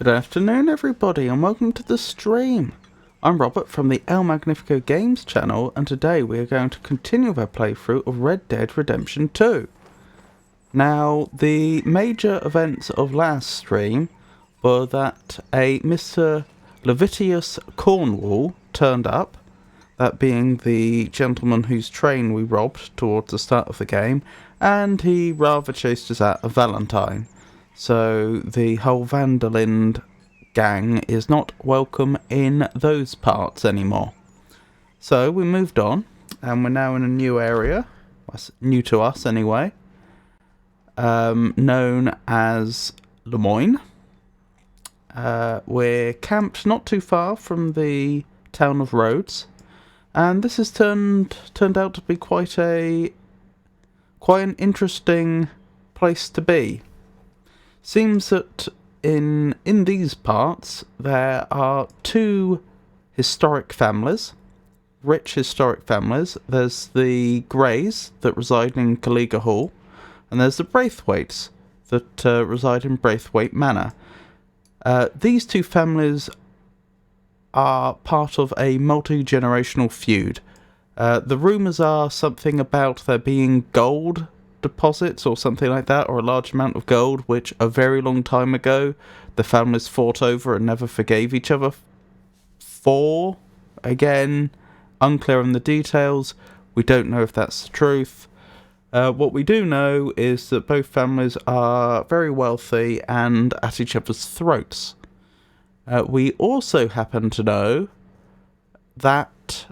Good afternoon everybody and welcome to the stream. I'm Robert from the El Magnifico Games channel, and today we are going to continue our playthrough of Red Dead Redemption 2. Now, the major events of last stream were that a Mr. Levitius Cornwall turned up, that being the gentleman whose train we robbed towards the start of the game, and he rather chased us out of Valentine. So the whole Van der Linde gang is not welcome in those parts anymore. So we moved on, and we're now in a new area, new to us anyway, known as Lemoyne. We're camped not too far from the town of Rhodes, and this has turned out to be quite an interesting place to be. Seems that in these parts there are two historic families, rich historic families. There's the Greys that reside in Caliga Hall, and there's the Braithwaites that reside in Braithwaite Manor. These two families are part of a multi-generational feud. The rumours are something about there being gold deposits or something like that, or a large amount of gold, which a very long time ago the families fought over and never forgave each other for. Again, unclear on the details. We don't know if that's the truth. What we do know is that both families are very wealthy and at each other's throats. We also happen to know that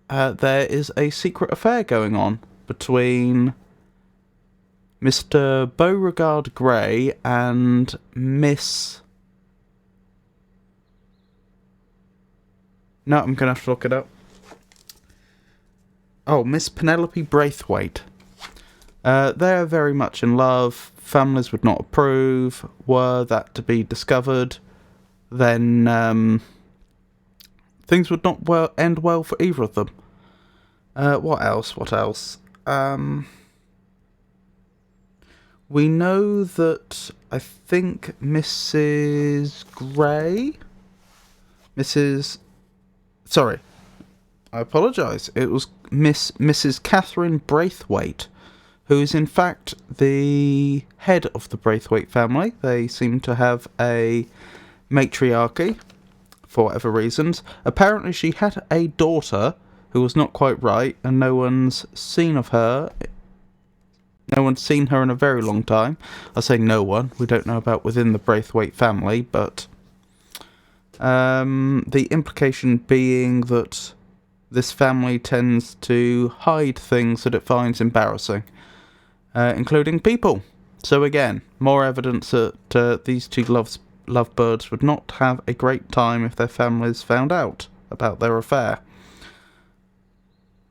there is a secret affair going on between Mr. Beauregard Gray and Miss... No, I'm going to have to look it up. Oh, Miss Penelope Braithwaite. They're very much in love. Families would not approve. Were that to be discovered, then things would not end well for either of them. What else? We know that I think Mrs. Gray... Sorry, I apologise. It was Mrs. Catherine Braithwaite, who is in fact the head of the Braithwaite family. They seem to have a matriarchy, for whatever reasons. Apparently she had a daughter who was not quite right, and no one's seen her in a very long time. I say no one. We don't know about within the Braithwaite family, but the implication being that this family tends to hide things that it finds embarrassing, including people. So again, more evidence that these two lovebirds would not have a great time if their families found out about their affair.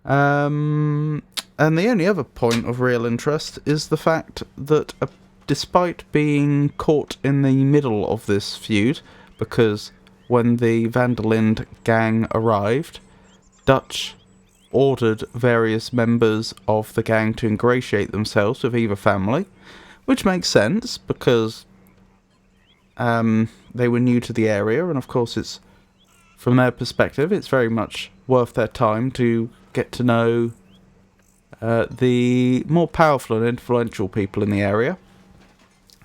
And the only other point of real interest is the fact that despite being caught in the middle of this feud, because when the Van der Linde gang arrived, Dutch ordered various members of the gang to ingratiate themselves with either family, which makes sense because they were new to the area, and of course it's, from their perspective, it's very much worth their time to get to know the more powerful and influential people in the area.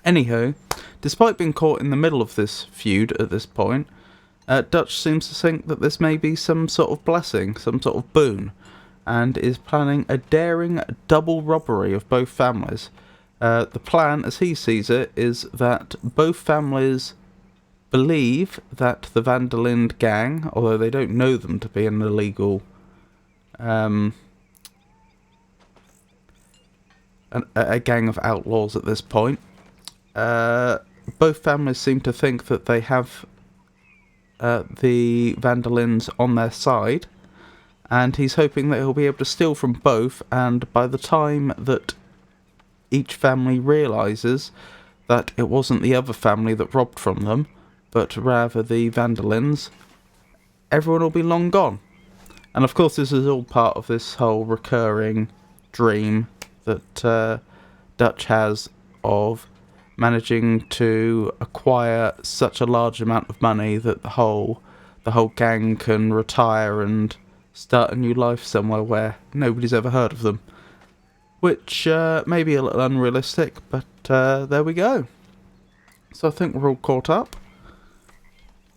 Anywho, despite being caught in the middle of this feud at this point, Dutch seems to think that this may be some sort of blessing, some sort of boon, and is planning a daring double robbery of both families. The plan, as he sees it, is that both families believe that the Van der Linde gang, although they don't know them to be an illegal a gang of outlaws at this point. Both families seem to think that they have the Van der Lindes on their side, and he's hoping that he'll be able to steal from both, and by the time that each family realises that it wasn't the other family that robbed from them, but rather the Van der Lindes, everyone will be long gone. And of course this is all part of this whole recurring dream that Dutch has of managing to acquire such a large amount of money that the whole gang can retire and start a new life somewhere where nobody's ever heard of them. Which may be a little unrealistic, but there we go. So I think we're all caught up.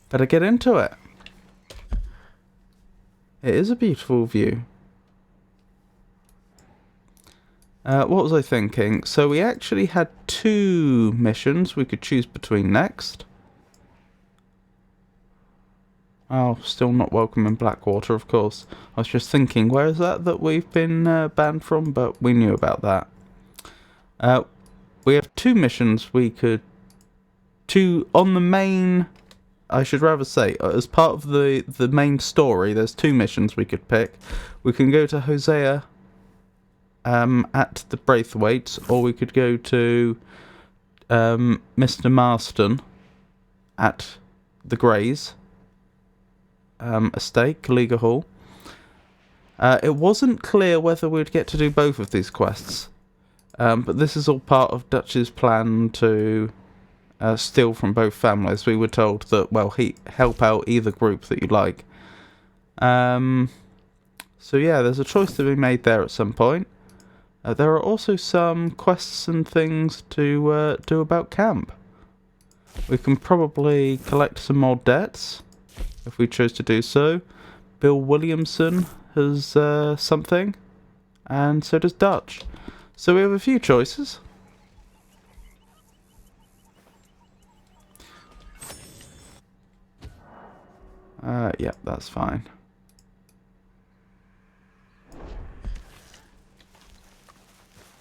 Better get into it. It is a beautiful view. What was I thinking? So we actually had 2 missions we could choose between next. Oh, still not welcome in Blackwater, of course. I was just thinking, where is that we've been banned from? But we knew about that. We have 2 missions we could... on the main... I should rather say, as part of the main story, there's 2 missions we could pick. We can go to Hosea at the Braithwaites, or we could go to Mr. Marston at the Greys estate, Kaliga Hall. It wasn't clear whether we'd get to do both of these quests, but this is all part of Dutch's plan to steal from both families. We were told that, well, help out either group that you like. So yeah, there's a choice to be made there at some point. There are also some quests and things to do about camp. We can probably collect some more debts if we chose to do so. Bill Williamson has something, and so does Dutch. So we have a few choices. Yep, that's fine.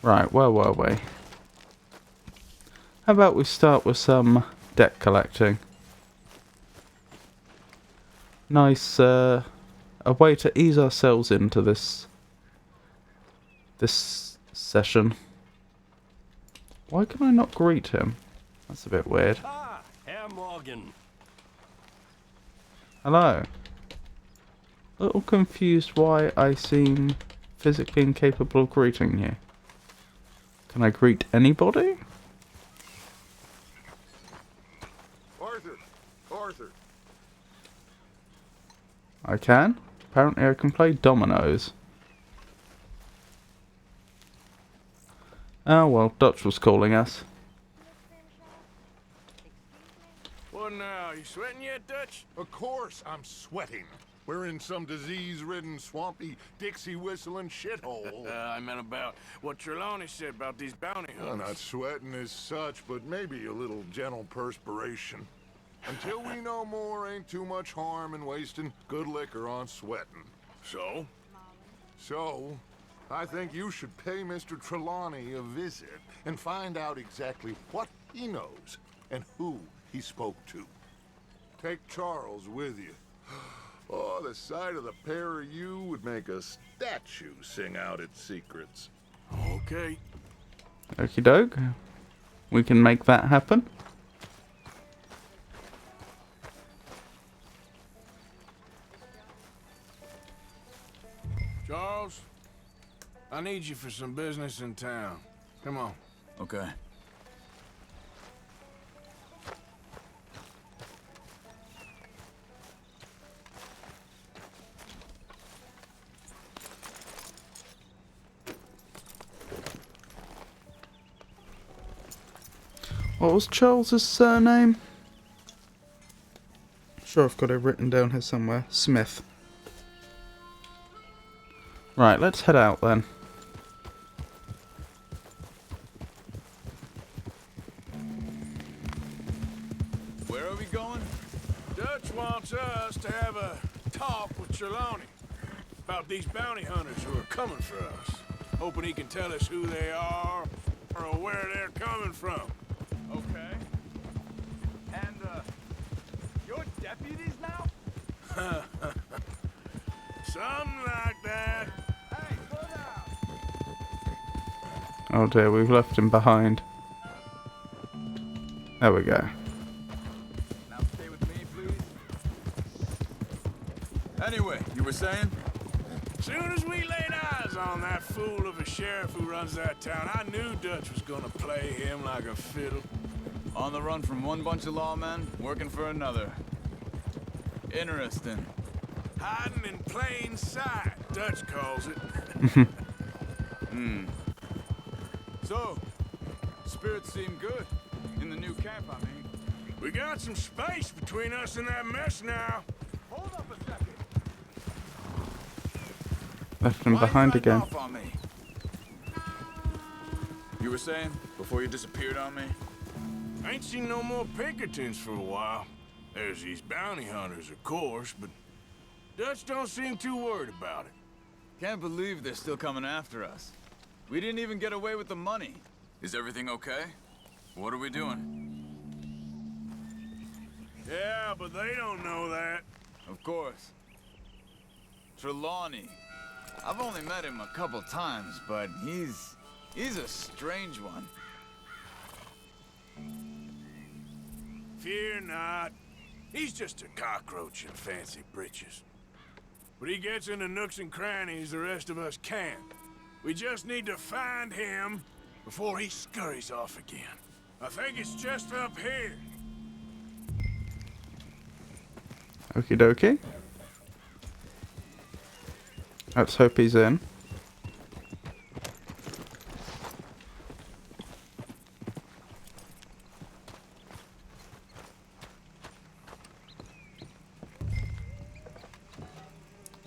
Right, where were we? How about we start with some debt collecting? Nice, a way to ease ourselves into this session. Why can I not greet him? That's a bit weird. Ah, Herr Morgan. Hello. A little confused why I seem physically incapable of greeting you. Can I greet anybody? Arthur. I can. Apparently I can play dominoes. Oh well, Dutch was calling us. What now? You sweating yet, Dutch? Of course I'm sweating. We're in some disease-ridden, swampy, Dixie-whistling shithole. I meant about what Trelawney said about these bounty Well, hunters. not sweating as such, but maybe a little gentle perspiration. Until we know more, ain't too much harm in wasting good liquor on sweating. So? So, I think you should pay Mr. Trelawney a visit and find out exactly what he knows and who he spoke to. Take Charles with you. Oh, the sight of the pair of you would make a statue sing out its secrets. Okay. Okie doke. We can make that happen. Charles, I need you for some business in town. Come on. Okay. What was Charles's surname? Sure, I've got it written down here somewhere. Smith. Right, let's head out then. Where are we going? Dutch wants us to have a talk with Trelawney about these bounty hunters who are coming for us. Hoping he can tell us who they are or where they're coming from. Okay. And, you're deputies now? Something like that. Hey, slow down! Oh dear, we've left him behind. There we go. Now stay with me, please. Anyway, you were saying? Soon as we laid eyes on that fool of a sheriff who runs that town, I knew Dutch was gonna play him like a fiddle. On the run from one bunch of lawmen, working for another. Interesting. Hiding in plain sight, Dutch calls it. So, spirits seem good. In the new camp, I mean. We got some space between us and that mess now. Hold up a second. Left him Why you behind riding again. off on me? You were saying before you disappeared on me? Ain't seen no more Pinkertons for a while. There's these bounty hunters, of course, but Dutch don't seem too worried about it. Can't believe they're still coming after us. We didn't even get away with the money. Is everything okay? What are we doing? Yeah, but they don't know that. Of course. Trelawney. I've only met him a couple times, but he's a strange one. Fear not. He's just a cockroach in fancy breeches. But he gets into nooks and crannies the rest of us can't. We just need to find him before he scurries off again. I think it's just up here. Okie dokie. Let's hope he's in.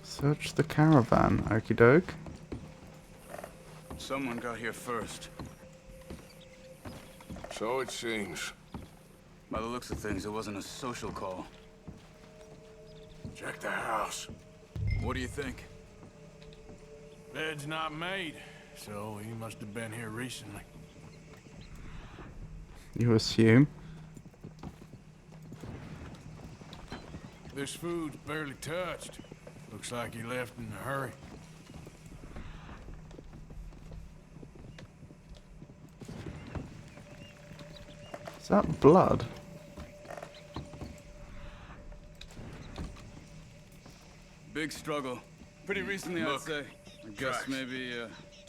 Search the caravan, okie doke. Someone got here first. So it seems. By the looks of things, it wasn't a social call. Check the house. What do you think? Bed's not made, so he must have been here recently. You assume. This food's barely touched. Looks like he left in a hurry. Is that blood? Big struggle. Pretty recently, Look, I'd say. I guess tracks. maybe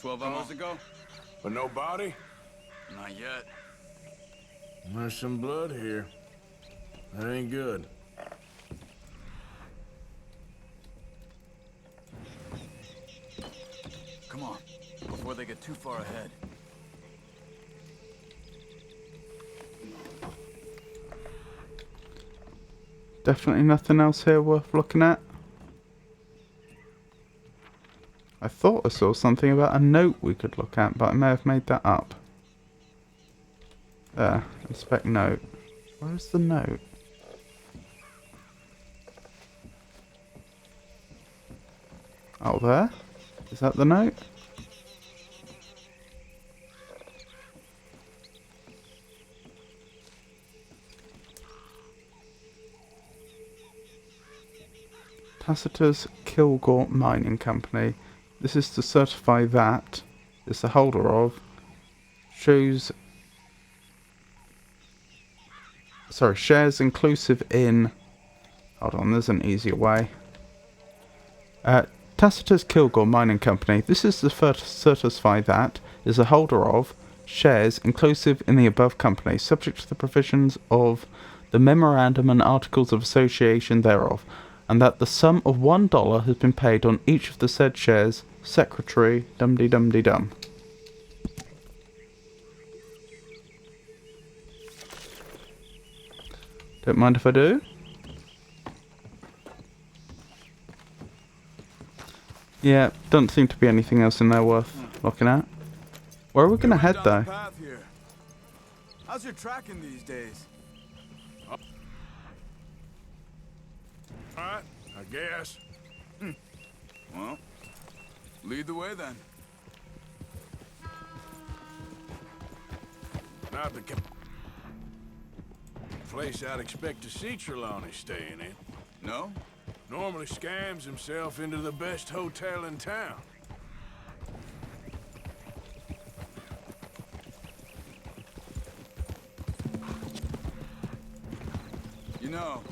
12 hours ago? But no body? Not yet. There's some blood here. That ain't good. Come on, before they get too far ahead. Definitely nothing else here worth looking at. I thought I saw something about a note we could look at, but I may have made that up. There, inspect note. Where's the note? Oh, there? Is that the note? Tacitus Kilgore Mining Company. This is to certify that is the holder of shares inclusive in. Hold on, there's an easier way. Tacitus Kilgore Mining Company. This is to certify that is the holder of shares inclusive in the above company, subject to the provisions of the memorandum and articles of association thereof, and that the sum of $1 has been paid on each of the said shares. Secretary, dum-de-dum-de-dum. Don't mind if I do. Yeah, don't seem to be anything else in there worth looking at. Where are we gonna head though? How's your tracking these days? Alright, I guess. Well, lead the way then. Not the place I'd expect to see Trelawney staying in. No? Normally scams himself into the best hotel in town. You know,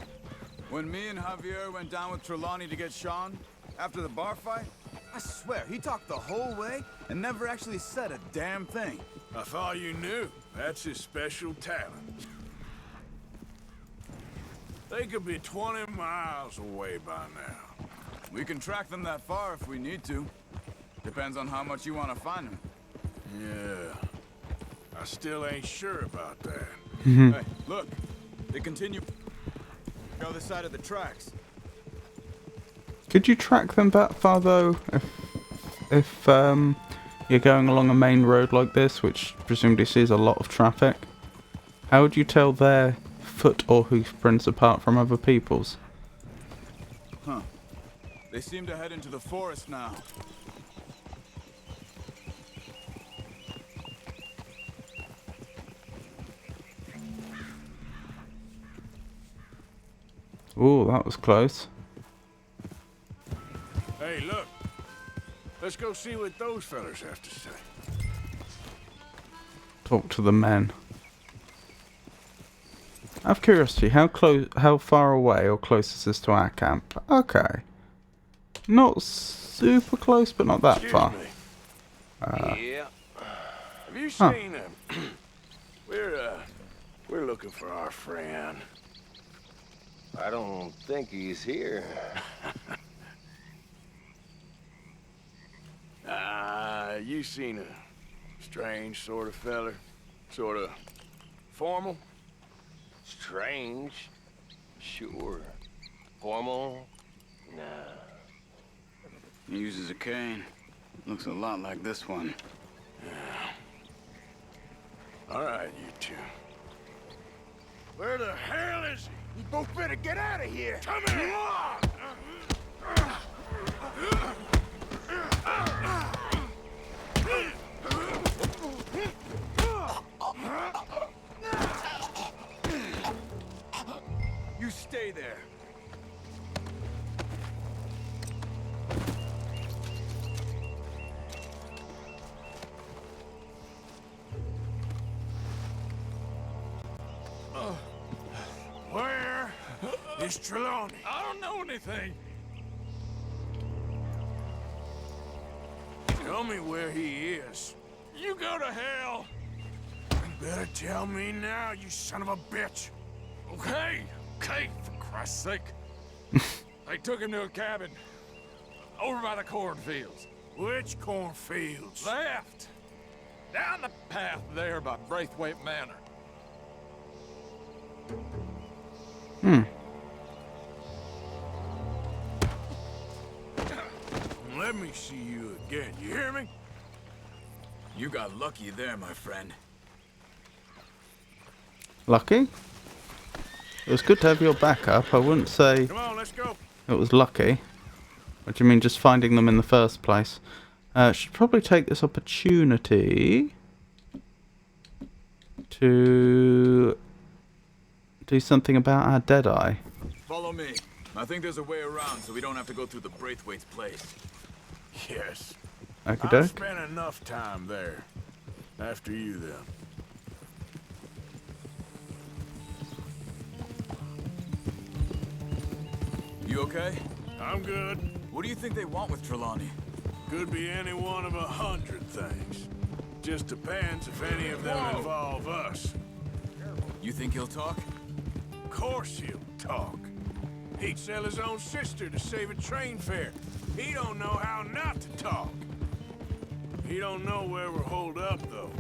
when me and Javier went down with Trelawney to get Sean, after the bar fight, I swear, he talked the whole way and never actually said a damn thing. I thought you knew. That's his special talent. They could be 20 miles away by now. We can track them that far if we need to. Depends on how much you want to find them. Yeah. I still ain't sure about that. Hey, look. They continue the other side of the tracks. Could you track them that far though? If you're going along a main road like this, which presumably sees a lot of traffic, how would you tell their foot or hoof prints apart from other people's? Huh. They seem to head into the forest now. Ooh, that was close. Hey, look. Let's go see what those fellas have to say. Talk to the men. Out of curiosity, how far away or close is this to our camp? Okay. Not super close, but not that Excuse far. me. Yeah. Have you seen him? We're looking for our friend. I don't think he's here. You seen a strange sort of feller? Sort of formal? Strange? Sure. Formal? Nah. He uses a cane. Looks a lot like this one. All right, you two. Where the hell is he? You both better get out of here. Come here. You stay there. Where is Trelawney? I don't know anything. Tell me where he is. You go to hell. You better tell me now, you son of a bitch. Okay, for Christ's sake. They took him to a cabin over by the cornfields. Which cornfields? Left. Down the path there by Braithwaite Manor. Let me see you again, you hear me? You got lucky there, my friend. Lucky? It was good to have your backup. I wouldn't say Come on, let's go. it was lucky. What do you mean, just finding them in the first place? Should probably take this opportunity to do something about our Deadeye. Follow me. I think there's a way around so we don't have to go through the Braithwaite's place. Yes. Okie I've doke. spent enough time there. After you, then. You okay? I'm good. What do you think they want with Trelawney? Could be any one of 100 things. Just depends if any of them involve us. You think he'll talk? Of course he'll talk. He'd sell his own sister to save a train fare. He don't know how not to talk. He don't know where we're holed up, though.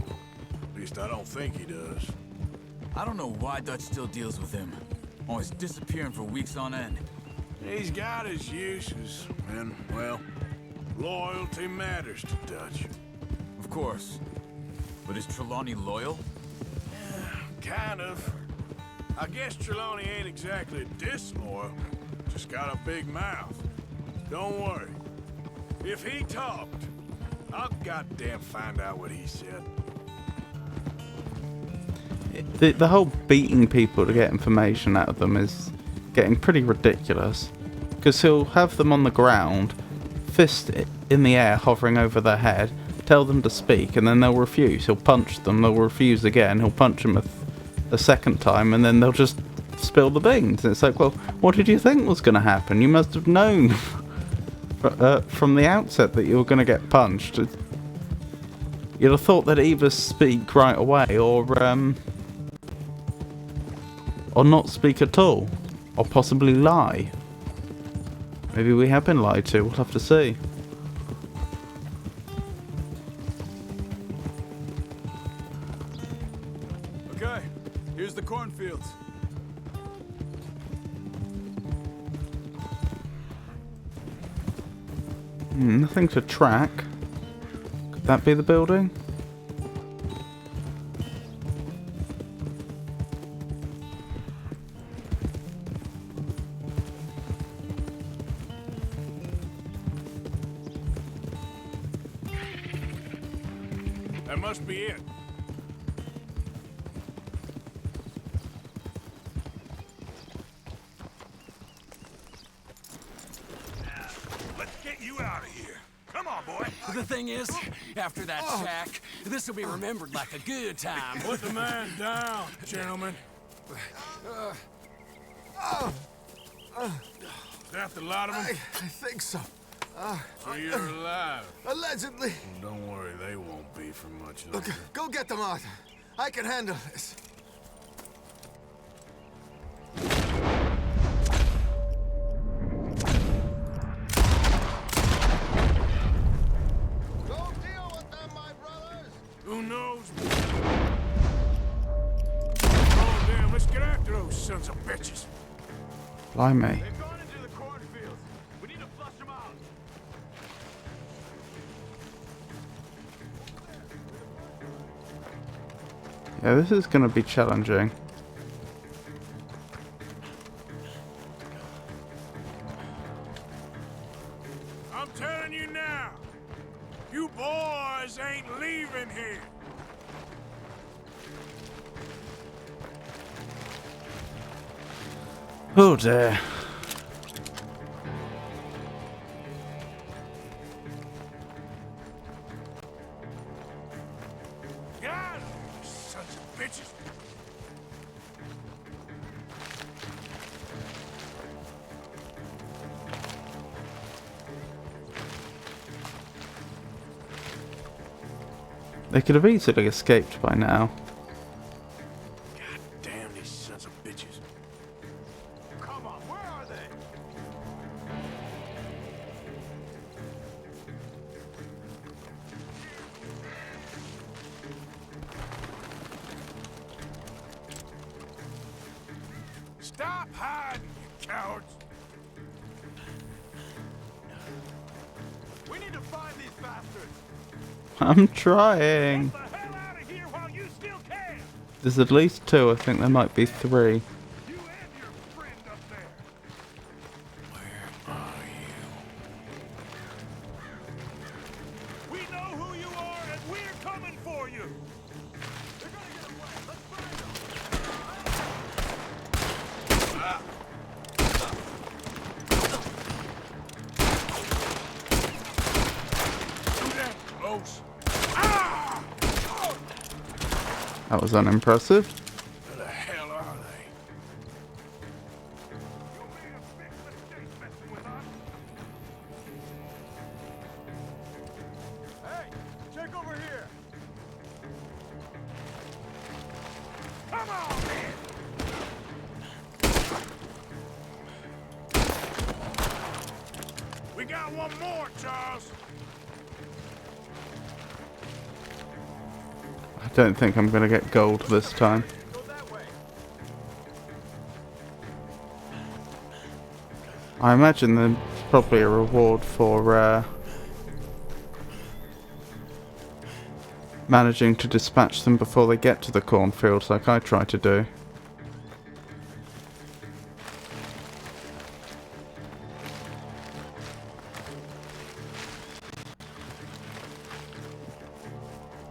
At least I don't think he does. I don't know why Dutch still deals with him. Always disappearing for weeks on end. He's got his uses, and, well, loyalty matters to Dutch. Of course. But is Trelawney loyal? Kind of. I guess Trelawney ain't exactly disloyal. Just got a big mouth. Don't worry. If he talked, I'll goddamn find out what he said. The whole beating people to get information out of them is getting pretty ridiculous. Because he'll have them on the ground, fist in the air hovering over their head, tell them to speak, and then they'll refuse. He'll punch them, they'll refuse again, he'll punch them a second time, and then they'll just spill the beans. And it's like, well, what did you think was going to happen? You must have known from the outset that you were going to get punched. You'd have thought they'd either speak right away or not speak at all. Or possibly lie. Maybe we have been lied to, we'll have to see. Okay, here's the cornfields. Nothing to track. Could that be the building? That must be it. Let's get you out of here. Come on, boy. The thing is, after that shack, this will be remembered like a good time. Put the man down, gentlemen. Is that the lot of them? I think so. So you're alive. Allegedly. Don't worry, they won't be for much Look, longer. go get them out. I can handle this. Go deal with them, my brothers! Who knows? Oh, damn, let's get after those sons of bitches. Blimey. They've gone into the cornfields. We need to flush them out. Yeah, this is going to be challenging. I'm telling you now, you boys ain't leaving here. Oh dear. God, sons of bitches. They could have easily escaped by now. God damn these sons of bitches. Come on, where are they? Stop hiding, you cowards. We need to find these bastards. I'm trying. Get the hell out of here while you still can. There's at least two, I think there might be three. You and your friend up there. Where are you? We know who you are, and we're coming for you. They're gonna get away. Let's find them. Too damn close. That was unimpressive. Where the hell are they? You made a big mistake messing with us. Hey, check over here. Come on, man. We got one more, Charles. I don't think I'm going to get gold this time. Go that way. I imagine there's probably a reward for managing to dispatch them before they get to the cornfields like I try to do.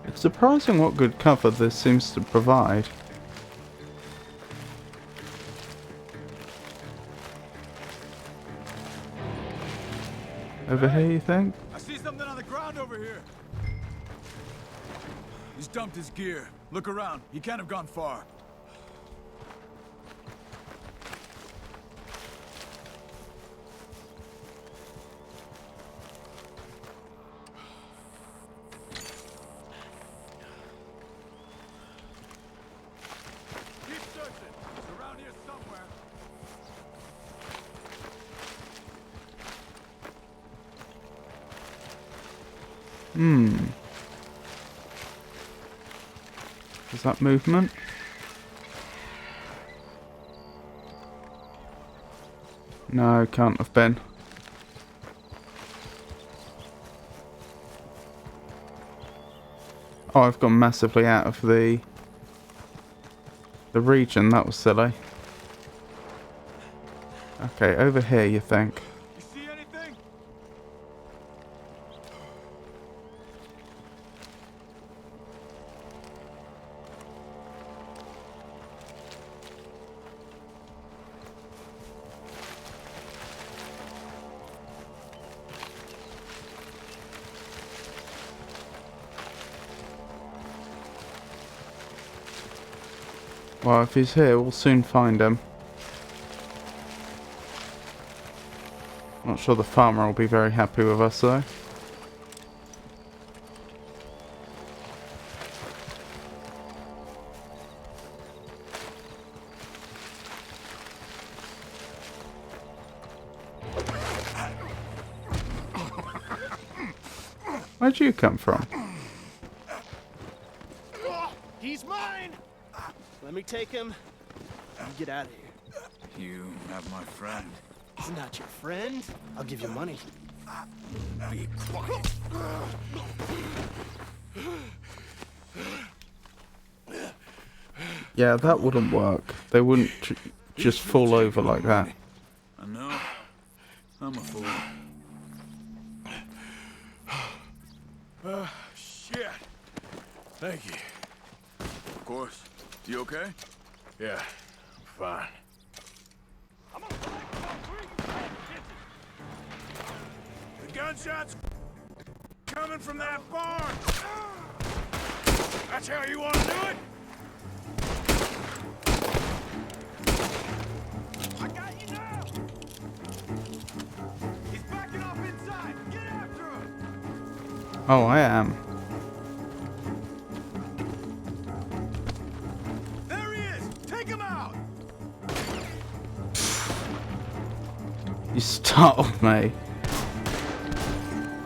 It's surprising what good cover this seems to provide. Over here, you think? I see something on the ground over here. He's dumped his gear. Look around. He can't have gone far. Keep searching. It's around here somewhere. Is that movement? No, can't have been. Oh, I've gone massively out of the region. That was silly. Okay, over here, you think? You see anything? Well, if he's here, we'll soon find him. Not sure the farmer will be very happy with us, though. Where'd you come from? He's mine! Let me take him. You get out of here. You have my friend. He's not your friend. I'll give you money. Be quiet. Yeah, that wouldn't work. They wouldn't just fall over like that. I know. I'm a fool. Shit. Thank you. Of course. You okay? Yeah, fine. The gunshots coming from that barn. That's how you want to do it? I got you now! He's backing off inside! Get after him! Oh, I am. There he is! Take him out! You startled me.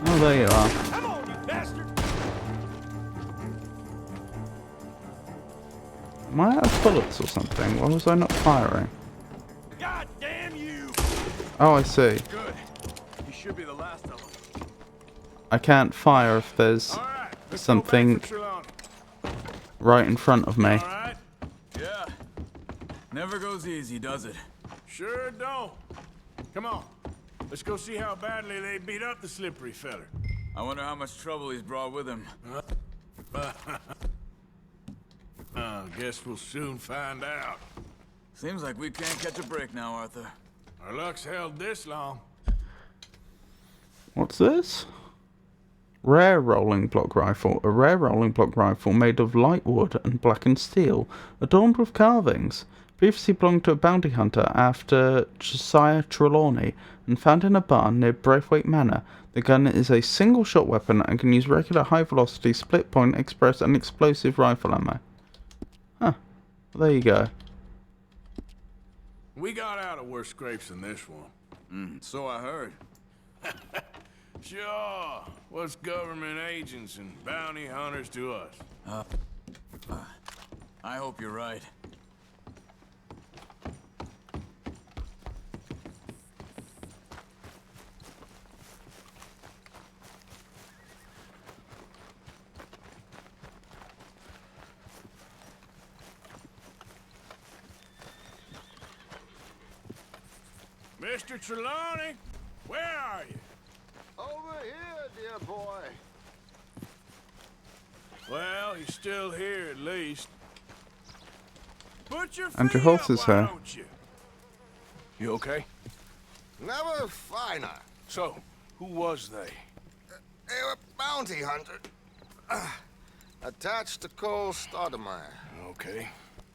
Oh, there you are. Come on, you bastard! Am I out of bullets or something? Why was I not firing? God damn you! Oh, I see. Good. He should be the last of them. I can't fire if there's All right, let's something go back for Trelawney. right in front of me. All right? Yeah. Never goes easy, does it? Sure don't. Come on. Let's go see how badly they beat up the slippery feller. I wonder how much trouble he's brought with him. Guess we'll soon find out. Seems like we can't catch a break now, Arthur. Our luck's held this long. What's this? Rare rolling block rifle. A rare rolling block rifle made of light wood and blackened steel, adorned with carvings. Previously belonged to a bounty hunter after Josiah Trelawney and found in a barn near Braithwaite Manor. The gun is a single-shot weapon and can use regular high-velocity, split-point, express, and explosive rifle ammo. Huh. Well, there you go. We got out of worse scrapes than this one. So I heard. Sure. What's government agents and bounty hunters to us? I hope you're right. Mr. Trelawney, where are you? Over here, dear boy. Well, he's still here at least. Put your And your feet horse up, is why here. don't you? You okay? Never finer. So, who was they? They were bounty hunter. Attached to Cole Stoudemire. Okay.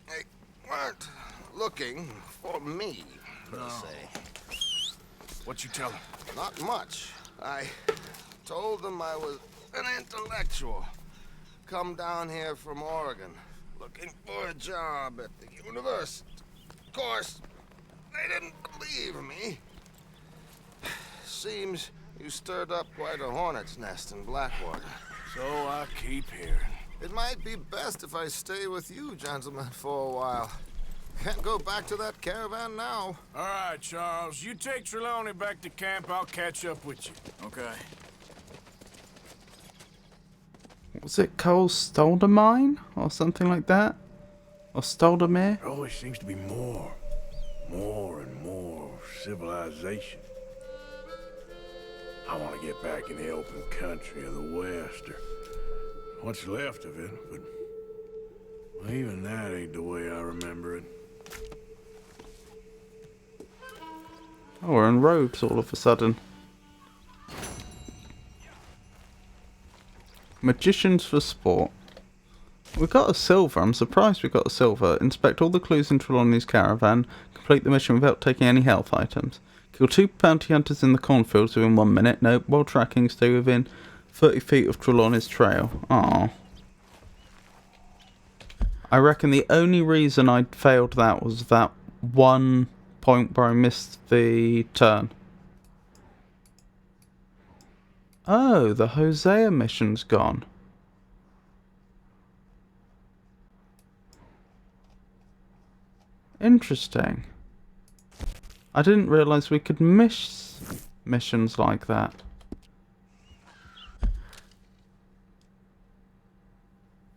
They weren't looking for me, per se. What you tell him? Not much. I told them I was an intellectual. Come down here from Oregon, looking for a job at the university. Of course, they didn't believe me. Seems you stirred up quite a hornet's nest in Blackwater. So I keep hearing. It might be best if I stay with you, gentlemen, for a while. Can't go back to that caravan now. All right, Charles. You take Trelawney back to camp. I'll catch up with you. Okay. Was it Cole Stoldemine or something like that? Or Stoldemire? There always seems to be more and more civilization. I want to get back in the open country of the West, or what's left of it, but well, even that ain't the way I remember it. Oh, we're in robes all of a sudden. Magicians for sport. We got a silver. I'm surprised we got a silver. Inspect all the clues in Trelawney's caravan. Complete the mission without taking any health items. Kill 2 bounty hunters in the cornfields within 1 minute. Nope. While tracking, stay within 30 feet of Trelawney's trail. Aww. I reckon the only reason I failed that was that one point where I missed the turn. Oh, the Hosea mission's gone. Interesting. I didn't realise we could miss missions like that.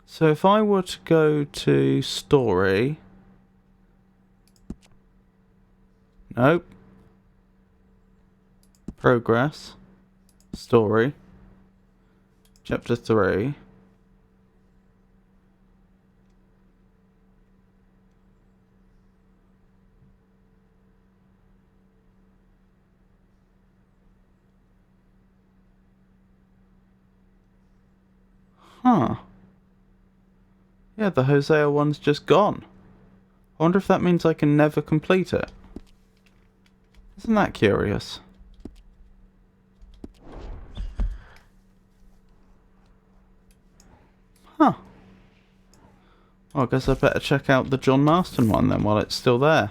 So if I were to go to story... Nope. Progress. Story. Chapter 3. Huh. Yeah, the Hosea one's just gone. I wonder if that means I can never complete it. Isn't that curious? Huh. Well, I guess I better check out the John Marston one then while it's still there.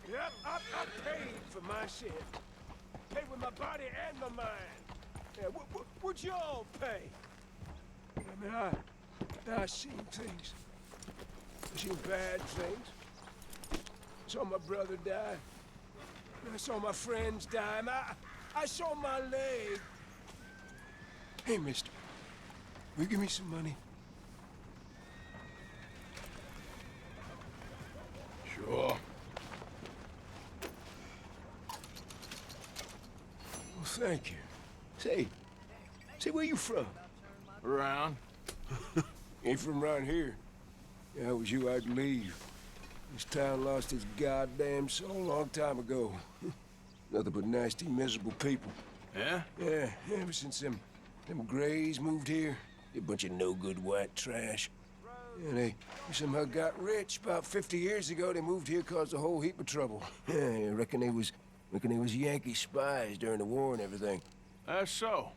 Yep, I paid for my shit. Paid with my body and my mind. Yeah, what'd y'all pay? I mean, I seen things. I seen bad things. Saw my brother die. I saw my friends die. And I saw my leg. Hey, mister. Will you give me some money? Sure. Well, thank you. Say, where you from? Around. Ain't from around here. If I was you, I'd leave. This town lost its goddamn soul a long time ago. Nothing but nasty, miserable people. Yeah? Yeah, ever since them Grays moved here, they a bunch of no-good white trash. Yeah, they somehow got rich. About 50 years ago, they moved here, caused a whole heap of trouble. Yeah, I reckon they was Yankee spies during the war and everything. That's so.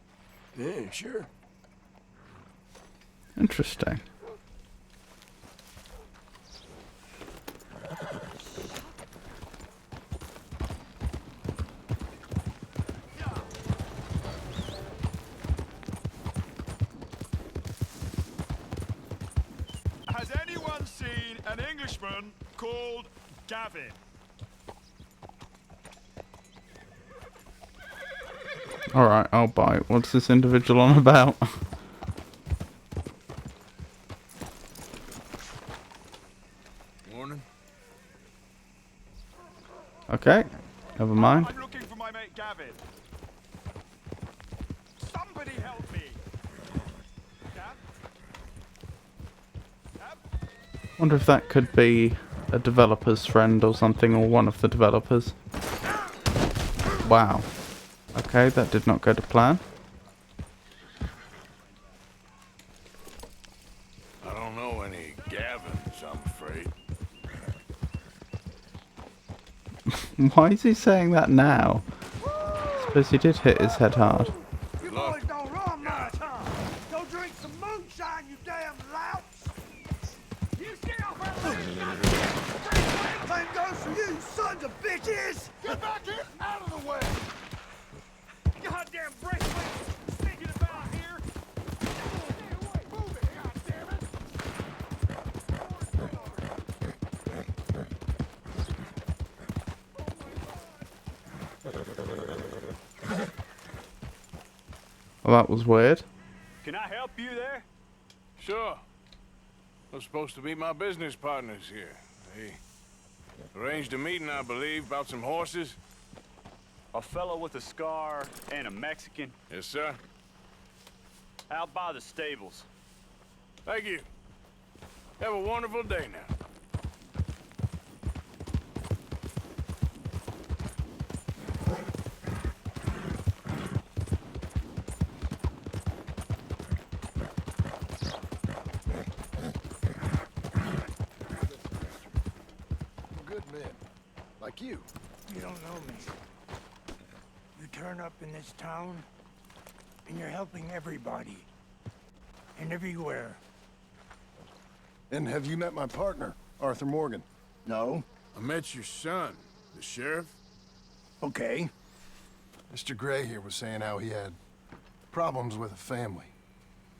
Yeah, sure. Interesting. Has anyone seen an Englishman called Gavin? Alright, I'll bite. What's this individual on about? Morning. Okay, never mind. I'm looking for my mate Gavin. Somebody help me. Gav? Wonder if that could be a developer's friend or something, or one of the developers. Wow. Okay, that did not go to plan. I don't know any Gavins, I'm afraid. Why is he saying that now? I suppose he did hit his head hard. You boys don't run much, huh? Go drink some moonshine, you damn louts! You stay off our land! Same goes for you, sons of bitches! Get back here! Out of the way! Goddamn bracelet! Sneaking about here! Stay away! Move it, goddammit! Well, that was weird. Can I help you there? Sure. They're supposed to be my business partners here. They arranged a meeting, I believe, about some horses. A fellow with a scar and a Mexican Yes, sir. out by the stables. Thank you. Have a wonderful day now. Good men. Like you. You don't know me. You turn up in this town, and you're helping everybody. And everywhere. And have you met my partner, Arthur Morgan? No? I met your son, the sheriff. Okay. Mr. Gray here was saying how he had problems with a family.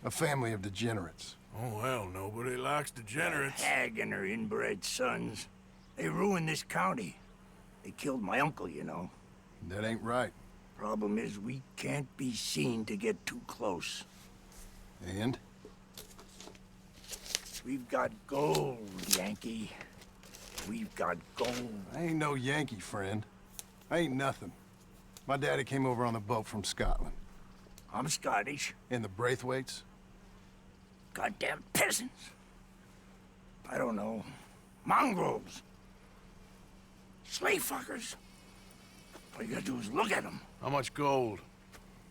A family of degenerates. Oh, well, nobody likes degenerates. Hag and her inbred sons. They ruined this county. They killed my uncle, you know. That ain't right. Problem is, we can't be seen to get too close. And? We've got gold, Yankee. We've got gold. I ain't no Yankee, friend. I ain't nothing. My daddy came over on the boat from Scotland. I'm Scottish. And the Braithwaites? Goddamn peasants. I don't know. Mongrels. Slave fuckers. All you gotta do is look at them. How much gold?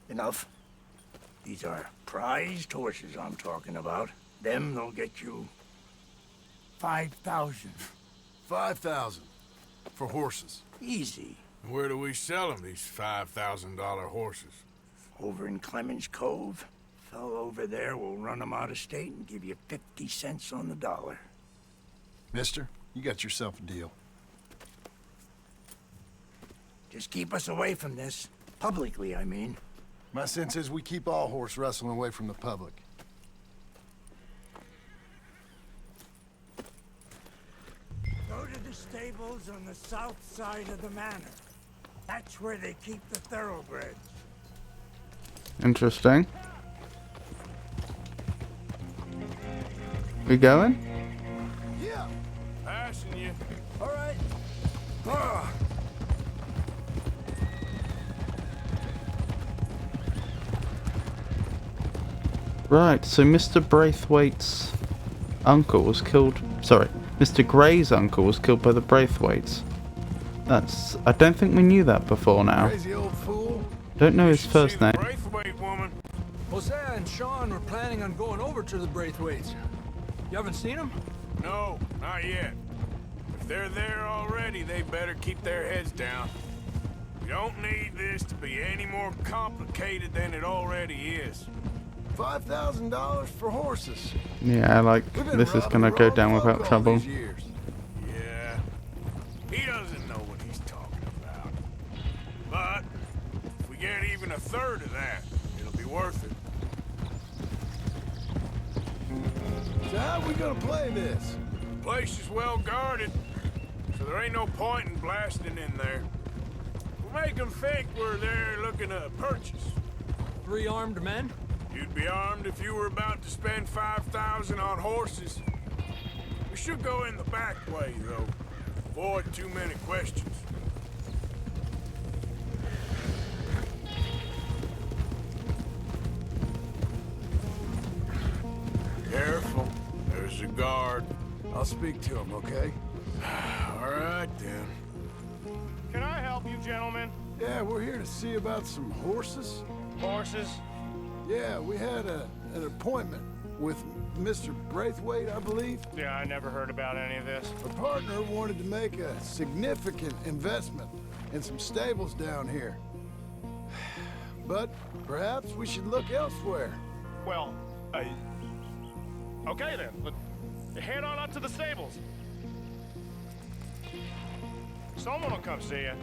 Enough. These are prized horses I'm talking about. Them, they'll get you 5,000. 5,000. For horses. Easy. And where do we sell them, these $5,000 horses? Over in Clemens Cove. Fellow over there will run them out of state and give you 50 cents on the dollar. Mister, you got yourself a deal. Just keep us away from this. Publicly, I mean. My sense is we keep all horse wrestling away from the public. Go to the stables on the south side of the manor. That's where they keep the thoroughbreds. Interesting. We going? Yeah. Passing you. All right. Right, so Mr. Braithwaite's uncle was killed... Sorry, Mr. Gray's uncle was killed by the Braithwaites. That's... I don't think we knew that before now. Crazy old fool. Don't know his first name. Braithwaite woman. Hosea and Sean were planning on going over to the Braithwaites. You haven't seen them? No, not yet. If they're there already, they better keep their heads down. We don't need this to be any more complicated than it already is. $5,000 for horses. Yeah, like, this is gonna go down without trouble. Yeah, he doesn't know what he's talking about. But if we get even a third of that, it'll be worth it. So how are we gonna play this? The place is well guarded, so there ain't no point in blasting in there. We'll make them think we're there looking to purchase. 3 armed men? You'd be armed if you were about to spend 5,000 on horses. We should go in the back way, though. Avoid too many questions. Careful. There's a guard. I'll speak to him, okay? All right, then. Can I help you, gentlemen? Yeah, we're here to see about some horses. Horses? Yeah, we had an appointment. with Mr. Braithwaite, I believe. Yeah, I never heard about any of this. A partner wanted to make a significant investment in some stables down here. But perhaps we should look elsewhere. Well, okay then. But head on up to the stables. Someone will come see you.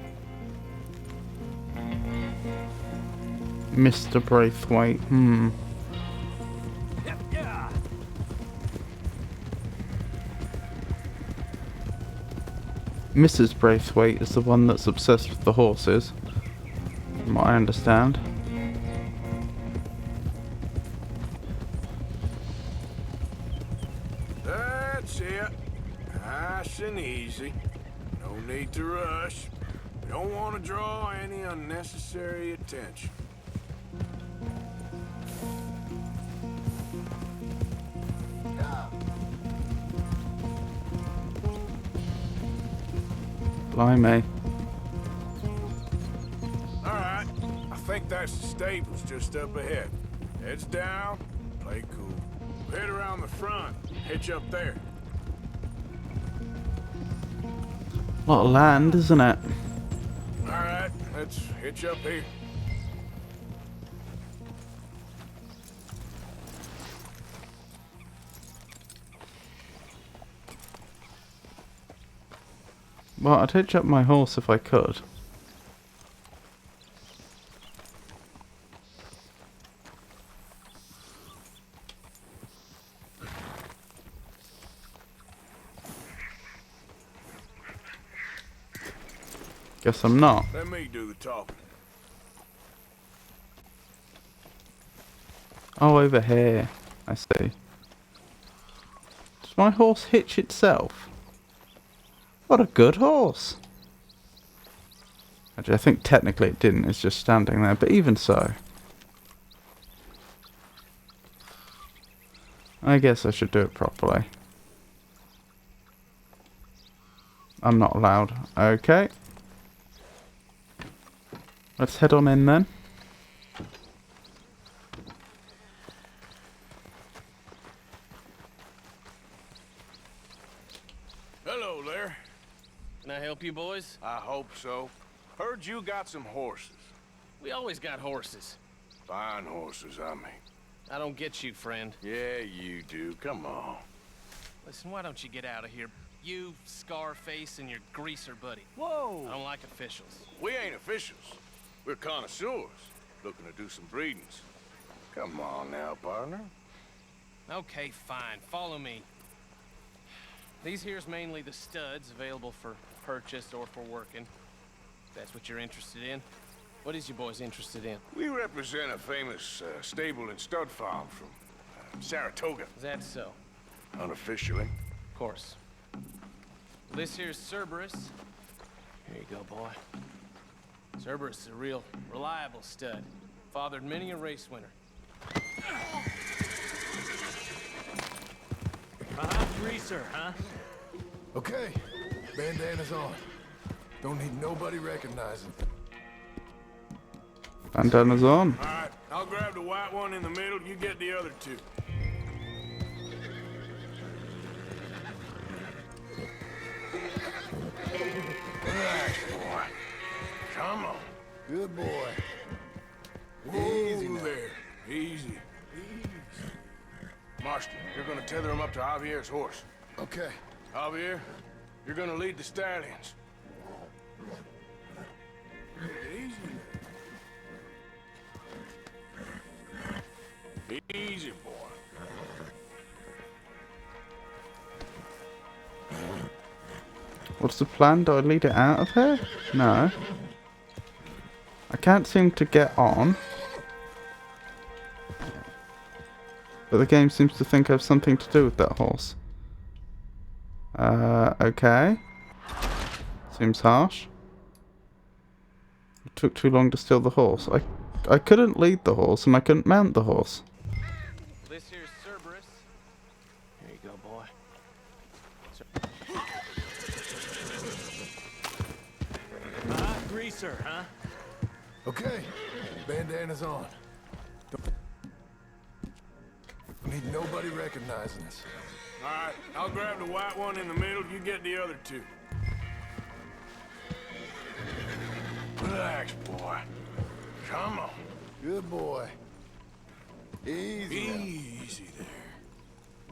Mr. Braithwaite. Yeah. Mrs. Braithwaite is the one that's obsessed with the horses, from what I understand. That's it. Nice and easy. No need to rush. We don't want to draw any unnecessary attention. Blimey. Alright, I think that's the stables just up ahead. Heads down, play cool. Head around the front, hitch up there. Lot of land, isn't it? Alright, let's hitch up here. Well, I'd hitch up my horse if I could. Guess I'm not. Let me do the talking. Oh, over here. I see. Does my horse hitch itself? What a good horse. Actually, I think technically it didn't. It's just standing there. But even so. I guess I should do it properly. I'm not allowed. Okay. Let's head on in then. Hello there. Can I help you boys? I hope so. Heard you got some horses. We always got horses. Fine horses, I mean. I don't get you, friend. Yeah, you do. Come on. Listen, why don't you get out of here? You, Scarface, and your greaser buddy. Whoa! I don't like officials. We ain't officials. We're connoisseurs, looking to do some breedings. Come on now, partner. Okay, fine. Follow me. These here's mainly the studs available for purchase or for working. If that's what you're interested in. What is you boys interested in? We represent a famous stable and stud farm from Saratoga. Is that so? Unofficially. Of course. This here's Cerberus. Here you go, boy. Cerberus is a real reliable stud. Fathered many a race winner. Greaser, huh? Okay, bandana's on. Don't need nobody recognizing. Bandana's on. Alright, I'll grab the white one in the middle, you get the other two. Relax, boy. Come on. Good boy. Easy there. Easy. Marston, you're gonna tether him up to Javier's horse. Okay. Javier, you're gonna lead the stallions. Easy. Easy, boy. What's the plan? Do I lead it out of here? No. I can't seem to get on. But the game seems to think I have something to do with that horse. Okay. Seems harsh. It took too long to steal the horse. I couldn't lead the horse and I couldn't mount the horse. This here's Cerberus. Here you go, boy. Greaser, huh? Okay, bandana's on. Need nobody recognizing us. All right, I'll grab the white one in the middle. You get the other two. Relax, boy. Come on. Good boy. Easy. Easy there.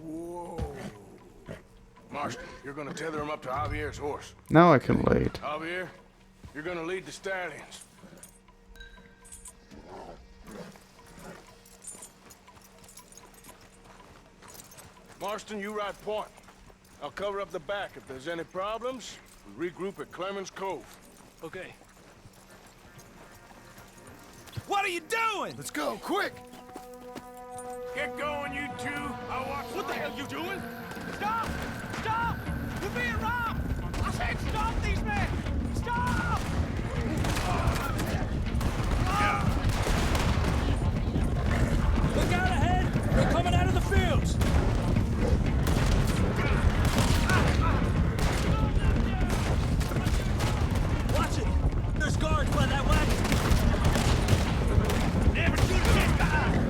Whoa. Marston, you're gonna tether him up to Javier's horse. Now I can lead. Javier, you're gonna lead the stallions. Marston, you ride point. I'll cover up the back. If there's any problems, we regroup at Clemens Cove. Okay. What are you doing? Let's go, quick! Get going, you two. I'll watch. What the hell you doing? Stop! Stop! You're being robbed! I said stop these men! Stop! Look out ahead! They're coming out of the fields! Watch it! There's guards by that wagon! Never shoot him behind!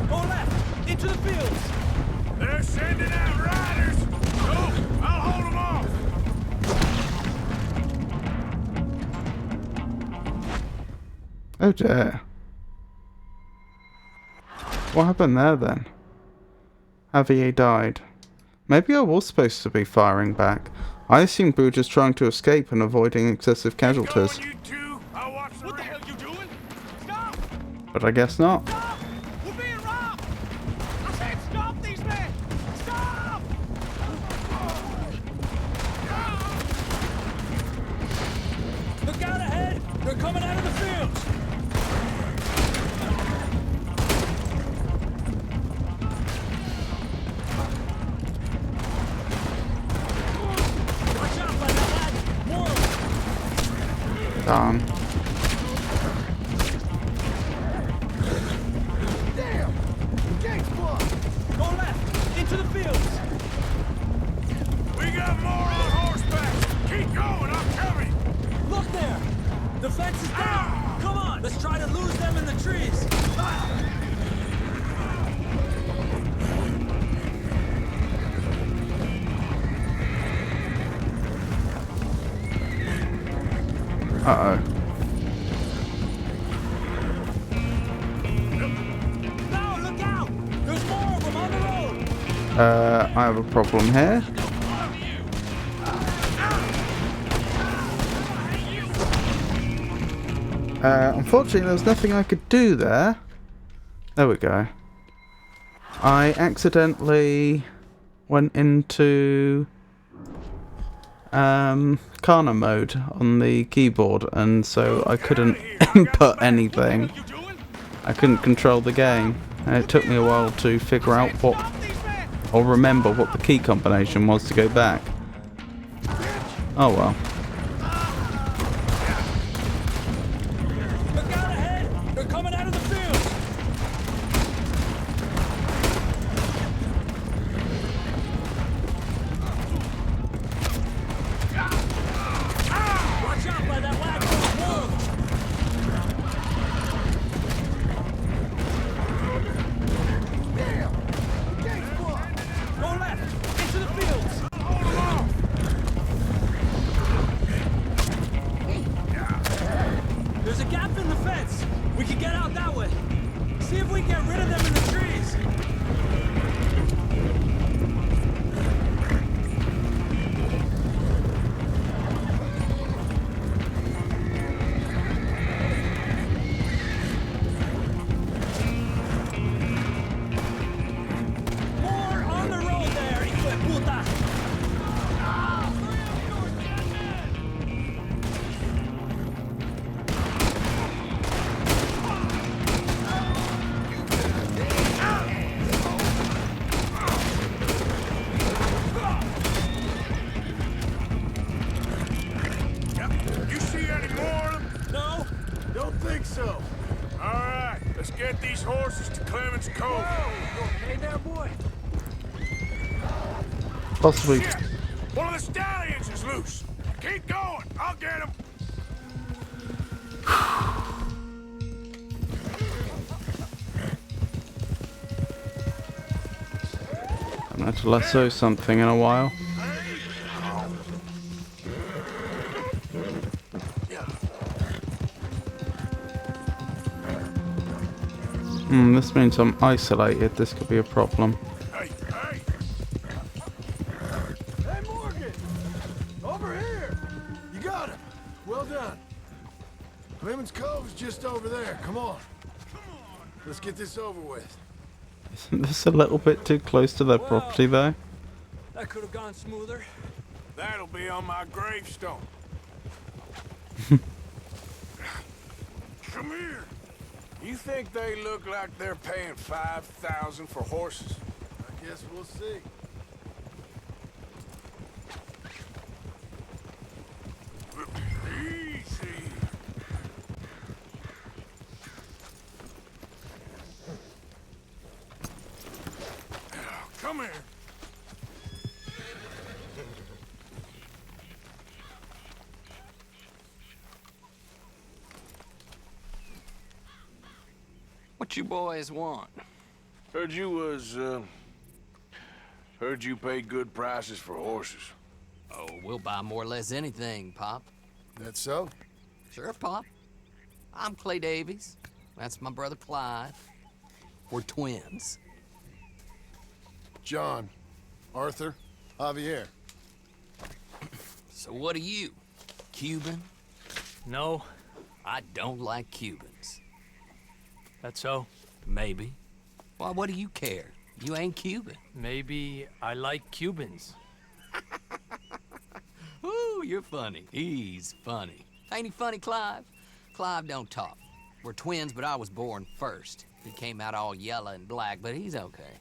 Go left! Into the fields! They're sending out riders! Go! I'll hold them off! Oh dear. What happened there then? Javier died. Maybe I was supposed to be firing back. I assumed we were just trying to escape and avoiding excessive casualties. You two, I'll watch the What the hell you doing? Stop! But I guess not. Stop! We're being robbed! I said stop these men! Stop! Look out ahead! They're coming out of the fields! Watch out by that wagon! More of them! Darn. Damn! The gate's blocked! Go left! Into the fields! We got more on horseback! Keep going, I'm coming! Look there! The fence is down! Come on! Let's try to lose them in the trees! Uh-oh. No, look out! There's more of them on the road! I have a problem here. Unfortunately, there was nothing I could do there. There we go. I accidentally went into Kana mode on the keyboard, and so I couldn't input anything. I couldn't control the game, and it took me a while to figure out what, or remember what the key combination was to go back. Oh well. Look out ahead! They're coming out of the fields! Watch out by that wagon! More of them! Damn! The gate's blocked! Go left! Into the fields! Hold them off! There's a gap in the fence! We can get out that way! See if we can get rid of them in the trees! More on the road there, hijo de puta! You see any more of them? No? Don't think so. All right, let's get these horses to Clemens Cove. Hey there, boy! Possibly. Shit! One of the stallions is loose. Keep going. I'll get him. I'm going to lasso something in a while. This means I'm isolated. This could be a problem. Hey, hey! Hey, Morgan! Over here! You got him! Well done. Clemens Cove's just over there. Come on. Let's get this over with. Isn't this a little bit too close to their property, though? That could have gone smoother. That'll be on my gravestone. Come here. You think they look like they're paying $5,000 for horses? I guess we'll see. Easy. Come here. What you boys want? Heard you paid good prices for horses. Oh, we'll buy more or less anything, Pop. That so? Sure, Pop. I'm Clay Davies. That's my brother Clyde. We're twins. John, Arthur, Javier. So what are you? Cuban? No. I don't like Cubans. That so? Maybe. Why, what do you care? You ain't Cuban. Maybe I like Cubans. Ooh, you're funny. He's funny. Ain't he funny, Clive? Clive don't talk. We're twins, but I was born first. He came out all yellow and black, but he's okay.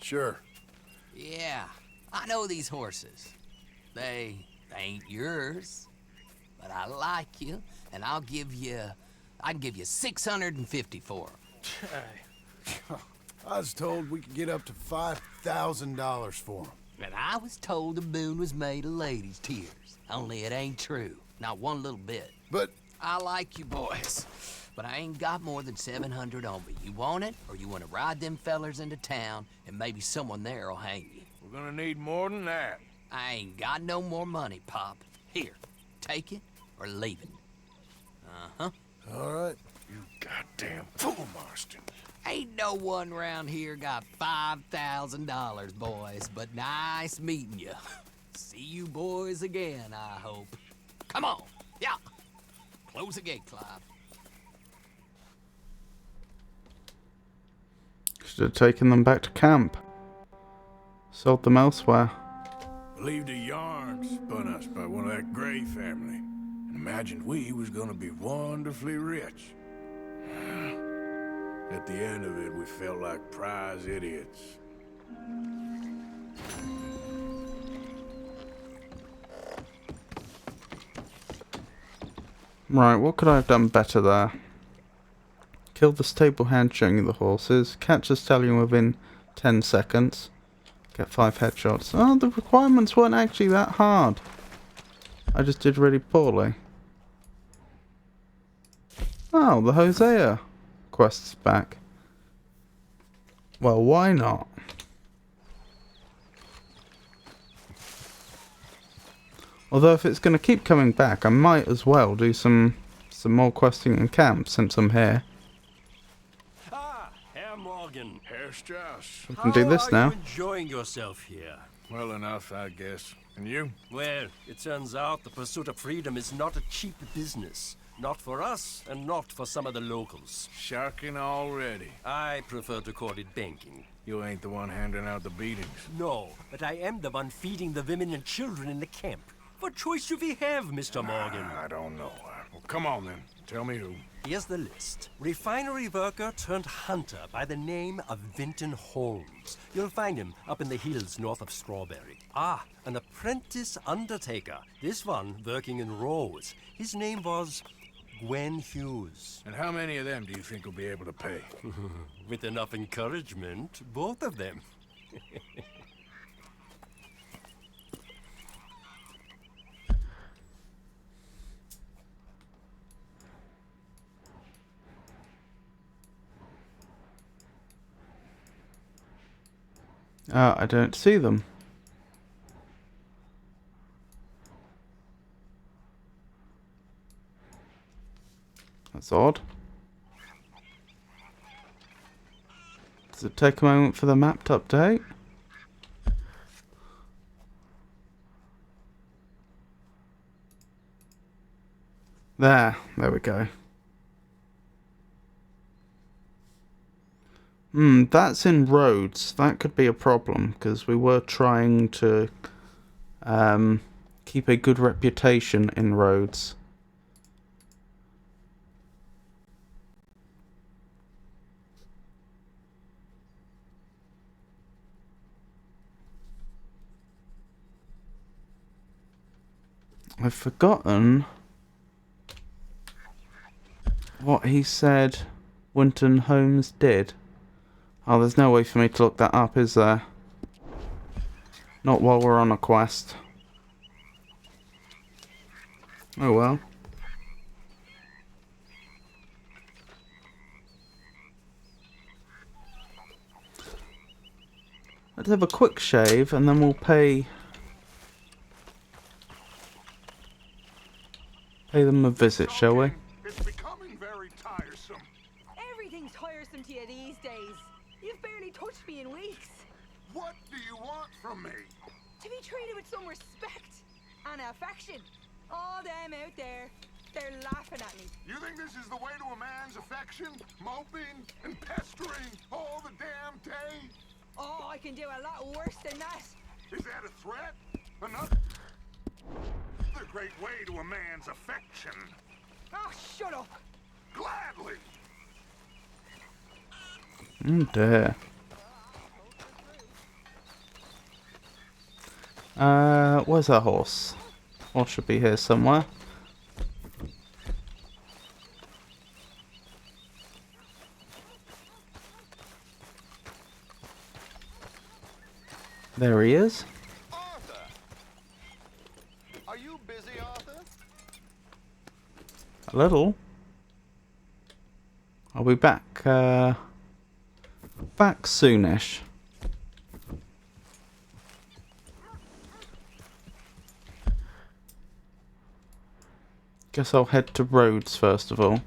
Sure. Yeah, I know these horses. They ain't yours, but I like you, and I can give you 650 for them. I was told we could get up to $5,000 for them. And I was told the moon was made of ladies' tears. Only it ain't true. Not one little bit. But I like you boys, but I ain't got more than 700 on me. You want it, or you want to ride them fellers into town, and maybe someone there'll hang you? We're gonna need more than that. I ain't got no more money, Pop. Here, take it or leave it. Uh-huh. all right. You goddamn fool, Marston. Ain't no one round here got $5,000, boys, but nice meeting you. See you boys again, I hope. Come on, yeah. Close the gate, Clive. Should have taken them back to camp. Sold them elsewhere. Believed a yarn spun us by one of that Gray family, and imagined we was gonna be wonderfully rich. At the end of it, we felt like prize idiots. Right, what could I have done better there? Kill the stable hand showing you the horses. Catch a stallion within 10 seconds. Get 5 headshots. Oh, the requirements weren't actually that hard. I just did really poorly. Oh, the Hosea quest's back. Well, why not? Although if it's going to keep coming back, I might as well do some more questing in camp since I'm here. Ah, Herr Morgan. Herr Strauss. We can do this now. How are you enjoying yourself here? Well enough, I guess. And you? Well, it turns out the pursuit of freedom is not a cheap business. Not for us, and not for some of the locals. Sharking already. I prefer to call it banking. You ain't the one handing out the beatings. No, but I am the one feeding the women and children in the camp. What choice do we have, Mr. Morgan? I don't know. Well, come on then. Tell me who. Here's the list. Refinery worker turned hunter by the name of Vinton Holmes. You'll find him up in the hills north of Strawberry. Ah, an apprentice undertaker. This one working in Rose. His name was Gwen Hughes. And how many of them do you think will be able to pay? With enough encouragement, both of them. I don't see them. That's odd. Does it take a moment for the map to update? There we go. That's in Rhodes. That could be a problem, because we were trying to keep a good reputation in Rhodes. I've forgotten what he said Winton Holmes did. Oh, there's no way for me to look that up, is there? Not while we're on a quest. Oh well. Let's have a quick shave and then we'll pay them a visit, shall we? It's becoming very tiresome. Everything's tiresome to you these days. You've barely touched me in weeks. What do you want from me? To be treated with some respect and affection. All them out there, they're laughing at me. You think this is the way to a man's affection? Moping and pestering all the damn day? Oh, I can do a lot worse than that. Is that a threat? Another great way to a man's affection. Oh, shut up. Gladly. Oh dear. Where's our horse? Horse should be here somewhere. There he is. Arthur! Are you busy, Arthur? A little. I'll be back, back soonish. Guess I'll head to Rhodes first of all.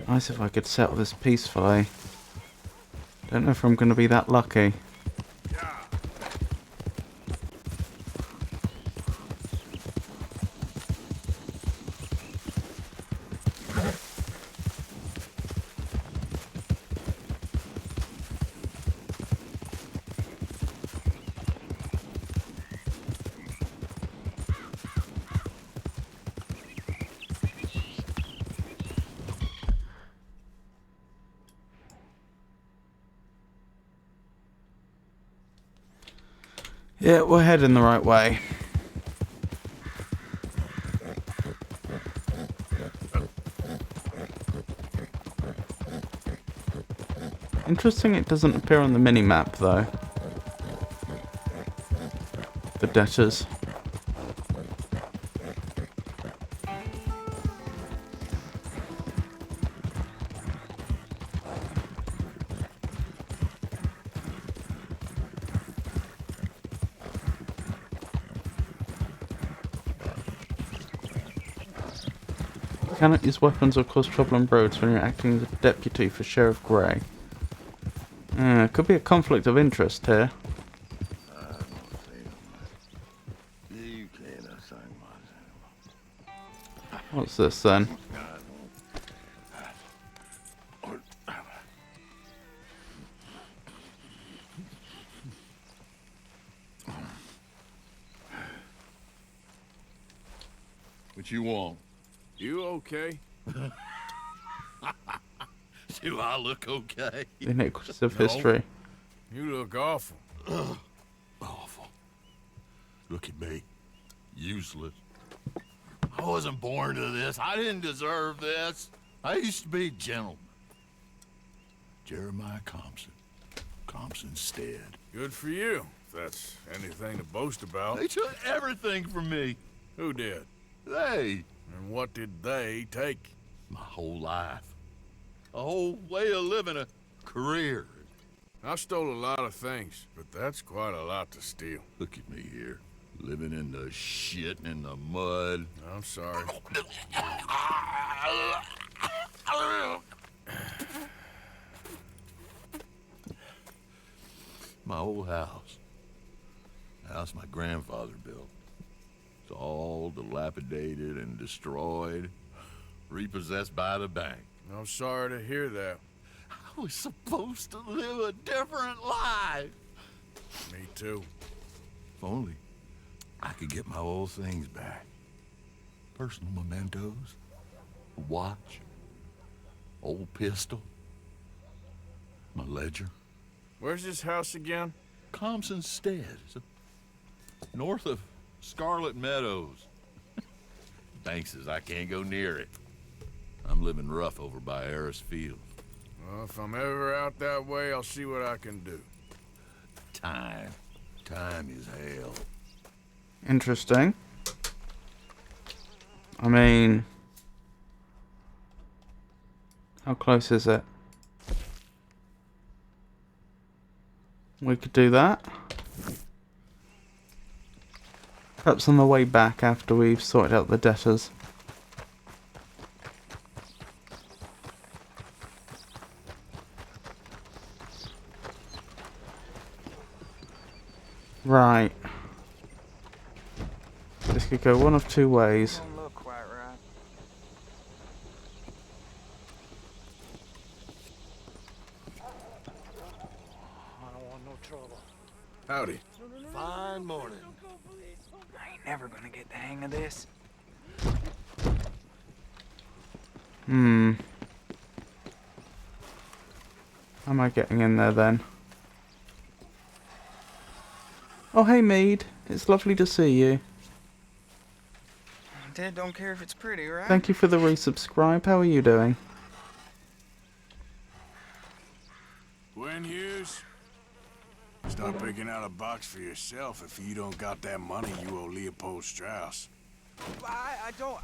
Nice if I could settle this peacefully. Don't know if I'm going to be that lucky. Yeah, we're heading the right way. Interesting it doesn't appear on the mini-map though. The debtors. Cannot use weapons or cause trouble on roads when you're acting as a deputy for Sheriff Gray. Could be a conflict of interest here. What's this then? What you want? You okay? Do I look okay? Iniquities of history. You look awful. Awful. Look at me. Useless. I wasn't born to this. I didn't deserve this. I used to be a gentleman. Jeremiah Compson. Compson's dead. Good for you, if that's anything to boast about. They took everything from me. Who did? They. And what did they take? My whole life. A whole way of living, a career. I've stole a lot of things, but that's quite a lot to steal. Look at me here, living in the shit and in the mud. I'm sorry. My old house. The house my grandfather built. It's all dilapidated and destroyed. Repossessed by the bank. I'm sorry to hear that. I was supposed to live a different life. Me too. If only I could get my old things back. Personal mementos, a watch, old pistol, my ledger. Where's this house again? Thompson Stead, north of Scarlet Meadows. Bank says I can't go near it. I'm living rough over by Harris Field. Well, if I'm ever out that way, I'll see what I can do. Time is hell. Interesting. I mean, how close is it? We could do that. Perhaps on the way back after we've sorted out the debtors. Right. This could go one of two ways. Don't look quite right. I don't want no trouble. Howdy. Fine morning. I ain't never gonna get the hang of this. How am I getting in there then? Oh, hey Mead. It's lovely to see you. Dad don't care if it's pretty, right? Thank you for the resubscribe. How are you doing? Gwen Hughes, start picking out a box for yourself if you don't got that money you owe Leopold Strauss. I don't.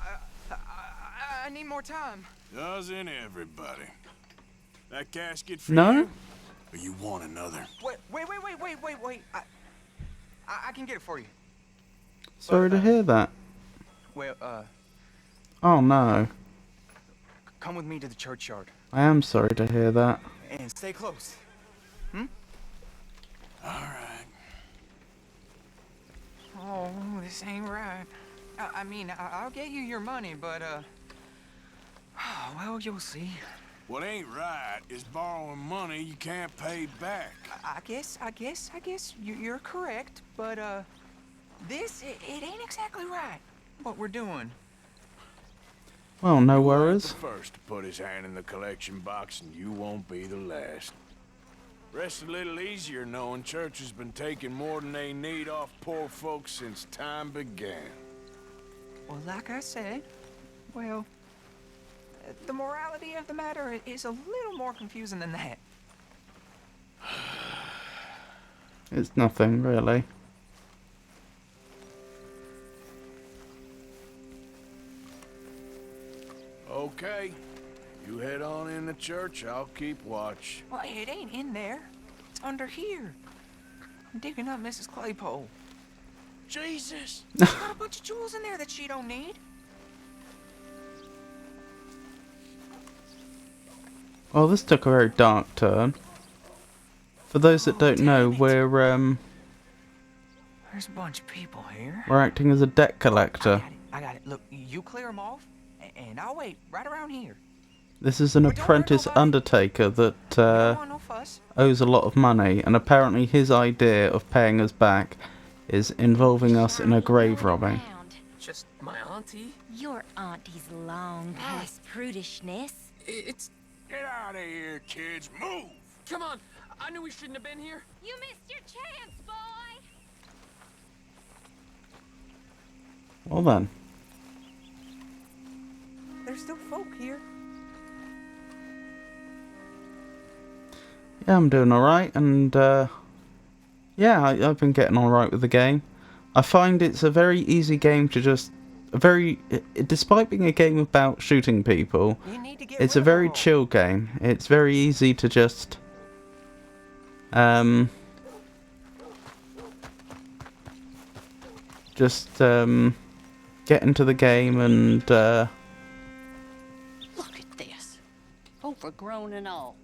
I need more time. Doesn't everybody? That casket for No? you? Or you want another? Wait. I can get it for you. Sorry to hear that. Well, Oh no. come with me to the churchyard. I am sorry to hear that. And stay close. Alright. Oh, this ain't right. I mean, I'll get you your money, but, well, you'll see. What ain't right is borrowing money you can't pay back. I guess you're correct, but, this, it ain't exactly right, what we're doing. Well, no The worries. first to put his hand in the collection box, and you won't be the last. Rest a little easier knowing church has been taking more than they need off poor folks since time began. Well, like I said, well, the morality of the matter is a little more confusing than that. It's nothing, really. Okay, you head on in the church, I'll keep watch. Well, it ain't in there. It's under here. I'm digging up Mrs. Claypole. Jesus! She's got a bunch of jewels in there that she don't need. Well, this took a very dark turn. For those that don't know, we're There's a bunch of people here. we're acting as a debt collector. I got it. Look, you clear them off, and I'll wait right around here. This is an apprentice undertaker that want no fuss. owes a lot of money, and apparently his idea of paying us back is involving us in a grave robbing. Just my auntie. Your auntie's long past prudishness. It's... Get out of here, kids. Move! Come on. I knew we shouldn't have been here. You missed your chance, boy! Well then. There's still folk here. Yeah, I'm doing alright, and yeah, I've been getting alright with the game. I find it's a very easy game to just... despite being a game about shooting people, it's a very chill game. It's very easy to just Just get into the game and Look at this. Overgrown and all.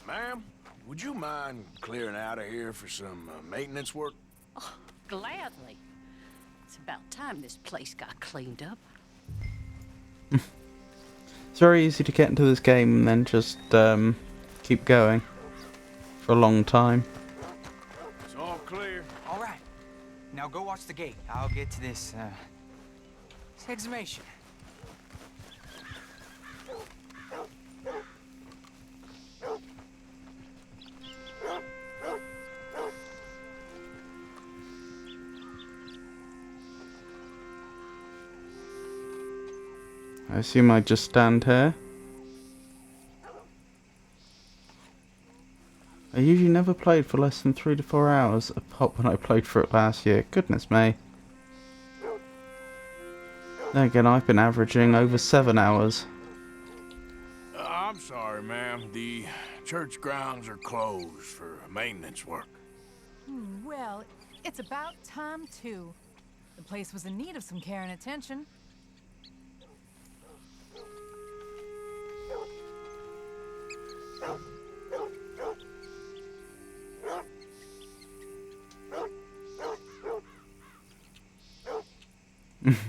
Ma'am, would you mind clearing out of here for some maintenance work? Oh, gladly. It's about time this place got cleaned up. it's very easy to get into this game and then just keep going for a long time. It's all clear. All right. Now go watch the gate. I'll get to this exhumation. I assume I just stand here. I usually never played for less than 3 to 4 hours, apart when I played for it last year. Goodness me. Then again, I've been averaging over 7 hours. I'm sorry, ma'am. The church grounds are closed for maintenance work. Well, it's about time, too. The place was in need of some care and attention.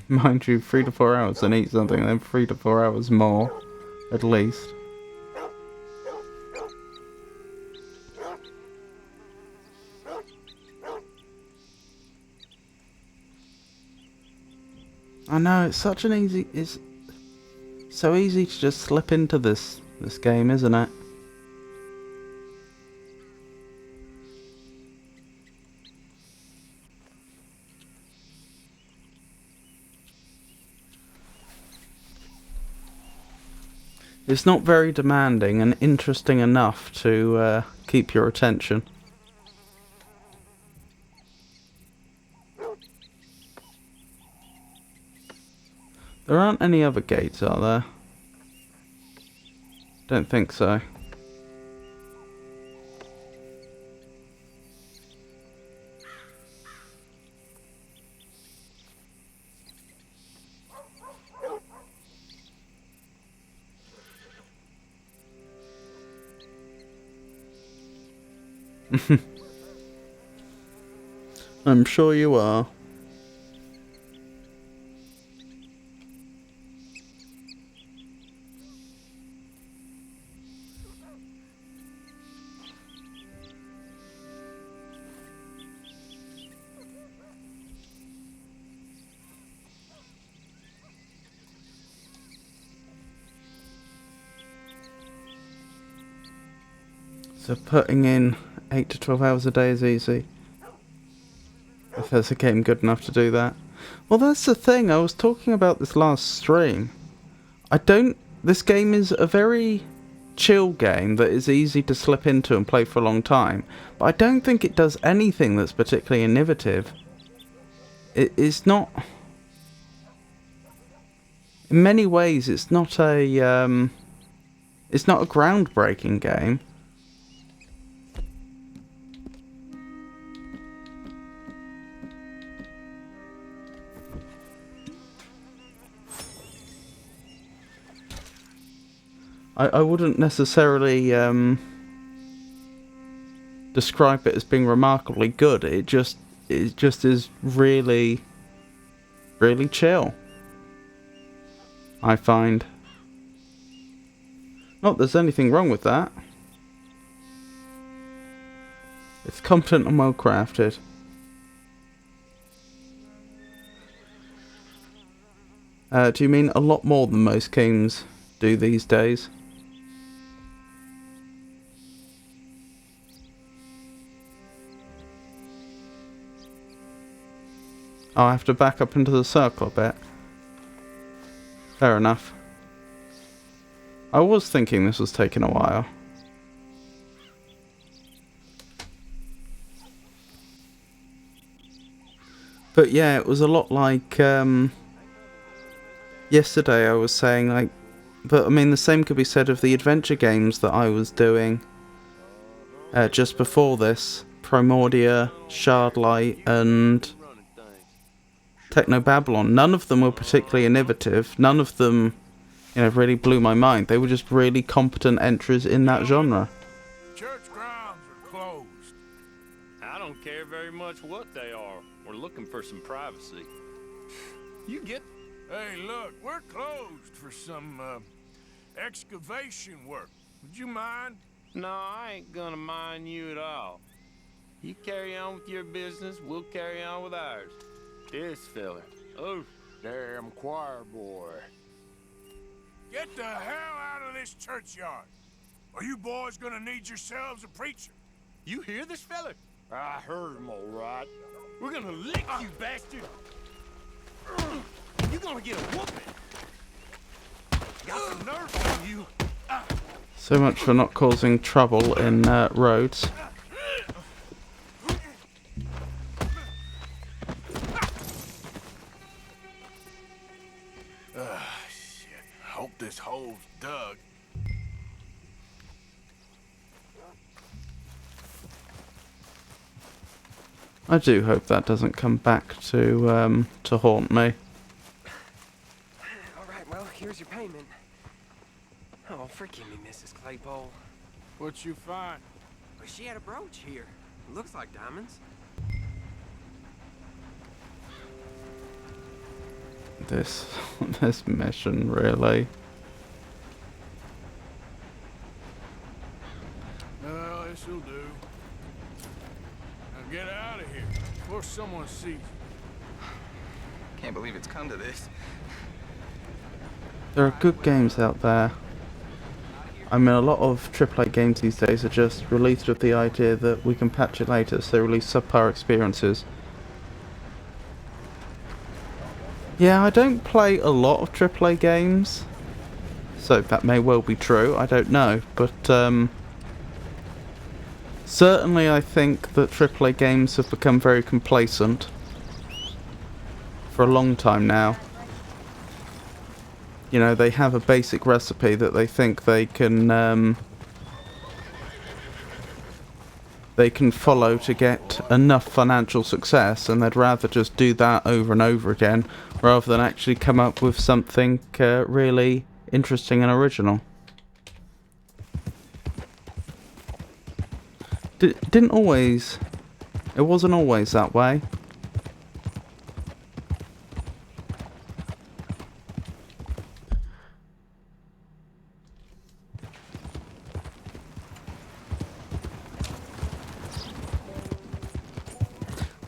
Mind you, 3 to 4 hours and eat something, then 3 to 4 hours more, at least. I know, it's such an easy, it's so easy to just slip into this game, isn't it? It's not very demanding and interesting enough to keep your attention. There aren't any other gates, are there? Don't think so. I'm sure you are. So putting in 8 to 12 hours a day is easy. If there's a game good enough to do that. Well, that's the thing. I was talking about this last stream. This game is a very chill game that is easy to slip into and play for a long time. But I don't think it does anything that's particularly innovative. It is not... In many ways, it's not a groundbreaking game. I wouldn't necessarily describe it as being remarkably good. It just is really, really chill, I find. Not there's anything wrong with that. It's competent and well crafted. Do you mean a lot more than most games do these days? I'll have to back up into the circle a bit. Fair enough. I was thinking this was taking a while. But yeah, it was a lot like yesterday I was saying, like, but I mean the same could be said of the adventure games that I was doing. just before this, Primordia, Shardlight, and Technobabylon. None of them were particularly innovative. None of them, really blew my mind. They were just really competent entries in that genre. Church grounds are closed. I don't care very much what they are. We're looking for some privacy. You get... Hey, look, we're closed for some, excavation work. Would you mind? No, I ain't gonna mind you at all. You carry on with your business, we'll carry on with ours. This fella. Oh, damn choir boy. Get the hell out of this churchyard. Are you boys gonna need yourselves a preacher? You hear this fella? I heard him all right. We're gonna lick you, bastard! You're gonna get a whooping! Got some nerve on you! So much for not causing trouble in Rhodes. Shit. Hope this hole's dug. I do hope that doesn't come back to haunt me. Alright, well, here's your payment. Oh, forgive me, Mrs. Claypole. What you find? Well, she had a brooch here. It looks like diamonds. This mission, really. Well, this'll do. Now get out of here before someone sees you. Can't believe it's come to this. There are good games out there. I mean, a lot of AAA games these days are just released with the idea that we can patch it later, so they release subpar experiences. Yeah, I don't play a lot of AAA games, so that may well be true, I don't know, but certainly I think that AAA games have become very complacent for a long time now. They have a basic recipe that they think they can follow to get enough financial success, and they'd rather just do that over and over again rather than actually come up with something really interesting and original. It wasn't always that way.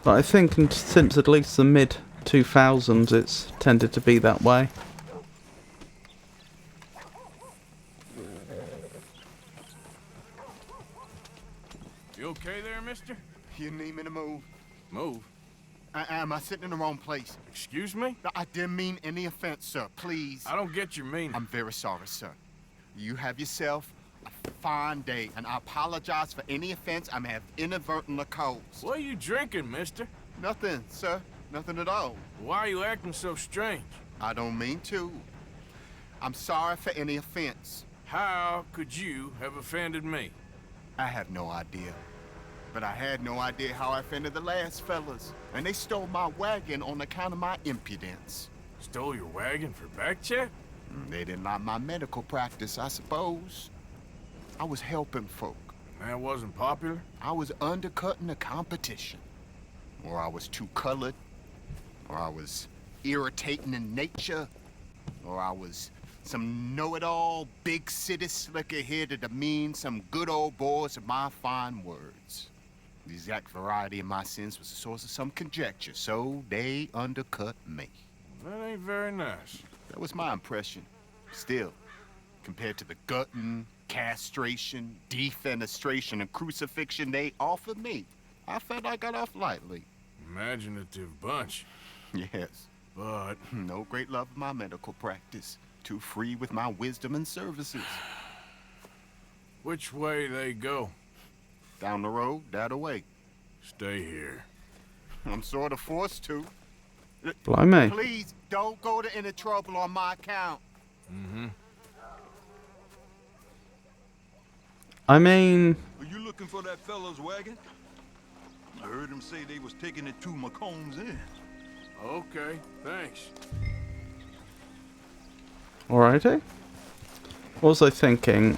But I think since at least the mid-2000s it's tended to be that way. You okay there, mister? You need me to move? Move? Am I sitting in the wrong place? Excuse me? I didn't mean any offense, sir. Please. I don't get your meaning. I'm very sorry, sir. You have yourself a fine day, and I apologize for any offense I may have inadvertently caused. What are you drinking, mister? Nothing, sir. Nothing at all. Why are you acting so strange? I don't mean to. I'm sorry for any offense. How could you have offended me? I have no idea. But I had no idea how I offended the last fellas. And they stole my wagon on account of my impudence. Stole your wagon for back check? They didn't like my medical practice, I suppose. I was helping folk. That wasn't popular? I was undercutting the competition. Or I was too colored. Or I was irritating in nature. Or I was some know-it-all, big city slicker here to demean some good old boys of my fine words. The exact variety of my sins was the source of some conjecture, so they undercut me. That ain't very nice. That was my impression. Still, compared to the gutting, castration, defenestration, and crucifixion they offered me, I felt I got off lightly. Imaginative bunch. Yes. But no great love of my medical practice. Too free with my wisdom and services. Which way they go? Down the road, that away. Stay here. I'm sort of forced to. Blimey. Please, don't go to any trouble on my account. I mean... Are you looking for that fellow's wagon? I heard him say they was taking it to McComb's Inn. Okay, thanks. Alrighty. What was I thinking?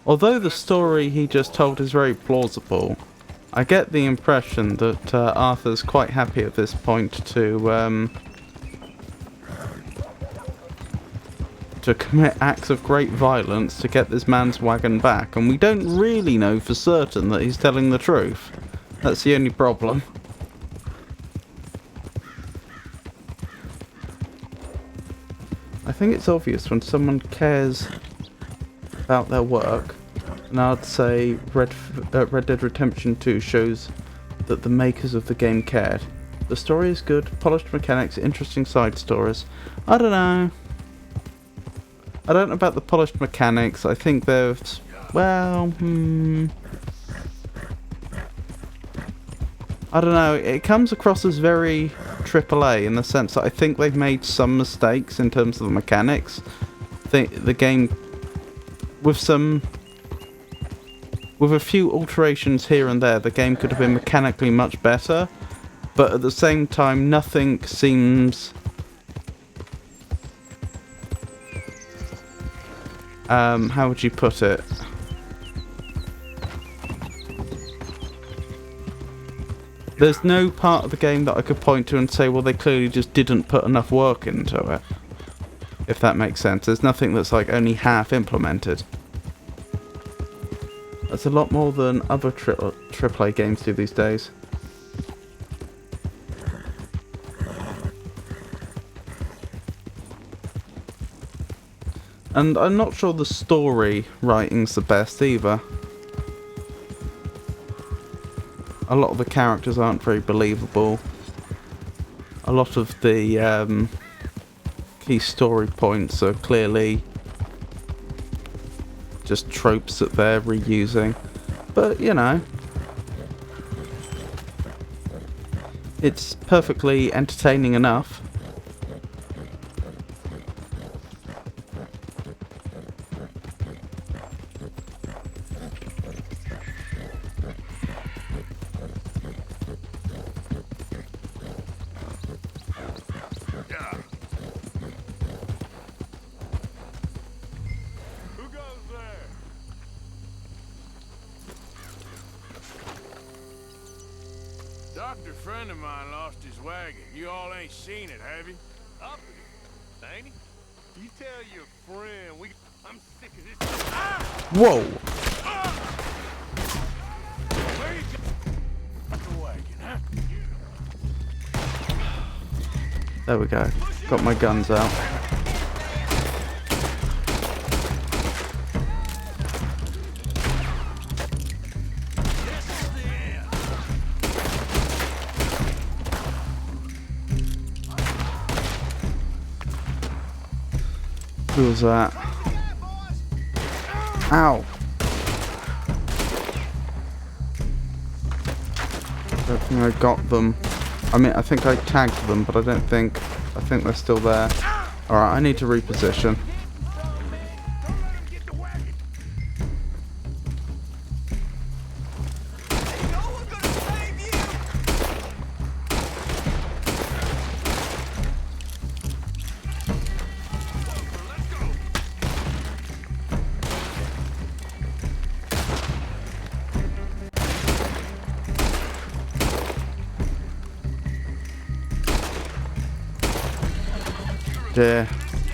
Although the story he just told is very plausible, I get the impression that Arthur's quite happy at this point to commit acts of great violence to get this man's wagon back, and we don't really know for certain that he's telling the truth. That's the only problem. I think it's obvious when someone cares about their work, and I'd say Red Dead Redemption 2 shows that the makers of the game cared. The story is good, polished mechanics, interesting side stories. I don't know. I don't know about the polished mechanics. I think there's... well... I don't know. It comes across as very AAA in the sense that I think they've made some mistakes in terms of the mechanics. The game... with a few alterations here and there, the game could have been mechanically much better. But at the same time, nothing seems... how would you put it? There's no part of the game that I could point to and say, well, they clearly just didn't put enough work into it. If that makes sense. There's nothing that's like only half implemented. That's a lot more than other AAA games do these days. And I'm not sure the story writing's the best either. A lot of the characters aren't very believable. A lot of the key story points are clearly just tropes that they're reusing. But, you know, it's perfectly entertaining enough. Doctor friend of mine lost his wagon. You all ain't seen it, have you? Up it, ain't he? You tell your friend I'm sick of this. Ah! Whoa! Where you go? The wagon, huh? There we go. Got my guns out. Who was that? Ow! I don't think I got them. I mean, I think I tagged them, but I think they're still there. Alright, I need to reposition. Yeah,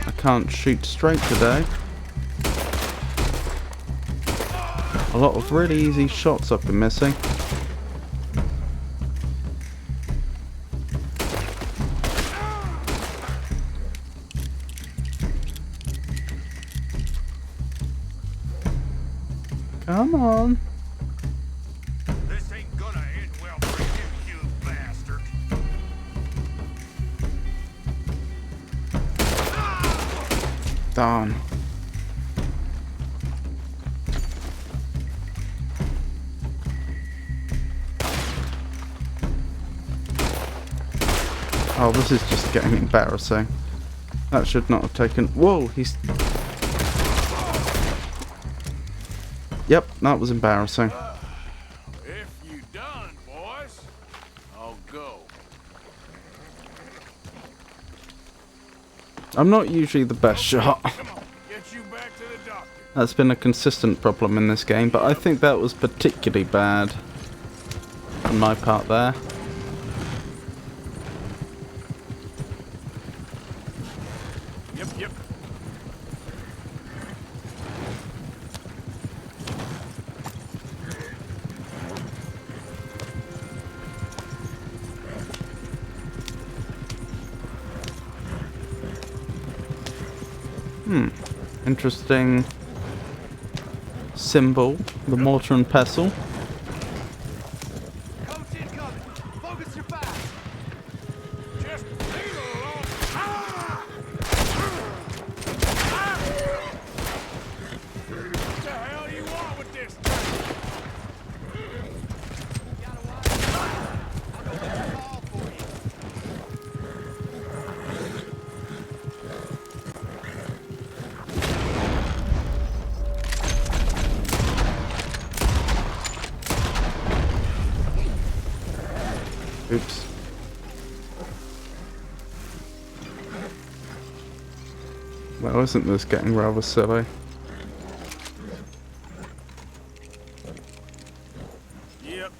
I can't shoot straight today. A lot of really easy shots I've been missing. Come on. This ain't gonna end well for you, you bastard. Darn. Oh, this is just getting embarrassing. That should not have taken... Whoa, he's... Yep, that was embarrassing. If you done, boys, I'll go. I'm not usually the best shot. Get you back to the doctor. That's been a consistent problem in this game, but I think that was particularly bad on my part there. Yep. Interesting symbol, the mortar and pestle. Focus your fire. Just leave it alone. What the hell do you want with this thing? Oops. Well, isn't this getting rather silly? Yep.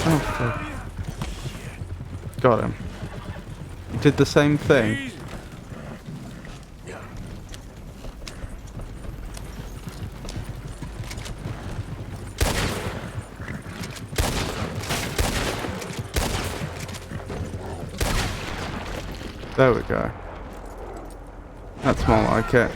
Oh, got him. Did the same thing. There we go. That's more like it.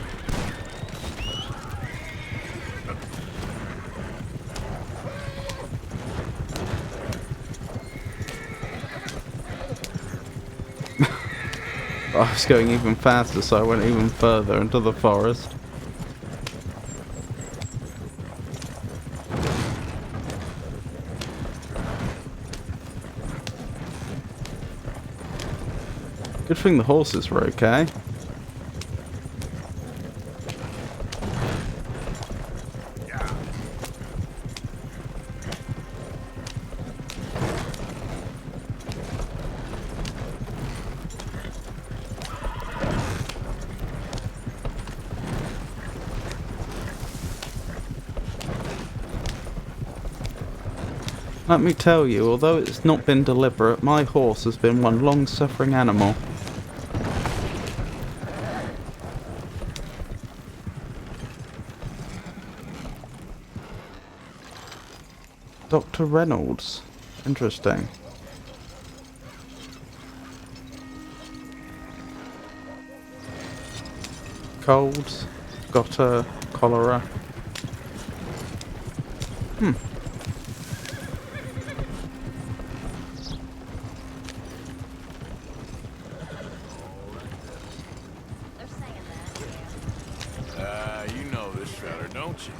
I was going even faster, so I went even further into the forest. Good thing the horses were okay. Let me tell you, although it's not been deliberate, my horse has been one long-suffering animal. Dr. Reynolds. Interesting. Colds. Got a cholera. You know this fella, don't you?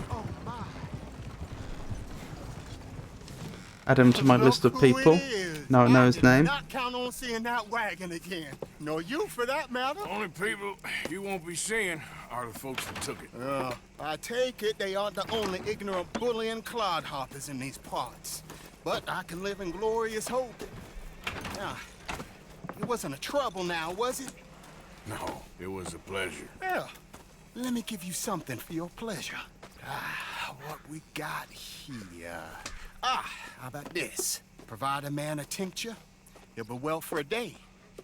Add him to my list of people. Now I know his name. Not count on seeing that wagon again. Nor you, for that matter. Only people you won't be seeing are the folks that took it. I take it they aren't the only ignorant bullying clodhoppers in these parts. But I can live in glorious hope. Now, it wasn't a trouble now, was it? No, it was a pleasure. Yeah. Let me give you something for your pleasure. What we got here? How about this? Provide a man a tincture, he'll be well for a day.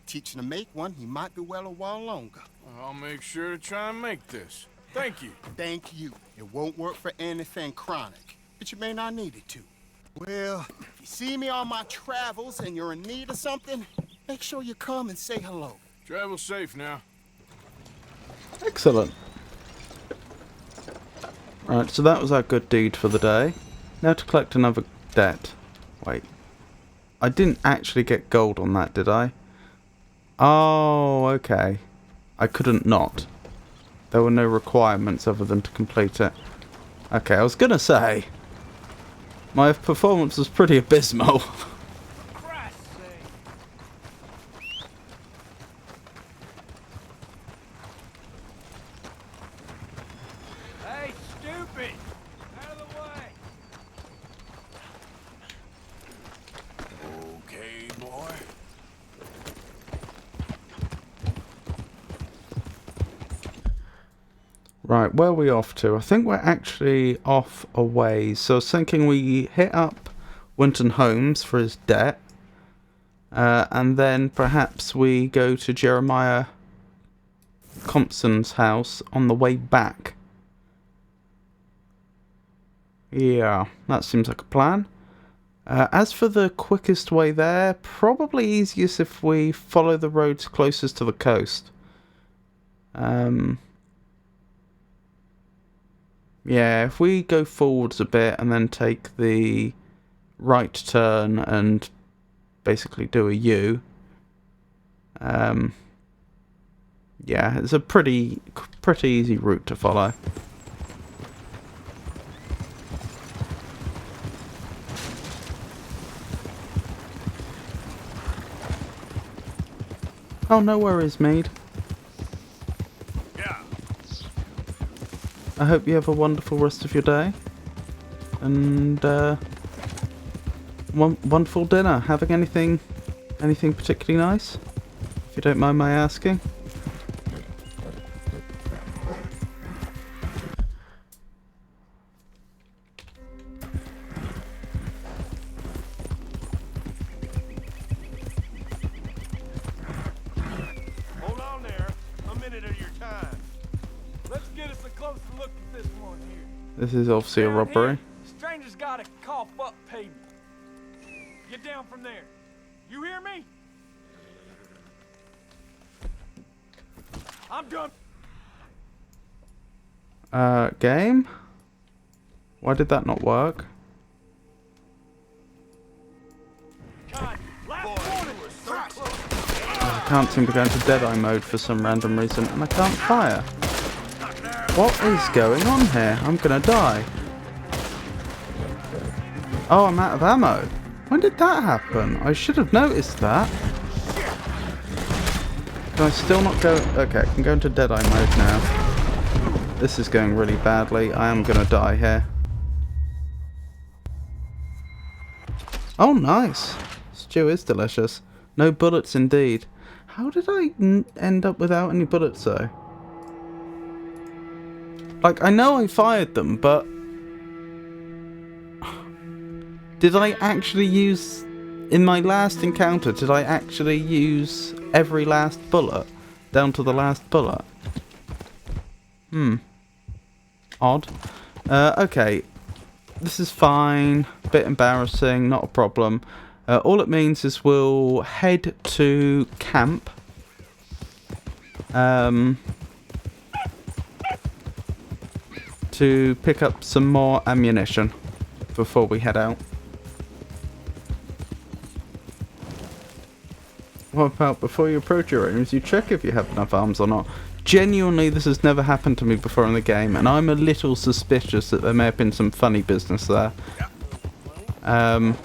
Teach him to make one, he might be well a while longer. I'll make sure to try and make this. Thank you. Thank you. It won't work for anything chronic, but you may not need it to. Well, if you see me on my travels and you're in need of something, make sure you come and say hello. Travel safe now. Excellent. Right, so that was our good deed for the day. Now to collect another debt. Wait. I didn't actually get gold on that, did I? Oh, okay. I couldn't not. There were no requirements other than to complete it. Okay, I was gonna say. My performance was pretty abysmal. Hey, stupid! Out of the way! Okay, boy. Right, where are we off to? I think we're actually off a ways. So I was thinking we hit up Winton Holmes for his debt. And then perhaps we go to Jeremiah Compson's house on the way back. Yeah, that seems like a plan. As for the quickest way there, probably easiest if we follow the roads closest to the coast. Yeah, if we go forwards a bit and then take the right turn and basically do a U. Yeah, it's a pretty easy route to follow. Oh, no worries, mate. Yeah. I hope you have a wonderful rest of your day. And, wonderful dinner. Having anything particularly nice? If you don't mind my asking. Hold on there. A minute of your time. Let's get us a closer look at this one here. This is obviously a Down robbery. here, stranger's got a cough up payment. Get down from there. You hear me? I'm done. Game? Why did that not work? I can't seem to go into Deadeye mode for some random reason, and I can't fire. What is going on here? I'm gonna die. Oh, I'm out of ammo. When did that happen? I should have noticed that. Can I still not go? Okay, I can go into Deadeye mode now. This is going really badly. I am gonna die here. Oh, nice. Stew is delicious. No bullets indeed. How did I end up without any bullets though? Like, I know I fired them, but did I actually use, in my last encounter, did I actually use every last bullet? Down to the last bullet? Odd. Okay. This is fine. Bit embarrassing, not a problem. All it means is we'll head to camp. To pick up some more ammunition before we head out. What about before you approach your aims, you check if you have enough arms or not? Genuinely, this has never happened to me before in the game, and I'm a little suspicious that there may have been some funny business there.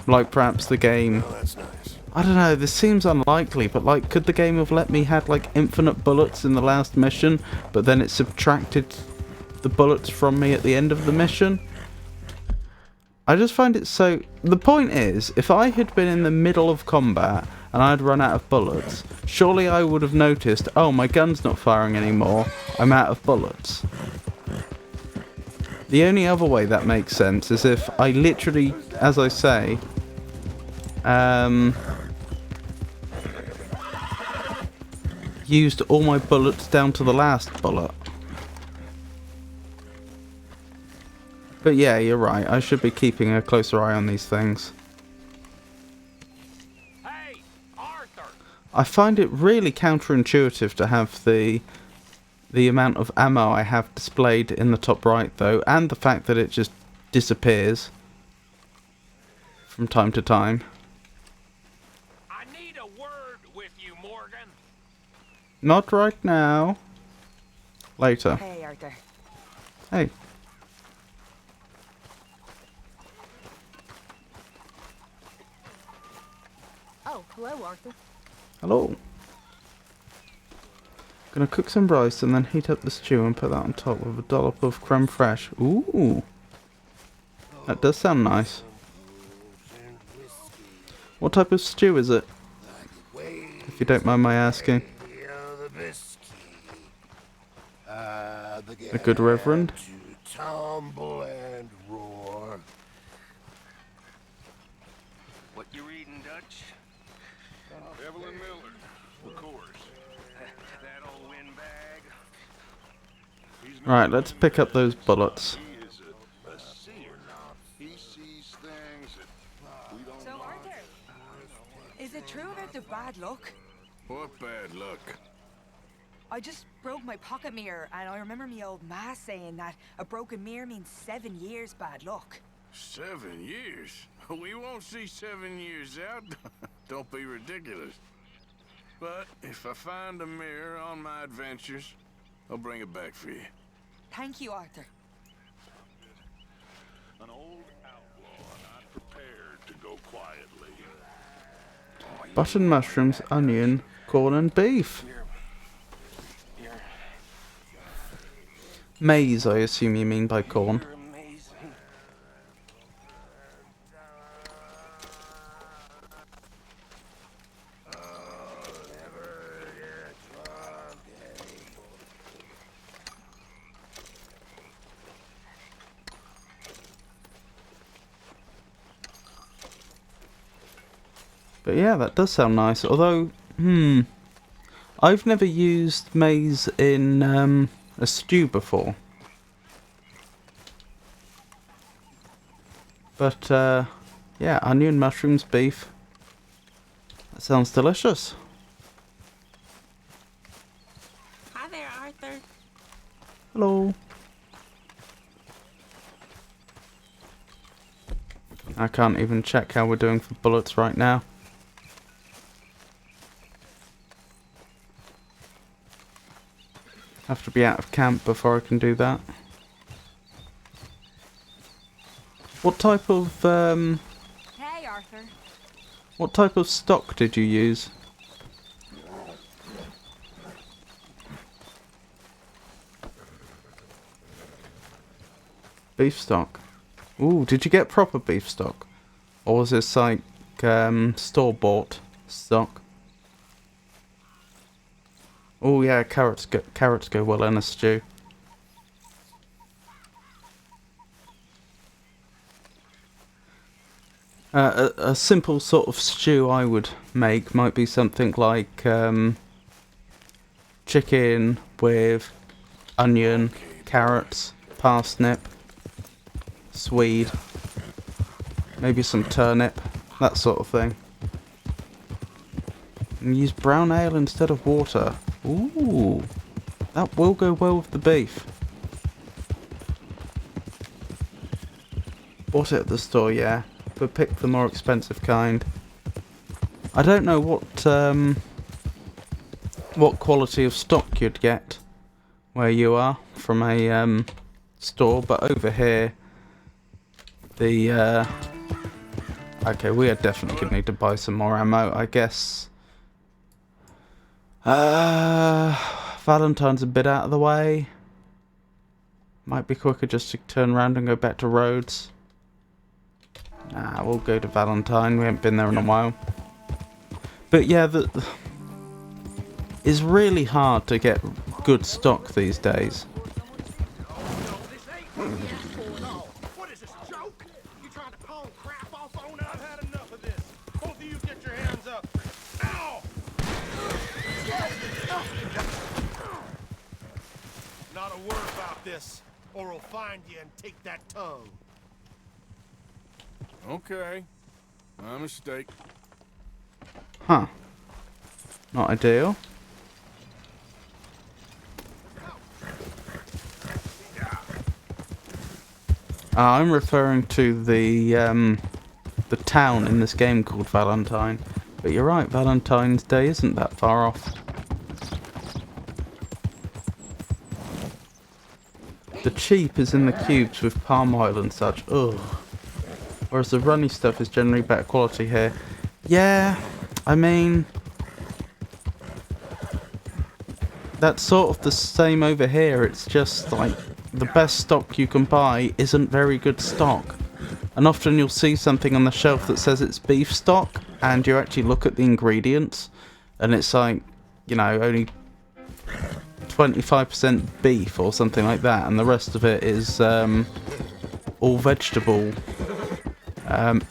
Like perhaps the game... I don't know, this seems unlikely, but like, could the game have let me have like infinite bullets in the last mission, but then it subtracted the bullets from me at the end of the mission? I just find it so... The point is, if I had been in the middle of combat and I'd run out of bullets, surely I would have noticed, oh, my gun's not firing anymore, I'm out of bullets. The only other way that makes sense is if I literally, as I say, used all my bullets down to the last bullet. But yeah, you're right. I should be keeping a closer eye on these things. Hey, Arthur. I find it really counterintuitive to have the amount of ammo I have displayed in the top right, though, and the fact that it just disappears from time to time. I need a word with you, Morgan. Not right now. Later. Hey, Arthur. Hey. Oh, hello, Arthur. Hello. Gonna cook some rice and then heat up the stew and put that on top with a dollop of creme fraiche. Ooh. That does sound nice. What type of stew is it? If you don't mind my asking. A good reverend? Tumble and roar. What you reading, Dutch? Evelyn Miller, of course. That old windbag. Right, let's pick up those bullets. He is a seer. He sees things that we don't So, know. Arthur, is it true about the bad luck? What bad luck? I just broke my pocket mirror, and I remember me old ma saying that a broken mirror means 7 years bad luck. 7 years? We won't see 7 years out. Don't be ridiculous. But if I find a mirror on my adventures, I'll bring it back for you. Thank you, Arthur. An old outlaw, not prepared to go quietly. Buttered mushrooms, onion, corn and beef. Maize, I assume you mean by corn. But yeah, that does sound nice. Although, I've never used maize in a stew before. But yeah, onion, mushrooms, beef. That sounds delicious. Hi there, Arthur. Hello. I can't even check how we're doing for bullets right now. Have to be out of camp before I can do that. What type of Hey, Arthur. what type of stock did you use? Beef stock. Ooh, did you get proper beef stock? Or was this like store-bought stock? Oh yeah, carrots go well in a stew. A simple sort of stew I would make might be something like chicken with onion, carrots, parsnip, swede, maybe some turnip, that sort of thing. And use brown ale instead of water. Ooh, that will go well with the beef. Bought it at the store, yeah, but picked the more expensive kind. I don't know what quality of stock you'd get where you are from a store, but over here, the okay, we are definitely gonna need to buy some more ammo, I guess. Valentine's a bit out of the way. Might be quicker just to turn around and go back to Rhodes. Nah, we'll go to Valentine. We haven't been there in a while. But yeah, it's really hard to get good stock these days. What is this, a joke? You trying to pawn crap off on us? I've had enough of this. Both of you get your hands up. Ow! Not a word about this, or we'll find you and take that tongue. Okay. My mistake. Huh. Not ideal. I'm referring to the town in this game called Valentine. But you're right, Valentine's Day isn't that far off. The cheap is in the cubes with palm oil and such. Ugh. Whereas the runny stuff is generally better quality here. Yeah, I mean, that's sort of the same over here. It's just like the best stock you can buy isn't very good stock. And often you'll see something on the shelf that says it's beef stock, and you actually look at the ingredients, and it's like, you know, only 25% beef or something like that, and the rest of it is all vegetable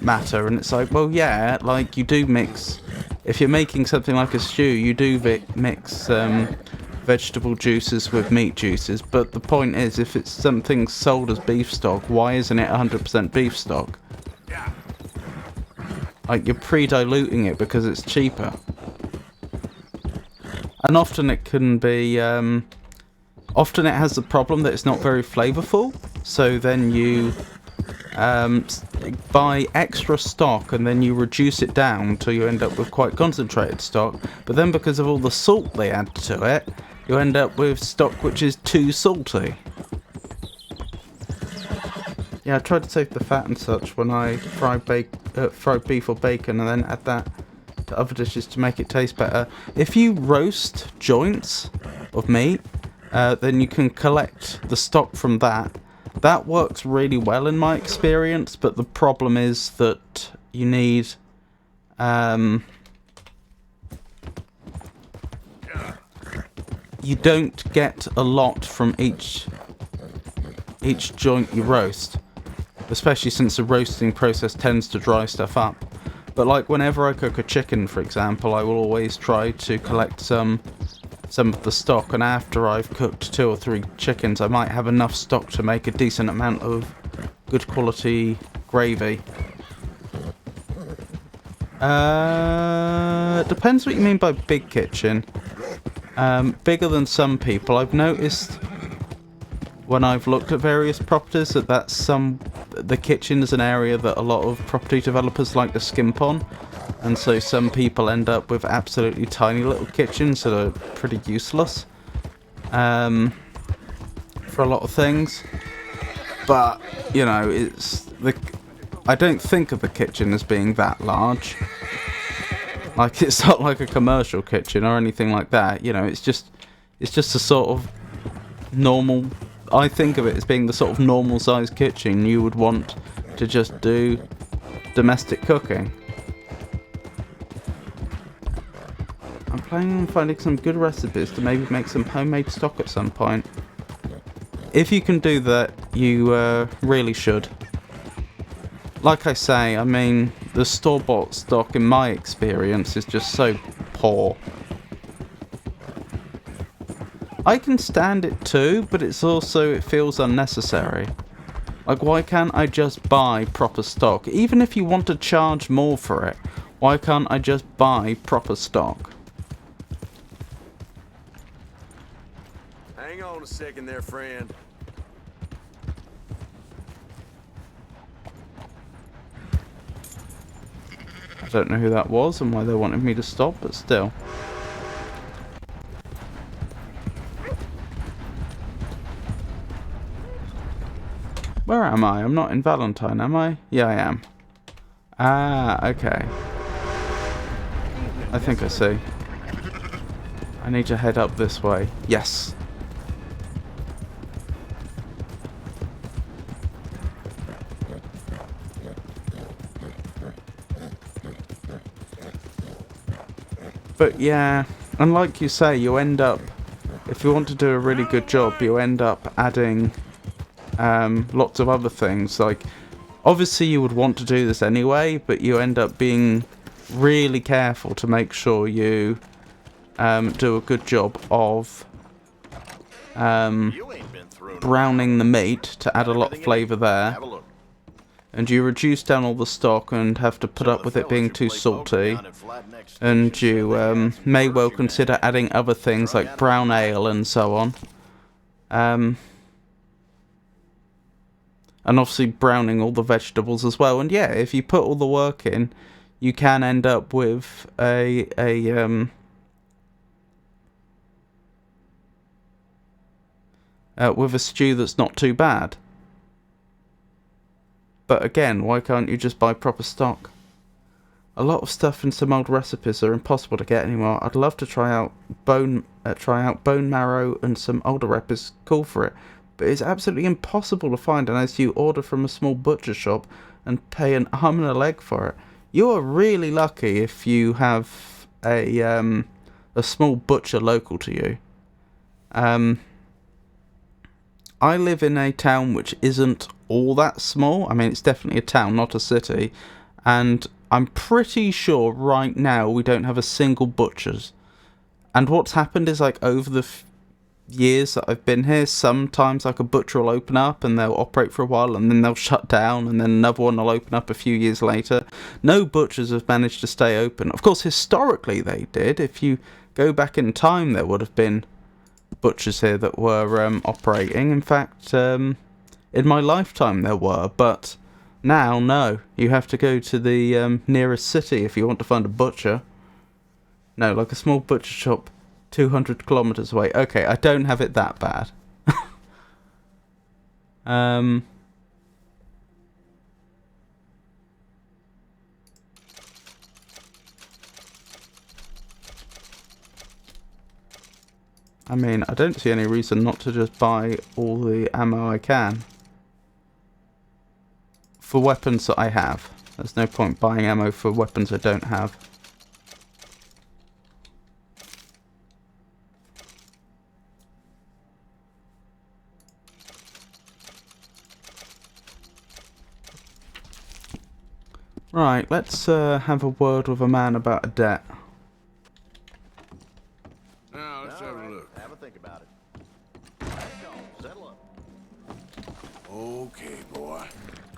matter. And it's like, well, yeah, like you do mix, if you're making something like a stew, you do mix vegetable juices with meat juices, but the point is, if it's something sold as beef stock, why isn't it 100% beef stock? Like, you're pre-diluting it because it's cheaper. And often it can be, often it has the problem that it's not very flavourful, so then you buy extra stock and then you reduce it down until you end up with quite concentrated stock, but then because of all the salt they add to it, you end up with stock which is too salty. Yeah, I try to save the fat and such when I fry beef or bacon, and then add that to other dishes to make it taste better. If you roast joints of meat, then you can collect the stock from that. That works really well in my experience, but the problem is that you need you don't get a lot from each joint you roast, especially since the roasting process tends to dry stuff up. But like whenever I cook a chicken, for example, I will always try to collect some of the stock, and after I've cooked 2 or 3 chickens, I might have enough stock to make a decent amount of good quality gravy. Depends what you mean by big kitchen. Bigger than some people. I've noticed when I've looked at various properties that the kitchen is an area that a lot of property developers like to skimp on, and so some people end up with absolutely tiny little kitchens that are pretty useless for a lot of things. But you know, I don't think of the kitchen as being that large. Like, it's not like a commercial kitchen or anything like that. You know, it's just a sort of normal. I think of it as being the sort of normal sized kitchen you would want to just do domestic cooking. I'm planning on finding some good recipes to maybe make some homemade stock at some point. If you can do that, you really should. Like I say, I mean, the store-bought stock, in my experience, is just so poor. I can stand it too, but it feels unnecessary. Like, why can't I just buy proper stock? Even if you want to charge more for it, why can't I just buy proper stock? Hang on a second there, friend. I don't know who that was and why they wanted me to stop, but still. Where am I? I'm not in Valentine, am I? Yeah, I am. Ah, okay. I think I see. I need to head up this way. Yes. But yeah, and like you say, you end up, if you want to do a really good job, you end up adding lots of other things. Like, obviously you would want to do this anyway, but you end up being really careful to make sure you do a good job of browning the meat to add a lot of flavour there. And you reduce down all the stock and have to put up with it being too salty. And you may well consider adding other things like brown ale and so on. And obviously browning all the vegetables as well. And yeah, if you put all the work in, you can end up with a stew that's not too bad. But again, why can't you just buy proper stock? A lot of stuff in some old recipes are impossible to get anymore. I'd love to try out bone marrow and some older recipes call for it, but it's absolutely impossible to find unless you order from a small butcher shop and pay an arm and a leg for it. You are really lucky if you have a small butcher local to you. I live in a town which isn't all that small. I mean, it's definitely a town, not a city, and I'm pretty sure right now we don't have a single butcher's. And what's happened is, like, over the years that I've been here, sometimes like a butcher will open up and they'll operate for a while and then they'll shut down, and then another one will open up a few years later. No butchers have managed to stay open. Of course, historically they did. If you go back in time, there would have been butchers here that were operating. In fact, in my lifetime there were, but now, no. You have to go to the nearest city if you want to find a butcher. No, like a small butcher shop 200 kilometers away. Okay, I don't have it that bad. I mean, I don't see any reason not to just buy all the ammo I can. For weapons that I have. There's no point buying ammo for weapons I don't have. Right, let's have a word with a man about a debt. Now, let's have a look. Have a think about it. Settle up. Okay, boy.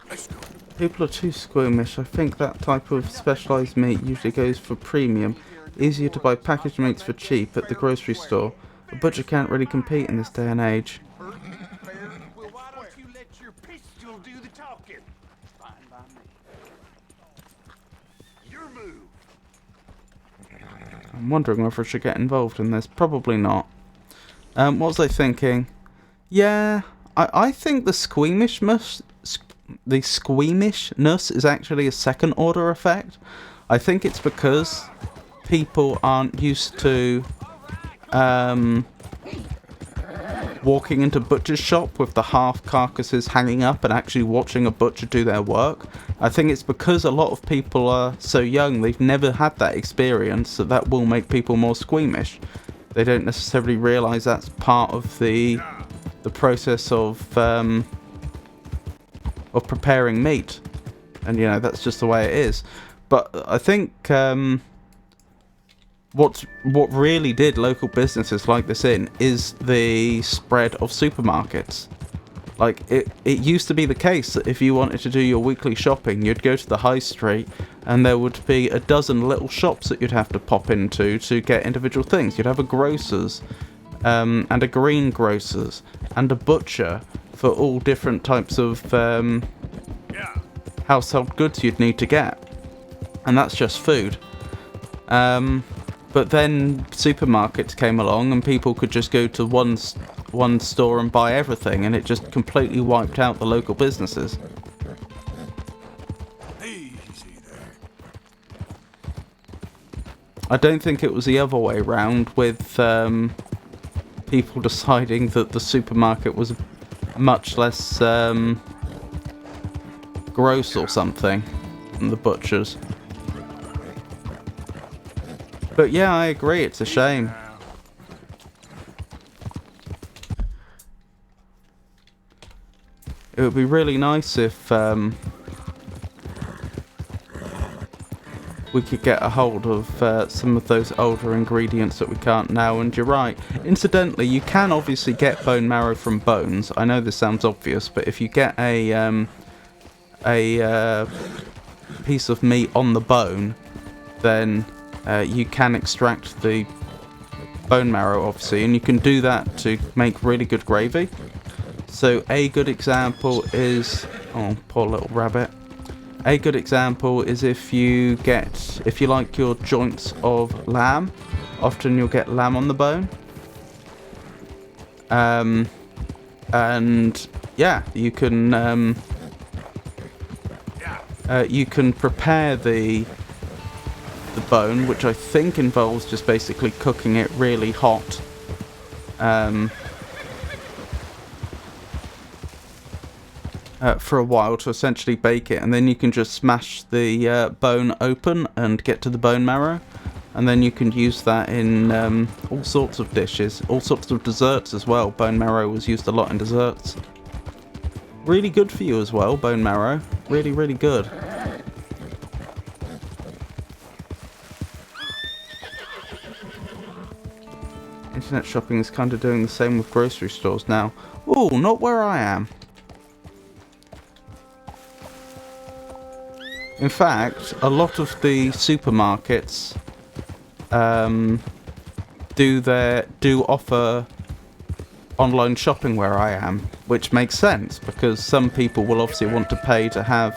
Let's go. People are too squeamish. I think that type of specialised meat usually goes for premium. Easier to buy packaged meats for cheap at the grocery store. A butcher can't really compete in this day and age. Well, why don't you let your pistol do the talking? Fine by me. Your move. I'm wondering whether I should get involved in this. Probably not. What was I thinking? Yeah, I think the squeamishness is actually a second order effect. I think it's because people aren't used to walking into butcher's shop with the half carcasses hanging up and actually watching a butcher do their work. I think it's because a lot of people are so young, they've never had that experience, that will make people more squeamish. They don't necessarily realise that's part of the process of preparing meat, and you know, that's just the way it is. But I think what really did local businesses like this in is the spread of supermarkets. Like, it used to be the case that if you wanted to do your weekly shopping, you'd go to the high street and there would be a dozen little shops that you'd have to pop into to get individual things. You'd have a grocer's and a greengrocer's and a butcher for all different types of household goods you'd need to get. And that's just food. But then supermarkets came along and people could just go to one store and buy everything, and it just completely wiped out the local businesses. Easy there. I don't think it was the other way round, with people deciding that the supermarket was much less gross or something than the butchers. But yeah, I agree, it's a shame. It would be really nice if we could get a hold of some of those older ingredients that we can't now. And you're right. Incidentally, you can obviously get bone marrow from bones. I know this sounds obvious, but if you get a piece of meat on the bone, then you can extract the bone marrow, obviously, and you can do that to make really good gravy. So a good example is, oh, poor little rabbit. A good example is if you like your joints of lamb, often you'll get lamb on the bone. And yeah, you can prepare the bone, which I think involves just basically cooking it really hot. For a while to essentially bake it, and then you can just smash the bone open and get to the bone marrow, and then you can use that in all sorts of dishes, all sorts of desserts as well. Bone marrow was used a lot in desserts. Really good for you as well, bone marrow. Really, really good. Internet shopping is kind of doing the same with grocery stores now. Oh, not where I am. In fact, a lot of the supermarkets do offer online shopping where I am, which makes sense because some people will obviously want to pay to have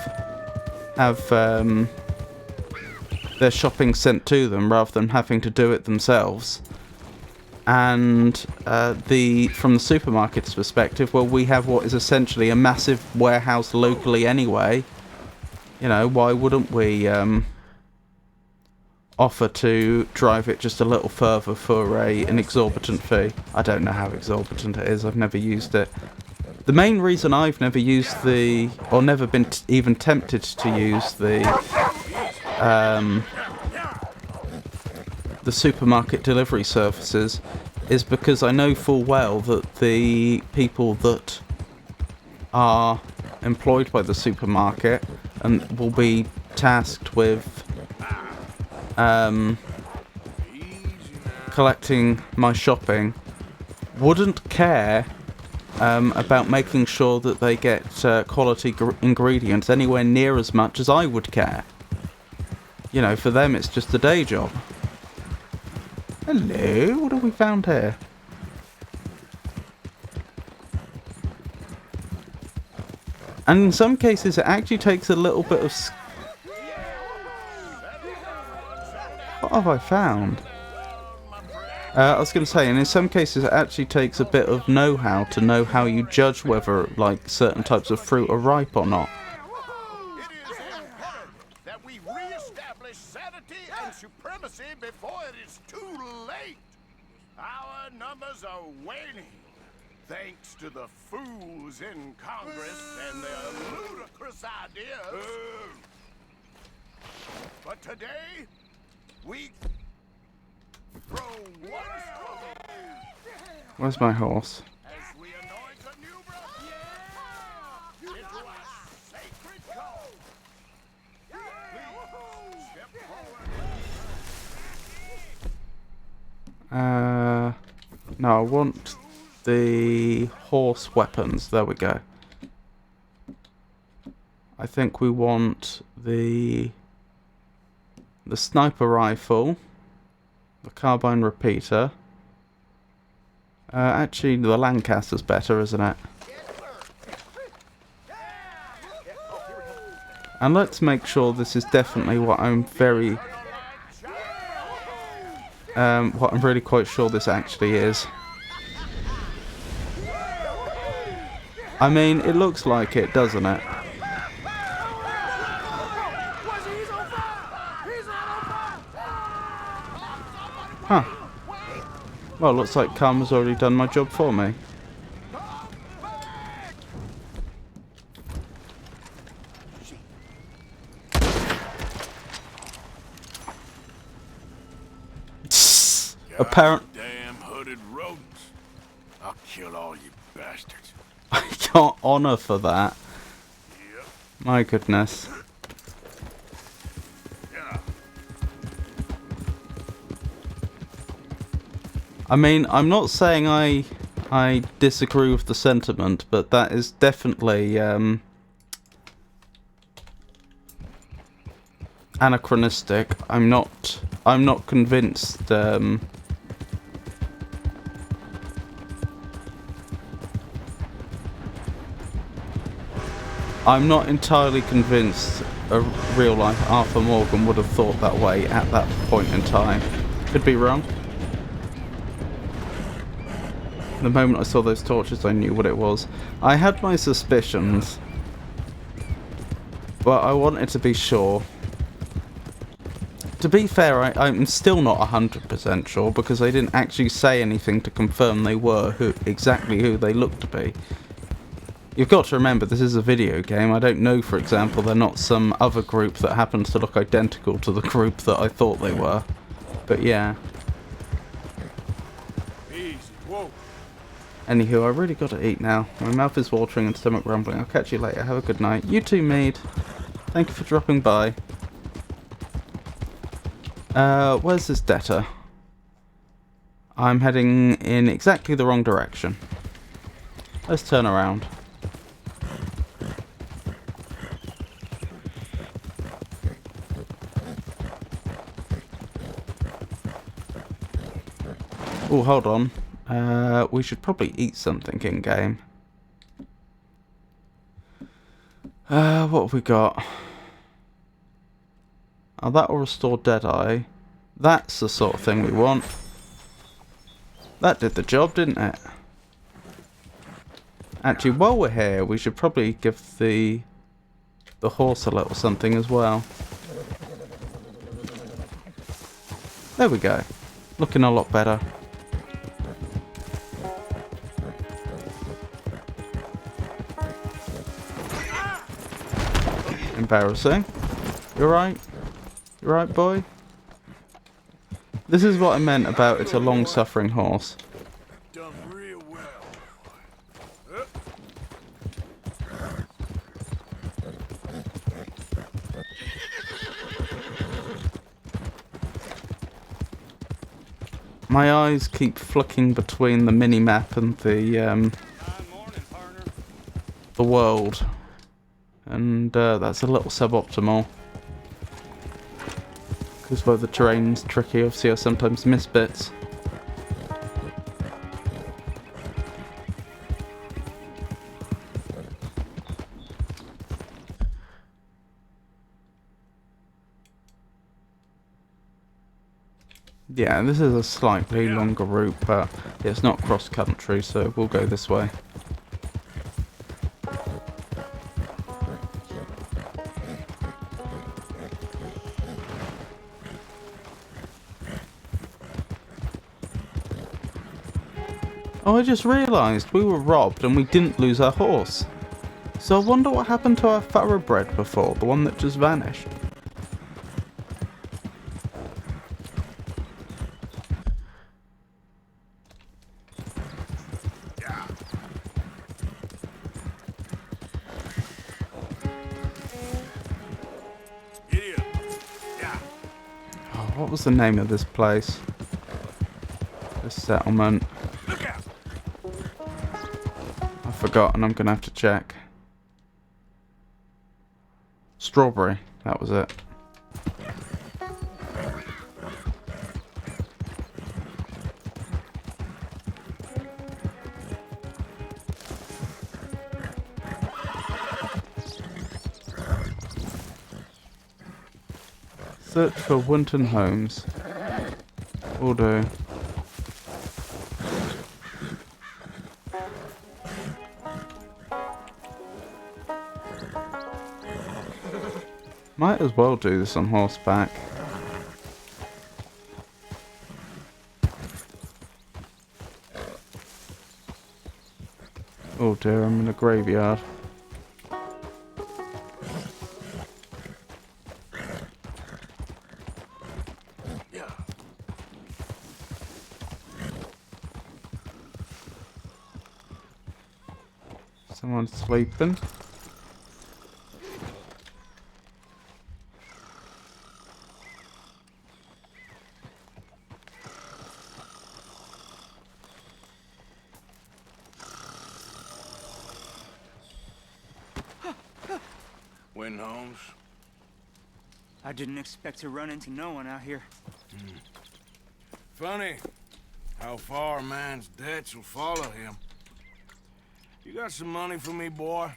their shopping sent to them rather than having to do it themselves. And from the supermarket's perspective, well, we have what is essentially a massive warehouse locally anyway. You know, why wouldn't we offer to drive it just a little further for an exorbitant fee? I don't know how exorbitant it is. I've never used it. The main reason I've never used or never been even tempted to use the supermarket delivery services is because I know full well that the people that are employed by the supermarket and will be tasked with collecting my shopping wouldn't care about making sure that they get quality ingredients anywhere near as much as I would care. You know, for them it's just a day job. Hello, what have we found here? And in some cases it actually takes a little bit of... What have I found? I was going to say, and in some cases it actually takes a bit of know-how to know how you judge whether, like, certain types of fruit are ripe or not. It is imperative that we re-establish sanity and supremacy before it is too late. Our numbers are waning, thanks to the fools in Congress and their ludicrous ideas. But today, we throw one struggle. Where's my horse? As we anoint a new brother into our sacred cause. Please step forward. No, I want the horse weapons. There we go. I think we want the sniper rifle, the carbine repeater. Actually, the Lancaster's better, isn't it? And let's make sure this is definitely what I'm what I'm really quite sure this actually is. I mean, it looks like it, doesn't it? Huh. Well, looks like Karma's already done my job for me. Damn hooded rodents. I'll kill all you bastards. I got honor for that. Yep. My goodness. I mean, I'm not saying I disagree with the sentiment, but that is definitely anachronistic. I'm not convinced. I'm not entirely convinced a real-life Arthur Morgan would have thought that way at that point in time. Could be wrong. The moment I saw those torches, I knew what it was. I had my suspicions, but I wanted to be sure. To be fair, I'm still not 100% sure because they didn't actually say anything to confirm they were exactly who they looked to be. You've got to remember, this is a video game. I don't know, for example, they're not some other group that happens to look identical to the group that I thought they were. But yeah. Easy, whoa. Anywho, I really got to eat now. My mouth is watering and stomach rumbling. I'll catch you later. Have a good night. You too, Mead. Thank you for dropping by. Where's this debtor? I'm heading in exactly the wrong direction. Let's turn around. Oh, hold on. We should probably eat something in-game. What have we got? Oh, that'll restore Deadeye. That's the sort of thing we want. That did the job, didn't it? Actually, while we're here, we should probably give the horse a little something as well. There we go. Looking a lot better. Embarrassing. You alright? You alright, boy? This is what I meant about it's a long-suffering horse. Done real well. My eyes keep flicking between the mini-map and the world. And that's a little suboptimal. Because though the terrain's tricky, obviously I sometimes miss bits. Yeah, this is a slightly longer route, but it's not cross-country, so we'll go this way. Oh, I just realised we were robbed and we didn't lose our horse. So I wonder what happened to our thoroughbred before, the one that just vanished. Oh, what was the name of this place? This settlement. I forgot, and I'm gonna have to check. Strawberry, that was it. Search for Winton Homes. Will do. Might as well do this on horseback. Oh dear, I'm in a graveyard. Someone's sleeping. Winton Holmes. I didn't expect to run into no one out here. Funny how far a man's debts will follow him. You got some money for me, boy?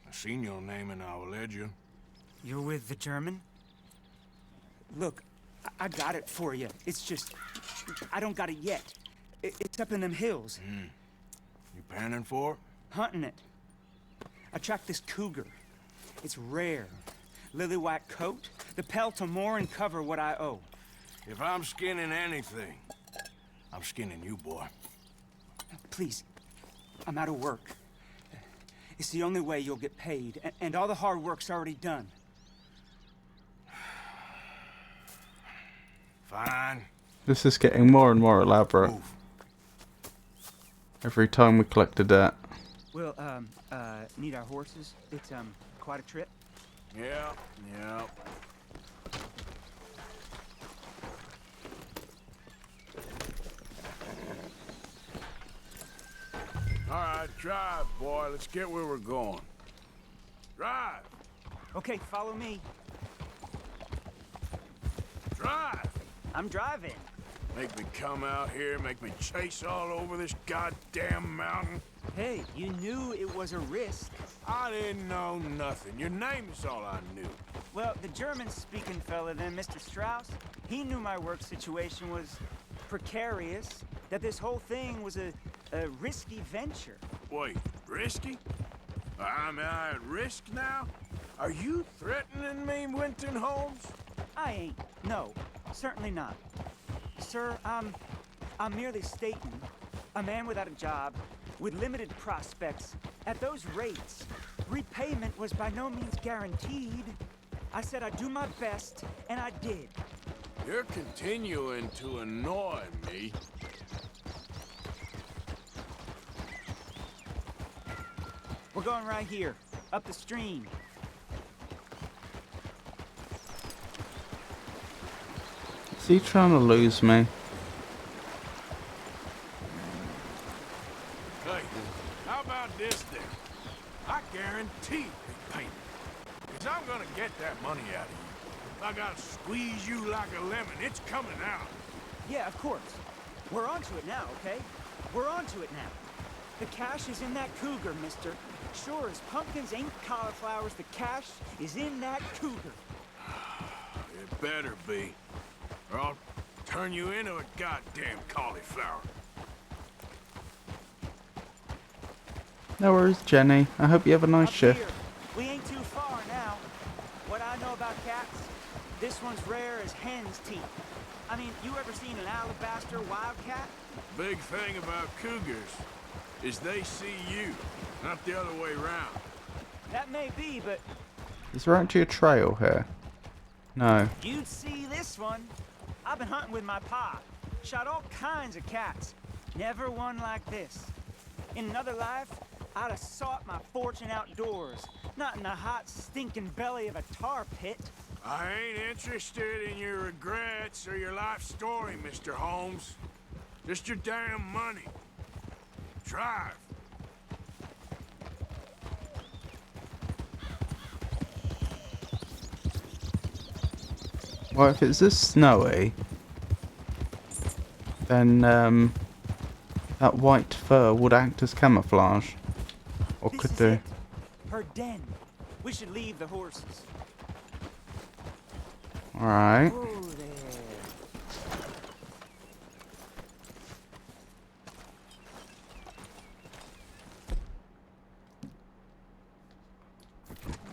I seen your name in our ledger. You're with the German? Look, I got it for you. It's just, I don't got it yet. It's up in them hills. You panning for it? Hunting it. I tracked this cougar. It's rare. Lily white coat, the pelt to more and cover what I owe. If I'm skinning anything, I'm skinning you, boy. Please, I'm out of work. It's the only way you'll get paid, and all the hard work's already done. Fine. This is getting more and more elaborate. Every time we collect a debt. We'll, need our horses. It's, quite a trip. Yeah. All right, drive, boy. Let's get where we're going. Drive. Okay, follow me. Drive. I'm driving. Make me come out here, make me chase all over this goddamn mountain. Hey, you knew it was a risk. I didn't know nothing. Your name is all I knew. Well, the German-speaking fella then, Mr. Strauss, he knew my work situation was precarious, that this whole thing was a risky venture. Wait, risky? Am I at risk now? Are you threatening me, Winton Holmes? I ain't. No, certainly not. Sir, I'm merely stating, a man without a job, with limited prospects, at those rates, repayment was by no means guaranteed. I said I'd do my best, and I did. You're continuing to annoy me. We're going right here, up the stream. Is he trying to lose me? Hey, how about this then? I guarantee they pay me. Because I'm gonna get that money out of you. If I gotta squeeze you like a lemon, it's coming out. Yeah, of course. We're onto it now, okay? We're onto it now. The cash is in that cougar, mister. Sure as pumpkins ain't cauliflowers, the cash is in that cougar. It better be, or I'll turn you into a goddamn cauliflower. No worries, Jenny. I hope you have a nice shift. Here, we ain't too far now. What I know about cats, this one's rare as hen's teeth. I mean, you ever seen an alabaster wildcat? Big thing about cougars is they see you, not the other way around. That may be, but Is there actually a trail here? No. you'd see this one. I've been hunting with my pa. Shot all kinds of cats. Never one like this. In another life, I'd have sought my fortune outdoors, not in the hot, stinking belly of a tar pit. I ain't interested in your regrets or your life story, Mr. Holmes. Just your damn money. Drive. Well, if it's this snowy, then that white fur would act as camouflage. Or This could is do. it. Her den. We should leave the horses. Alright. Oh, there.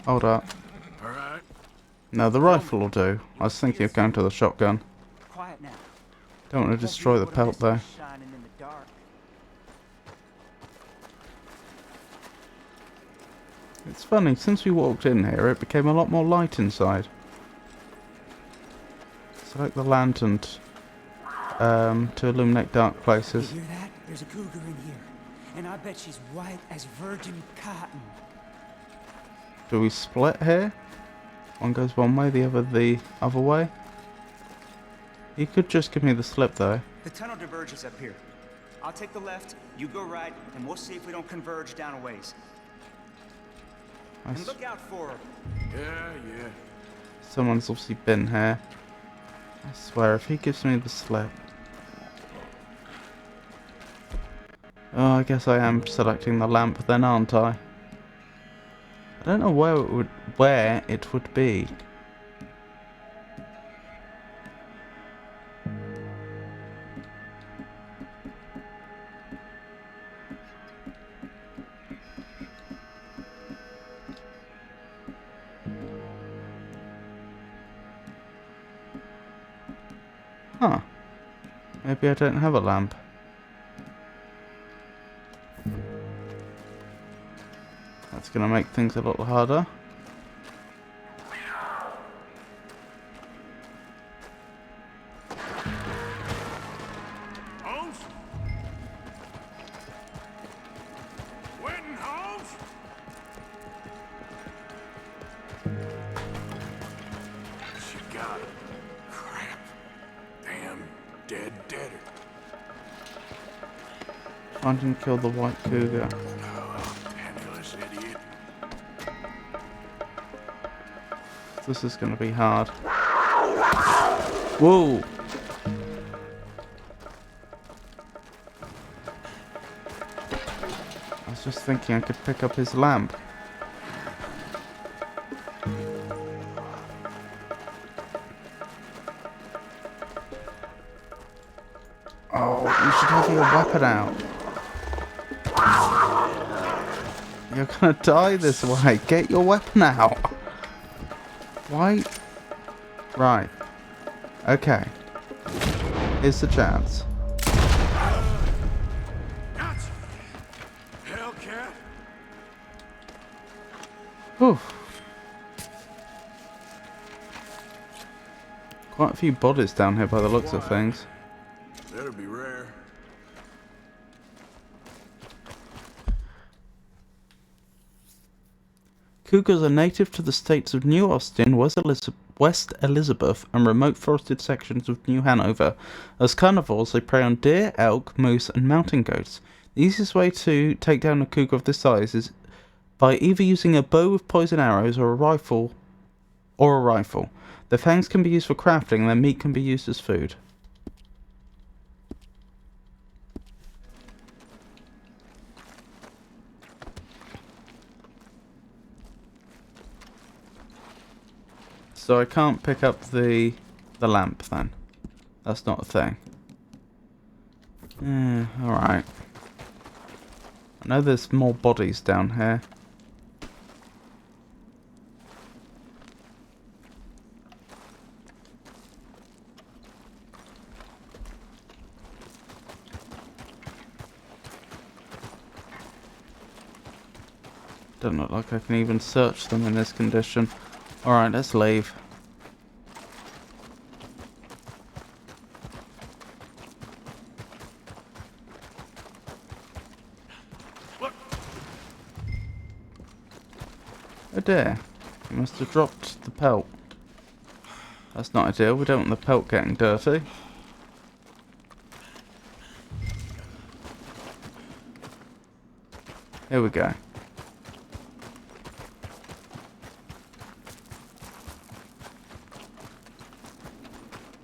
Hold up. Alright. No, the rifle will do. I was thinking of going to the shotgun. Quiet now. Don't want to destroy the pelt though. Shining in the dark. It's funny, since we walked in here, it became a lot more light inside. Select the lantern to illuminate dark places. You hear that? There's a cougar in here. And I bet she's white as virgin cotton. Do we split here? One goes one way, the other way. He could just give me the slip though. The tunnel diverges up here. I'll take the left, you go right, and we'll see if we don't converge down a ways. And look out for her. Yeah. Someone's obviously been here. I swear, if he gives me the slip. Oh, I guess I am selecting the lamp then, aren't I? I don't know where it would be. Huh. Maybe I don't have a lamp. That's gonna make things a little harder. Holmes? Winton Holmes? She got him. Crap. Damn deader. Find and kill the white cougar. Penniless idiot. This is gonna be hard. Whoa! I was just thinking I could pick up his lamp. Oh, you should have your weapon out. You're gonna die this way. Get your weapon out. Why? Right. Okay. Here's the chance. Hellcat. Whew. Quite a few bodies down here by the looks of things. That'll be rare. Cougars are native to the states of New Austin, West Elizabeth, and remote forested sections of New Hanover. As carnivores, they prey on deer, elk, moose, and mountain goats. The easiest way to take down a cougar of this size is by either using a bow with poison arrows or a rifle. Their fangs can be used for crafting, and their meat can be used as food. So I can't pick up the lamp then. That's not a thing. Alright. I know there's more bodies down here. Doesn't look like I can even search them in this condition. Alright, let's leave. Oh dear. You must have dropped the pelt. That's not ideal. We don't want the pelt getting dirty. Here we go.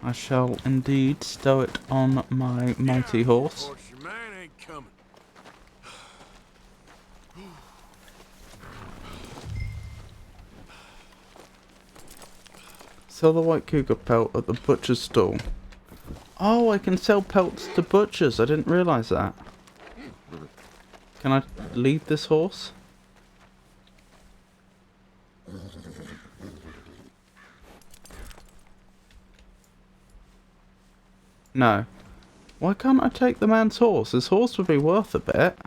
I shall indeed stow it on my mighty horse. Your man ain't coming. Sell the white cougar pelt at the butcher's stall. Oh, I can sell pelts to butchers. I didn't realise that. Can I lead this horse? No. Why can't I take the man's horse? His horse would be worth a bit.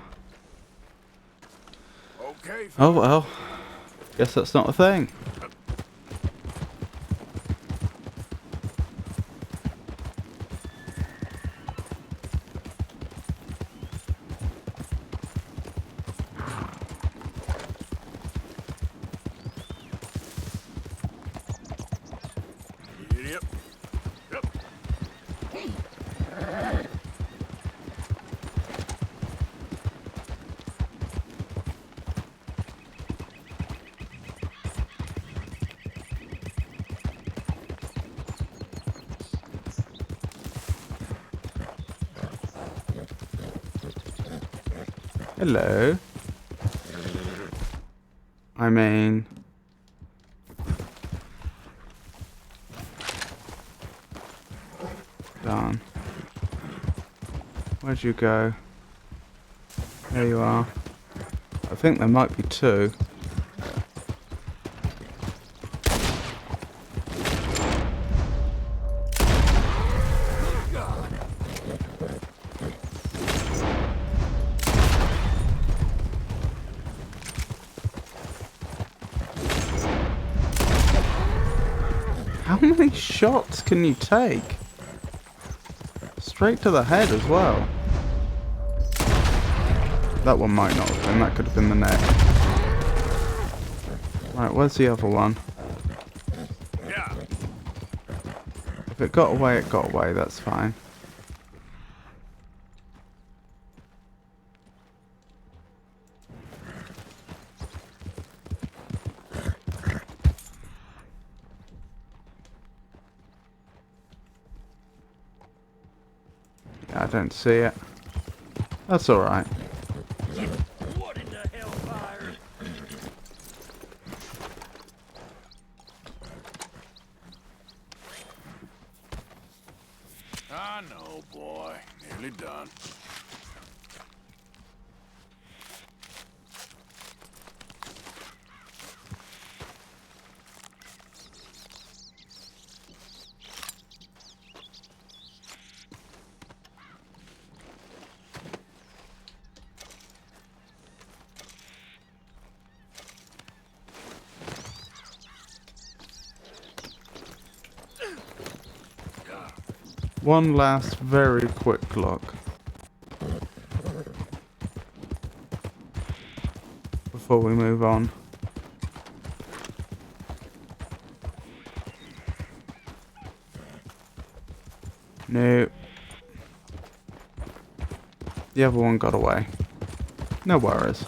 Okay. Oh well. Guess that's not a thing. Yep. Hello. I mean... Darn. Where'd you go? There you are. I think there might be two. many shots can you take? Straight to the head as well. That one might not have been. That could have been the neck. Right, where's the other one? Yeah. If it got away, it got away. That's fine. I don't see it. That's alright. What in the hellfire? I know, boy. Nearly done. One last very quick look before we move on. No. The other one got away. No worries.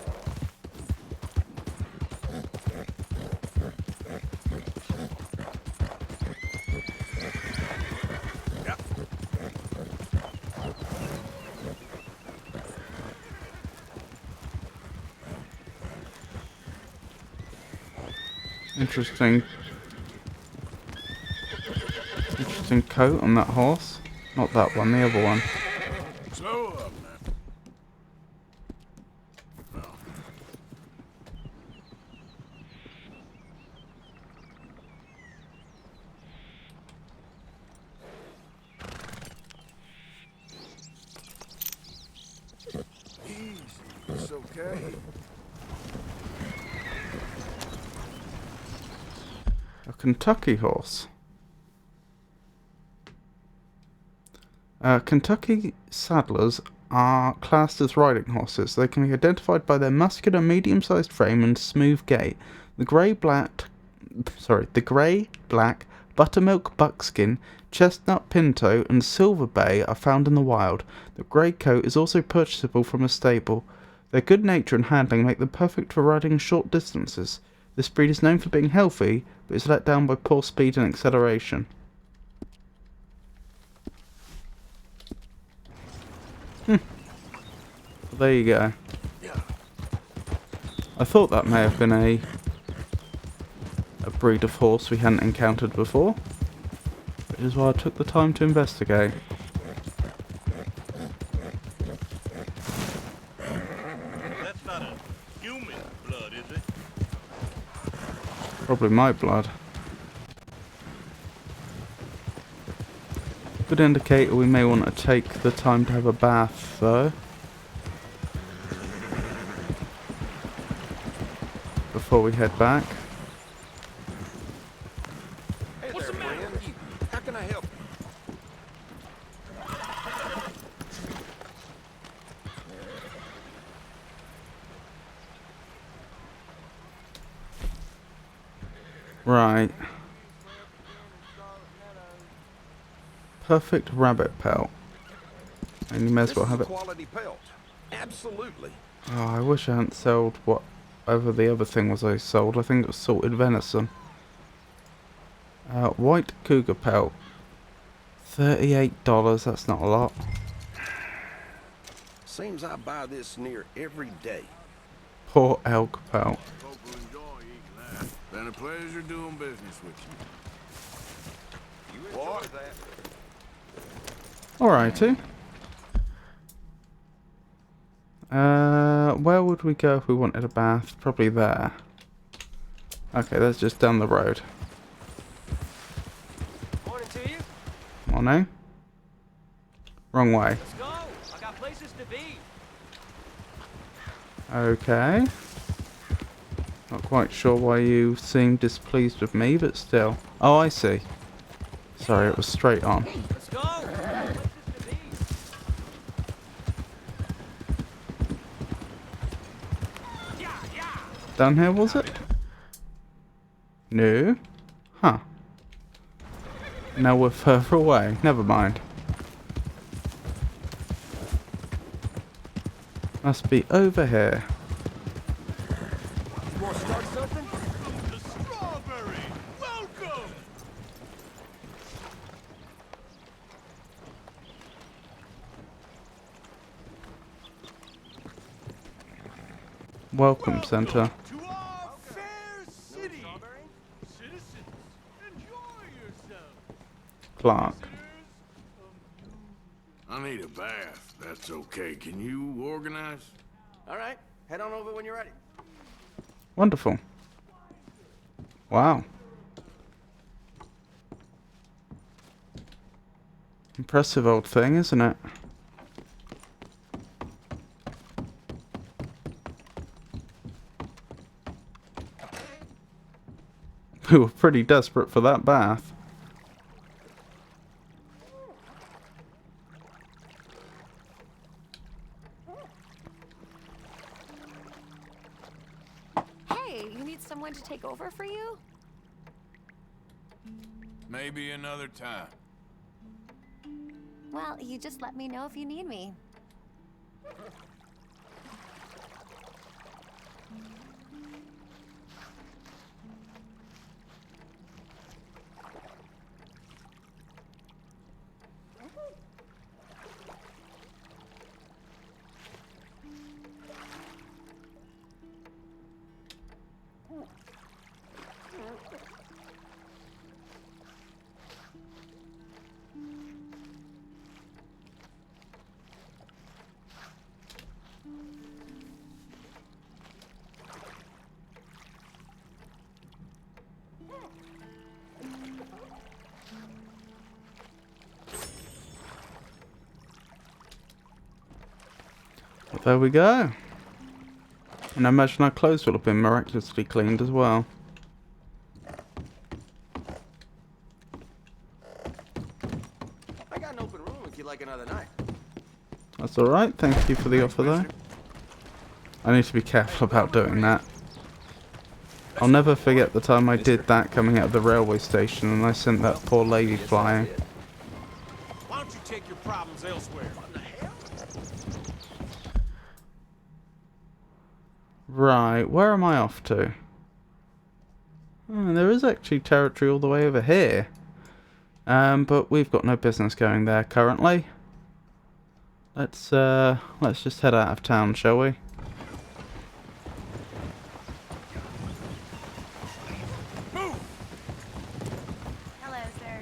Interesting coat on that horse. Not that one, the other one. Slow up, man. Easy, it's okay. A Kentucky horse. Kentucky saddlers are classed as riding horses. They can be identified by their muscular, medium-sized frame and smooth gait. The grey-black, buttermilk buckskin, chestnut pinto, and silver bay are found in the wild. The grey coat is also purchasable from a stable. Their good nature and handling make them perfect for riding short distances. This breed is known for being healthy, but is let down by poor speed and acceleration. Well, there you go. I thought that may have been a breed of horse we hadn't encountered before, which is why I took the time to investigate. That's not a human blood, is it? Probably my blood. Good indicator we may want to take the time to have a bath though. Before we head back. Hey there, friend. How can I help Right. Perfect rabbit pelt. And you may as well have it. quality pelt. Absolutely. Oh, I wish I hadn't sold whatever the other thing was I sold. I think it was salted venison. White cougar pelt. $38, that's not a lot. Seems I buy this near every day. Poor elk pelt. Hope you enjoy eating that. Been a pleasure doing business with you. You enjoy that. Alrighty. Where would we go if we wanted a bath? Probably there. Okay, that's just down the road. Morning to you. Morning. Wrong way. Let's go. I got places to be. Okay. Not quite sure why you seem displeased with me, but still. Oh, I see. Sorry, it was straight on. Let's go. Down here, was it? No. Huh. Now we're further away. Never mind. Must be over here. You want to start something? The strawberry! Welcome! Welcome center. To our fair city! Citizens, enjoy yourselves! Clark. I need a bath. That's okay. Can you organize? All right, head on over when you're ready. Wonderful. Wow. Impressive old thing, isn't it? We were pretty desperate for that bath. Hey, you need someone to take over for you? Maybe another time. Well, you just let me know if you need me. Well, there we go. And I imagine our clothes will have been miraculously cleaned as well. I got an open room if you'd like another night. That's alright, thank you for the offer though. I need to be careful about doing that. I'll never forget the time I did that coming out of the railway station and I sent that poor lady flying. Why don't you take your problems elsewhere? What the hell? Right, where am I off to? Oh, there is actually territory all the way over here. But we've got no business going there currently. Let's just head out of town, shall we? Hello, sir.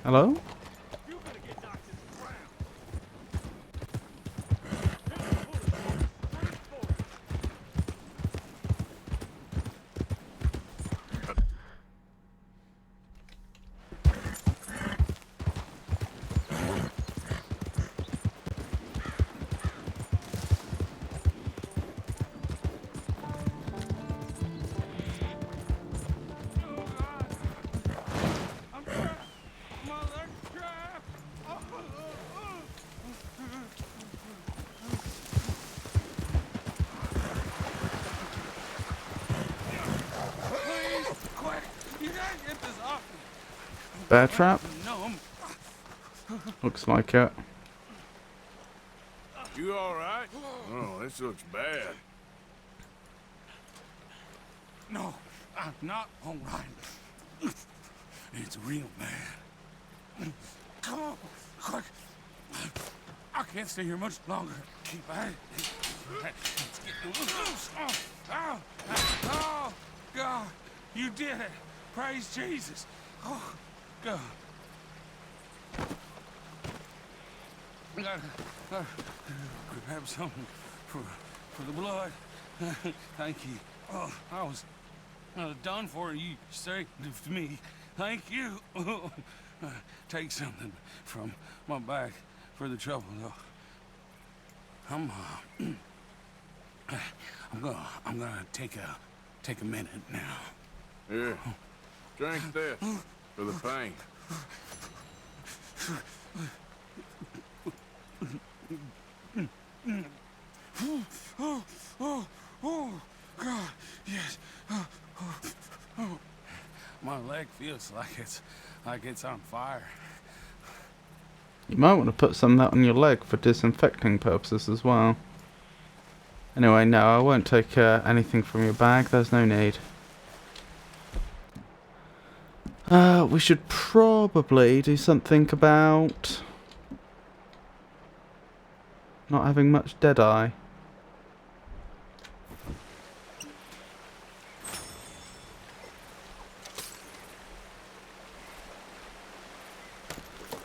Hello? Bear trap? Looks like it. You alright? Oh, this looks bad. No, I'm not all right. It's real bad. Come on, quick. I can't stay here much longer. Keep at it. Let's get loose. Oh, God, you did it. Praise Jesus. Oh, God. I gotta grab something for the blood. Thank you. Oh, I was done for. You saved me. Thank you. Take something from my bag for the trouble, though. I'm gonna take a minute now. Here, drink this. for the pain. Oh, God, yes. Oh. My leg feels like it's on fire. You might want to put some of that on your leg for disinfecting purposes as well. Anyway, no, I won't take anything from your bag. There's no need. We should probably do something about not having much Deadeye.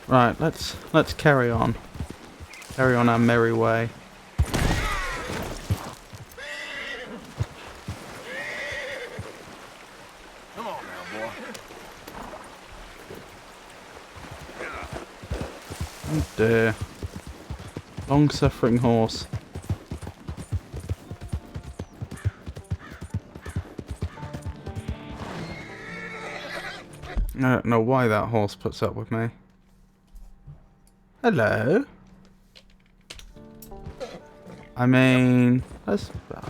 Right, let's carry on. Carry on our merry way. Come on now, boy. Oh dear. Long-suffering horse. I don't know why that horse puts up with me. Hello. I mean,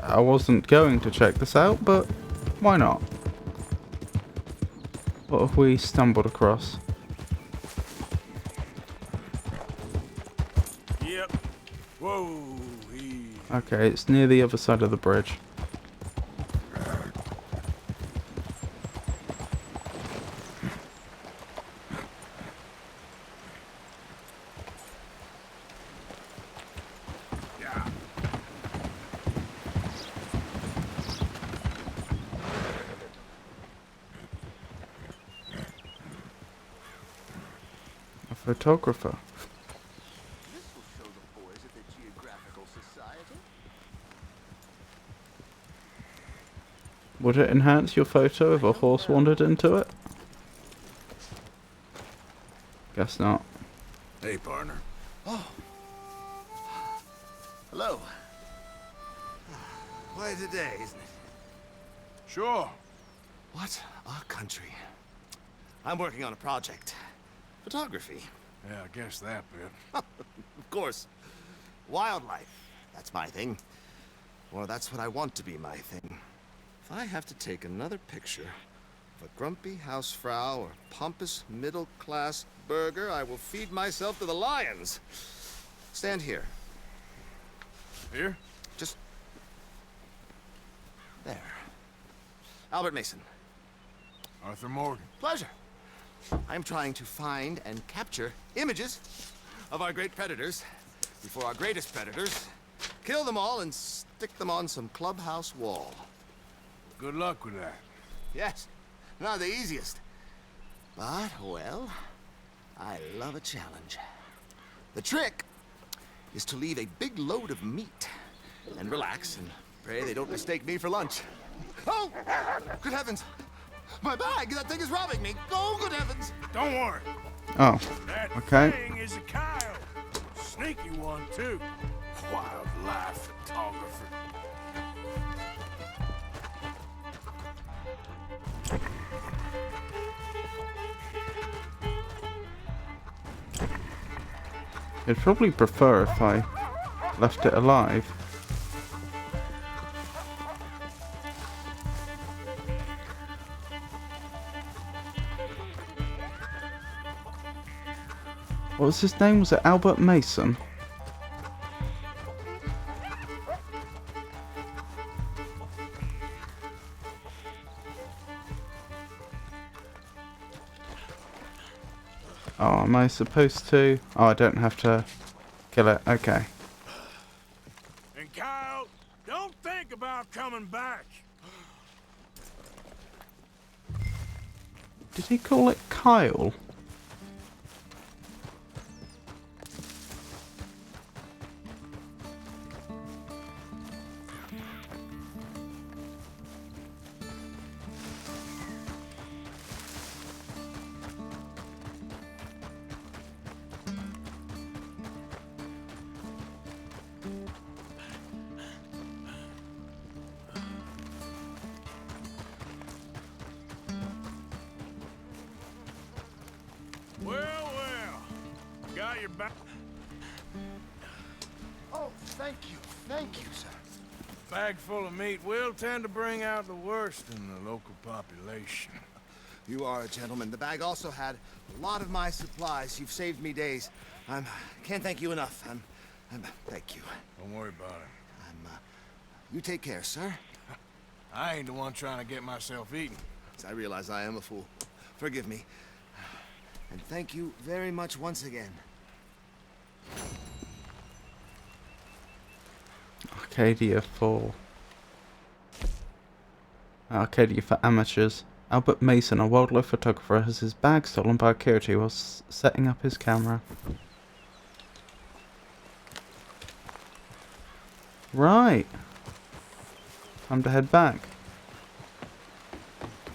I wasn't going to check this out, but why not? What have we stumbled across? Yep. Whoa. Okay, it's near the other side of the bridge. A photographer. This will show the boys at the Geographical Society. Would it enhance your photo if a horse wandered into it? Guess not. Hey, partner. Oh. Hello. Quite a day, isn't it? Sure. What a country. I'm working on a project. Photography. Yeah, I guess that bit. Of course. Wildlife. That's my thing. Or that's what I want to be my thing. If I have to take another picture of a grumpy housefrau or pompous middle-class burgher, I will feed myself to the lions. Stand here. Here? Just... there. Albert Mason. Arthur Morgan. Pleasure. I'm trying to find and capture images of our great predators before our greatest predators kill them all and stick them on some clubhouse wall. Good luck with that. Yes, not the easiest. But, well, I love a challenge. The trick is to leave a big load of meat and relax and pray they don't mistake me for lunch. Oh! Good heavens! My bag! That thing is robbing me! Oh, good heavens! Don't worry. Oh, That okay. thing is a coyote. Sneaky one, too. Wildlife photographer. I'd probably prefer if I left it alive. What was his name? Was it Albert Mason? Oh, am I supposed to? Oh, I don't have to kill it. Okay. And Kyle, don't think about coming back. Did he call it Kyle? Oh, thank you, sir. Bag full of meat will tend to bring out the worst in the local population. You are a gentleman. The bag also had a lot of my supplies. You've saved me days. Can't thank you enough. Thank you. Don't worry about it. You take care, sir. I ain't the one trying to get myself eaten. I realize I am a fool. Forgive me. And thank you very much once again. Arcadia for amateurs. Albert Mason, a wildlife photographer, has his bag stolen by a coyote while setting up his camera. Right. Time to head back.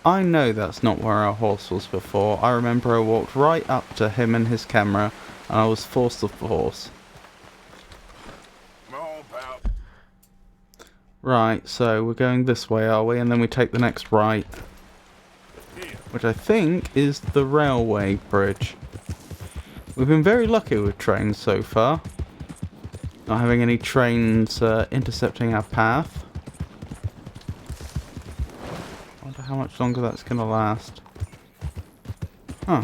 I know that's not where our horse was before. I remember I walked right up to him and his camera, and I was forced off the horse. Right, so we're going this way, are we? And then we take the next right. Which I think is the railway bridge. We've been very lucky with trains so far. Not having any trains intercepting our path. I wonder how much longer that's going to last. Huh.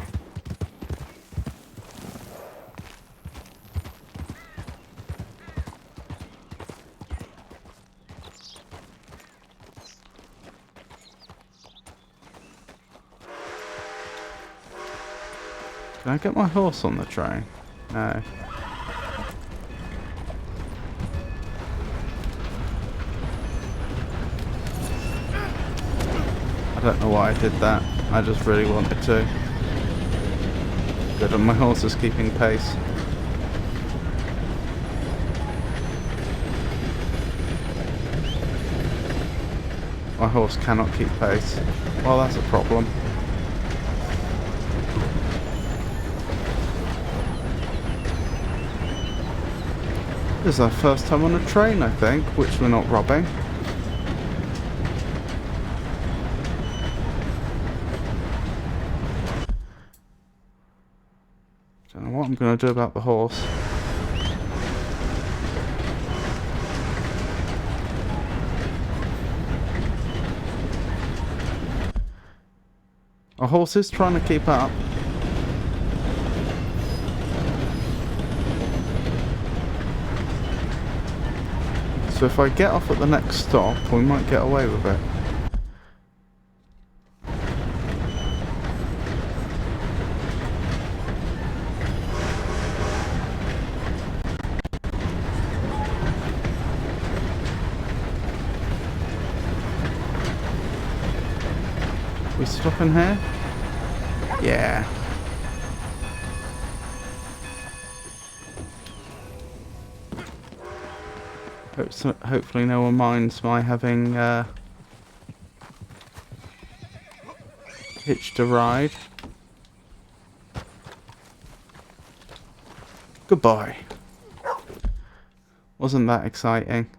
Can I get my horse on the train? No. I don't know why I did that. I just really wanted to. Good, and my horse is keeping pace. My horse cannot keep pace. Well, that's a problem. This is our first time on a train, I think, which we're not robbing. Don't know what I'm going to do about the horse. Our horse is trying to keep up. So if I get off at the next stop, we might get away with it. We stop in here? Yeah. Hopefully no one minds my having hitched a ride. Goodbye. Wasn't that exciting?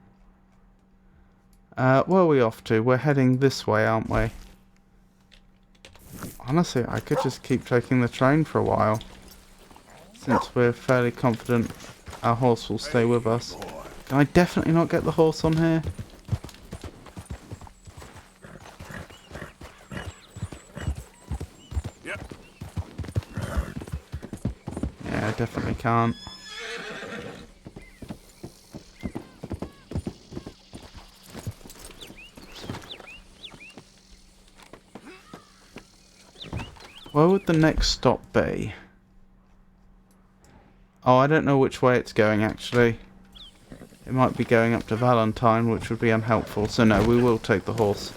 Where are we off to? We're heading this way, aren't we? Honestly, I could just keep taking the train for a while, since we're fairly confident our horse will stay with us. Can I definitely not get the horse on here? Yep. Yeah, I definitely can't. Where would the next stop be? Oh, I don't know which way it's going actually. It might be going up to Valentine, which would be unhelpful. So no, we will take the horse.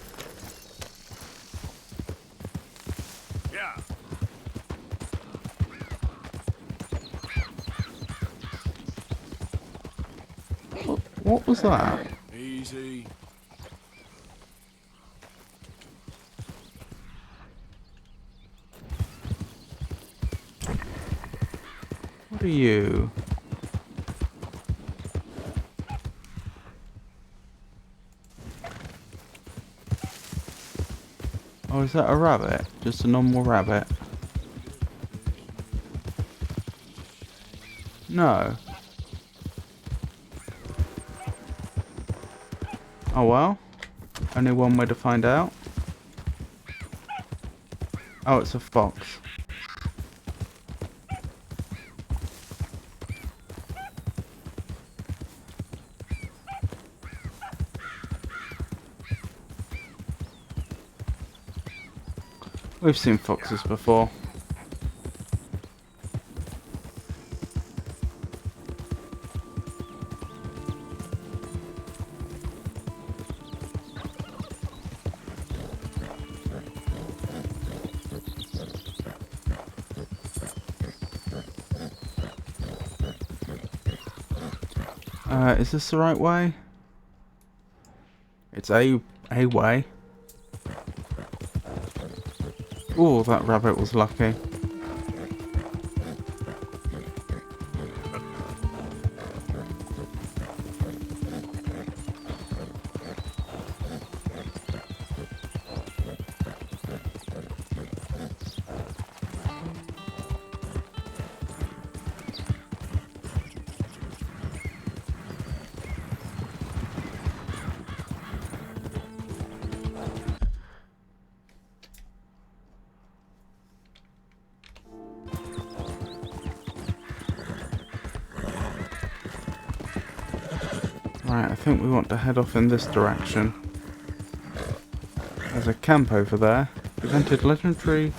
Yeah. What was that? Easy. What are you? Oh, is that a rabbit? Just a normal rabbit. No. Oh well. Only one way to find out. Oh, it's a fox. We've seen foxes before. Is this the right way? It's a way. Oh, that rabbit was lucky. Right, I think we want to head off in this direction. There's a camp over there. We've entered legendary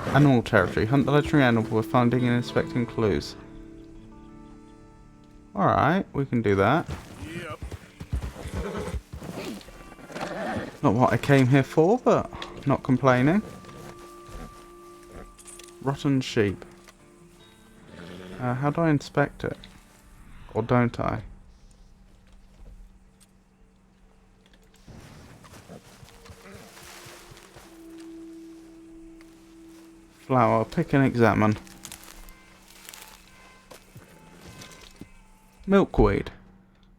animal territory. Hunt the legendary animal by finding and inspecting clues. Alright, we can do that. Not what I came here for, but not complaining. Rotten sheep. How do I inspect it? Or don't I? Flower, pick and examine. Milkweed.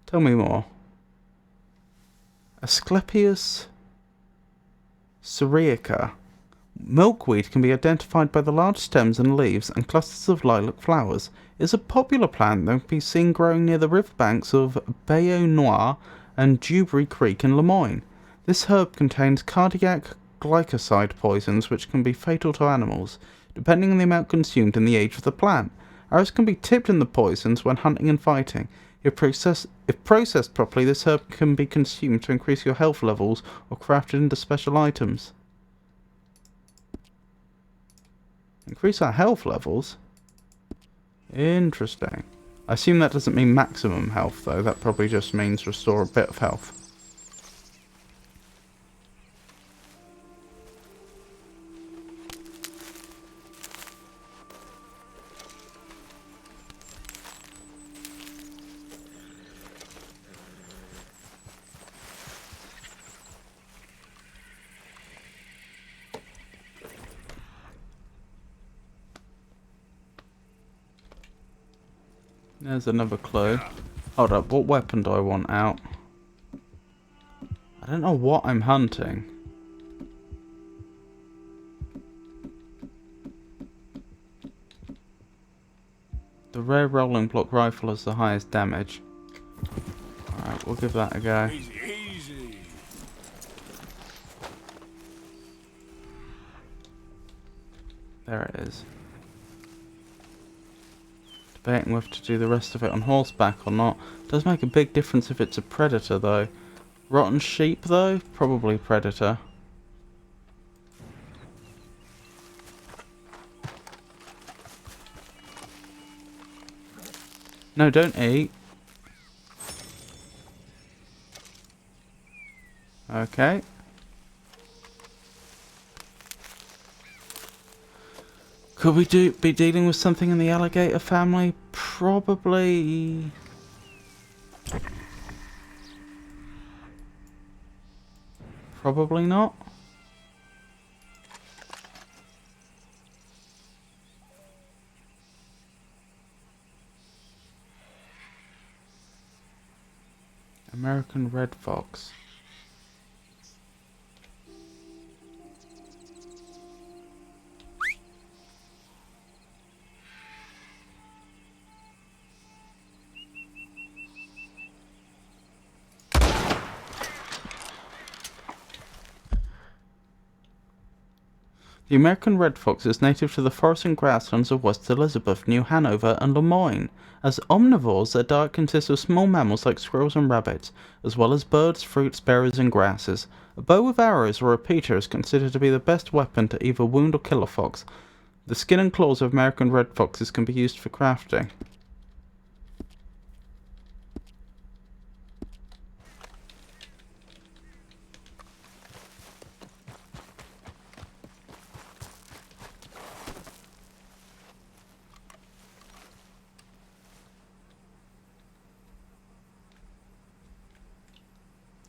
Tell me more. Asclepias syriaca. Milkweed can be identified by the large stems and leaves and clusters of lilac flowers. It is a popular plant that can be seen growing near the riverbanks of Bayou Noir and Dewberry Creek in Lemoyne. This herb contains cardiac glycoside poisons which can be fatal to animals, depending on the amount consumed and the age of the plant. Arrows can be tipped in the poisons when hunting and fighting. If processed properly, this herb can be consumed to increase your health levels or crafted into special items. Increase our health levels? Interesting. I assume that doesn't mean maximum health though, that probably just means restore a bit of health. There's another clue. Hold up, what weapon do I want out? I don't know what I'm hunting. The rare rolling block rifle has the highest damage. Alright, we'll give that a go. Easy, easy. There it is. Debating whether to do the rest of it on horseback or not. Does make a big difference if it's a predator though. Rotten sheep though? Probably predator. No, don't eat. Okay. Could we be dealing with something in the alligator family? Probably. Probably not. American red fox. The American red fox is native to the forests and grasslands of West Elizabeth, New Hanover, and Lemoyne. As omnivores, their diet consists of small mammals like squirrels and rabbits, as well as birds, fruits, berries, and grasses. A bow with arrows or a repeater is considered to be the best weapon to either wound or kill a fox. The skin and claws of American red foxes can be used for crafting.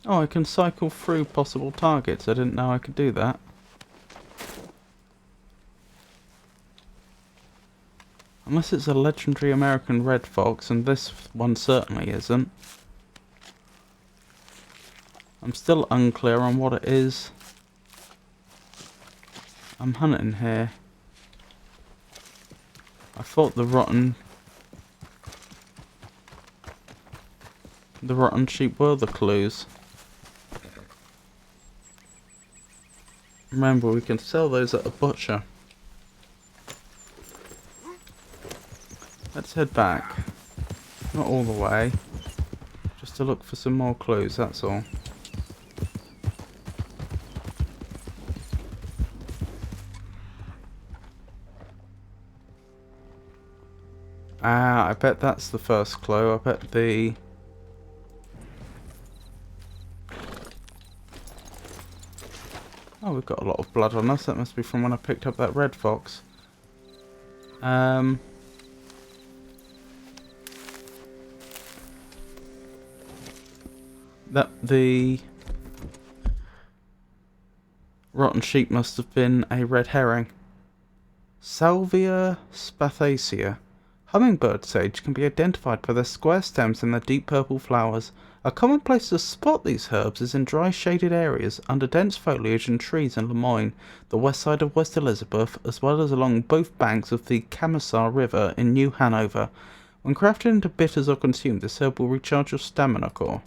Oh, I can cycle through possible targets. I didn't know I could do that. Unless it's a legendary American red fox, and this one certainly isn't. I'm still unclear on what it is I'm hunting here. I thought the rotten sheep were the clues. Remember, we can sell those at a butcher. Let's head back. Not all the way. Just to look for some more clues, that's all. Ah, I bet that's the first clue. I bet the... Oh, we've got a lot of blood on us. That must be from when I picked up that red fox. That the rotten sheep must have been a red herring. Salvia spathacea. Hummingbird sage can be identified by their square stems and their deep purple flowers. A common place to spot these herbs is in dry shaded areas, under dense foliage and trees in Lemoyne, the west side of West Elizabeth, as well as along both banks of the Camisar River in New Hanover. When crafted into bitters or consumed, this herb will recharge your stamina core.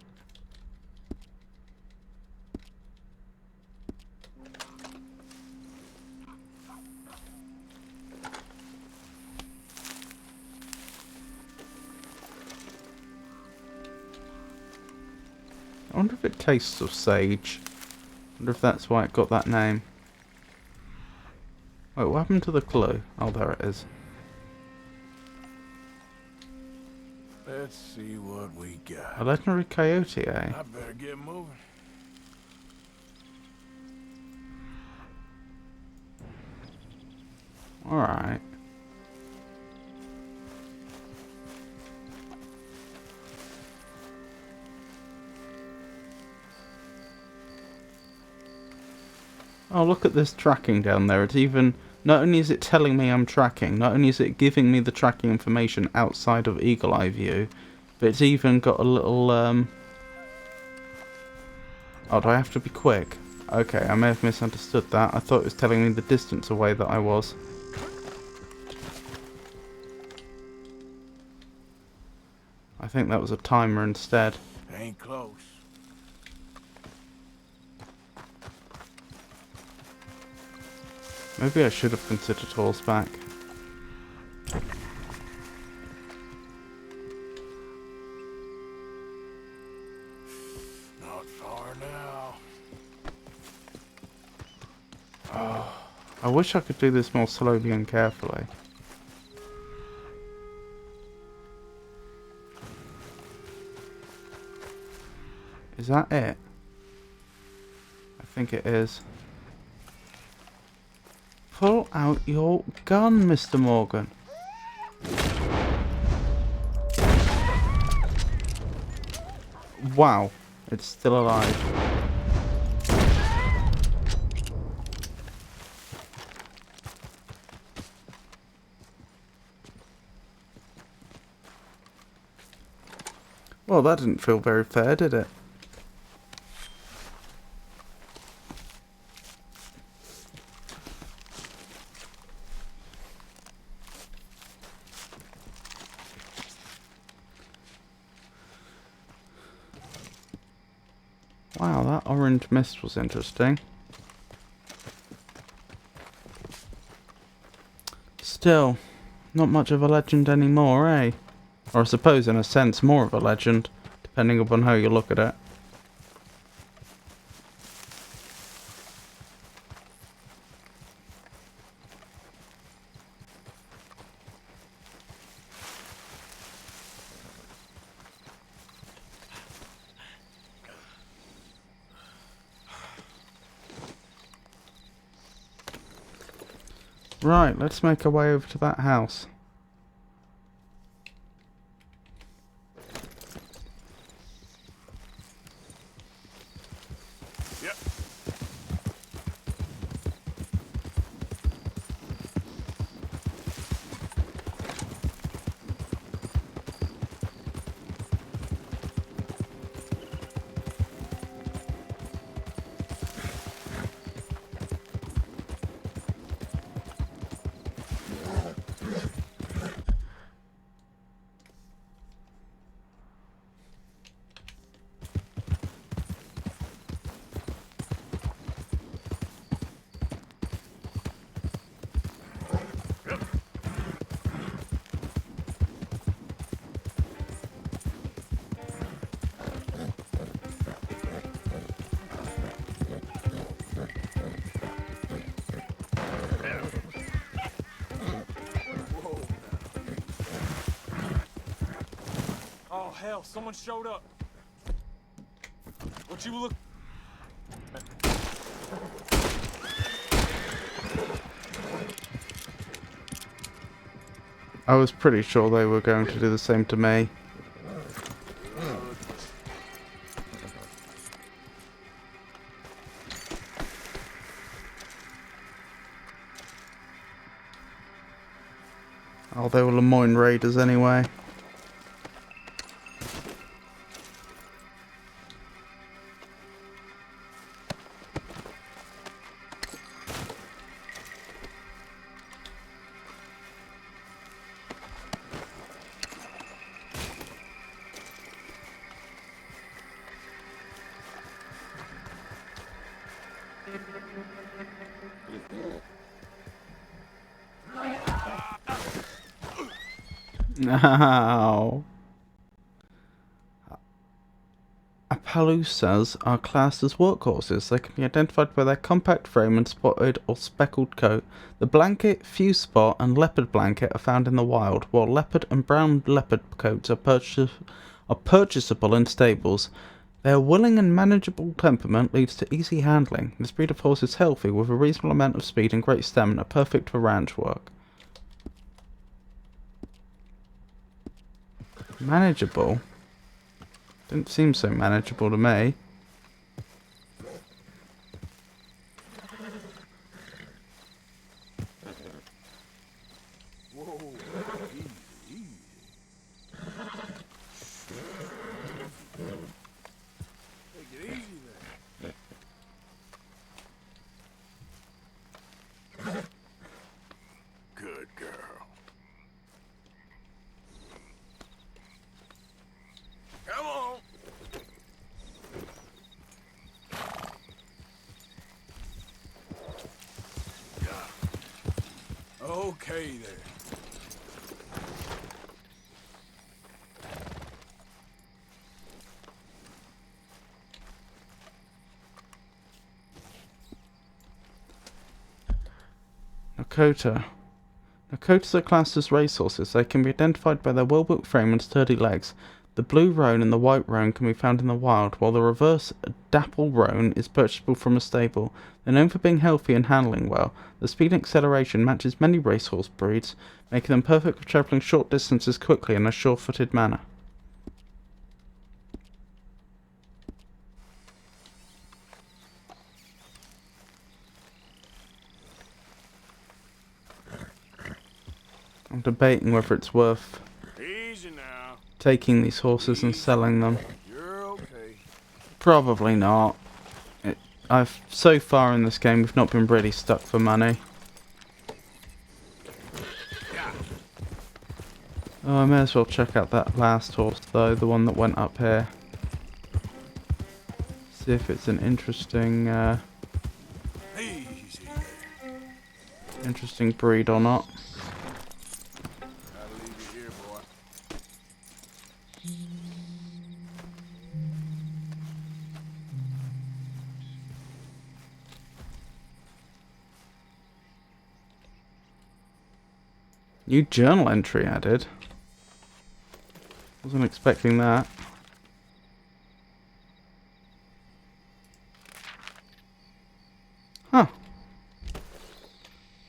I wonder if it tastes of sage. I wonder if that's why it got that name. Wait, what happened to the clue? Oh, there it is. Let's see what we got. A legendary coyote, eh? I better get moving. Alright. Oh, look at this tracking down there. It's even... Not only is it telling me I'm tracking, not only is it giving me the tracking information outside of Eagle Eye view, but it's even got a little, Oh, do I have to be quick? Okay, I may have misunderstood that. I thought it was telling me the distance away that I was. I think that was a timer instead. Ain't close. Maybe I should have considered horseback. Not far now. Oh, I wish I could do this more slowly and carefully. Is that it? I think it is. Pull out your gun, Mr. Morgan. Wow, it's still alive. Well, that didn't feel very fair, did it? Wow, that orange mist was interesting. Still, not much of a legend anymore, eh? Or I suppose, in a sense, more of a legend, depending upon how you look at it. Right, let's make our way over to that house. Yep. Oh, hell, someone showed up. What you look... I was pretty sure they were going to do the same to me. Oh, they were Lemoyne Raiders anyway. Now, Appaloosas are classed as workhorses. They can be identified by their compact frame and spotted or speckled coat. The blanket, fuse spot, and leopard blanket are found in the wild, while leopard and brown leopard coats are purchasable in stables. Their willing and manageable temperament leads to easy handling. This breed of horse is healthy, with a reasonable amount of speed and great stamina, perfect for ranch work. Manageable? Didn't seem so manageable to me. Whoa, easy. Take it easy there. Good girl. Come on. Okay there. Nakota. Nakotas are classed as racehorses. They can be identified by their well-built frame and sturdy legs. The blue roan and the white roan can be found in the wild, while the reverse dapple roan is purchasable from a stable. They're known for being healthy and handling well. The speed and acceleration matches many racehorse breeds, making them perfect for travelling short distances quickly in a sure-footed manner. I'm debating whether it's worth Easy now. taking these horses and selling them. You're okay. Probably not. So far in this game, we've not been really stuck for money. Oh, I may as well check out that last horse though, the one that went up here. See if it's an interesting, interesting breed or not. New journal entry added. Wasn't expecting that. Huh.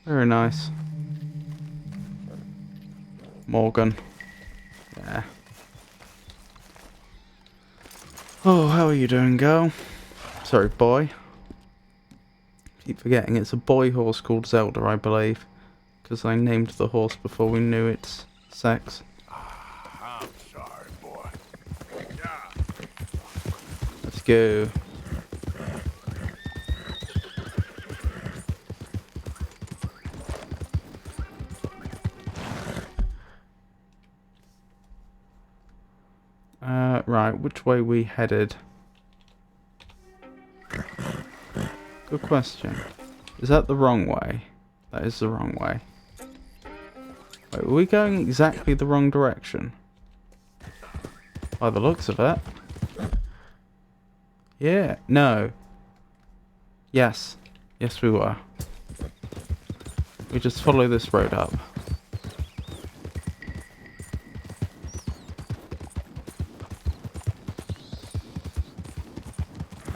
Very nice. Morgan. Yeah. Oh, how are you doing, girl? Sorry, boy. Keep forgetting it's a boy horse called Zelda, I believe. Because I named the horse before we knew its sex. I'm sorry, boy. Let's go. Right, which way we headed? Good question. Is that the wrong way? That is the wrong way. Wait, were we going exactly the wrong direction? By the looks of it. Yeah, no. Yes. Yes, we were. We just follow this road up.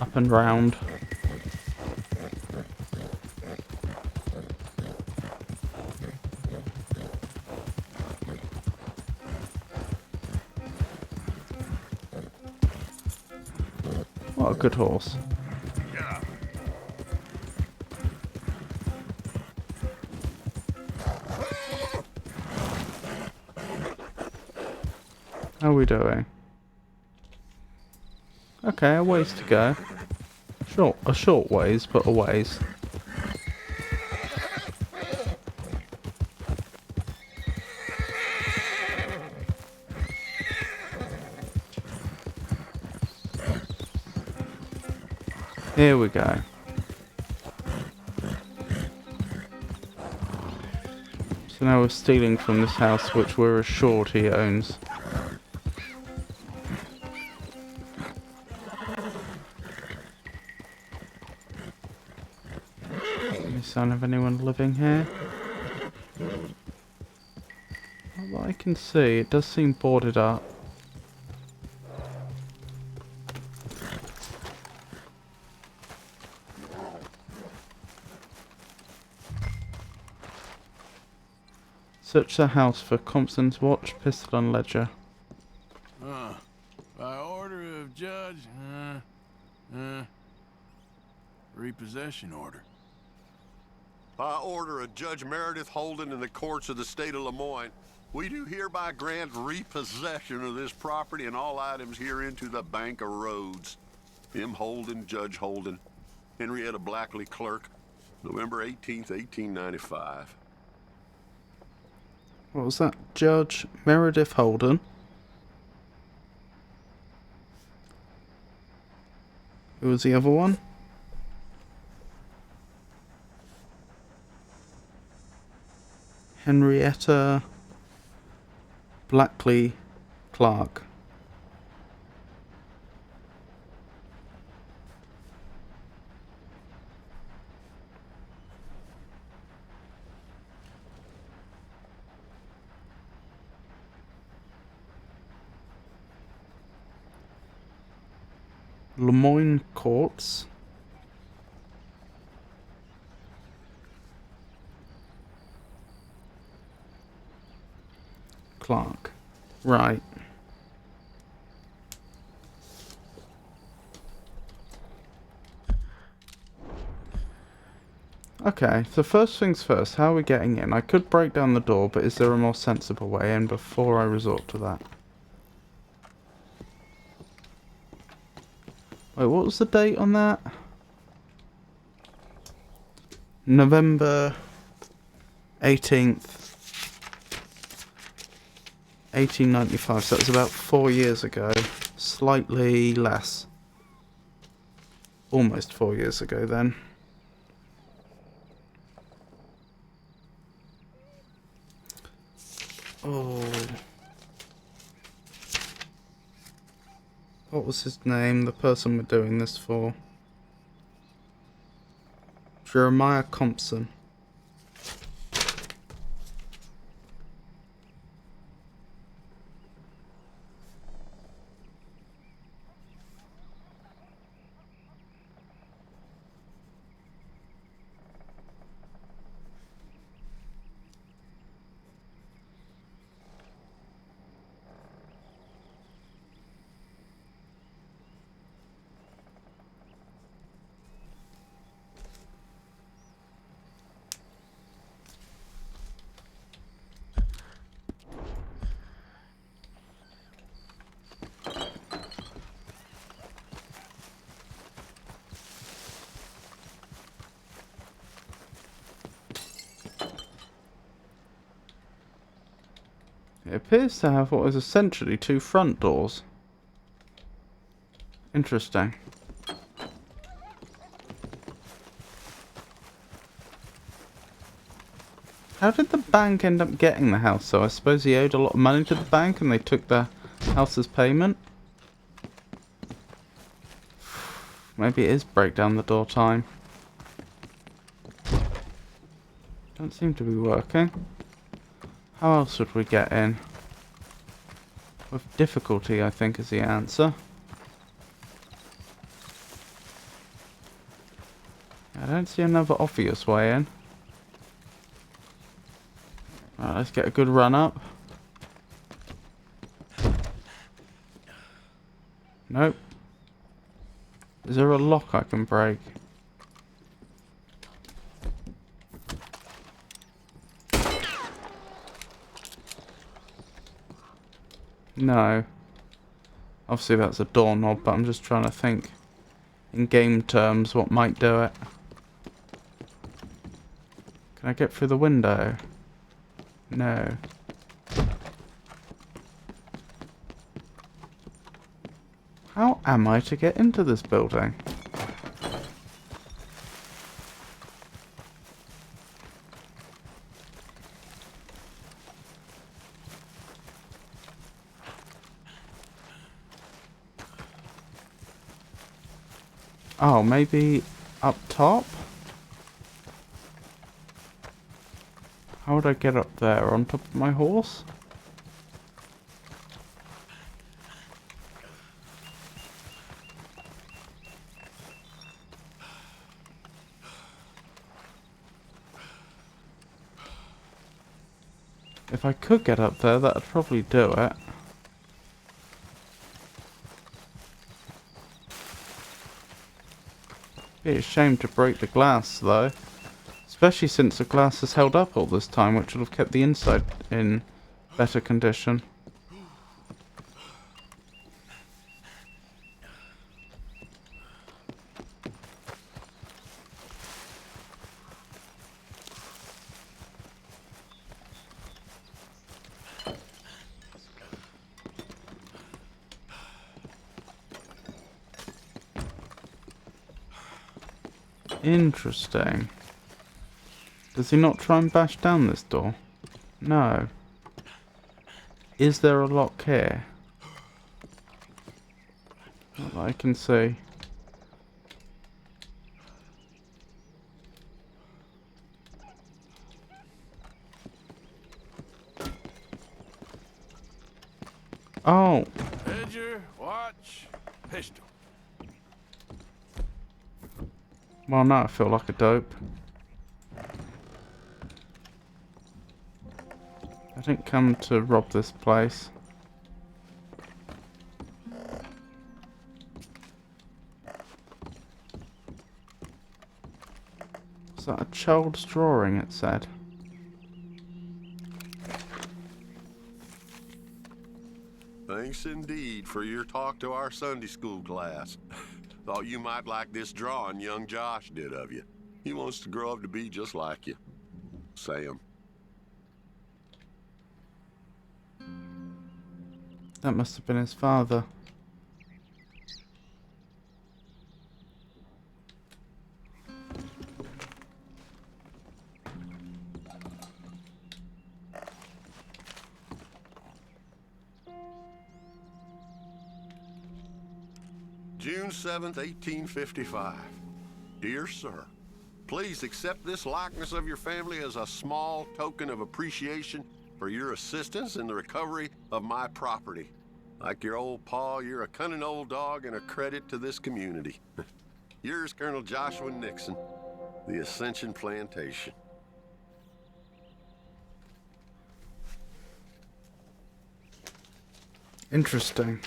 Up and round. What a good horse. How are we doing? Okay, a ways to go. A short ways, but a ways. Here we go. So now we're stealing from this house, which we're assured he owns. Any sign of anyone living here? Well, I can see, it does seem boarded up. Search the house for Compson's watch, pistol and ledger. By order of judge, repossession order. By order of Judge Meredith Holden in the courts of the state of Lemoyne, we do hereby grant repossession of this property and all items herein to the Bank of Rhodes. M. Holden, Judge Holden, Henrietta Blackley, clerk, November 18th, 1895. What was that? Judge Meredith Holden. Who was the other one? Henrietta Blackley Clark. Lemoyne Courts. Clark. Right. Okay, so first things first, how are we getting in? I could break down the door, but is there a more sensible way in before I resort to that? Wait, what was the date on that? November 18th, 1895, so that was about 4 years ago. Slightly less. Almost 4 years ago then. Oh. What was his name? The person we're doing this for. Jeremiah Compson. It appears to have what is essentially 2 front doors. Interesting. How did the bank end up getting the house? So I suppose he owed a lot of money to the bank and they took the house as payment? Maybe it is break down the door time. Don't seem to be working. How else would we get in? With difficulty, I think, is the answer. I don't see another obvious way in. Right, let's get a good run up. Nope. Is there a lock I can break? No. Obviously that's a doorknob, but I'm just trying to think in game terms what might do it. Can I get through the window? No. How am I to get into this building? Oh, maybe up top? How would I get up there? On top of my horse? If I could get up there, that'd probably do it. Be a shame to break the glass, though. Especially since the glass has held up all this time, which would have kept the inside in better condition. Interesting. Does he not try and bash down this door? No. Is there a lock here? Not that I can see. Oh. Ledger, watch, pistol. Well, now I feel like a dope. I didn't come to rob this place. Is that a child's drawing, it said? Thanks indeed for your talk to our Sunday school class. Thought you might like this drawing young Josh did of you. He wants to grow up to be just like you. Sam. That must have been his father. June 7th, 1855. Dear Sir, please accept this likeness of your family as a small token of appreciation for your assistance in the recovery of my property. Like your old pa, you're a cunning old dog and a credit to this community. Yours, Colonel Joshua Nixon, the Ascension Plantation. Interesting.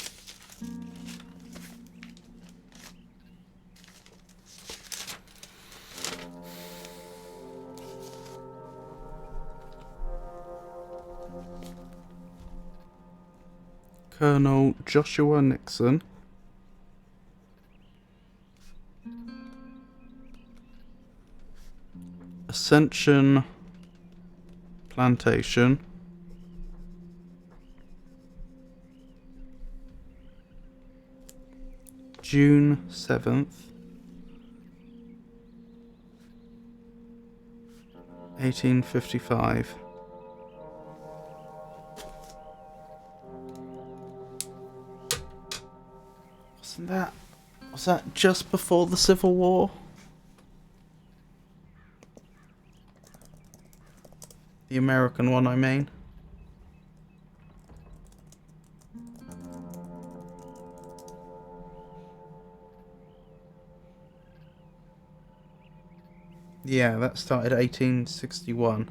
Colonel Joshua Nixon. Ascension Plantation. June 7th, 1855. Was that just before the Civil War? The American one, I mean. Yeah, that started 1861.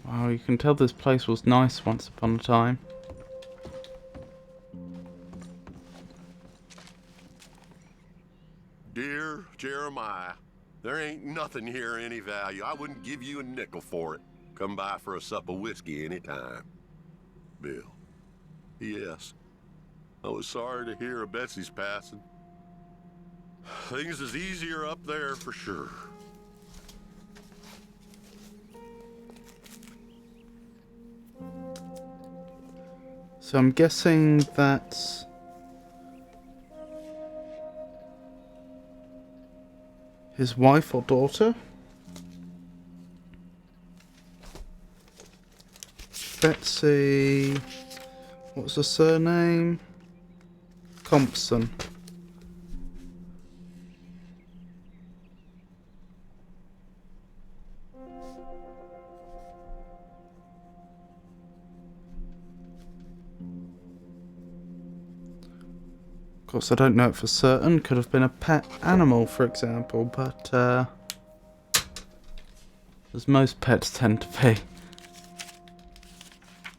Wow, you can tell this place was nice once upon a time. Dear Jeremiah, there ain't nothing here of any value. I wouldn't give you a nickel for it. Come by for a sup of whiskey anytime. Bill. Yes. I was sorry to hear of Betsy's passing. Things is easier up there for sure. So I'm guessing that's his wife or daughter? Betsy... what's the surname? Compson. Of course, I don't know it for certain. Could have been a pet animal, for example, but as most pets tend to be.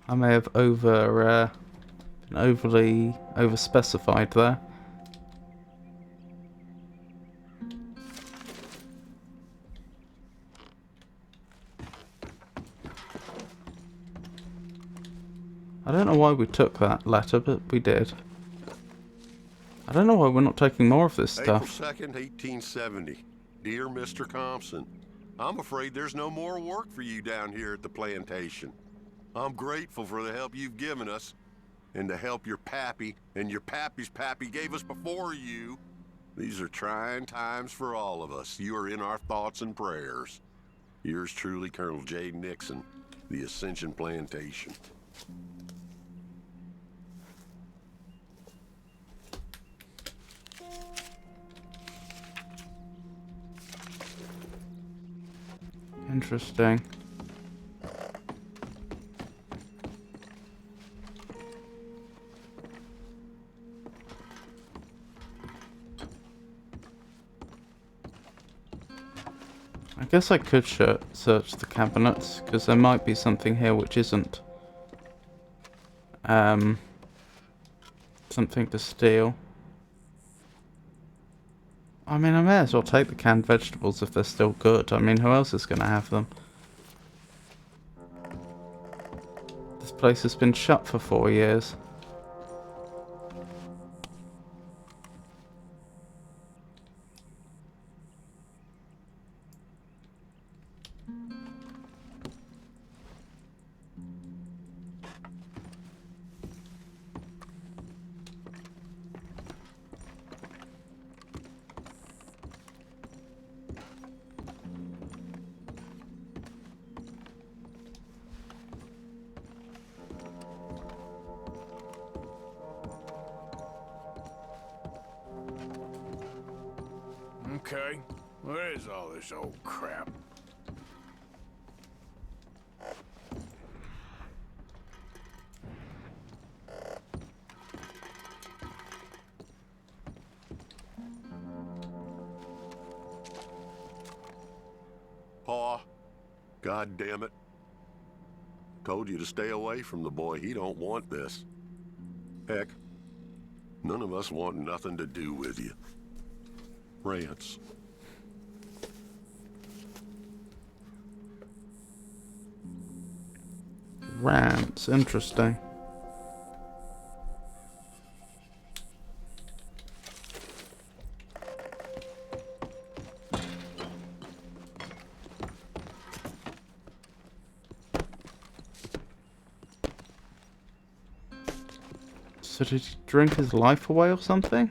I may have been overly overspecified there. I don't know why we took that letter, but we did. I don't know why we're not taking more of this stuff. April 2nd, 1870. Dear Mr. Compson, I'm afraid there's no more work for you down here at the plantation. I'm grateful for the help you've given us, and the help your pappy and your pappy's pappy gave us before you. These are trying times for all of us. You are in our thoughts and prayers. Yours truly, Colonel J. Nixon, the Ascension Plantation. Interesting. I guess I could search the cabinets, because there might be something here which isn't something to steal. I mean, I may as well take the canned vegetables if they're still good. I mean, who else is going to have them? This place has been shut for 4 years. Okay, where is all this old crap? Pa, God damn it. Told you to stay away from the boy. He don't want this. Heck, none of us want nothing to do with you. Rance. Rance, interesting. So did he drink his life away or something?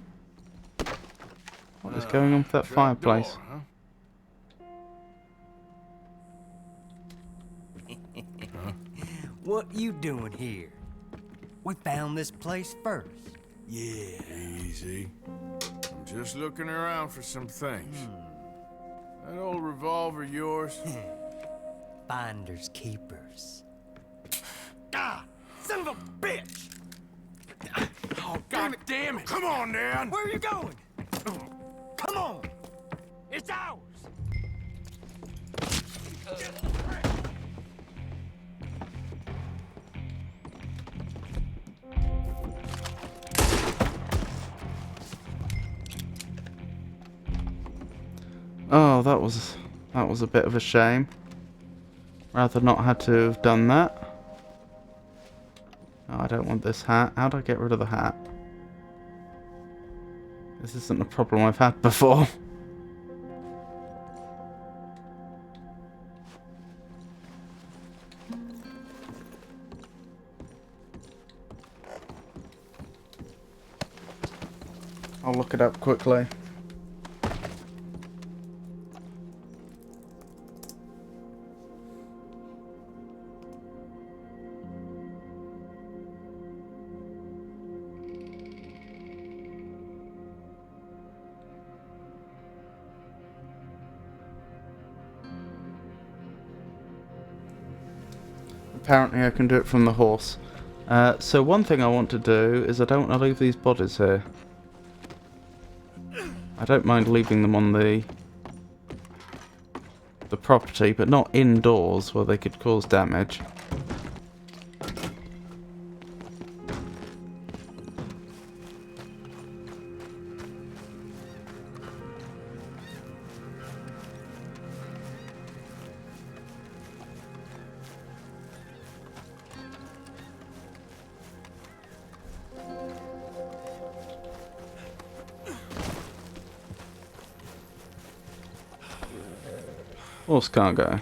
What is going on with that fireplace? What you doing here? We found this place first. Yeah. Easy. I'm just looking around for some things. That old revolver yours? Finders keepers. Ah! Son of a bitch! Oh, God damn it! Come on, Dan! Where are you going? Come on! It's ours! Oh, that was a bit of a shame. Rather not had to have done that. Oh, I don't want this hat. How do I get rid of the hat? This isn't a problem I've had before. I'll look it up quickly. Apparently I can do it from the horse. So one thing I want to do is I don't want to leave these bodies here. I don't mind leaving them on the property, but not indoors where they could cause damage. Horse can't go.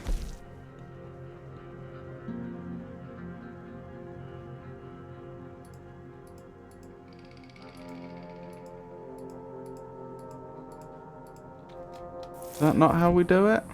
Is that not how we do it?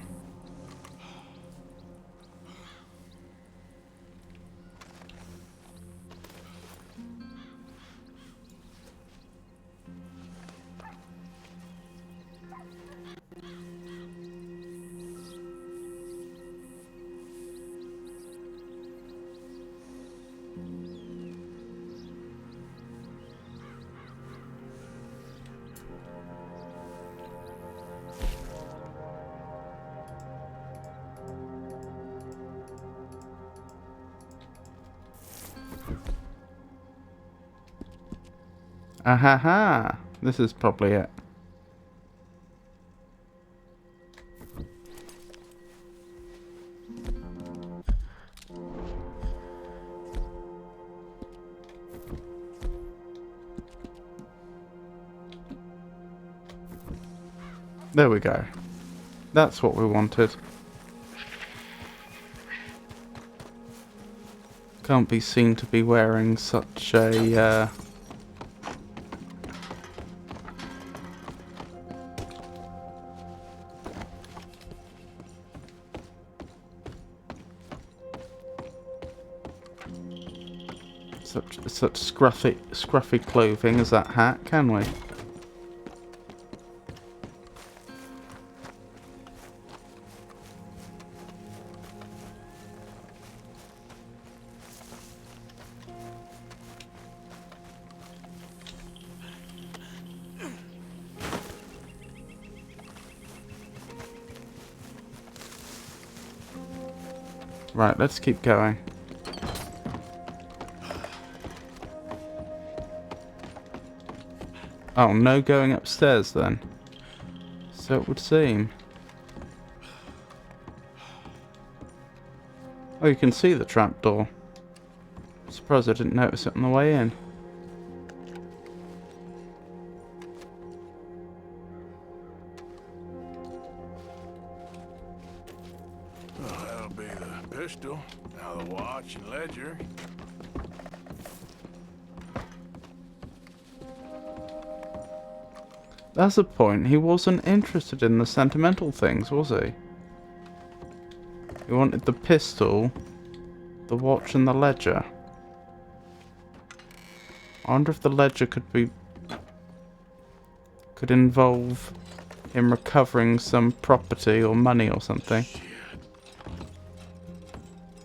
Ahaha! This is probably it. There we go. That's what we wanted. Can't be seen to be wearing such a such scruffy clothing as that hat, can we? Right, let's keep going. Oh, no going upstairs then. So it would seem. Oh, you can see the trapdoor. Surprised I didn't notice it on the way in. Well, that'll be the pistol. Now the watch and ledger. That's the point. He wasn't interested in the sentimental things, was he? He wanted the pistol, the watch, and the ledger. I wonder if the ledger could involve him recovering some property or money or something.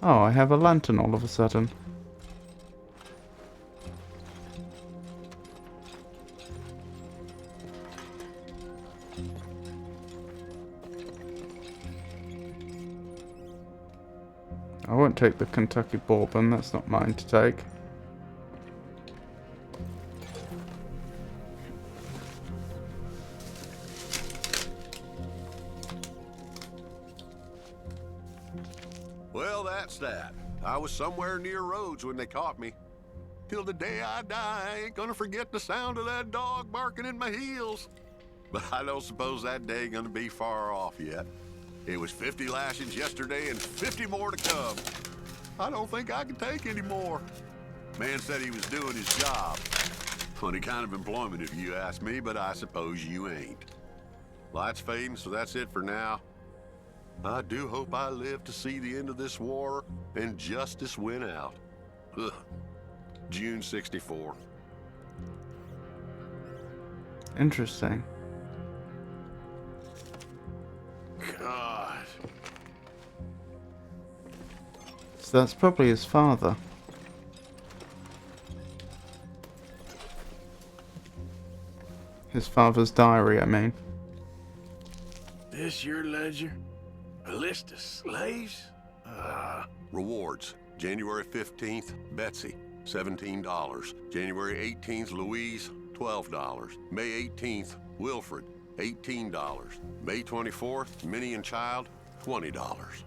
Oh, I have a lantern all of a sudden. I won't take the Kentucky Bourbon, that's not mine to take. Well, that's that. I was somewhere near Rhodes when they caught me. Till the day I die, I ain't gonna forget the sound of that dog barking in my heels. But I don't suppose that day gonna be far off yet. It was 50 lashings yesterday and 50 more to come. I don't think I can take any more. Man said he was doing his job. Funny kind of employment if you ask me, but I suppose you ain't. Light's fading, so that's it for now. I do hope I live to see the end of this war and justice win out. Ugh. June 64. Interesting. God. So that's probably his father. His father's diary, I mean. This your ledger? A list of slaves? Rewards. January 15th, Betsy, $17. January 18th, Louise, $12. May 18th, Wilfred, $18. May 24th, Minnie and Child, $20.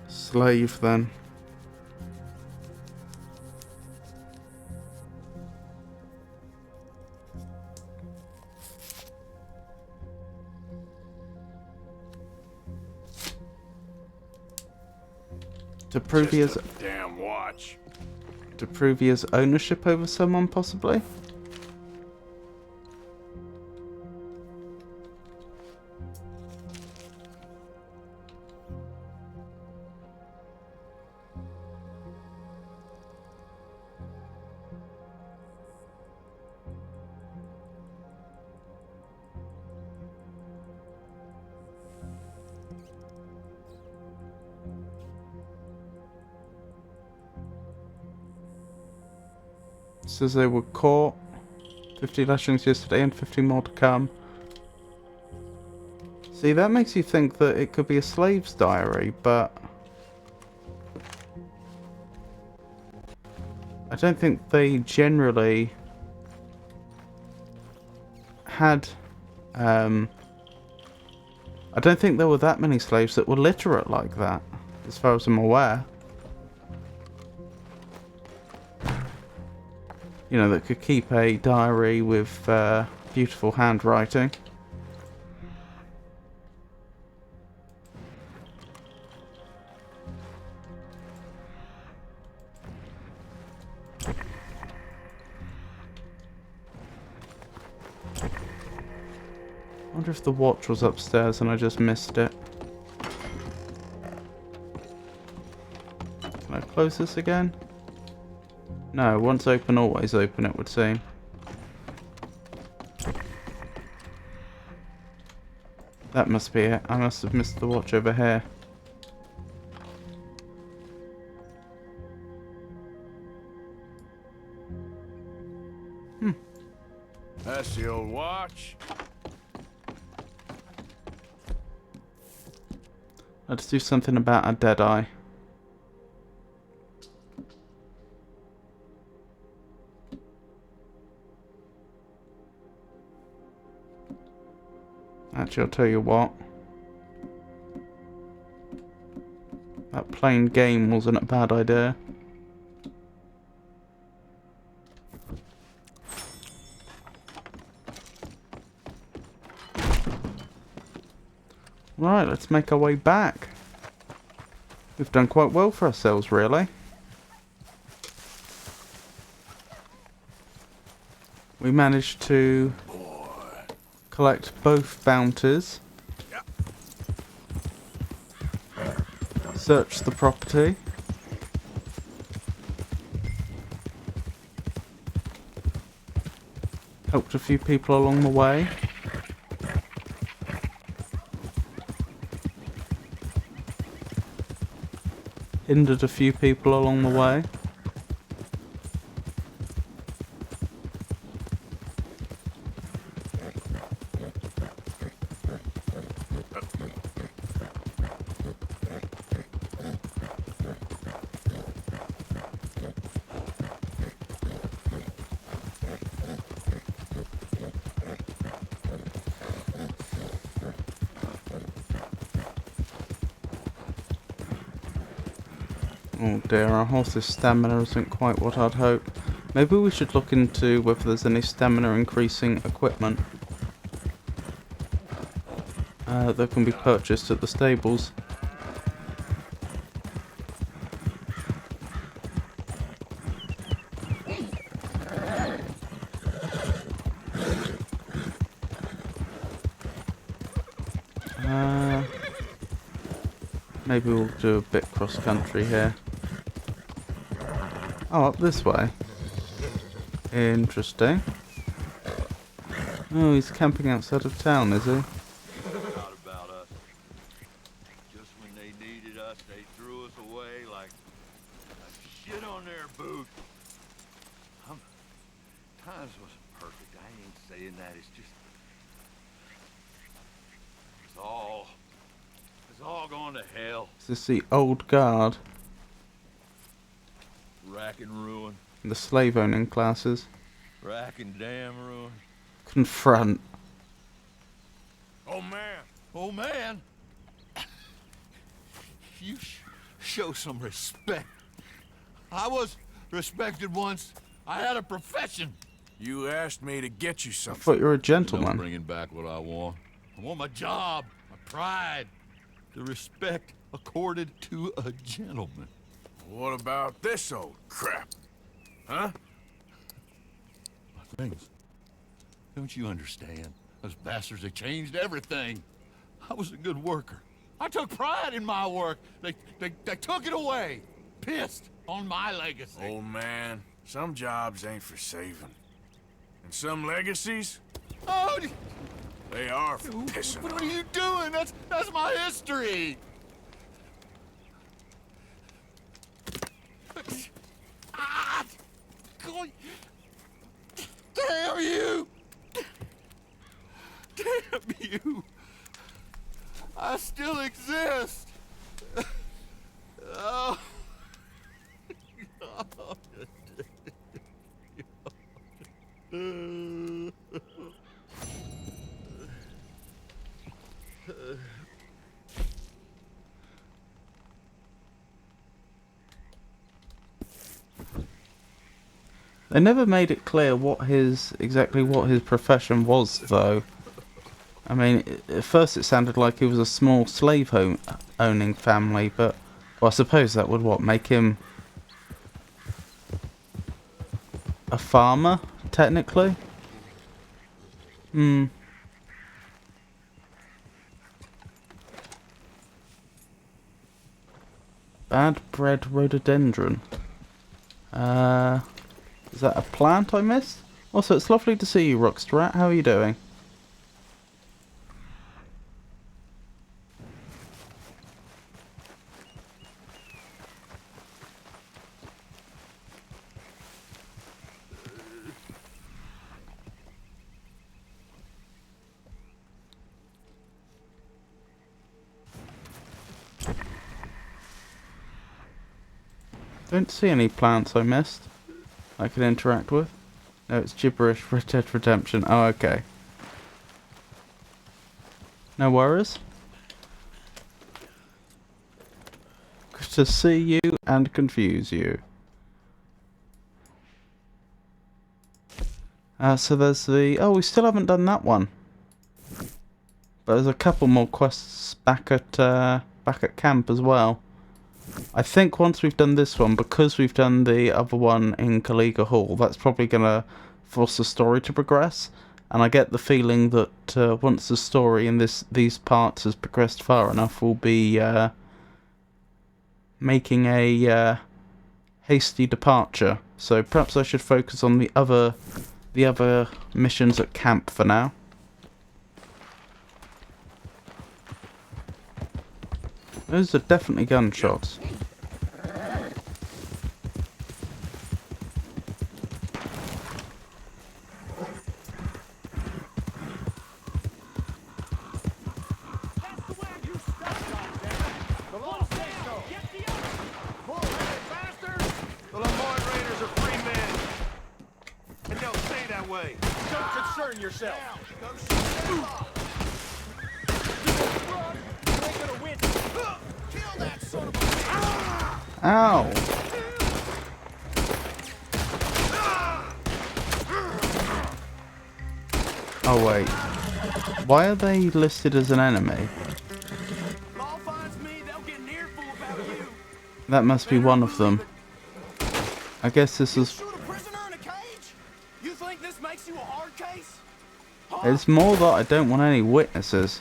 Slave, then. To prove he has damn watch. To prove he has ownership over someone, possibly? Says they were caught. 50 lashings yesterday and 50 more to come. See, that makes you think that it could be a slave's diary, but I don't think they generally had I don't think there were that many slaves that were literate like that, as far as I'm aware. You know, that could keep a diary with beautiful handwriting. I wonder if the watch was upstairs and I just missed it. Can I close this again? No, once open, always open, it would seem. That must be it. I must have missed the watch over here. That's the old watch. Let's do something about a dead eye. Actually, I'll tell you what. That playing game wasn't a bad idea. Right, let's make our way back. We've done quite well for ourselves, really. We managed to collect both bounties. Search the property. Helped a few people along the way. Hindered a few people along the way. Oh dear, our horse's stamina isn't quite what I'd hoped. Maybe we should look into whether there's any stamina increasing equipment that can be purchased at the stables. Maybe we'll do a bit cross country here. Oh, up this way. Interesting. Oh, he's camping outside of town, is he? Forgot about us. Just when they needed us, they threw us away like shit on their boot. Times wasn't perfect. I ain't saying that. It's just it's all going to hell. Is this the old guard? Rack and ruin. The slave owning classes. Rack and damn ruin. Confront. Oh man. Oh man. You show some respect. I was respected once. I had a profession. You asked me to get you I something. thought you were a gentleman. I'm bringing back what I want. I want my job, my pride, the respect accorded to a gentleman. What about this old crap? Huh? My things. Don't you understand? Those bastards, they changed everything. I was a good worker. I took pride in my work. They took it away. Pissed on my legacy. Old man, some jobs ain't for saving. And some legacies, Oh, they are for pissing what on. are you doing? That's my history. Ah! God. Damn you! Damn you! I still exist. Oh. They never made it clear exactly what his profession was, though. I mean, at first it sounded like he was a small slave owning family, but well, I suppose that would make him a farmer, technically. Bad bred rhododendron. Is that a plant I missed? Also, it's lovely to see you, Rockstrat. How are you doing? Don't see any plants I missed I can interact with. No, it's gibberish. Red Dead Redemption. Oh, okay. No worries. Good to see you and confuse you. So there's the... Oh, we still haven't done that one. But there's a couple more quests back at camp as well. I think once we've done this one, because we've done the other one in Kaliga Hall, that's probably going to force the story to progress. And I get the feeling that once the story in these parts has progressed far enough, we'll be making a hasty departure. So perhaps I should focus on the other missions at camp for now. Those are definitely gunshots. The Lemoyne Raiders are free men. And don't stay that way. Don't concern yourself. Kill that son of a bitch. Ow! Oh wait. Why are they listed as an enemy? That must be one of them. I guess this is... You think this makes you a hard case? It's more that I don't want any witnesses.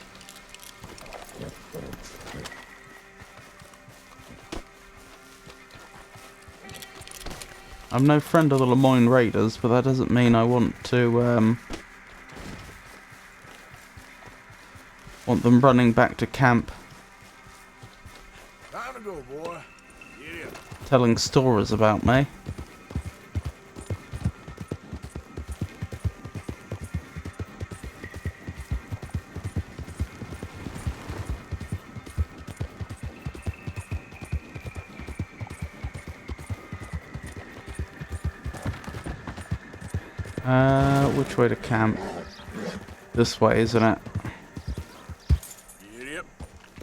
I'm no friend of the Lemoyne Raiders, but that doesn't mean I want to, want them running back to camp. Time to go, boy. Yeah. Telling stories about me. Which way to camp? This way, isn't it? Yep.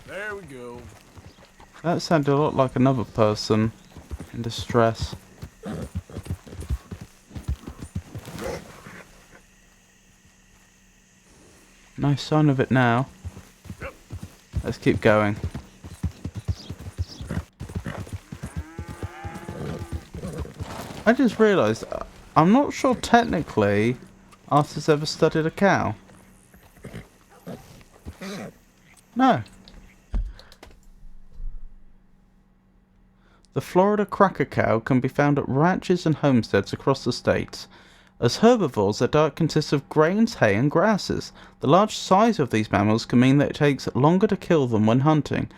There we go. That sounded a lot like another person in distress. No sign of it now. Let's keep going. I just realised I'm not sure technically Arthur's ever studied a cow. No. The Florida cracker cow can be found at ranches and homesteads across the states. As herbivores, their diet consists of grains, hay and grasses. The large size of these mammals can mean that it takes longer to kill them when hunting.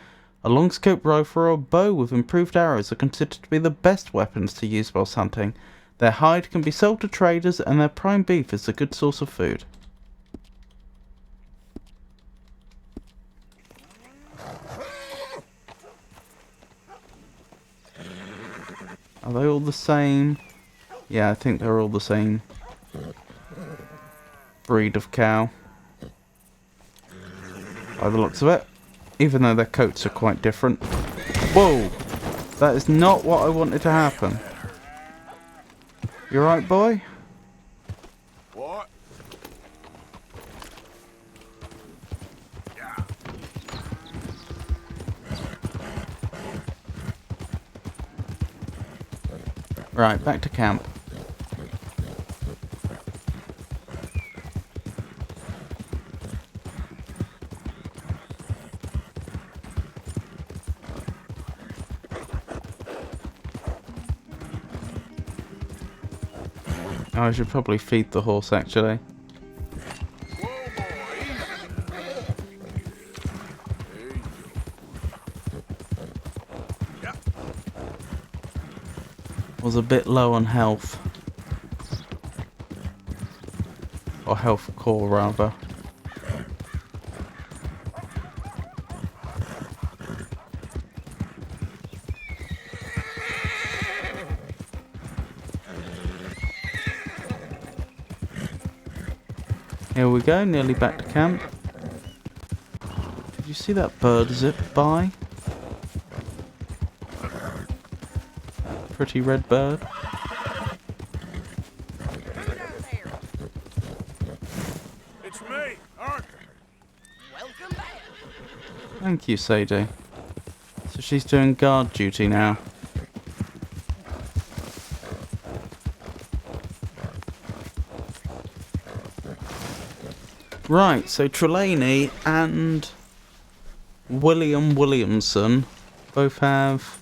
A long-scope rifle or a bow with improved arrows are considered to be the best weapons to use whilst hunting. Their hide can be sold to traders, and their prime beef is a good source of food. Are they all the same? Yeah, I think they're all the same breed of cow. By the looks of it. Even though their coats are quite different. Whoa! That is not what I wanted to happen. You alright, boy? What? Yeah. Right, back to camp. I should probably feed the horse, actually. Was a bit low on health. Or health core, rather. Here we go, nearly back to camp. Did you see that bird zip by? Pretty red bird. It's me, Arthur. Welcome back. Thank you, Sadie. So she's doing guard duty now. Right, so Trelawney and William Williamson both have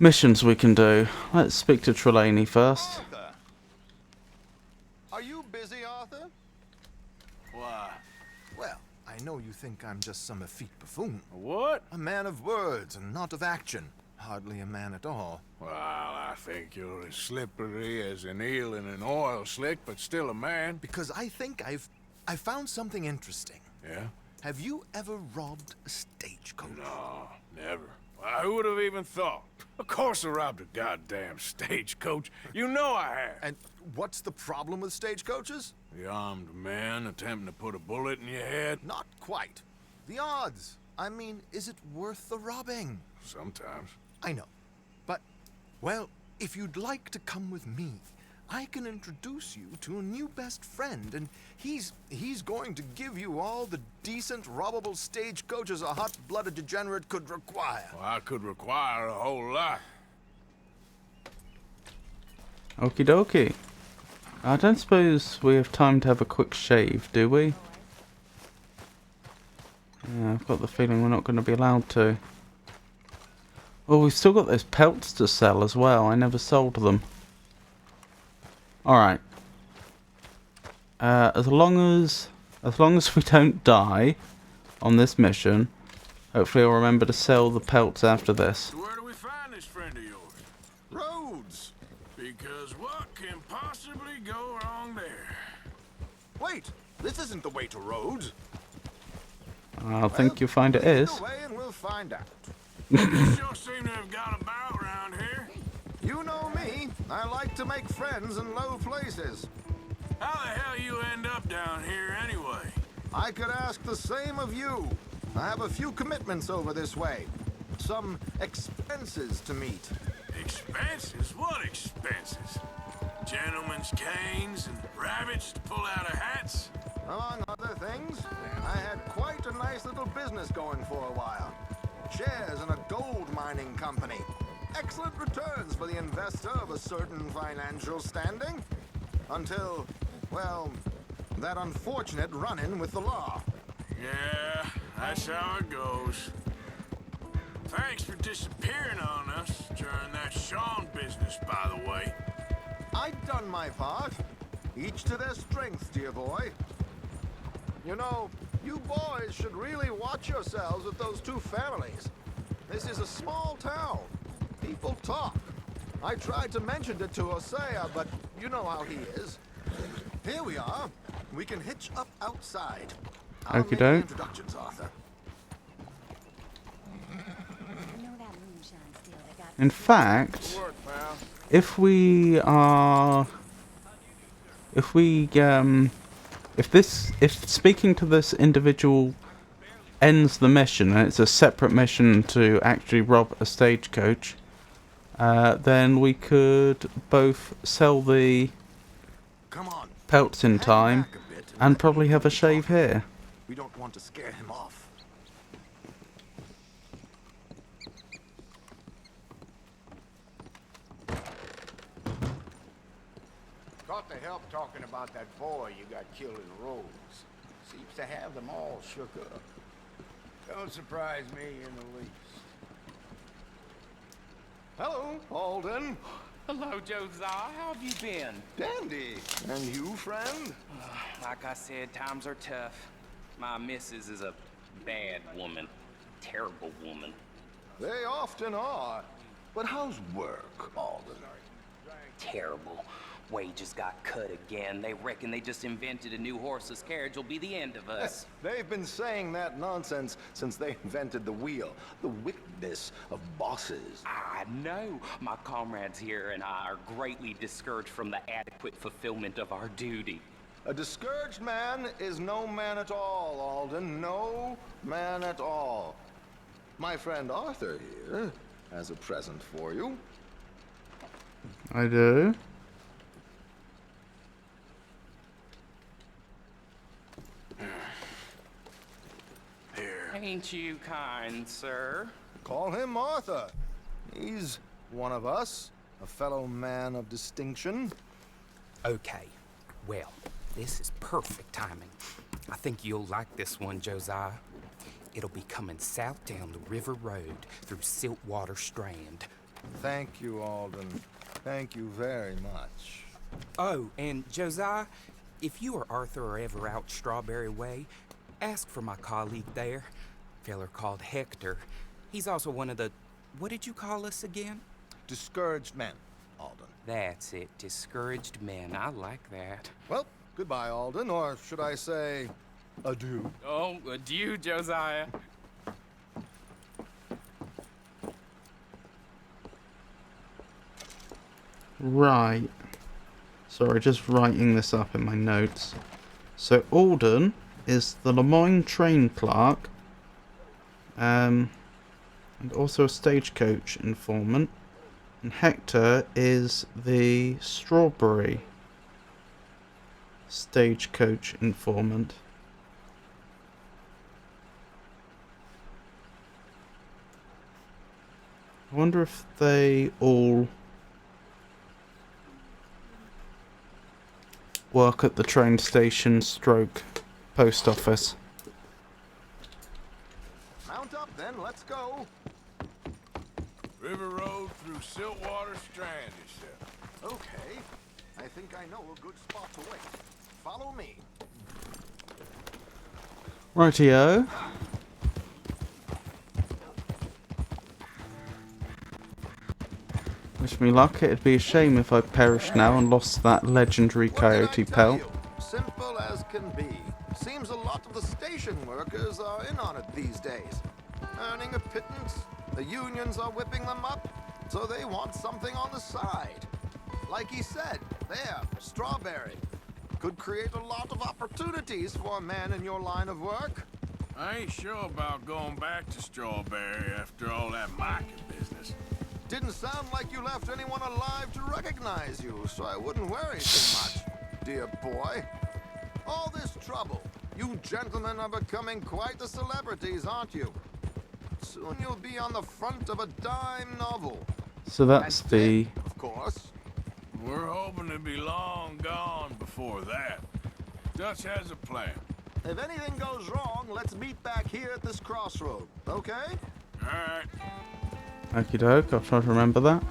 missions we can do. Let's speak to Trelawney first. Arthur. Are you busy, Arthur? Why? Well, I know you think I'm just some effete buffoon. What? A man of words and not of action. Hardly a man at all. Well, I think you're as slippery as an eel in an oil slick, but still a man. Because I think I found something interesting. Yeah? Have you ever robbed a stagecoach? No, never. Well, who would have even thought? Of course I robbed a goddamn stagecoach. You know I have. And what's the problem with stagecoaches? The armed man attempting to put a bullet in your head? Not quite. The odds. I mean, is it worth the robbing? Sometimes. I know. But, well, if you'd like to come with me, I can introduce you to a new best friend, and he's going to give you all the decent, robbable stagecoaches a hot-blooded degenerate could require. Well, I could require a whole lot. Okie dokie. I don't suppose we have time to have a quick shave, do we? Yeah, I've got the feeling we're not going to be allowed to. Oh, we've still got those pelts to sell as well. I never sold them. Alright. As long as we don't die on this mission, hopefully I'll remember to sell the pelts after this. Where do we find this friend of yours? Rhodes. Because what can possibly go wrong there? Wait, this isn't the way to Rhodes. I think you'll find it is. Lead the way and we'll find out. You sure seem to have got about around here. You know me. I like to make friends in low places. How the hell you end up down here anyway? I could ask the same of you. I have a few commitments over this way. Some expenses to meet. Expenses? What expenses? Gentlemen's canes and rabbits to pull out of hats? Among other things, I had quite a nice little business going for a while. Shares in a gold mining company. Excellent returns for the investor of a certain financial standing. Until, well, that unfortunate run-in with the law. Yeah, that's how it goes. Thanks for disappearing on us during that Sean business, by the way. I'd done my part. Each to their strengths, dear boy. You know, you boys should really watch yourselves with those two families. This is a small town. People talk. I tried to mention it to Hosea, but you know how he is. Here we are. We can hitch up outside. I'll make the introductions, Arthur. In fact, if speaking to this individual ends the mission and it's a separate mission to actually rob a stagecoach, then we could both sell the pelts in time and probably have a shave here. We don't want to scare him off. Got the help talking about that boy you got killed in Rhodes. Seems to have them all shook up. Don't surprise me in the least. Hello, Alden. Hello, Josiah. How have you been? Dandy. And you, friend? Like I said, times are tough. My missus is a bad woman. Terrible woman. They often are. But how's work, Alden? Terrible. Wages got cut again. They reckon they just invented a new horseless carriage will be the end of us. They've been saying that nonsense since they invented the wheel. The wickedness of bosses. I know. My comrades here and I are greatly discouraged from the adequate fulfillment of our duty. A discouraged man is no man at all, Alden. No man at all. My friend Arthur here has a present for you. I do. Ain't you kind, sir? Call him Arthur. He's one of us, a fellow man of distinction. Okay, well, this is perfect timing. I think you'll like this one, Josiah. It'll be coming south down the river road through Siltwater Strand. Thank you, Alden. Thank you very much. Oh, and Josiah, if you or Arthur are ever out Strawberry Way, ask for my colleague there, a feller called Hector. He's also one of the, what did you call us again? Discouraged men, Alden. That's it, discouraged men. I like that. Well, goodbye, Alden, or should I say, adieu. Oh, adieu, Josiah. Right. Sorry, just writing this up in my notes. So Alden is the Lemoyne train clerk, and also a stagecoach informant, and Hector is the Strawberry stagecoach informant. I wonder if they all work at the train station stroke post office. Mount up then, let's go. River Road through Siltwater Strand, he said. Okay. I think I know a good spot to wait. Follow me. Rightio. Wish me luck. It'd be a shame if I perished now and lost that legendary coyote pelt. Simple as can be. Seems a lot of the station workers are in on it these days. Earning a pittance, the unions are whipping them up, so they want something on the side. Like he said, there, Strawberry. Could create a lot of opportunities for a man in your line of work. I ain't sure about going back to Strawberry after all that market business. Didn't sound like you left anyone alive to recognize you, so I wouldn't worry too much, dear boy. All this trouble, you gentlemen are becoming quite the celebrities, aren't you? Soon you'll be on the front of a dime novel. So that's the... Of course. We're hoping to be long gone before that. Dutch has a plan. If anything goes wrong, let's meet back here at this crossroad, okay? Alright. Okie doke, I'll try to remember that.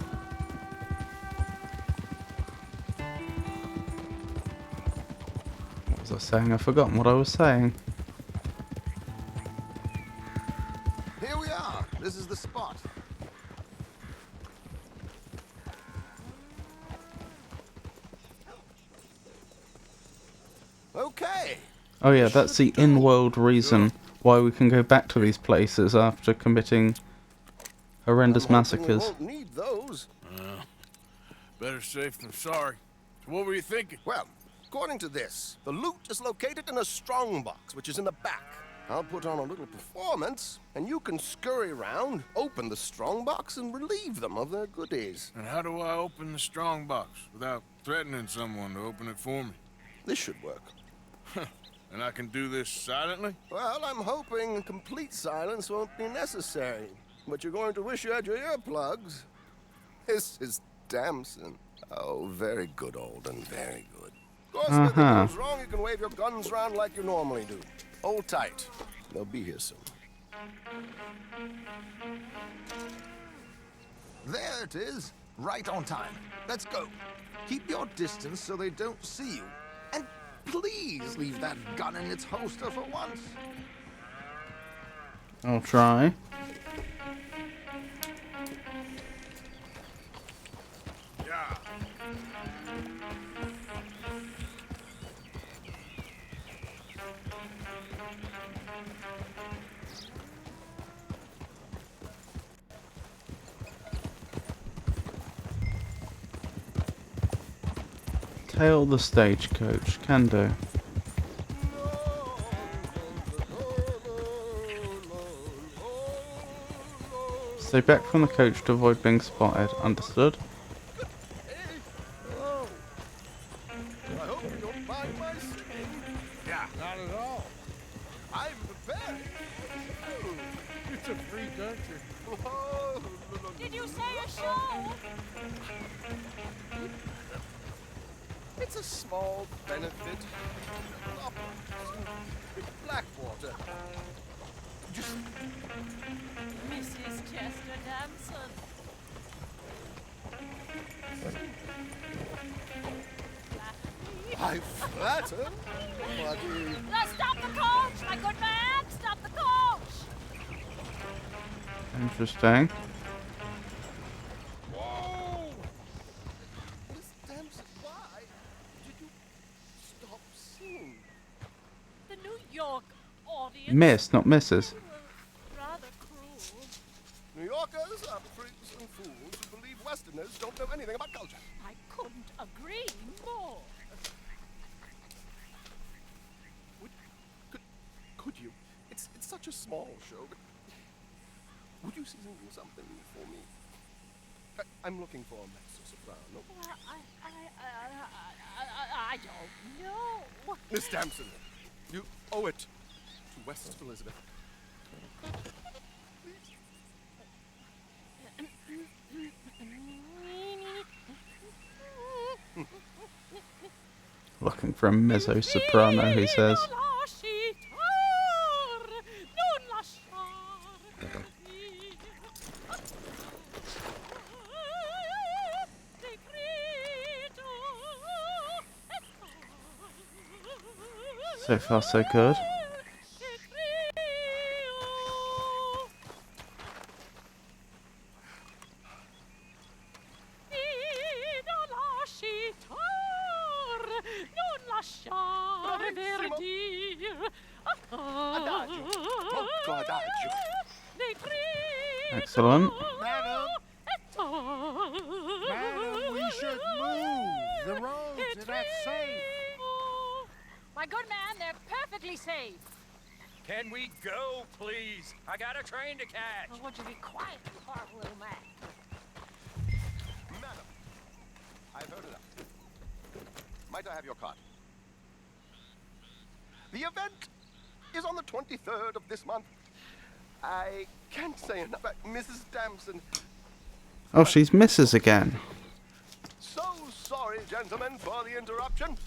What was I saying? I've forgotten what I was saying. Here we are. This is the spot. Okay. Oh yeah, that's the in-world reason why we can go back to these places after committing horrendous massacres. Won't need those. Better safe than sorry. So what were you thinking? Well, according to this, the loot is located in a strongbox, which is in the back. I'll put on a little performance, and you can scurry around, open the strongbox, and relieve them of their goodies. And how do I open the strongbox without threatening someone to open it for me? This should work. And I can do this silently? Well, I'm hoping complete silence won't be necessary. But you're going to wish you had your earplugs. This is Damson. Oh, very good, Alden, very good. Of course, if anything goes wrong, you can wave your guns around like you normally do. Hold tight. They'll be here soon. There it is. Right on time. Let's go. Keep your distance so they don't see you. And please leave that gun in its holster for once. I'll try. Yeah. Tail the stagecoach, can do. Stay back from the coach to avoid being spotted. Understood. Hello. I hope you don't mind my singing. Yeah. Not at all. I'm prepared. It's a free country. Did you say a show? It's a small benefit. Just... Mrs. Chester Damson. I flatter, but... Stop the coach, my good man! Stop the coach! Interesting. Whoa! Miss Damson, why did you stop singing? The New York audience. Miss, not Mrs. Rather cruel. New Yorkers are freaks and fools who believe Westerners don't know anything about culture. I couldn't agree more. Could you? It's such a small show, but would you sing something for me? I'm looking for a mezzo-soprano. Well, I don't know. Miss Damson, you owe it to West Elizabeth. Looking for a mezzo-soprano, he says. So far, so good. Excellent. Madam, we should move. The roads are not safe. My good man, they're perfectly safe. Can we go, please? I got a train to catch. I want you to be quiet, you horrible little man. Madam, I've heard enough. Might I have your card? The event is on the 23rd of this month. I can't say enough about Mrs. Damson. Oh, she's Mrs. again. So sorry, gentlemen, for the interruption.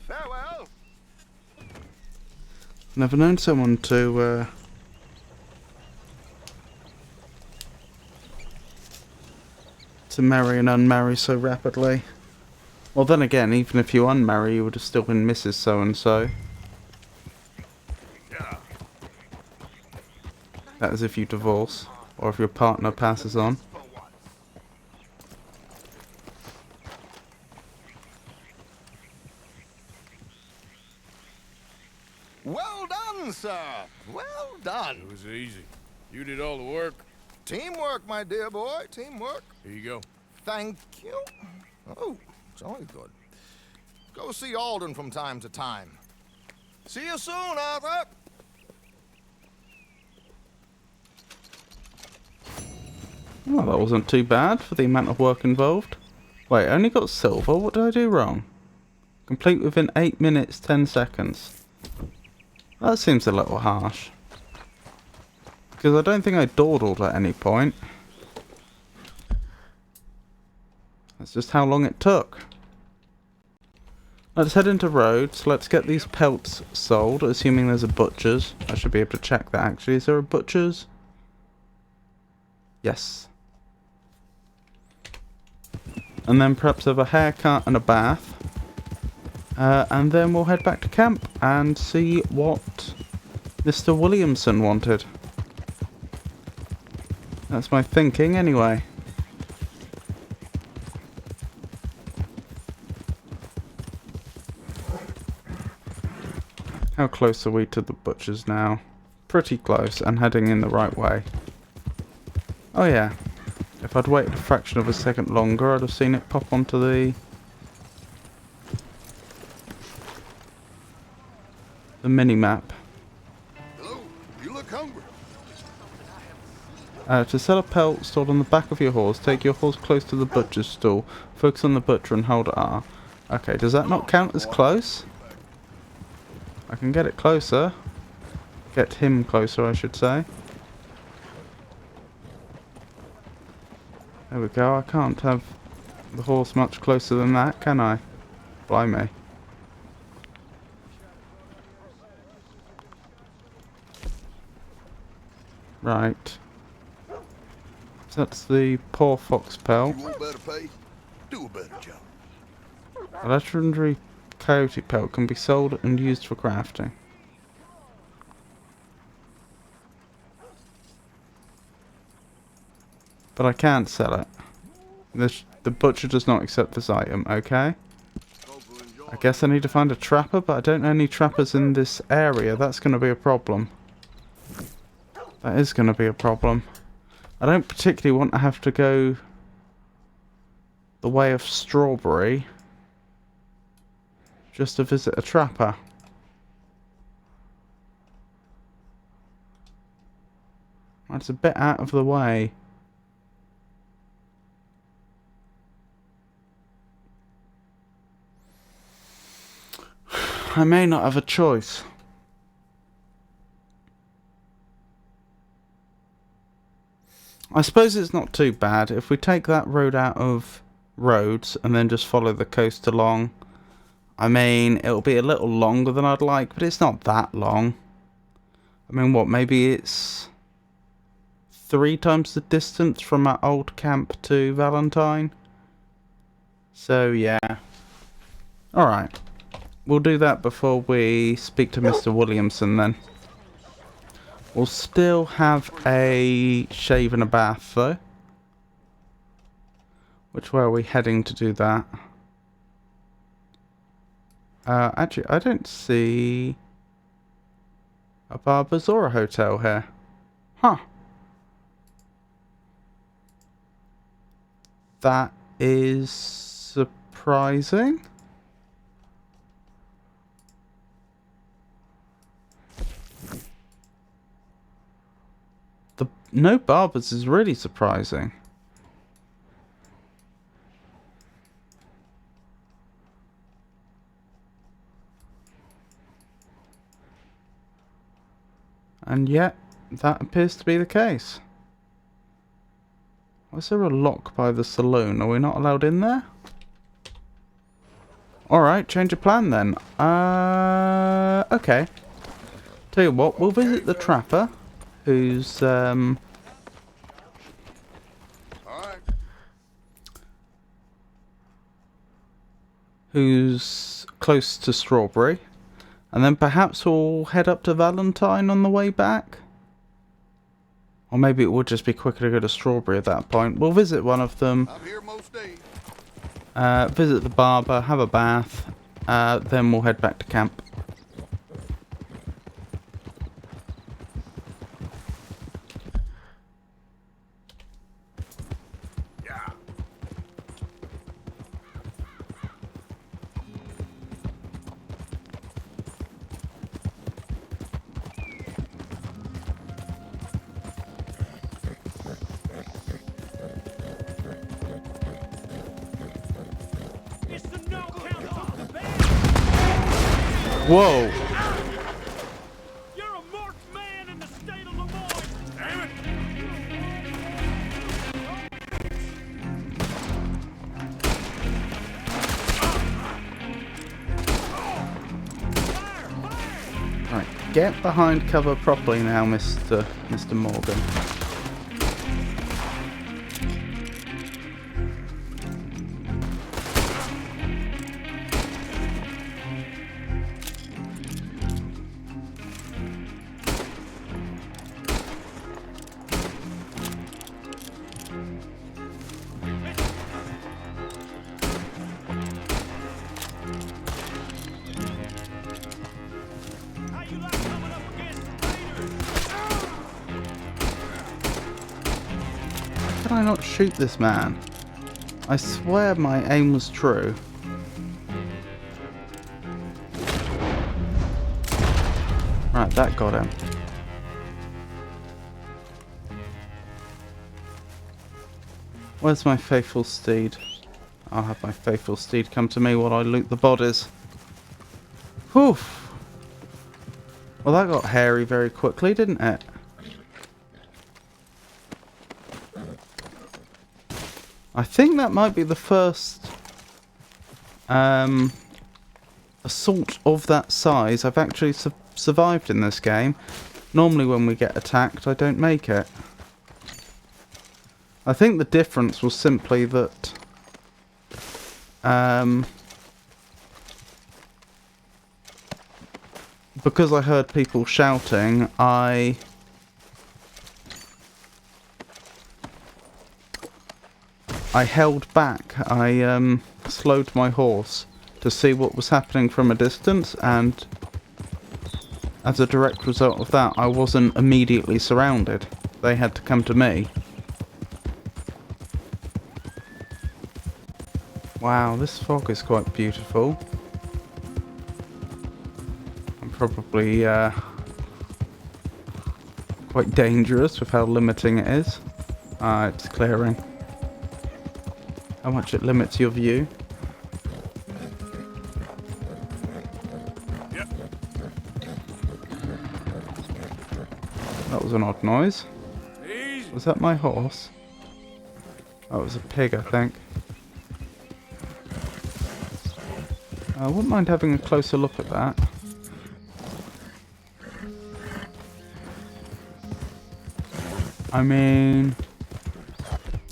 Farewell. Never known someone to marry and unmarry so rapidly. Well, then again, even if you unmarry, you would have still been Mrs. So-and-so. That is if you divorce, or if your partner passes on. Well done, sir. Well done. It was easy. You did all the work. Teamwork, my dear boy. Teamwork. Here you go. Thank you. Oh, it's only good. Go see Alden from time to time. See you soon, Arthur. Well, that wasn't too bad for the amount of work involved. Wait, I only got silver? What did I do wrong? Complete within 8 minutes, 10 seconds. That seems a little harsh. Because I don't think I dawdled at any point. That's just how long it took. Let's head into Rhodes. Let's get these pelts sold, assuming there's a butcher's. I should be able to check that actually. Is there a butcher's? Yes. And then perhaps have a haircut and a bath. And then we'll head back to camp and see what Mr. Williamson wanted. That's my thinking anyway. How close are we to the butcher's now? Pretty close and heading in the right way. Oh yeah. If I'd waited a fraction of a second longer, I'd have seen it pop onto the mini-map. Hello, you look hungry. To sell a pelt stored on the back of your horse, take your horse close to the butcher's stall, focus on the butcher and hold R. Okay, does that not count as close? I can get it closer. Get him closer, I should say. There we go, I can't have the horse much closer than that, can I? Blimey. Right. So that's the poor fox pelt. You want better pay? Do a better job. A legendary coyote pelt can be sold and used for crafting. But I can't sell it. The butcher does not accept this item, okay? I guess I need to find a trapper, but I don't know any trappers in this area. That's going to be a problem. That is going to be a problem. I don't particularly want to have to go the way of Strawberry just to visit a trapper. That's a bit out of the way. I may not have a choice. I suppose it's not too bad if we take that road out of roads and then just follow the coast along. I mean, it'll be a little longer than I'd like, but it's not that long. I mean, what, maybe it's 3 times the distance from our old camp to Valentine? So, yeah. Alright. We'll do that before we speak to Mr. Williamson then. We'll still have a shave and a bath though. Which way are we heading to do that? Actually, I don't see a barber's or a hotel here. Huh. That is surprising. No barbers is really surprising. And yet, that appears to be the case. Was there a lock by the saloon? Are we not allowed in there? Alright, change of plan then. Okay. Tell you what, we'll visit the trapper, who's, who's close to Strawberry. And then perhaps we'll head up to Valentine on the way back. Or maybe it would just be quicker to go to Strawberry at that point. We'll visit one of them. I'm here most days. Visit the barber, have a bath. Then we'll head back to camp. Whoa! You're a marked man in the state of Lemoyne! Damn it! Right, get behind cover properly now, Mr. Morgan. How can I not shoot this man? I swear my aim was true. Right, that got him. Where's my faithful steed? I'll have my faithful steed come to me while I loot the bodies. Whew. Well, that got hairy very quickly, didn't it? I think that might be the first assault of that size I've actually survived in this game. Normally when we get attacked, I don't make it. I think the difference was simply that because I heard people shouting, I held back. I slowed my horse to see what was happening from a distance, and as a direct result of that, I wasn't immediately surrounded. They had to come to me. Wow, this fog is quite beautiful. And probably quite dangerous with how limiting it is. It's clearing. How much it limits your view. Yep. That was an odd noise. Easy. Was that my horse? That was a pig, I think. I wouldn't mind having a closer look at that. I mean,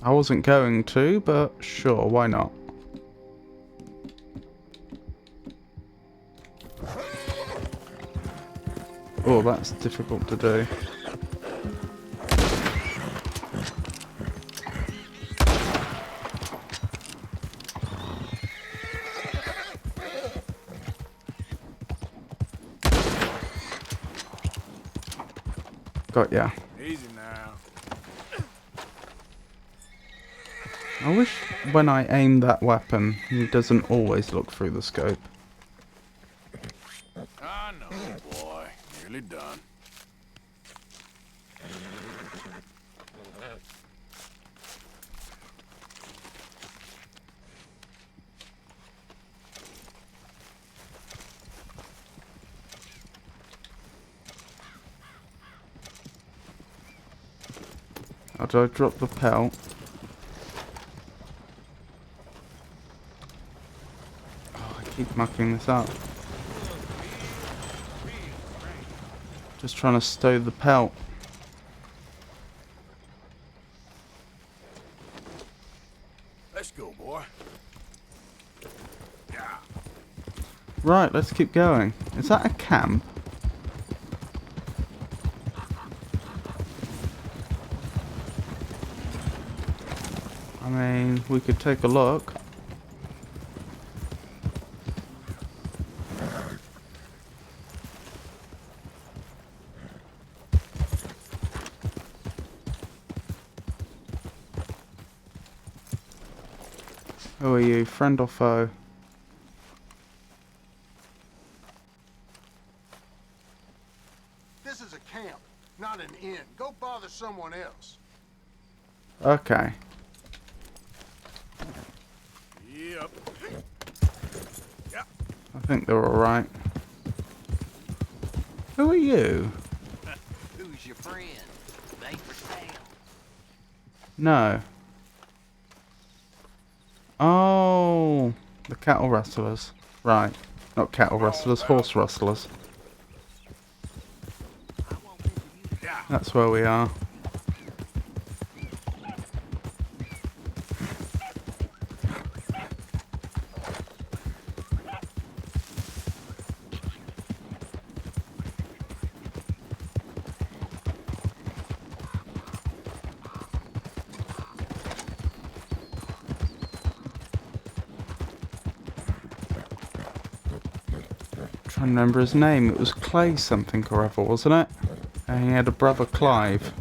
I wasn't going to, but sure, why not? Oh, that's difficult to do. Got ya. Easy now. I wish when I aim that weapon, he doesn't always look through the scope. I know, boy. Nearly done. How do I drop the pelt? Oh, I keep mucking this up. Just trying to stow the pelt. Let's go, boy. Yeah. Right, let's keep going. Is that a camp? I mean, we could take a look. Who are you, friend or foe? This is a camp, not an inn. Go bother someone else. Okay. Yep. Yep. I think they're alright. Who are you? Who's your friend? They for sale. No. Oh, the cattle rustlers. Right. Not cattle rustlers, horse rustlers. That's where we are. Trying to remember his name. It was Clay something or other, wasn't it? And he had a brother, Clive.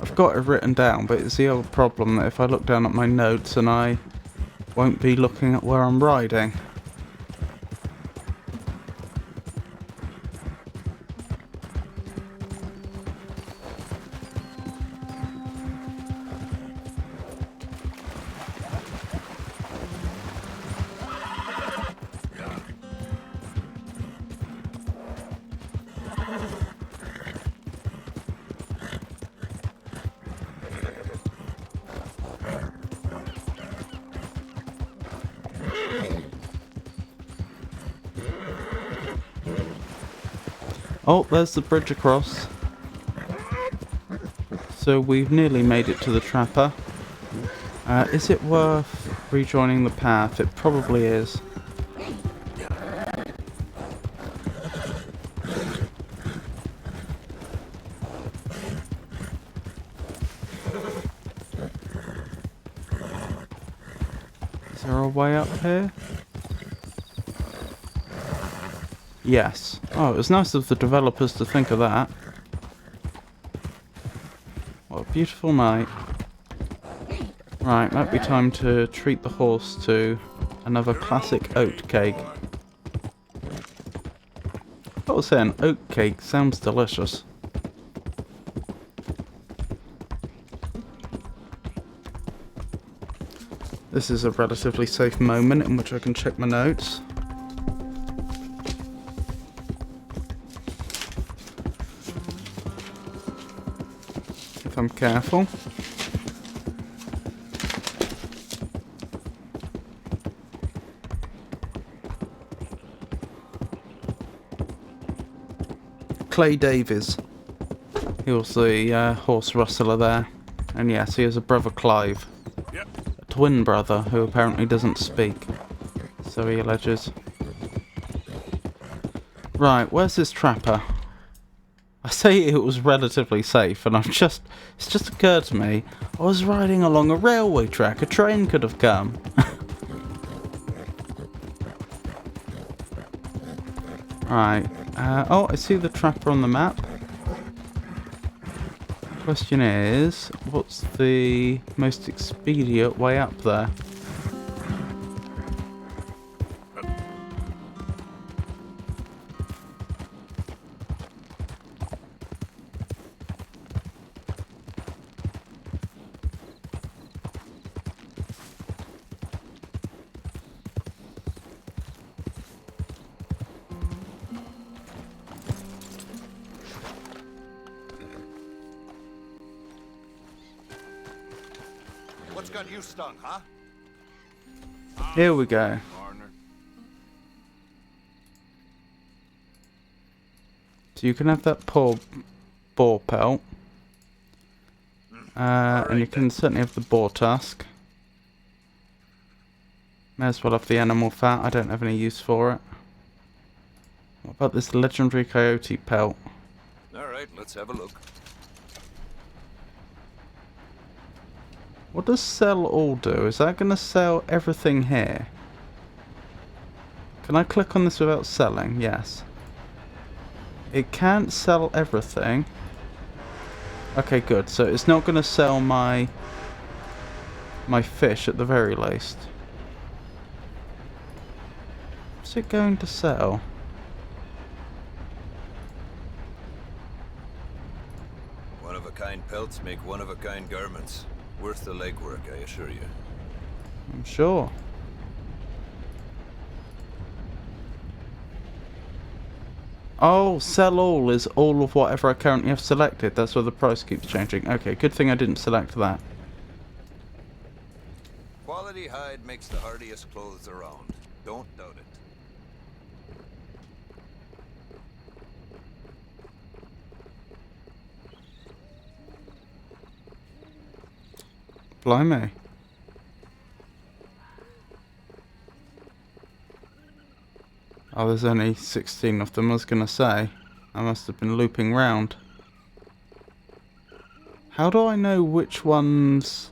I've got it written down, but it's the old problem that if I look down at my notes and I won't be looking at where I'm riding. Oh, there's the bridge across. So we've nearly made it to the trapper. Is it worth rejoining the path? It probably is. Is there a way up here? Yes. Oh, it was nice of the developers to think of that. What a beautiful night. Right, might be time to treat the horse to another classic oat cake. I was saying, oat cake sounds delicious. This is a relatively safe moment in which I can check my notes. If I'm careful. Clay Davies. He was the horse rustler there. And yes, he has a brother Clive. A twin brother who apparently doesn't speak. So he alleges. Right, where's this trapper? I say it was relatively safe, and it's just occurred to me, I was riding along a railway track, a train could have come. Right, oh, I see the trapper on the map. Question is, what's the most expedient way up there? What's got you stung, huh? Here we go. So you can have that poor boar pelt. And you can certainly have the boar tusk. May as well have the animal fat, I don't have any use for it. What about this legendary coyote pelt? Alright, let's have a look. What does sell all do? Is that going to sell everything here? Can I click on this without selling? Yes. It can't sell everything. Okay, good. So it's not going to sell my fish at the very least. What's it going to sell? One-of-a-kind pelts make one-of-a-kind garments. Worth the legwork, I assure you. I'm sure. Oh, sell all is all of whatever I currently have selected. That's why the price keeps changing. Okay, good thing I didn't select that. Quality hide makes the hardiest clothes around. Don't doubt it. Blimey. Oh, there's only 16 of them, I was going to say. I must have been looping round. How do I know which one's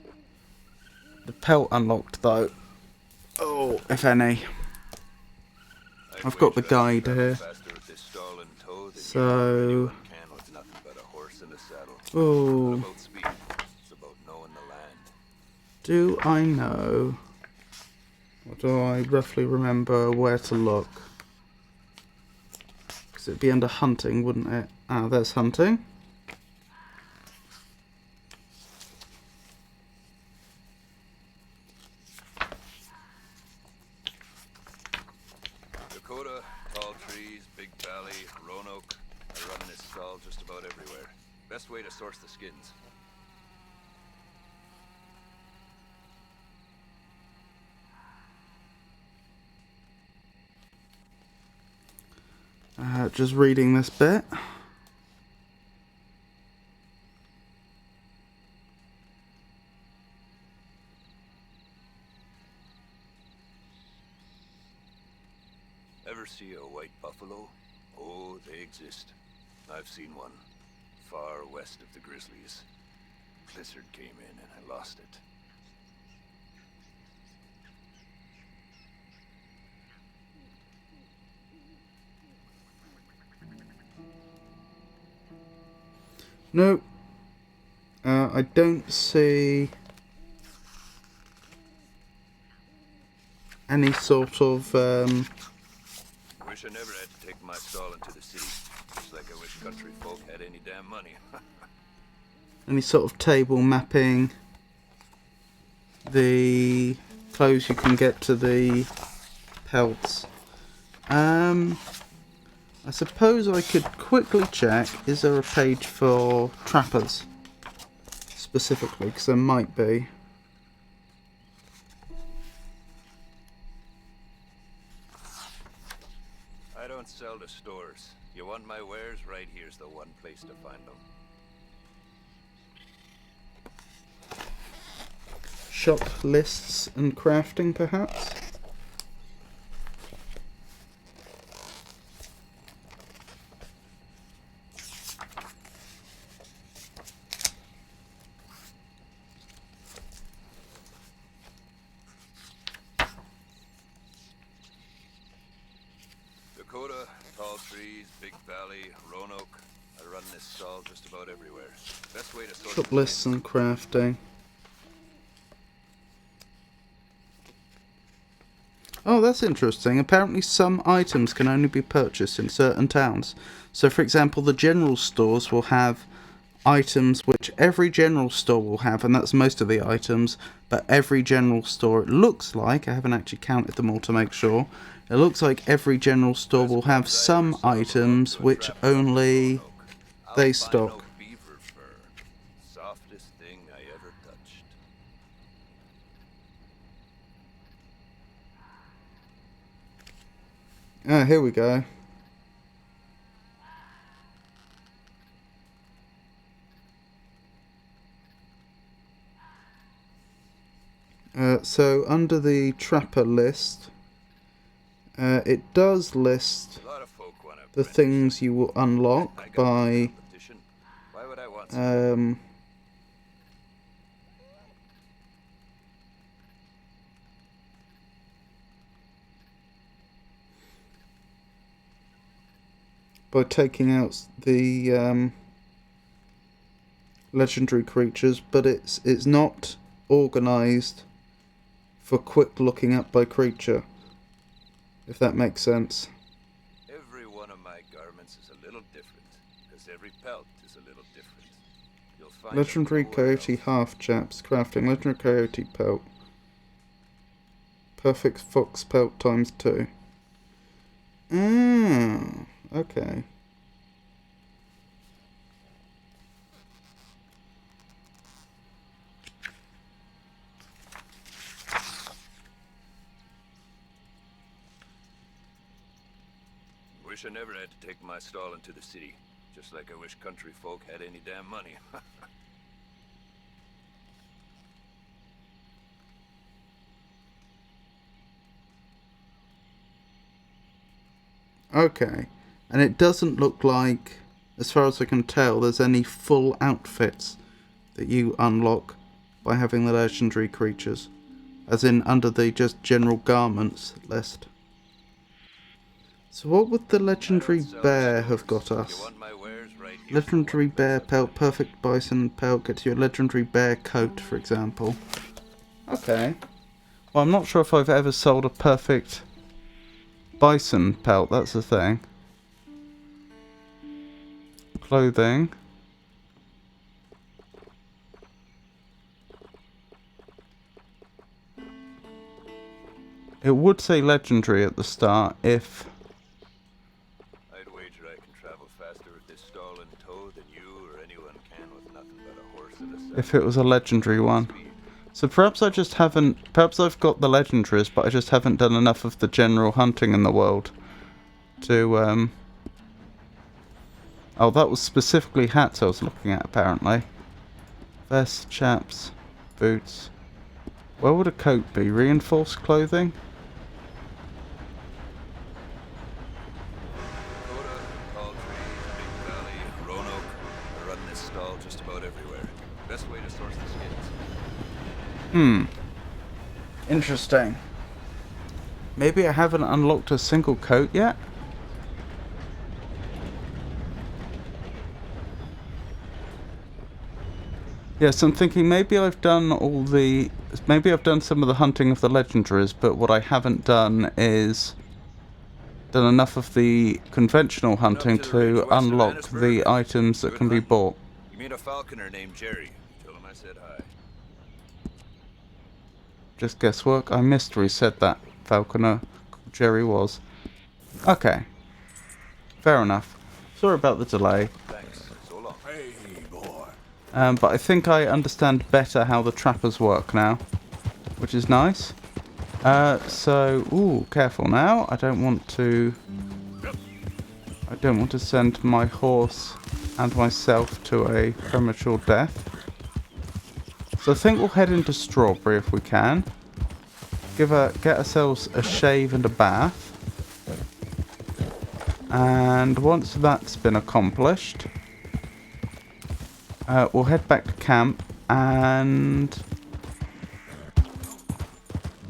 the pelt unlocked, though? Oh, if any. I've got the guide here. So... oh... do I know, or do I roughly remember where to look? Because it'd be under hunting, wouldn't it? Ah, there's hunting. Dakota, tall trees, big valley, Roanoke. I run this stall just about everywhere. Best way to source the skins. Just reading this bit. Ever see a white buffalo? Oh, they exist. I've seen one. Far west of the Grizzlies. Blizzard came in and I lost it. No. I don't see any sort of Wish I never had to take my stall into the city. Just like I wish country folk had any damn money. any sort of table mapping the clothes you can get to the pelts. I suppose I could quickly check, is there a page for trappers specifically, because there might be. I don't sell to stores. You want my wares? Right here's the one place to find them. Shop lists and crafting, perhaps? Dakota, Tall Trees, Big Valley, Roanoke. I run this stall just about everywhere. Best way to sort Shop lists and crafting. Oh, that's interesting. Apparently some items can only be purchased in certain towns. So, for example, the general stores will have items which every general store will have, and that's most of the items, but every general store, it looks like, I haven't actually counted them all to make sure, it looks like every general store will have some items which only they stock. Softest thing I ever touched. Ah, here we go. So under the trapper list, it does list the things you will unlock by taking out the legendary creatures, but it's not organized for quick looking up by creature, if that makes sense. Every one of my garments is a little different, because every pelt is a little different. You'll find Legendary coyote half chaps crafting legendary coyote pelt. Perfect fox pelt times 2. Okay. Wish I never had to take my stall into the city. Just like I wish country folk had any damn money. Okay. And it doesn't look like, as far as I can tell, there's any full outfits that you unlock by having the legendary creatures. As in under the just general garments list. So what would the legendary bear have got us? Legendary bear pelt, perfect bison pelt, gets you a legendary bear coat, for example. Okay. Well, I'm not sure if I've ever sold a perfect bison pelt, that's the thing. Clothing. It would say legendary at the start if... I'd wager I can travel faster with this stall in tow than you or anyone can with nothing but a horse and a saddle. if it was a legendary one. So perhaps I just haven't... Perhaps I've got the legendaries, but I just haven't done enough of the general hunting in the world to... Oh, that was specifically hats I was looking at, apparently. Vest, chaps, boots. Where would a coat be? Reinforced clothing? Interesting. Maybe I haven't unlocked a single coat yet? Yes, I'm thinking maybe I've done maybe I've done some of the hunting of the legendaries, but what I haven't done is done enough of the conventional hunting to unlock the items that can be bought. You meet a falconer named Jerry. Tell him I said hi. Just guesswork. I mystery said that falconer called Jerry was. Okay. Fair enough. Sorry about the delay. Thanks. So long. Hey, boy. But I think I understand better how the trappers work now, which is nice. Ooh, careful now. I don't want to send my horse and myself to a premature death. So I think we'll head into Strawberry if we can. Get ourselves a shave and a bath. And once that's been accomplished, we'll head back to camp and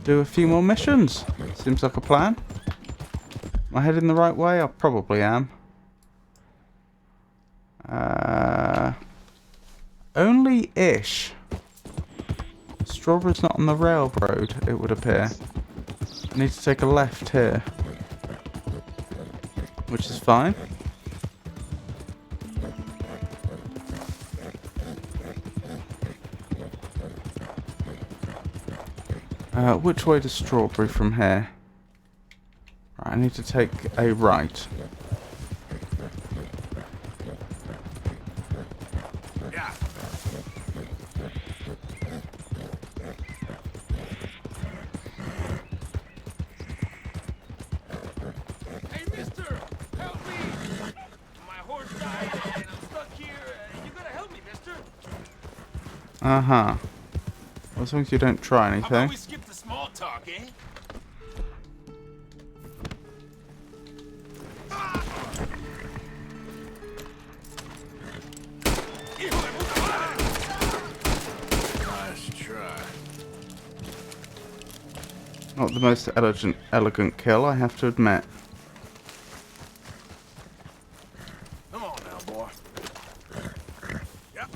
do a few more missions. Seems like a plan. Am I heading the right way? I probably am. Only-ish. Strawberry's not on the railroad, it would appear. I need to take a left here. Which is fine. Which way to Strawberry from here? Right, I need to take a right. Yeah. Hey, mister! Help me! My horse died and I'm stuck here. You gotta help me, mister. Uh-huh. As long as you don't try How anything. about we skip the small talk, eh? Nice try. Not the most elegant kill, I have to admit. Come on now, boy. Yep.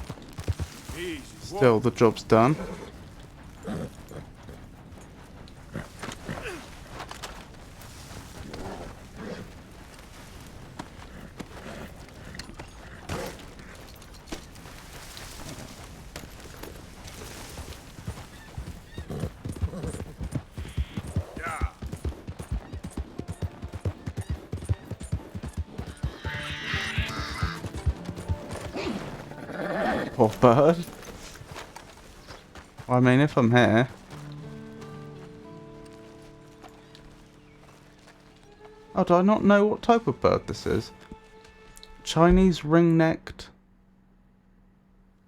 Easy. Still, the job's done. Poor bird. Well, I mean, if I'm here... Oh, do I not know what type of bird this is? Chinese ring-necked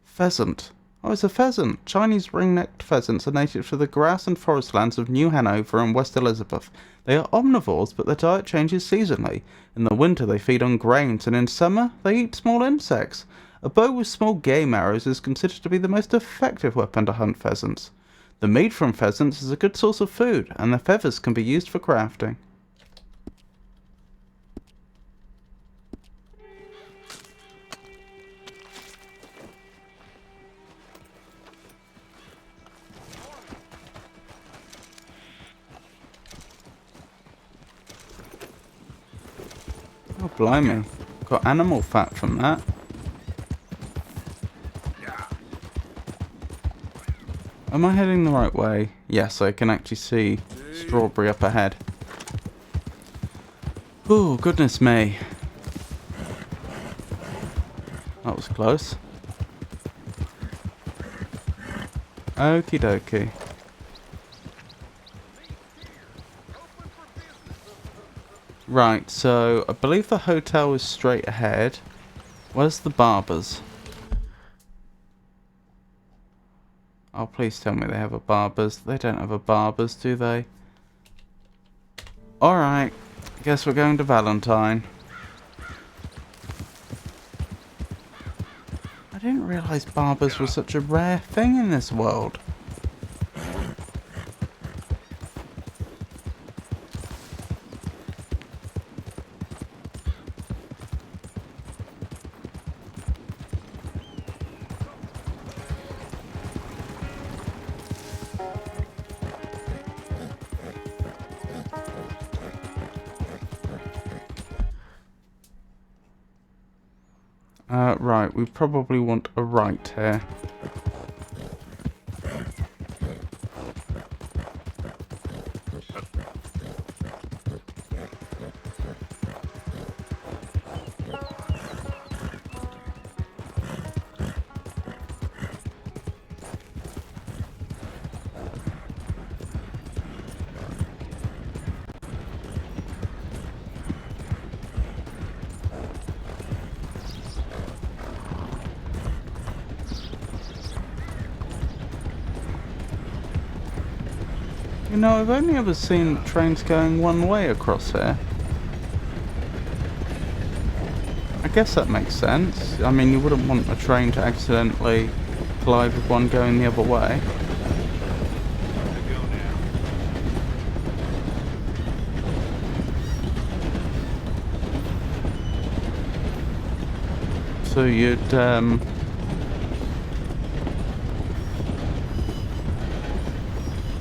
pheasant. Oh, it's a pheasant. Chinese ring-necked pheasants are native to the grass and forest lands of New Hanover and West Elizabeth. They are omnivores, but their diet changes seasonally. In the winter, they feed on grains, and in summer, they eat small insects. A bow with small game arrows is considered to be the most effective weapon to hunt pheasants. The meat from pheasants is a good source of food, and their feathers can be used for crafting. Oh, blimey. Got animal fat from that. Am I heading the right way? Yes, I can actually see Strawberry up ahead. Oh, goodness me. That was close. Okie dokie. Right, so I believe the hotel is straight ahead. Where's the barbers? Oh, please tell me they have a barbers. They don't have a barbers, do they? Alright. Guess we're going to Valentine. I didn't realise barbers were such a rare thing in this world. Right, we probably want a right here. You know, I've only ever seen trains going one way across here. I guess that makes sense. I mean, you wouldn't want a train to accidentally collide with one going the other way. So you'd,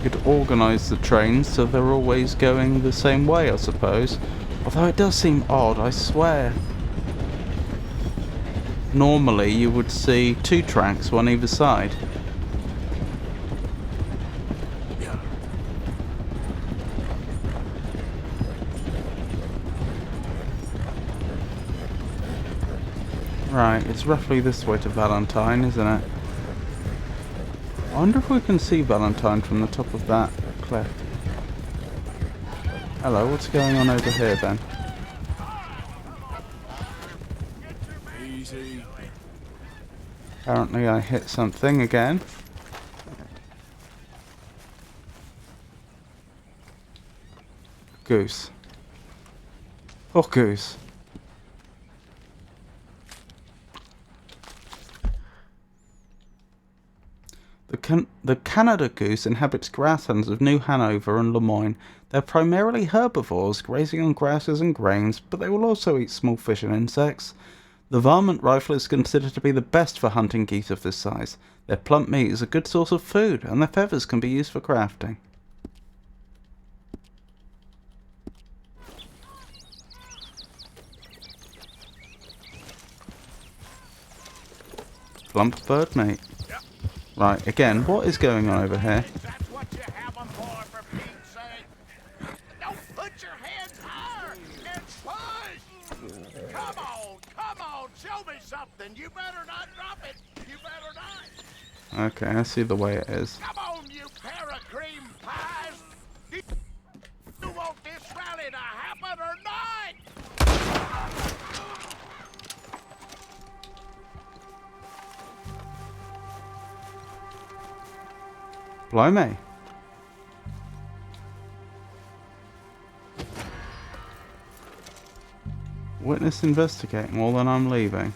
you'd organise the trains so they're always going the same way, I suppose. Although it does seem odd, I swear. Normally you would see 2 tracks, one either side. Right, it's roughly this way to Valentine, isn't it? I wonder if we can see Valentine from the top of that cliff. Hello, what's going on over here then? Easy. Apparently I hit something again. Goose. Oh, goose. The Canada goose inhabits grasslands of New Hanover and Lemoyne. They're primarily herbivores, grazing on grasses and grains, but they will also eat small fish and insects. The varmint rifle is considered to be the best for hunting geese of this size. Their plump meat is a good source of food, and their feathers can be used for crafting. Plump bird meat. Right, again, what is going on over here? That's what you have them for Pete's sake. Don't put your hands higher and push. Come on, show me something. You better not drop it. You better not. Okay, I see the way it is. Come on, you pair of cream pies. You want this rally to happen or not? Blimey. Witness investigating, well then I'm leaving.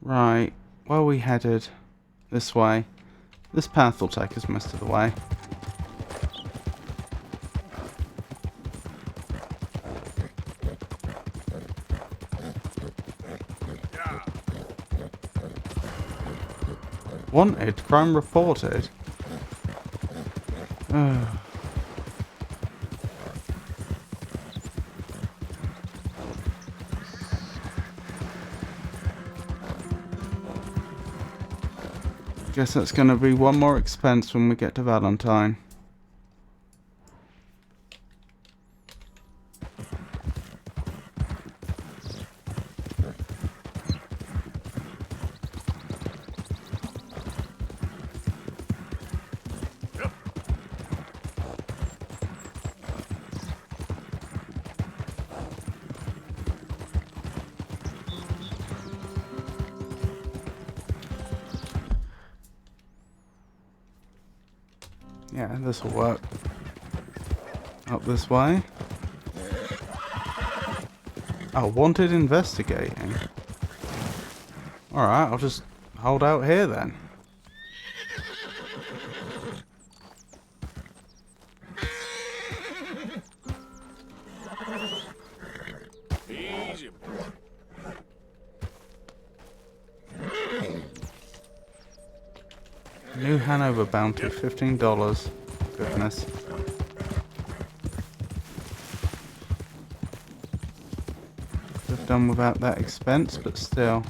Right, where are we headed? This way. This path will take us most of the way. Wanted, crime reported. Guess that's going to be one more expense when we get to Valentine. Yeah, this will work. Up this way. Oh, wanted investigating. Alright, I'll just hold out here then. Hanover bounty, $15. Goodness. Could have done without that expense, but still.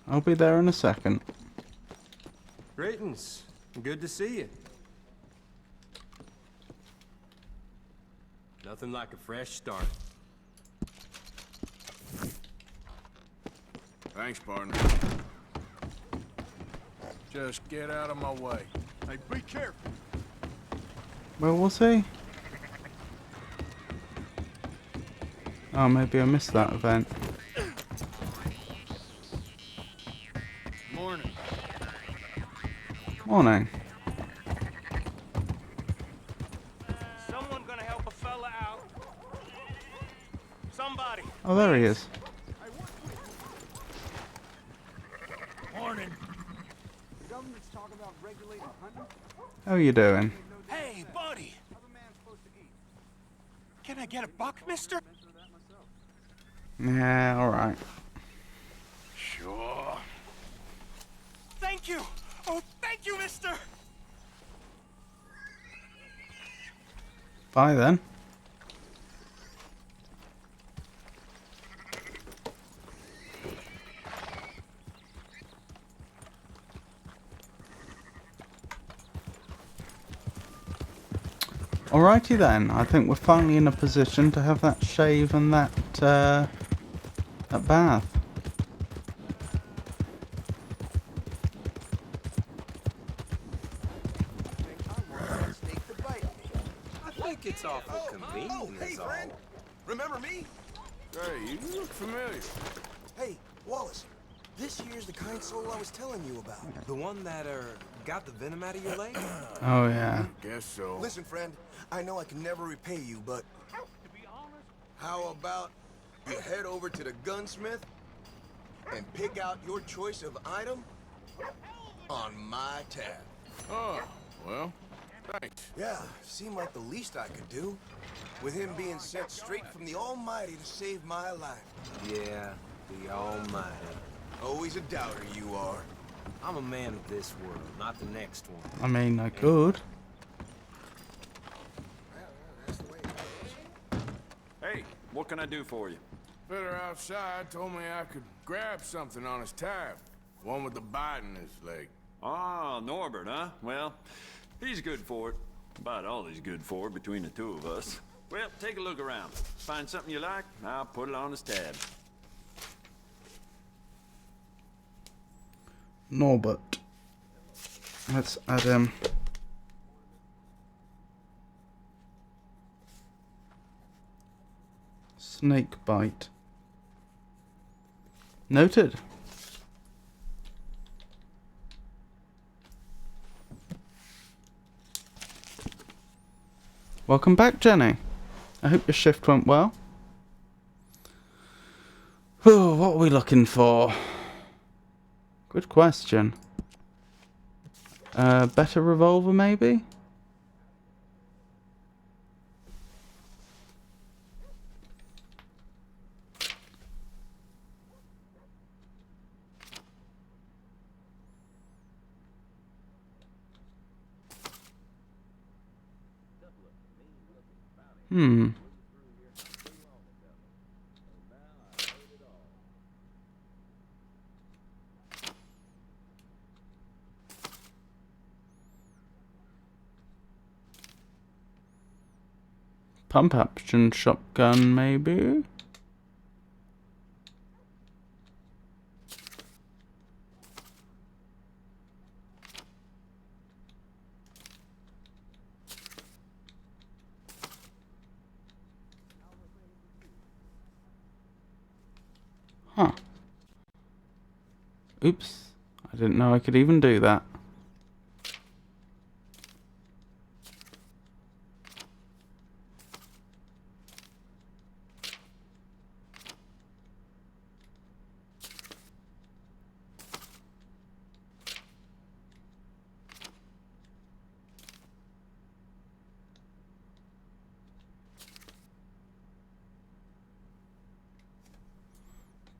I'll be there in a second. Greetings. Good to see you. Nothing like a fresh start. Thanks, partner. Just get out of my way. Hey, be careful. Where was he? Oh, maybe I missed that event. Morning. Morning. Someone gonna help a fella out. Somebody. Oh, there he is. Morning. The government's talking about regulating hunting. How are you doing? Hey, buddy. Can I get a buck, mister? Yeah, alright. Sure. Thank you. Oh, thank you, mister. Bye then. Alrighty then, I think we're finally in a position to have that shave and that bath. I think it's awful convenient, Hey, is all. friend. Remember me? Hey, you look familiar. Hey, Wallace. This here's the kind soul I was telling you about. The one that, got the venom out of your leg? Oh yeah. Guess so. Listen, friend. I know I can never repay you, but... How about you head over to the gunsmith and pick out your choice of item on my tab? Oh, well, thanks. Yeah, seemed like the least I could do. With him being sent straight from the Almighty to save my life. Yeah, the Almighty. Always a doubter you are. I'm a man of this world, not the next one. I mean, I could. Hey, what can I do for you? Fitter outside told me I could grab something on his tab. One with the bite in his leg. Ah, Norbert, huh? Well, he's good for it. About all he's good for between the two of us. Well, take a look around. Find something you like, I'll put it on his tab. Norbert. Let's add him. Snake bite. Noted. Welcome back, Jenny. I hope your shift went well. Oh, what are we looking for? Good question. Better revolver, maybe? Pump action shotgun, maybe? Huh. Oops. I didn't know I could even do that.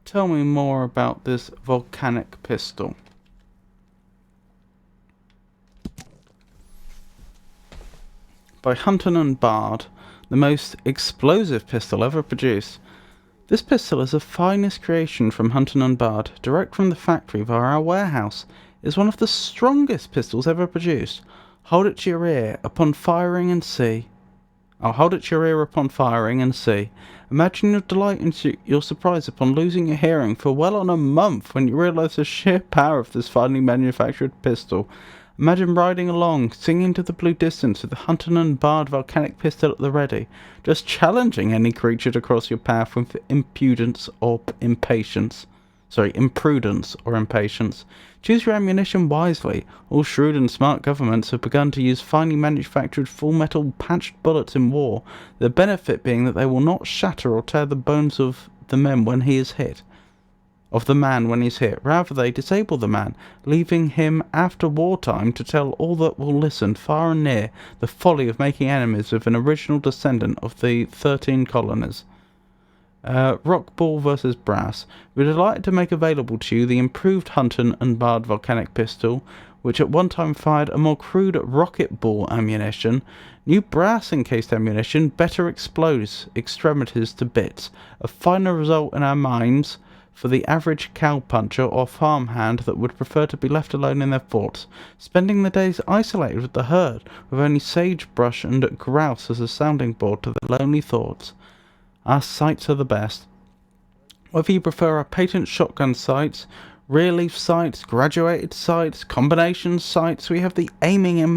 tell me more about this volcanic pistol. By Hunton and Bard, the most explosive pistol ever produced. This pistol is the finest creation from Hunton and Bard, direct from the factory via our warehouse. It is one of the strongest pistols ever produced. Hold it to your ear upon firing and see. I'll hold it to your ear upon firing and see. Imagine your delight and your surprise upon losing your hearing for well on a month when you realise the sheer power of this finely manufactured pistol. Imagine riding along, singing to the blue distance with the Hunton and Bard volcanic pistol at the ready, just challenging any creature to cross your path with imprudence or impatience. Choose your ammunition wisely. All shrewd and smart governments have begun to use finely manufactured full metal patched bullets in war, the benefit being that they will not shatter or tear the bones of the man when he is hit. Rather, they disable the man, leaving him after wartime to tell all that will listen, far and near, the folly of making enemies with an original descendant of the 13 colonies. Rock Ball vs. Brass. We're delighted to make available to you the improved Hunton and Bard volcanic pistol, which at one time fired a more crude rocket ball ammunition. New brass encased ammunition better explodes extremities to bits, a finer result in our minds for the average cowpuncher or farmhand that would prefer to be left alone in their forts, spending the days isolated with the herd, with only sagebrush and grouse as a sounding board to their lonely thoughts. Our sights are the best. Whether you prefer our patent shotgun sights, rear leaf sights, graduated sights, combination sights, we have the aiming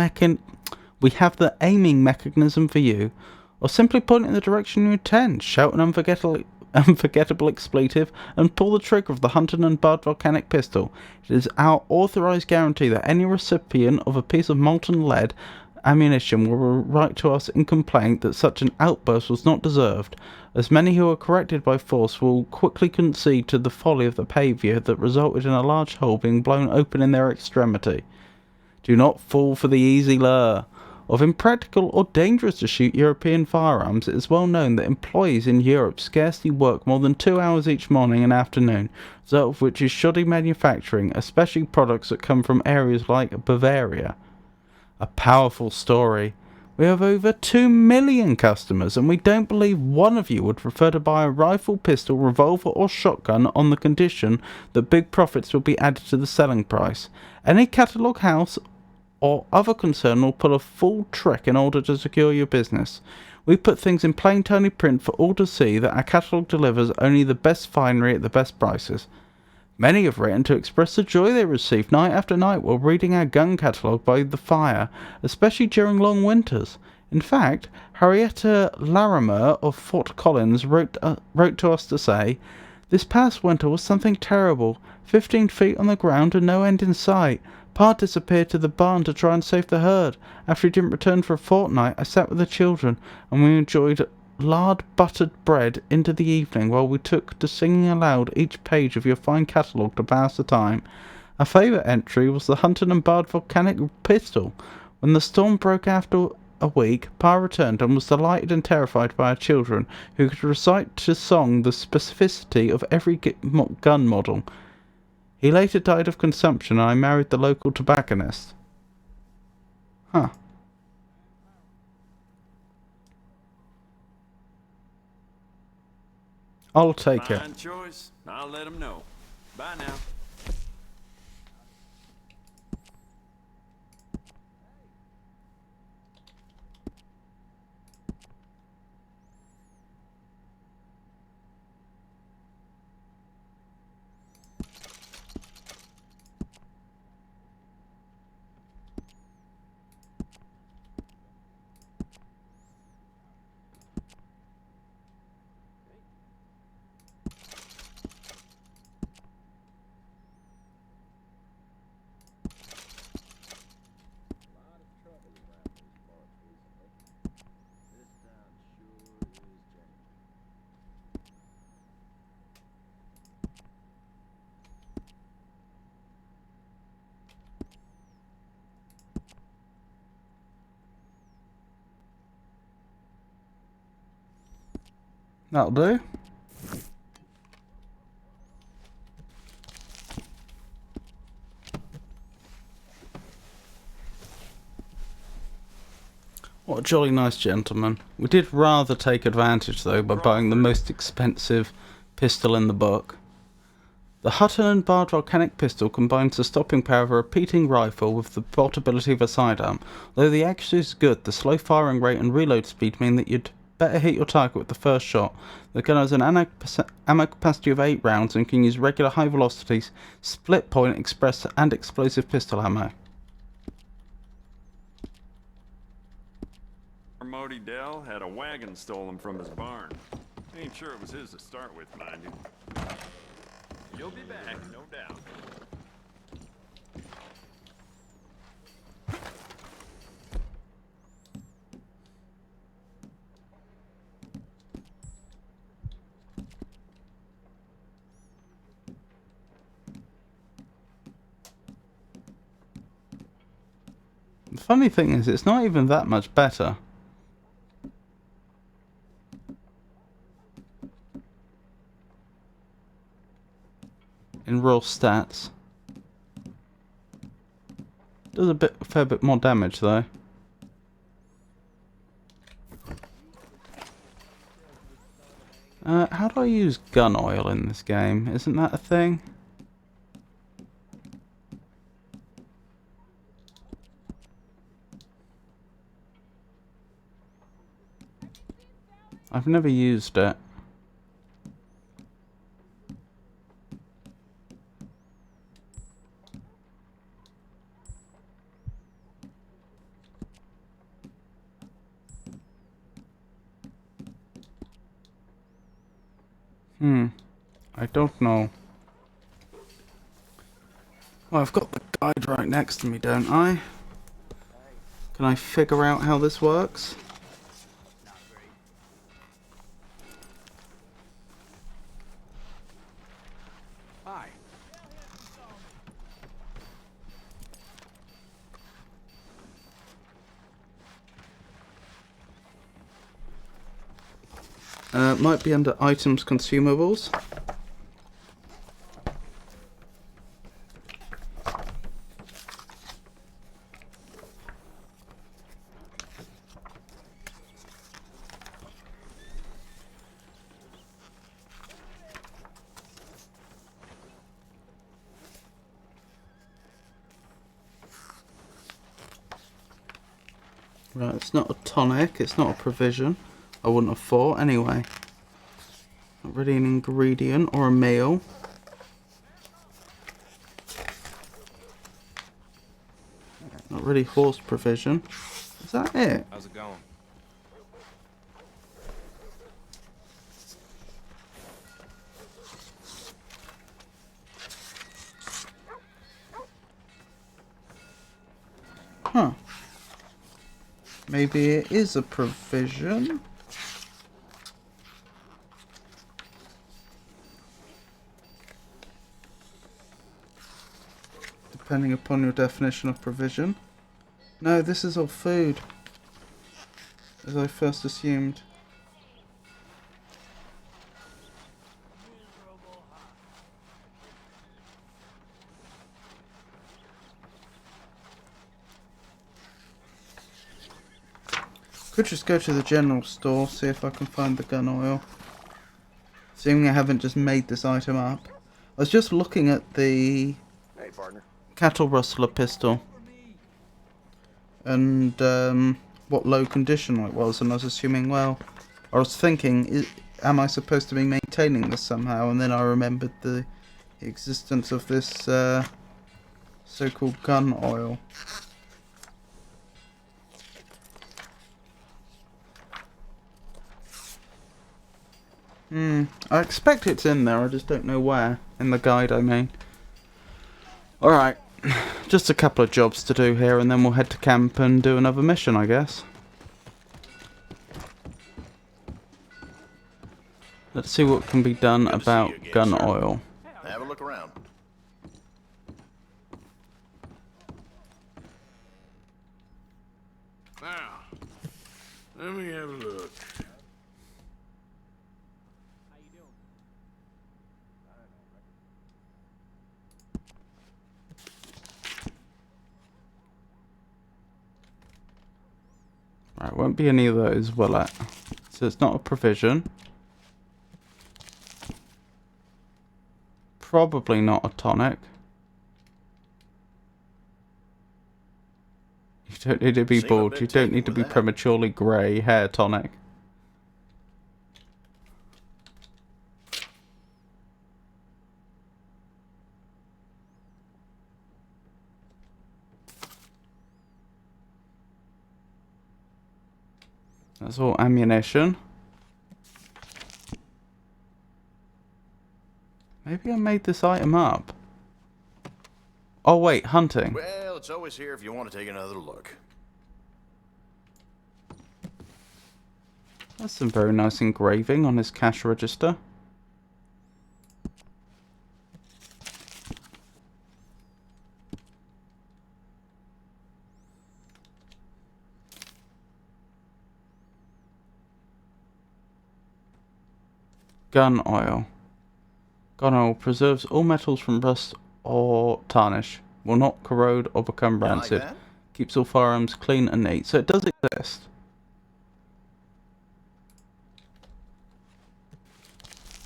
mechanism for you, or simply point in the direction you intend, shout an unforgettable expletive, and pull the trigger of the Hunton and Bard volcanic pistol. It is our authorized guarantee that any recipient of a piece of molten lead ammunition will write to us in complaint that such an outburst was not deserved, as many who are corrected by force will quickly concede to the folly of the behaviour that resulted in a large hole being blown open in their extremity. Do not fall for the easy lure of impractical or dangerous to shoot European firearms. It is well known that employees in Europe scarcely work more than 2 hours each morning and afternoon, result of which is shoddy manufacturing, especially products that come from areas like Bavaria. A powerful story. We have over 2 million customers, and we don't believe one of you would prefer to buy a rifle, pistol, revolver or shotgun on the condition that big profits will be added to the selling price. Any catalogue house or other concern will pull a full trick in order to secure your business. We put things in plain tiny print for all to see that our catalogue delivers only the best finery at the best prices. Many have written to express the joy they receive night after night while reading our gun catalogue by the fire, especially during long winters. In fact, Harrietta Larimer of Fort Collins wrote to us to say, "This past winter was something terrible. 15 feet on the ground and no end in sight. Pa disappeared to the barn to try and save the herd. After he didn't return for a fortnight, I sat with the children, and we enjoyed lard-buttered bread into the evening while we took to singing aloud each page of your fine catalogue to pass the time. Our favourite entry was the Hunton and Bard volcanic pistol. When the storm broke after a week, Pa returned and was delighted and terrified by our children, who could recite to song the specificity of every gun model. He later died of consumption, and I married the local tobacconist." Huh. I'll take it. Fine choice. I'll let them know. Bye now. That'll do. What a jolly nice gentleman. We did rather take advantage, though, by buying the most expensive pistol in the book. The Hutton and Bard volcanic pistol combines the stopping power of a repeating rifle with the portability of a sidearm. Though the action is good, the slow firing rate and reload speed mean that you'd better hit your target with the first shot. The gun has an ammo capacity of 8 rounds and can use regular high velocities, split point, express and explosive pistol ammo. Modi Dell had a wagon stolen from his barn. Ain't sure it was his to start with, mind you. You'll be back, no doubt. The funny thing is, it's not even that much better. In raw stats. Does a fair bit more damage though. How do I use gun oil in this game? Isn't that a thing? I've never used it. I don't know. Well, I've got the guide right next to me, don't I? Can I figure out how this works? Hi. Might be under items consumables. Right, it's not a tonic, it's not a provision. I wouldn't have thought anyway. Not really an ingredient or a meal. Not really horse provision. Is that it? How's it going? Huh. Maybe it is a provision. Depending upon your definition of provision. No, this is all food. As I first assumed. Could just go to the general store, see if I can find the gun oil. Assuming I haven't just made this item up. I was just looking at the Hey, partner. cattle rustler pistol. And what low condition it was, and I was assuming, well, I was thinking, am I supposed to be maintaining this somehow? And then I remembered the existence of this so-called gun oil. I expect it's in there, I just don't know where. In the guide, I mean. Alright, just a couple of jobs to do here, and then we'll head to camp and do another mission, I guess. Let's see what can be done about gun oil. Have a look around. Now, let me have a look. Right, won't be any of those, will it? So it's not a provision. Probably not a tonic. You don't need to be bald. You don't need to be prematurely grey hair tonic. That's all ammunition. Maybe I made this item up. Oh wait, hunting. Well, it's always here if you want to take another look. That's some very nice engraving on his cash register. Gun oil. Gun oil preserves all metals from rust or tarnish. Will not corrode or become rancid. Like that? Keeps all firearms clean and neat. So it does exist.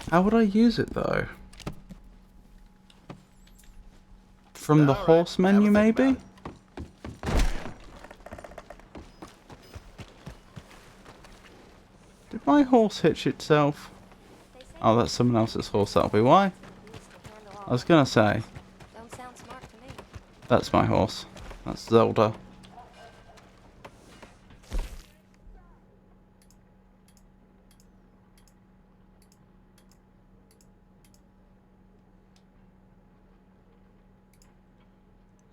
How would I use it though? From the horse menu maybe? Did my horse hitch itself? Oh, that's someone else's horse, that'll be why. I was gonna say. Don't sound smart to me. That's my horse. That's Zelda.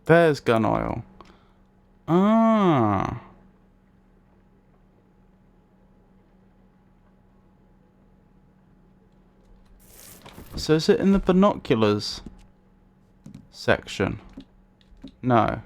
There's gun oil. Ah. So is it in the binoculars section? No.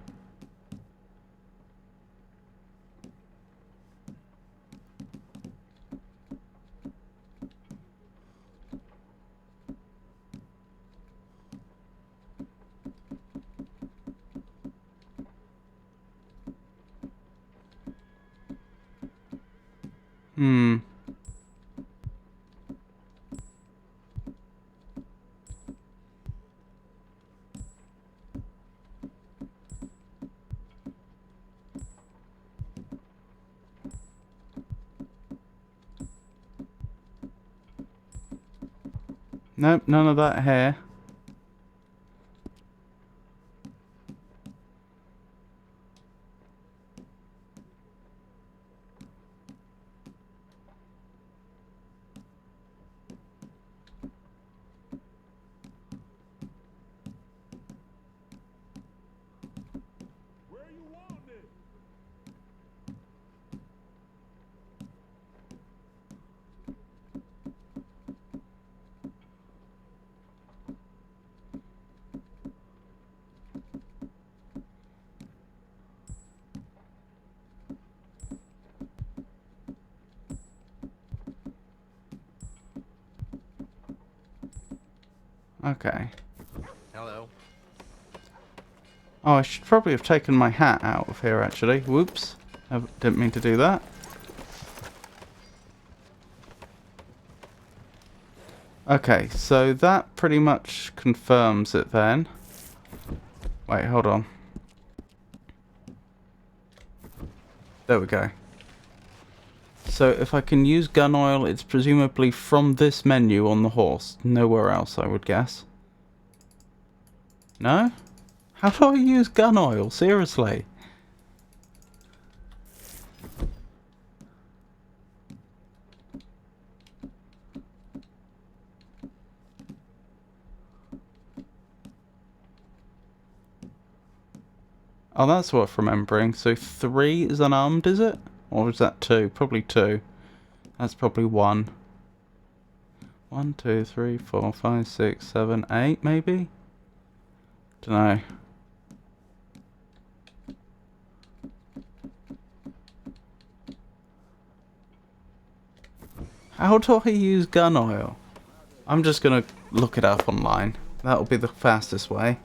Nope, none of that here. Okay. Hello. Oh, I should probably have taken my hat out of here, actually. Whoops. I didn't mean to do that. Okay, so that pretty much confirms it then. Wait, hold on. There we go. So if I can use gun oil, it's presumably from this menu on the horse. Nowhere else, I would guess. No? How do I use gun oil? Seriously? Oh, that's worth remembering. So 3 is unarmed, is it? Or is that 2? Probably 2. That's probably 1. 1, 2, 3, 4, 5, 6, 7, 8, maybe? Dunno. How do I use gun oil? I'm just gonna look it up online. That'll be the fastest way.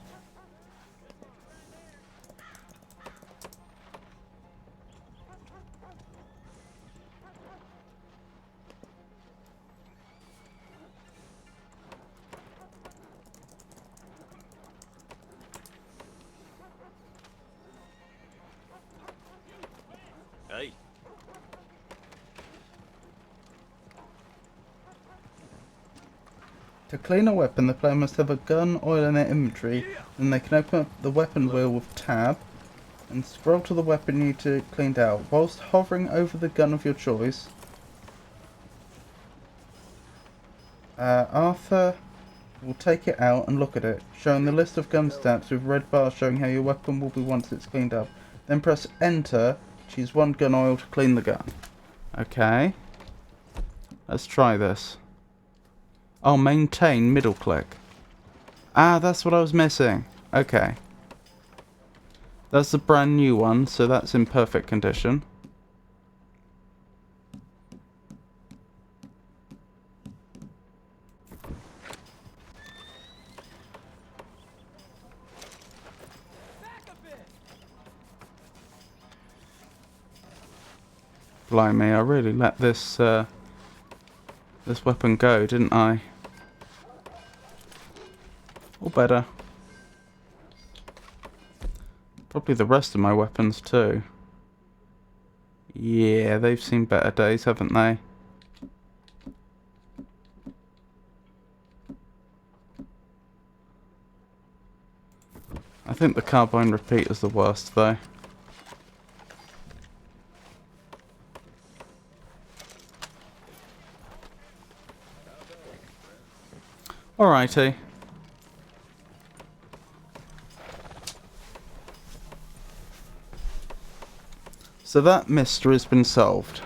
To clean a weapon, the player must have a gun oil in their inventory, then they can open up the weapon wheel with tab and scroll to the weapon you need to cleaned out. Whilst hovering over the gun of your choice, Arthur will take it out and look at it, showing the list of gun stats with red bars showing how your weapon will be once it's cleaned up. Then press enter, choose one gun oil to clean the gun. Okay. Let's try this. Oh, maintain middle click. Ah, that's what I was missing. Okay. That's the brand new one, so that's in perfect condition. Blimey, I really let this this weapon go, didn't I? Or better. Probably the rest of my weapons too. Yeah, they've seen better days, haven't they? I think the carbine repeat is the worst though. Alrighty. So that mystery has been solved.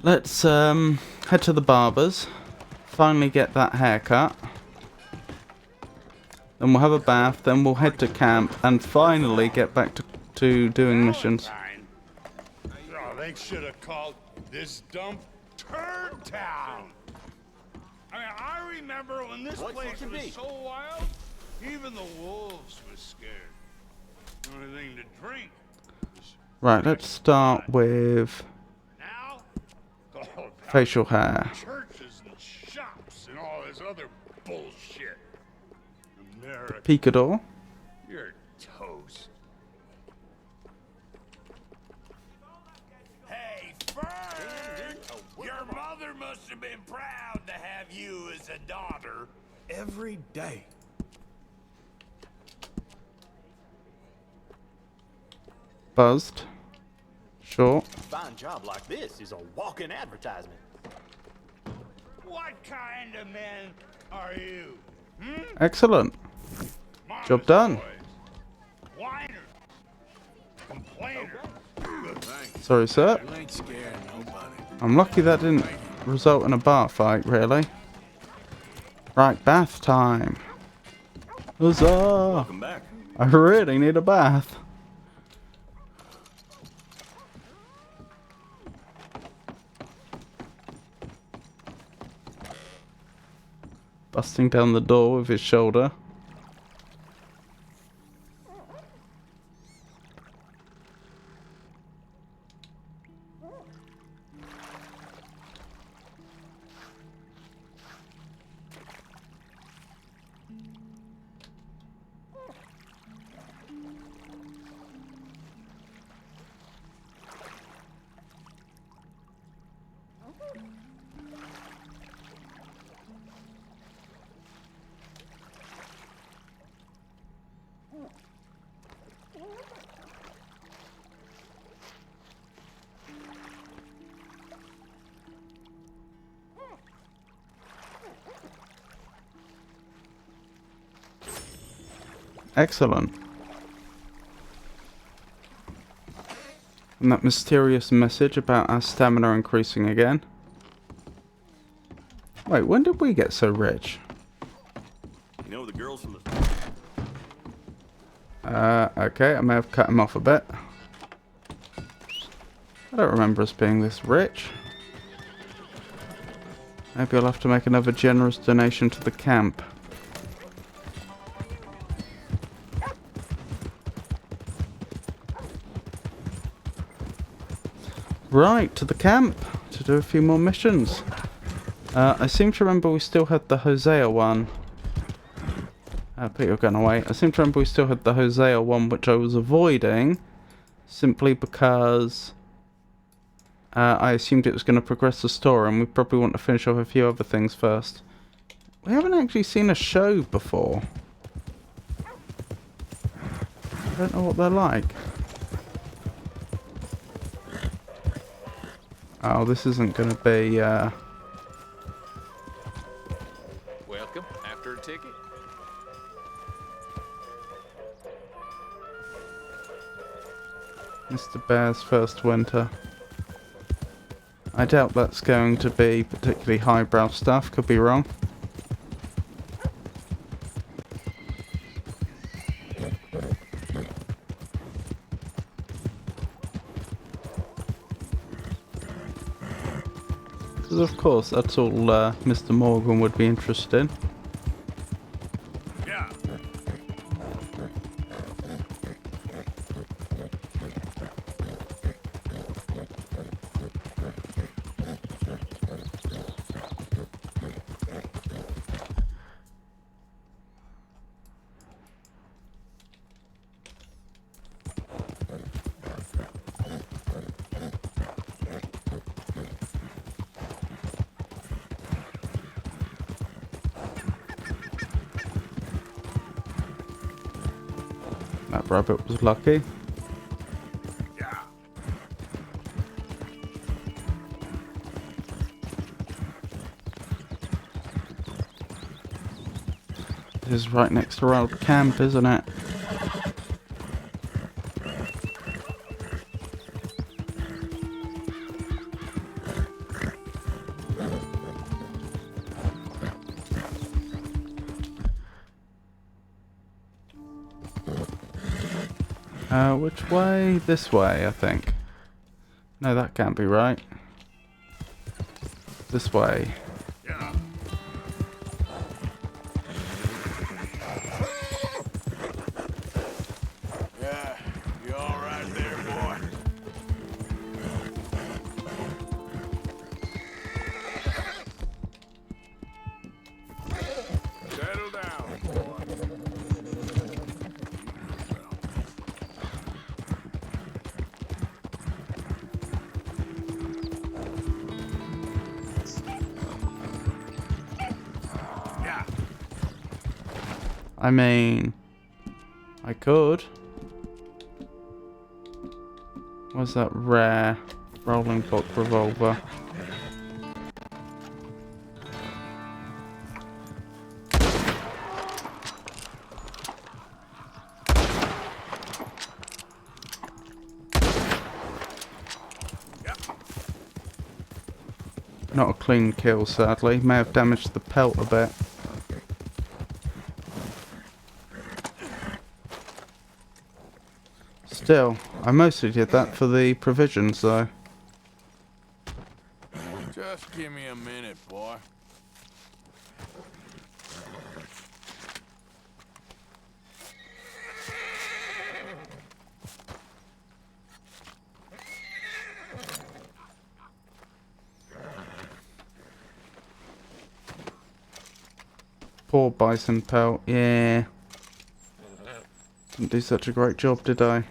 Let's head to the barber's. Finally get that haircut. Then we'll have a bath. Then we'll head to camp and finally get back to doing missions. Oh, they should have called this dump Turd Town. I mean, I remember when this place was so wild, even the wolves were scared. The only thing to drink was Right, let's start with facial hair. churches and shops and all this other bullshit. America, Picador. you're toast. Hey, Fern! Your mother must have been proud to have you as a daughter. Every day. Buzzed. Sure. A fine job like this is a walking advertisement. What kind of men are you? Excellent. Job done. Whiner. Complainer. Sorry, sir. You ain't scaring nobody. I'm lucky that didn't result in a bar fight, really. Right, bath time. Huzzah! Welcome back. I really need a bath. Busting down the door with his shoulder. Excellent. And that mysterious message about our stamina increasing again. Wait, when did we get so rich? You know the girls from the... Okay, I may have cut him off a bit. I don't remember us being this rich. Maybe I'll have to make another generous donation to the camp. Right, to the camp to do a few more missions. I seem to remember we still had the Hosea one. Put your gun away. I seem to remember we still had the Hosea one, which I was avoiding simply because I assumed it was going to progress the story, and we probably want to finish off a few other things first. We haven't actually seen a show before. I don't know what they're like. Oh, this isn't going to be, Welcome. After a ticket? Mr. Bear's First Winter. I doubt that's going to be particularly highbrow stuff, could be wrong. Because of course that's all Mr. Morgan would be interested in. That rabbit was lucky. This is right next to our old camp, isn't it? Which way? This way, I think. No, that can't be right. This way. Yeah, you all right there, boy? Settle down, boy. I mean, I could. Where's that rare rolling block revolver? Not a clean kill, sadly. May have damaged the pelt a bit. Still, I mostly did that for the provisions, though. Just give me a minute, boy. Poor bison pelt, yeah. Didn't do such a great job, did I?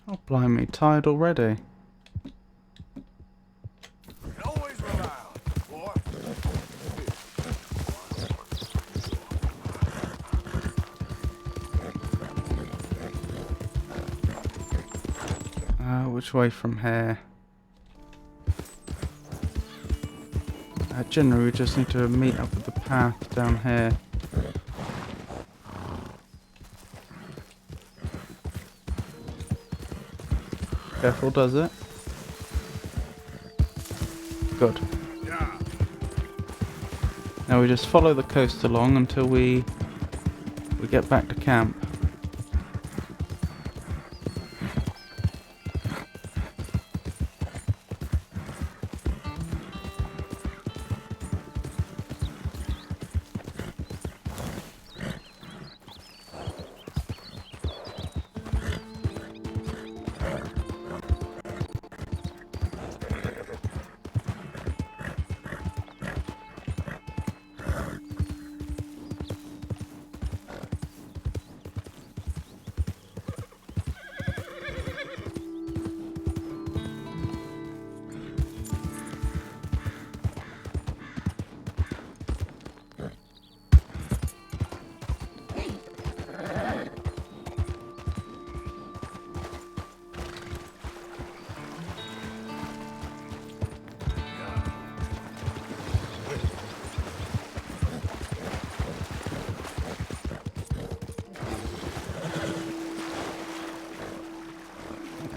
Oh, blimey, tired already. Always rely on it, boy. Which way from here? Generally, we just need to meet up with the path down here. Careful, does it? Good. Now we just follow the coast along until we get back to camp.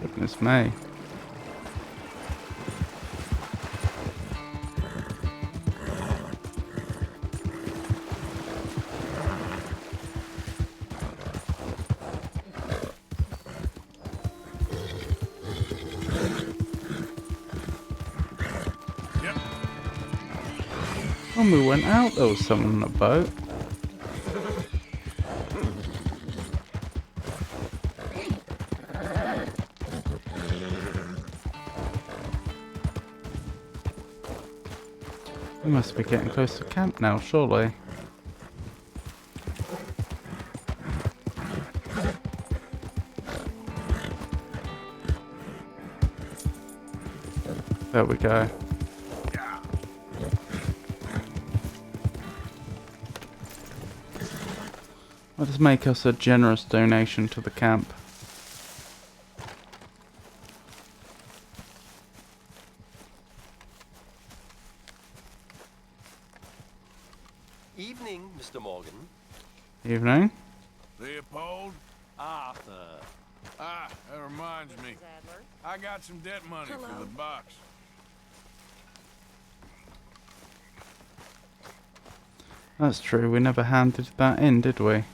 Goodness me. When we went out, there was someone on a boat. We must be getting close to camp now, surely. There we go. Let us make us a generous donation to the camp. Evening, Mr. Morgan. Evening. Leopold? Arthur. Ah, that reminds me. I got some debt money for the box. That's true, we never handed that in, did we?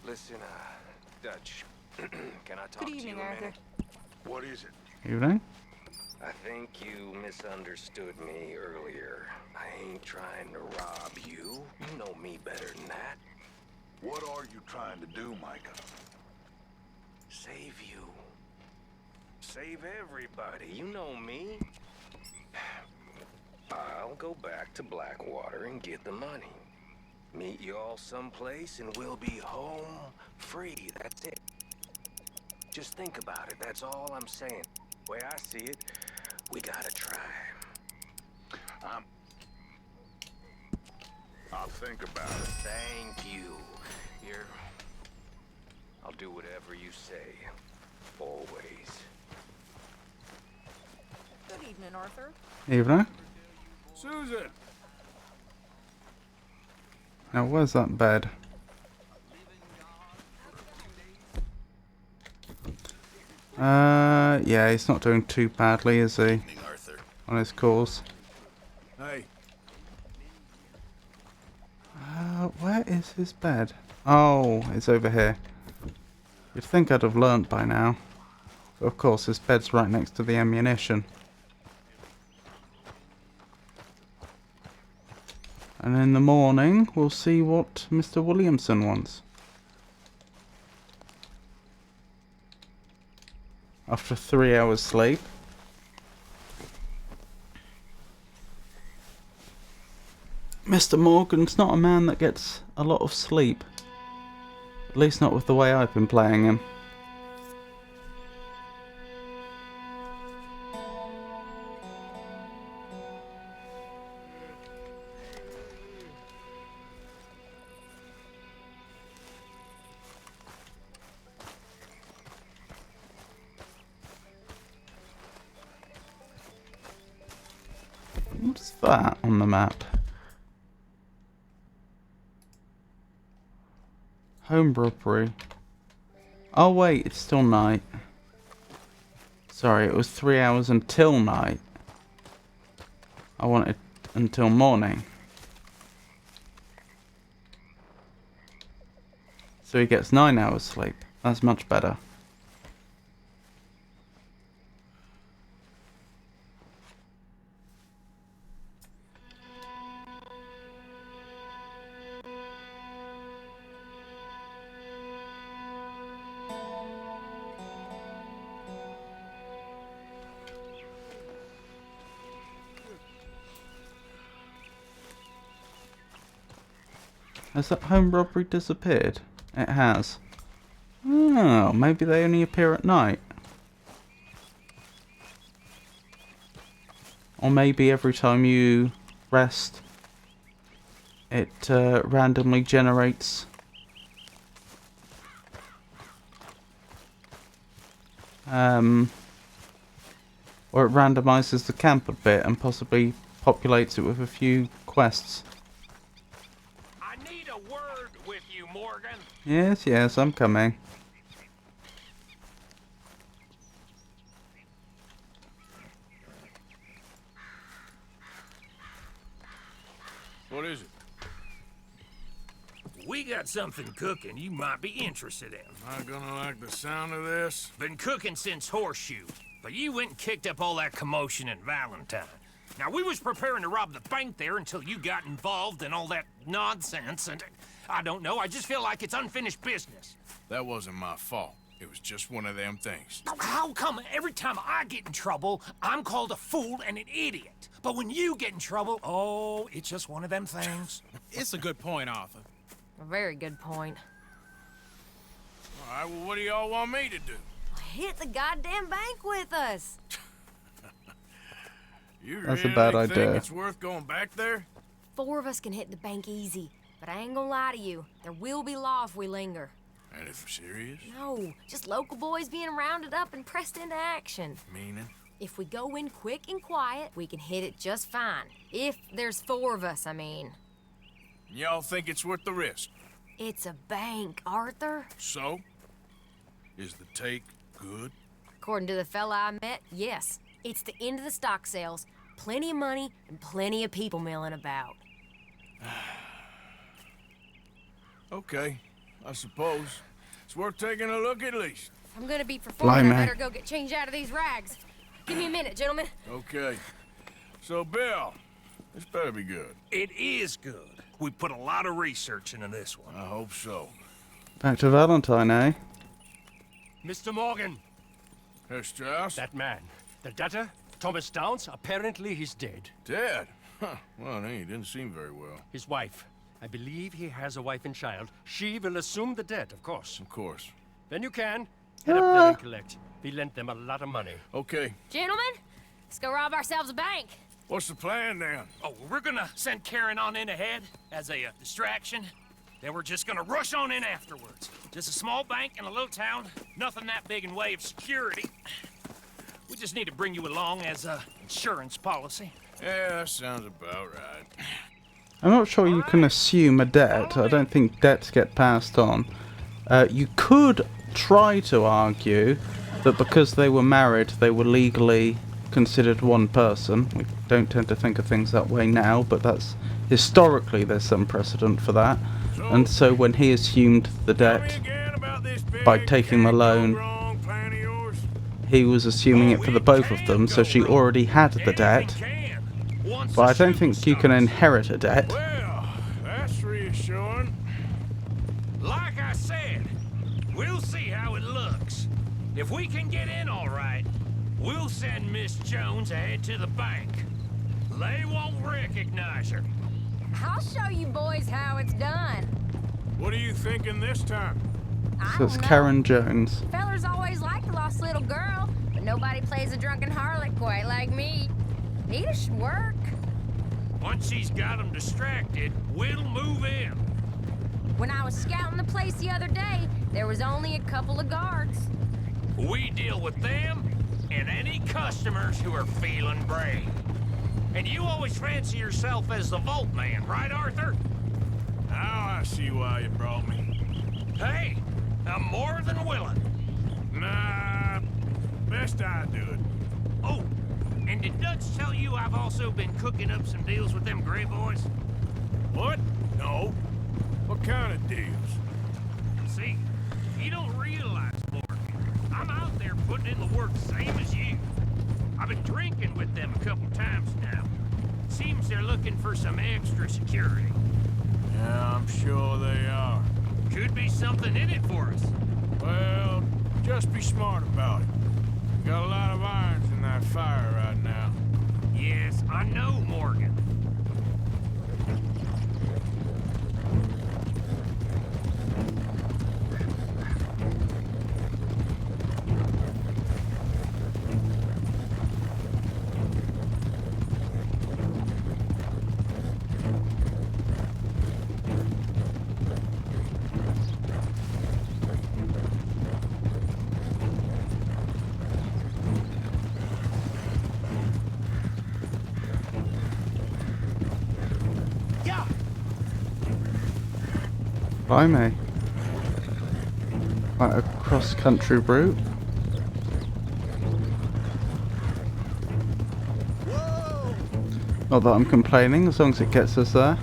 Listen, Dutch, can I talk Good evening, to you a Arthur. minute? What is it? Evening. I think you misunderstood me earlier. I ain't trying to rob you. You know me better than that. What are you trying to do, Micah? Save you. Save everybody. You know me. I'll go back to Blackwater and get the money. Meet you all someplace and we'll be home free. That's it. Just think about it. That's all I'm saying. The way I see it, we gotta try. I'll think about it. Thank you. Here, I'll do whatever you say. Always. Good evening, Arthur. Evening. Susan! Now, where's that bed? Yeah, he's not doing too badly, is he? On his course. Hey. Where is his bed? Oh, it's over here. You'd think I'd have learnt by now. But of course, his bed's right next to the ammunition. And in the morning, we'll see what Mr. Williamson wants. After 3 hours sleep. Mr. Morgan's not a man that gets a lot of sleep. At least not with the way I've been playing him. What's that on the map? Home robbery. Oh wait, it's still night. Sorry, it was 3 hours until night. I wanted until morning. So he gets 9 hours sleep. That's much better. Has that home robbery disappeared? It has. Oh, maybe they only appear at night. Or maybe every time you rest, it randomly generates or it randomizes the camp a bit and possibly populates it with a few quests. With you, Morgan. Yes, yes, I'm coming. What is it? We got something cooking you might be interested in. Not gonna like the sound of this. Been cooking since Horseshoe, but you went and kicked up all that commotion in Valentine. Now, we was preparing to rob the bank there until you got involved in all that nonsense, and I don't know, I just feel like it's unfinished business. That wasn't my fault. It was just one of them things. How come every time I get in trouble, I'm called a fool and an idiot? But when you get in trouble, oh, it's just one of them things. It's a good point, Arthur. A very good point. All right, well, what do y'all want me to do? Hit the goddamn bank with us. You That's a really bad think idea. it's worth going back there? 4 of us can hit the bank easy, but I ain't gonna lie to you. There will be law if we linger. And if we're serious? No, just local boys being rounded up and pressed into action. Meaning? If we go in quick and quiet, we can hit it just fine. If there's 4 of us, I mean. Y'all think it's worth the risk? It's a bank, Arthur. So? Is the take good? According to the fella I met, yes. It's the end of the stock sales. Plenty of money and plenty of people milling about. Okay, I suppose. It's worth taking a look at least. I'm gonna be performing. Blimey. I better go get changed out of these rags. Give me a minute, gentlemen. Okay. So, Bill, this better be good. It is good. We put a lot of research into this one. I hope so. Back to Valentine, eh? Mr. Morgan. Herr Strauss? That man. The debtor, Thomas Downs, apparently he's dead. Dead? Huh. Well, he didn't seem very well. His wife. I believe he has a wife and child. She will assume the debt, of course. Of course. Then you can head up there and collect. We lent them a lot of money. Okay. Gentlemen, let's go rob ourselves a bank. What's the plan, then? Oh, we're gonna send Karen on in ahead as a distraction. Then we're just gonna rush on in afterwards. Just a small bank in a little town. Nothing that big in way of security. We just need to bring you along as a insurance policy. Yeah, that sounds about right. I'm not sure you can assume a debt. I don't think debts get passed on. You could try to argue that because they were married, they were legally considered one person. We don't tend to think of things that way now, but that's historically there's some precedent for that. And so when he assumed the debt by taking the loan, he was assuming it for the both of them, so she already had the debt. But I don't think you can inherit a debt. Well, that's reassuring. Like I said, we'll see how it looks. If we can get in all right, we'll send Miss Jones ahead to the bank. They won't recognize her. I'll show you boys how it's done. What are you thinking this time? So it's Karen Jones. Fellers always liked a lost little girl, but nobody plays a drunken harlot quite like me. Nita should work. Once she's got them distracted, we'll move in. When I was scouting the place the other day, there was only a couple of guards. We deal with them and any customers who are feeling brave. And you always fancy yourself as the Vault Man, right, Arthur? Now I see why you brought me. Hey, I'm more than willing. Nah, best I do it. Oh, and did Dutch tell you I've also been cooking up some deals with them Gray Boys? What? No. What kind of deals? See, you don't realize, Morgan. I'm out there putting in the work same as you. I've been drinking with them a couple times now. Seems they're looking for some extra security. Yeah, I'm sure they are. Could be something in it for us. Well, just be smart about it. Got a lot of irons in that fire right now. Yes, I know, Morgan. Blimey. Quite a cross-country route. Not that I'm complaining, as long as it gets us there.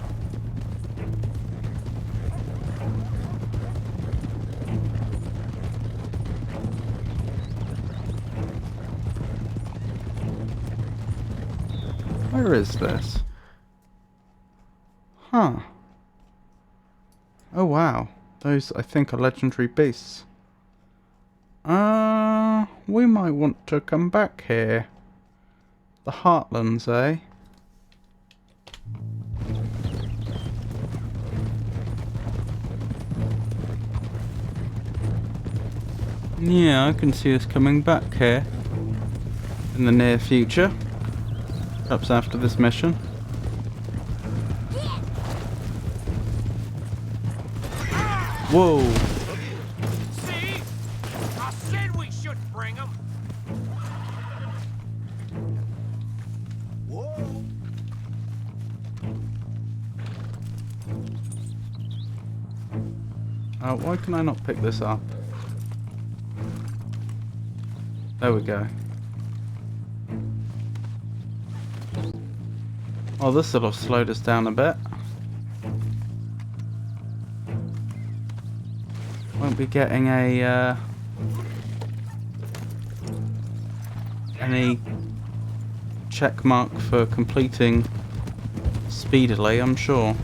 Where is this? Huh. Oh wow. Those, I think, are legendary beasts. We might want to come back here. The Heartlands, eh? Yeah, I can see us coming back here in the near future. Perhaps after this mission. Whoa! See? I said we shouldn't bring them. Whoa! Why can I not pick this up? There we go. Oh, this will have slowed us down a bit. Won't be getting a any check mark for completing speedily, I'm sure.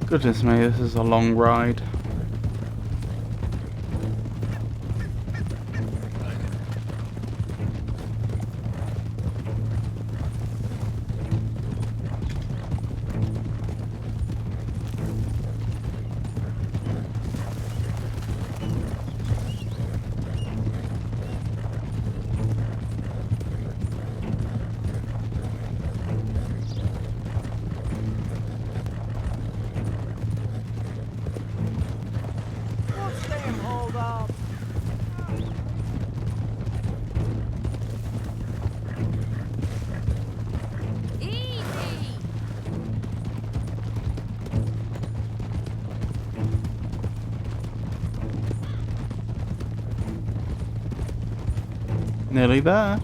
Goodness me, this is a long ride. Nearly there.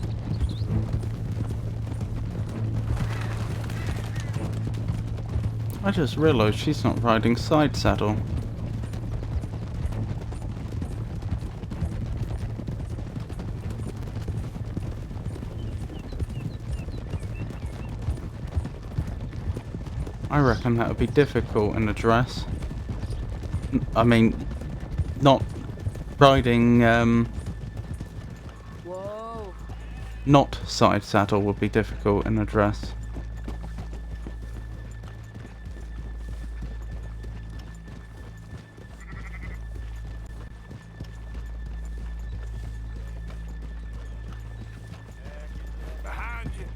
I just realised she's not riding side saddle. I reckon that would be difficult in a dress. I mean, not riding, not side saddle would be difficult in a dress. Behind you.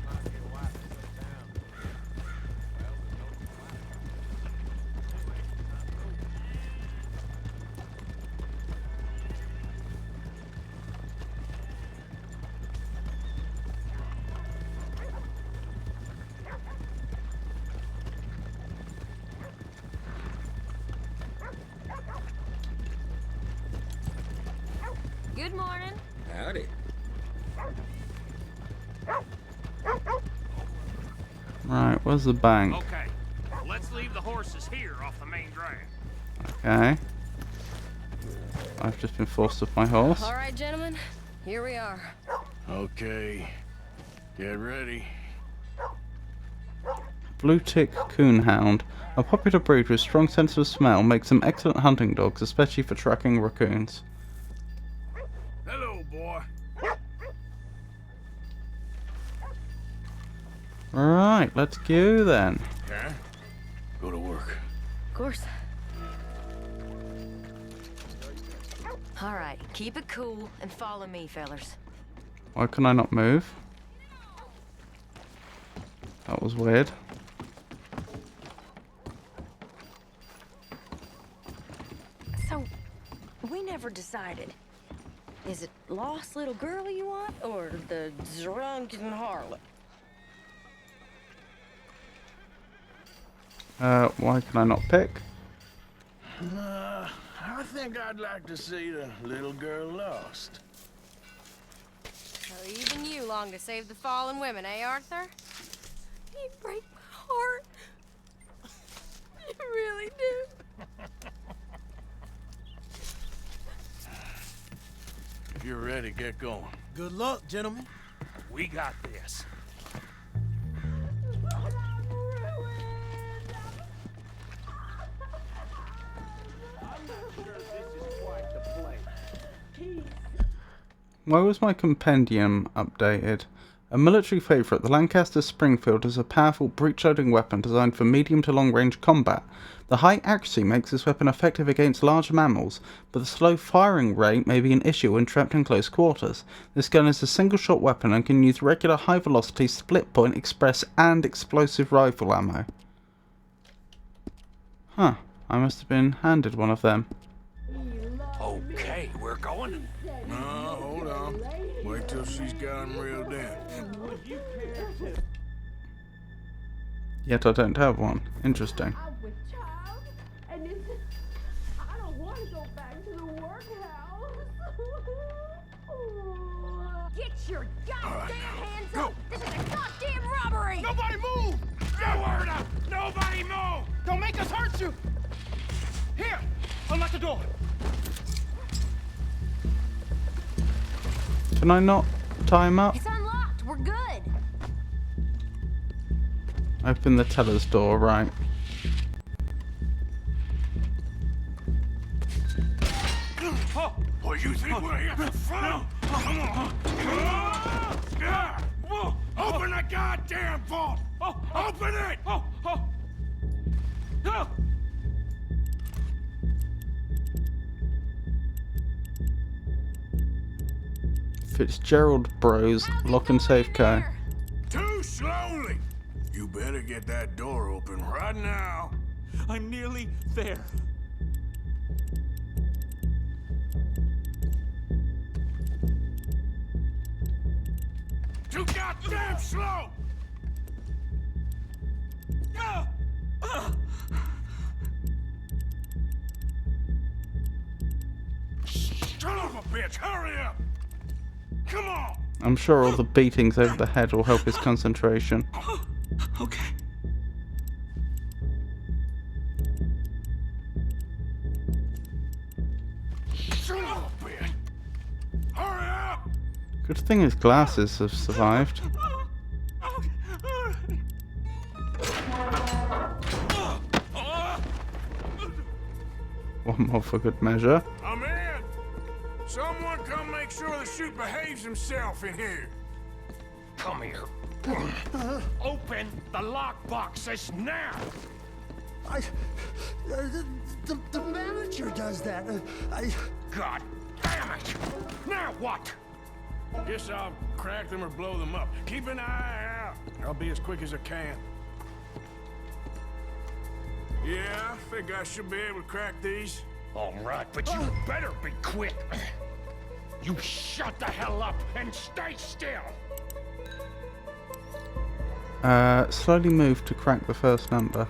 Good morning. Howdy. Right, where's the bank? Okay, let's leave the horses here off the main drag. Okay. I've just been forced off my horse. All right, gentlemen, here we are. Okay, get ready. Blue Tick Coonhound. A popular breed with strong sense of smell, makes them excellent hunting dogs, especially for tracking raccoons. Hello, boy. Right, let's go then. Okay. Go to work. Of course. All right, keep it cool and follow me, fellers. Why can I not move? That was weird. So, we never decided. Is it lost little girl you want, or the drunken harlot? Why can I not pick? I think I'd like to see the little girl lost. So even you long to save the fallen women, eh, Arthur? You break my heart. You really do. If you're ready, get going. Good luck, gentlemen. We got this. Why was my compendium updated? A military favourite, the Lancaster Springfield is a powerful breech-loading weapon designed for medium to long-range combat. The high accuracy makes this weapon effective against large mammals, but the slow firing rate may be an issue when trapped in close quarters. This gun is a single-shot weapon and can use regular high-velocity, split-point, express and explosive rifle ammo. Huh, I must have been handed one of them. Okay, we're going. No, hold on. Wait till she's got him reeled in. Yet I don't have one. Interesting. I'm with child, and I don't want to go back to the workhouse. Get your goddamn hands up! This is a goddamn robbery! Nobody move! No word up! Nobody move! Don't make us hurt you! Here! Unlock the door! Can I not tie him up? It's unlocked. We're good. Open the teller's door, right. Oh, you think we're here for fun? Come on. Open the goddamn vault! Open it! Fitzgerald Bros, Lock and Safe Co. Too slowly! You better get that door open right now. I'm nearly there. Too goddamn slow! Son of a bitch, hurry up! Come on! I'm sure all the beatings over the head will help his concentration. Okay. Son of a bitch! Hurry up! Good thing his glasses have survived. One more for good measure. I'm in! Someone come make sure the chute behaves himself in here. Come here. Open the lockboxes now! The manager does that. God damn it! Now what? Guess I'll crack them or blow them up. Keep an eye out. I'll be as quick as I can. Yeah, I think I should be able to crack these. All right, but you better be quick. You shut the hell up and stay still. Slowly move to crack the first number.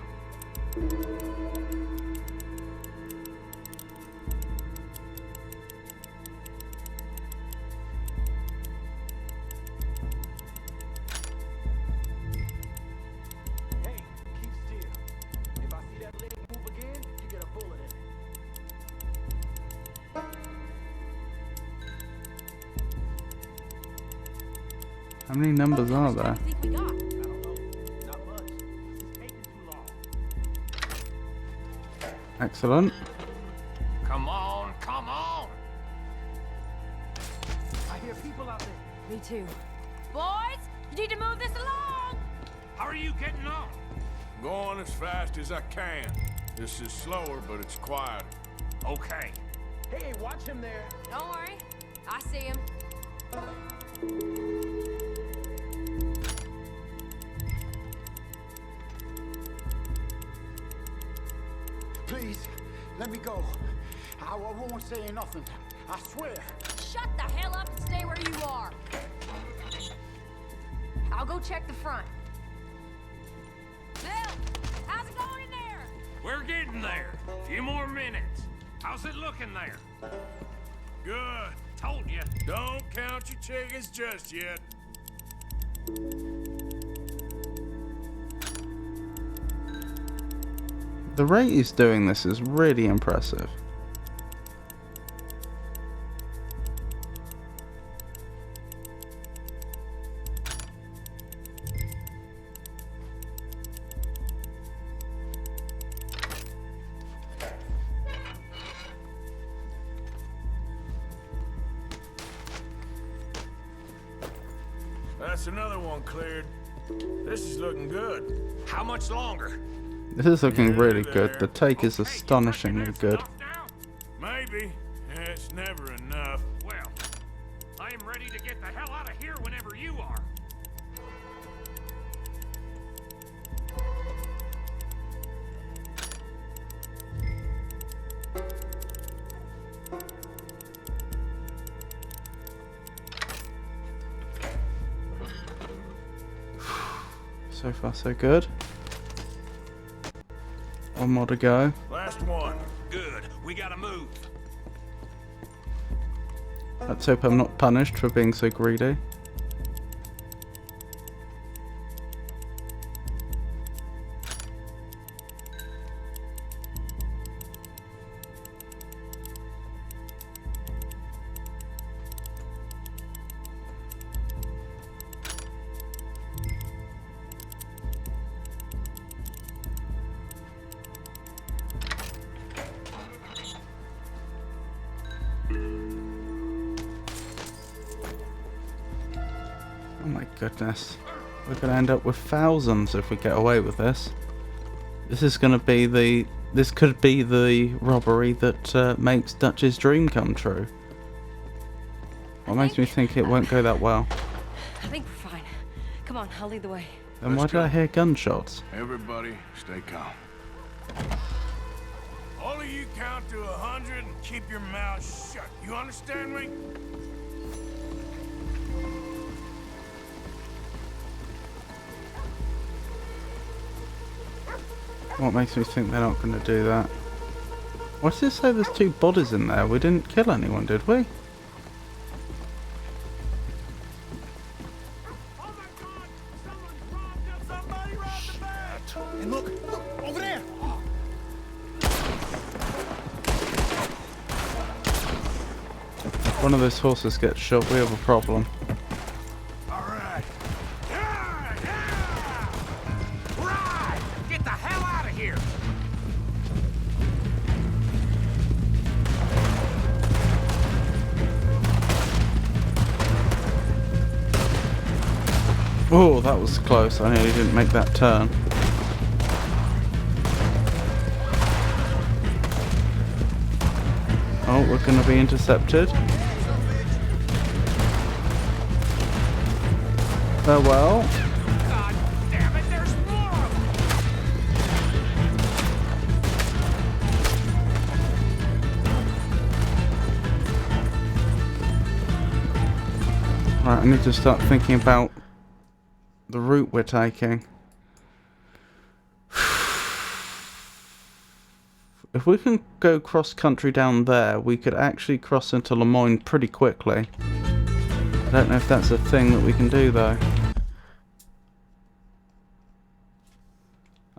How many numbers are there? Excellent. Come on, come on! I hear people out there. Me too. Boys, you need to move this along! How are you getting on? Going as fast as I can. This is slower, but it's quieter. Okay. Hey, watch him there. Don't worry. I see him. Please, let me go. I won't say nothing. I swear. Shut the hell up and stay where you are. I'll go check the front. Bill, how's it going in there? We're getting there. A few more minutes. How's it looking there? Good. Told you. Don't count your chickens just yet. The rate he's doing this is really impressive. That's another one cleared. This is looking good. How much longer? This is looking really good. The take is astonishingly good. Maybe. It's never enough. Well, I am ready to get the hell out of here whenever you are. So far, so good. One more to go. Last one. Good. We gotta move. Let's hope I'm not punished for being so greedy. Oh my goodness. We're going to end up with thousands if we get away with this. This is going to be the... This could be the robbery that makes Dutch's dream come true. What makes me think it won't go that well? I think we're fine. Come on, I'll lead the way. Then why did I hear gunshots? Everybody, stay calm. All of you count to 100 and keep your mouth shut. You understand me? What makes me think they're not going to do that? Why does it say there's 2 bodies in there? We didn't kill anyone, did we? And look, over there! If one of those horses gets shot, we have a problem. Right. Get the hell out of here. Oh, that was close. I nearly didn't make that turn. Oh, we're going to be intercepted. Farewell. God damn it, there's more of them. Right, I need to start thinking about the route we're taking. If we can go cross country down there, we could actually cross into Lemoyne pretty quickly. I don't know if that's a thing that we can do though.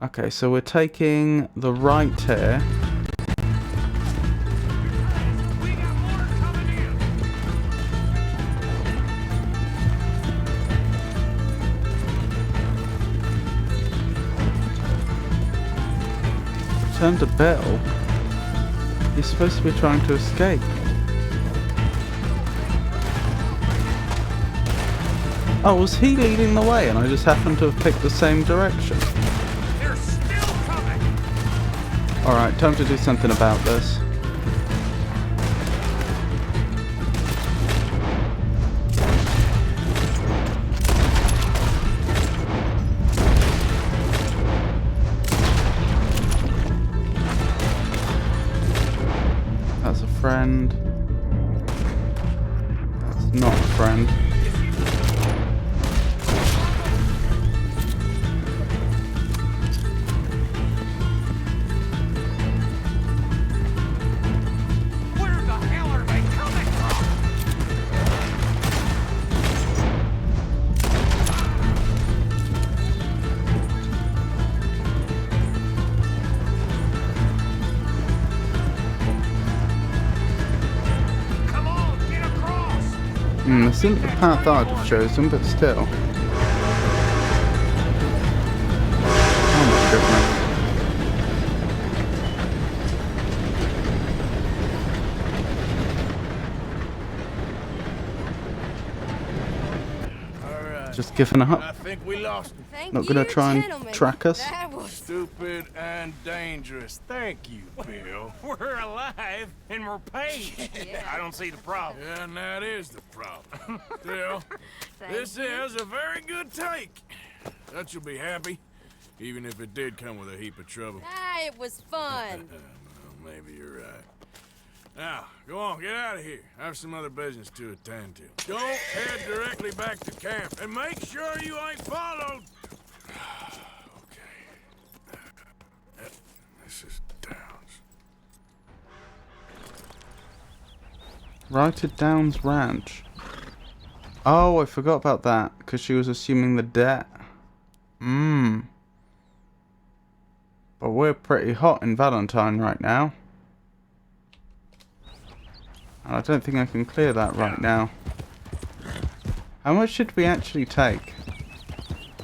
Okay, so we're taking the right here. Turn to Bill. He's supposed to be trying to escape. Oh, was he leading the way and I just happened to have picked the same direction? They're still coming. Alright, time to do something about this. That's a friend. That's not a friend. This isn't the path I'd have chosen, but still. Oh my goodness. Just giving up. I think we lost him. Not gonna try and track us. Stupid and dangerous. Thank you, Bill. We're alive and we're paid. I don't see the problem. Yeah, and that is the problem. Still, this is a very good take. That you'll be happy, even if it did come with a heap of trouble. Ah, it was fun. Well, maybe you're right. Now, go on, get out of here. I have some other business to attend to. Don't head directly back to camp, and make sure you ain't followed. Okay. This is Downs. Ryder Downs Ranch. Oh, I forgot about that, because she was assuming the debt. But we're pretty hot in Valentine right now. And I don't think I can clear that right now. How much should we actually take?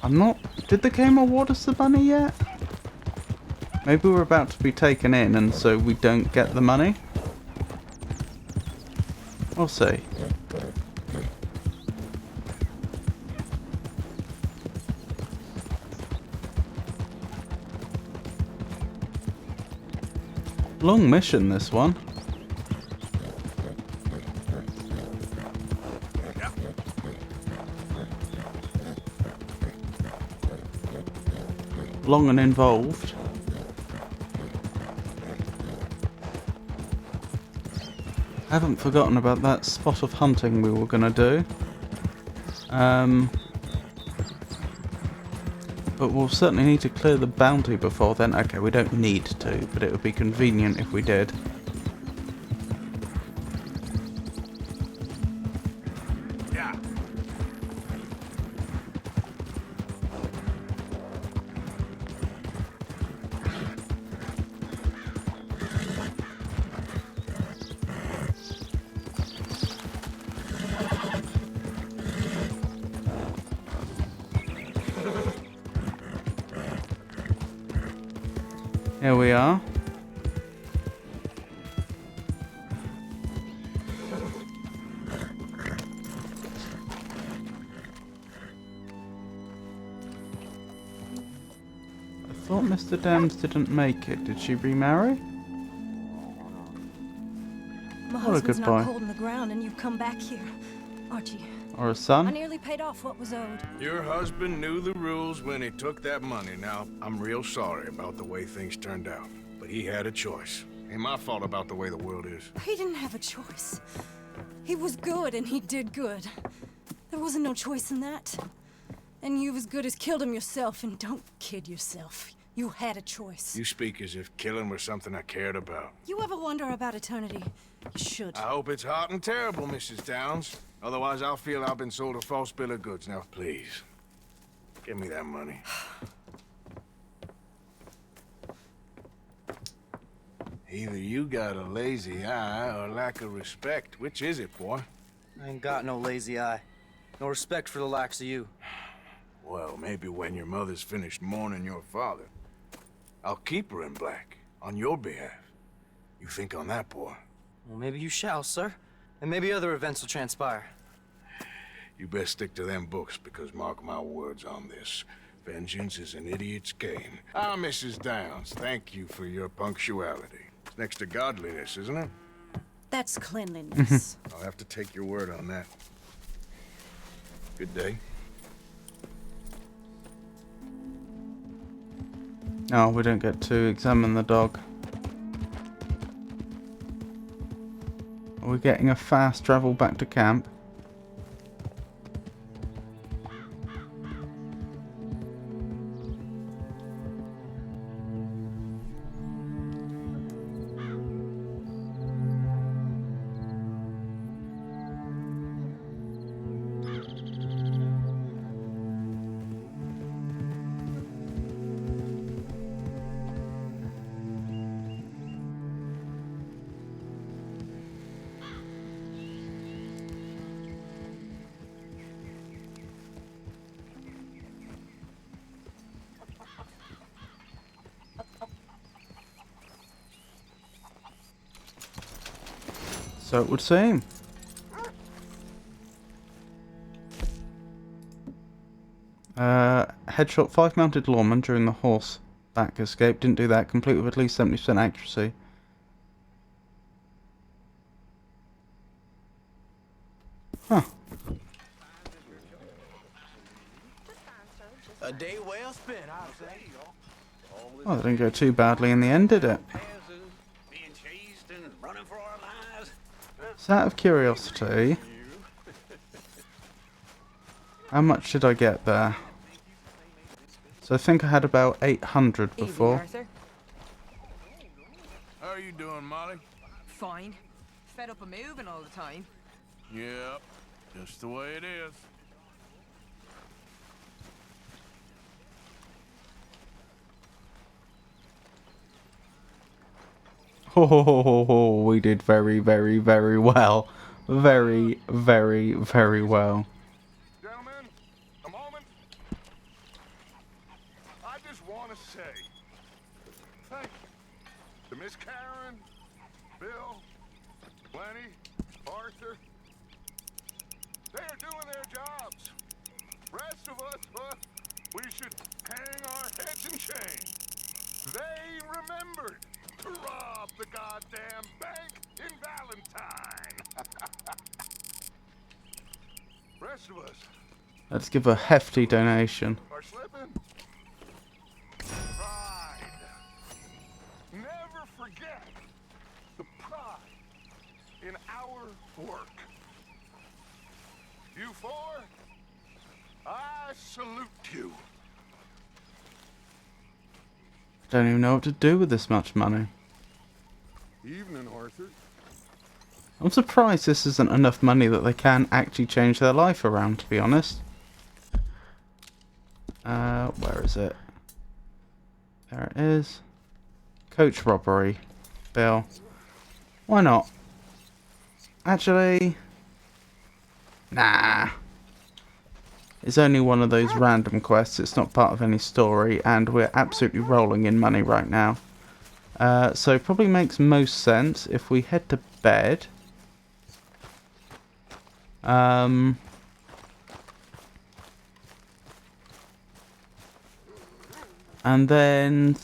I'm not... Did the game award us the money yet? Maybe we're about to be taken in and so we don't get the money? We'll see. Long mission, this one. Long and involved. Haven't forgotten about that spot of hunting we were gonna do. But we'll certainly need to clear the bounty before then. Okay, we don't need to, but it would be convenient if we did. Here we are. I thought Mr. Downs didn't make it. Did she remarry? My What a husband's good not boy. cold in the ground and you've come back here, Archie. Or a I son? nearly paid off what was owed. Your husband knew the rules when he took that money. Now, I'm real sorry about the way things turned out. But he had a choice. Ain't my fault about the way the world is. He didn't have a choice. He was good and he did good. There wasn't no choice in that. And you've as good as killed him yourself, and don't kid yourself. You had a choice. You speak as if killing was something I cared about. You ever wonder about eternity? You should. I hope it's hot and terrible, Mrs. Downs. Otherwise, I'll feel I've been sold a false bill of goods. Now, please, give me that money. Either you got a lazy eye or lack of respect. Which is it, boy? I ain't got no lazy eye. No respect for the likes of you. Well, maybe when your mother's finished mourning your father, I'll keep her in black, on your behalf. You think on that, boy? Well, maybe you shall, sir. And maybe other events will transpire. You best stick to them books, because mark my words on this. Vengeance is an idiot's game. Ah, Mrs. Downs, thank you for your punctuality. It's next to godliness, isn't it? That's cleanliness. I'll have to take your word on that. Good day. Oh, we don't get to examine the dog. Are we getting a fast travel back to camp? So it would seem. Headshot 5 mounted lawmen during the horseback escape. Didn't do that. Complete with at least 70% accuracy. Huh. A day well spent, I'd say. Well, it didn't go too badly in the end, did it? Being chased and running for our lives. So out of curiosity, how much did I get there? So I think I had about 800 before. Arthur. How are you doing, Molly? Fine. Fed up of moving all the time. Yep, just the way it is. Oh, we did very, very, very well. Very, very, very well. Gentlemen, a moment. I just want to say thank you to Miss Karen, Bill, Lenny, Arthur. They are doing their jobs. Rest of us, we should hang our heads in shame. They remembered to rob the goddamn bank in Valentine. Rest of us Let's give a hefty donation. are slipping. Pride. Never forget the pride in our work. You four, I salute you. Don't even know what to do with this much money. Evening, Arthur. I'm surprised this isn't enough money that they can actually change their life around, to be honest. Where is it? There it is. Coach robbery. Bill. Why not? Actually... Nah. It's only one of those random quests. It's not part of any story. And we're absolutely rolling in money right now. So it probably makes most sense if we head to bed. And then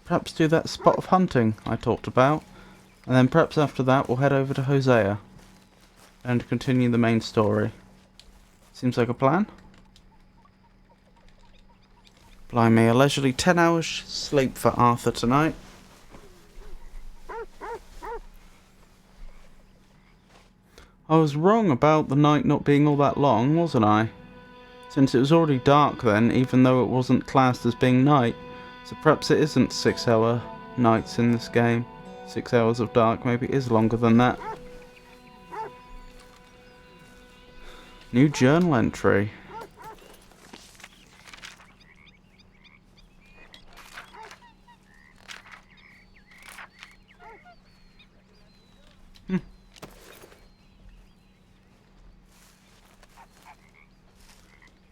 perhaps do that spot of hunting I talked about. And then perhaps after that we'll head over to Hosea and continue the main story. Seems like a plan. Blimey, a leisurely 10 hours sleep for Arthur tonight. I was wrong about the night not being all that long, wasn't I? Since it was already dark then, even though it wasn't classed as being night. So perhaps it isn't 6-hour nights in this game. 6 hours of dark, maybe it is longer than that. New journal entry.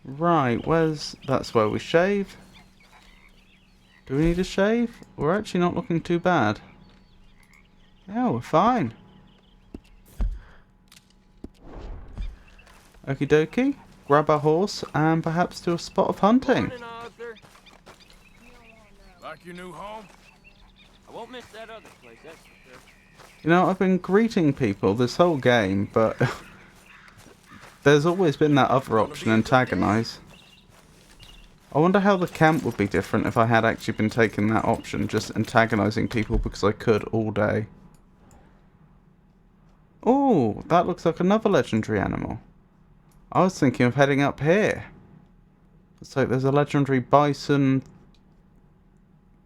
Right, that's where we shave. Do we need a shave? We're actually not looking too bad. Yeah, we're fine. Okie dokie. Grab our horse and perhaps do a spot of hunting. Morning, Arthur. Like your new home? I won't miss that other place, that's for sure. You know, I've been greeting people this whole game, but there's always been that other option, antagonize. I wonder how the camp would be different if I had actually been taking that option, just antagonizing people because I could all day. Oh, that looks like another legendary animal. I was thinking of heading up here. Looks like there's a legendary bison,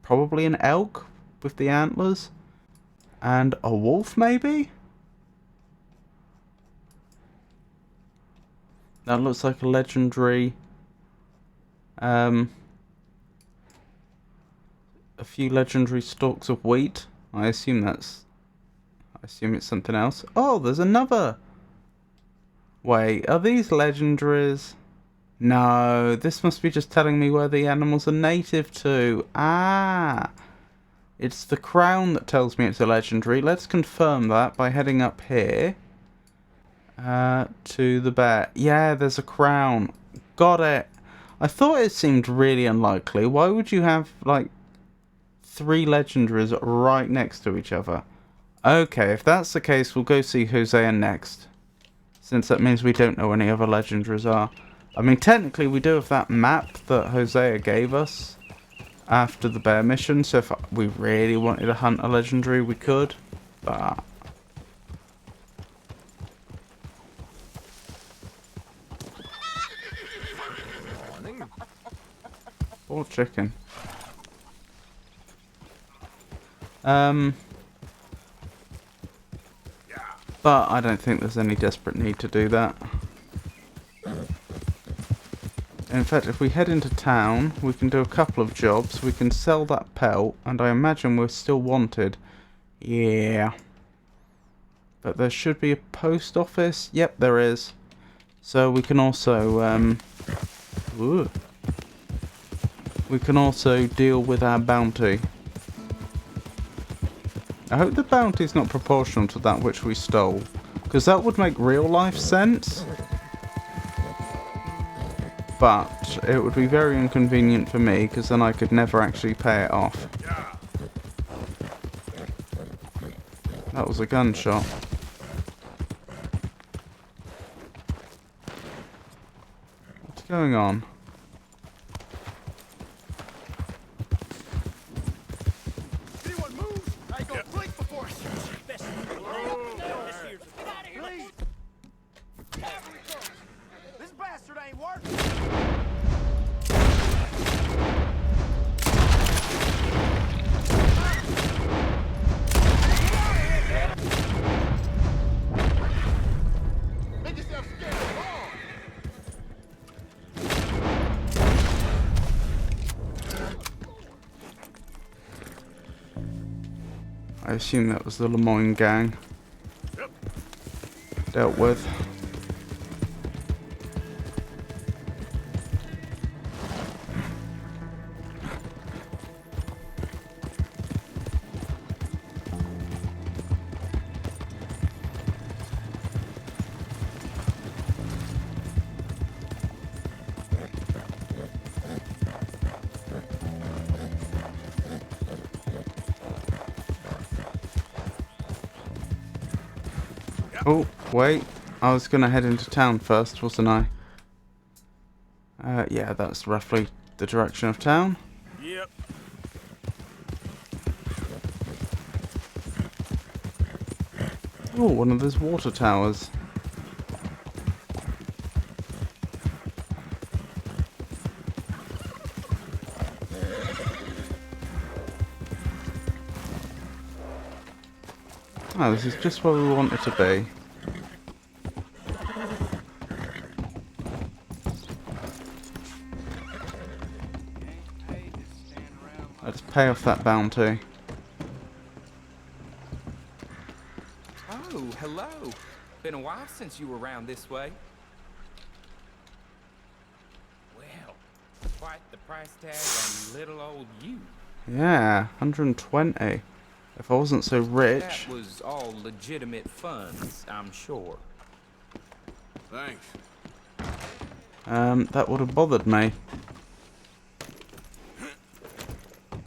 probably an elk with the antlers, and a wolf maybe? That looks like a legendary, a few legendary stalks of wheat. I assume it's something else. Oh, there's another. Wait, are these legendaries? No, this must be just telling me where the animals are native to. Ah, It's the crown that tells me it's a legendary. Let's confirm that by heading up here. To the bear. Yeah, there's a crown. Got it. I thought it seemed really unlikely. Why would you have, like, 3 legendaries right next to each other? Okay, if that's the case, we'll go see Hosea next. Since that means we don't know any other legendaries are. I mean, technically, we do have that map that Hosea gave us after the bear mission. So if we really wanted to hunt a legendary, we could. But... poor chicken. But I don't think there's any desperate need to do that. In fact, if we head into town, we can do a couple of jobs. We can sell that pelt, and I imagine we're still wanted. Yeah. But there should be a post office. Yep, there is. So we can also, we can also deal with our bounty. I hope the bounty's not proportional to that which we stole, because that would make real life sense. But it would be very inconvenient for me, because then I could never actually pay it off. That was a gunshot. What's going on? I assume that was the Lemoyne gang. Dealt with. Oh, wait. I was going to head into town first, wasn't I? Yeah, that's roughly the direction of town. Yep. Oh, one of those water towers. Oh, this is just where we want it to be. Let's pay off that bounty. Oh, hello. Been a while since you were around this way. Well, quite the price tag on little old you. Yeah, 120. If I wasn't so rich... That was all legitimate funds, I'm sure. Thanks. That would have bothered me.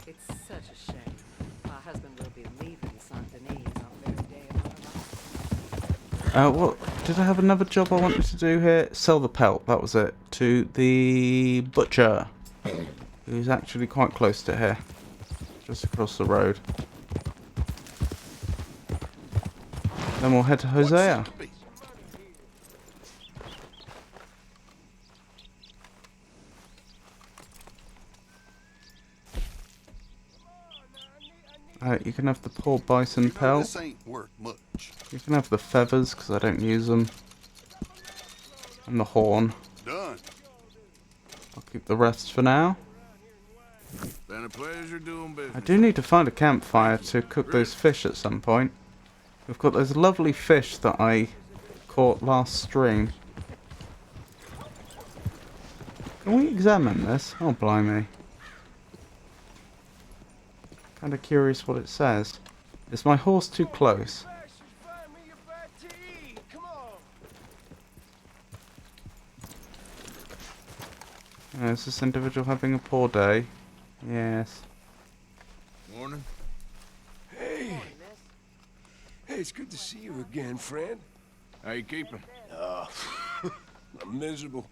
It's such a shame. My husband will be leaving Saint Denis on the very day of my life. What? Did I have another job I wanted to do here? Sell the pelt, that was it. To the butcher. Who's actually quite close to here. Just across the road. Then we'll head to Hosea. You can have the poor bison pelt. This ain't worth much. You can have the feathers, because I don't use them. And the horn. Done. I'll keep the rest for now. Been a pleasure doing business. I do need to find a campfire to cook those fish at some point. We've got those lovely fish that I caught last stream. Can we examine this? Oh, blimey. Kind of curious what it says. Is my horse too close? Is this individual having a poor day? Yes. Morning. Hey. Hey, it's good to see you again, friend. How you keeping? I'm miserable.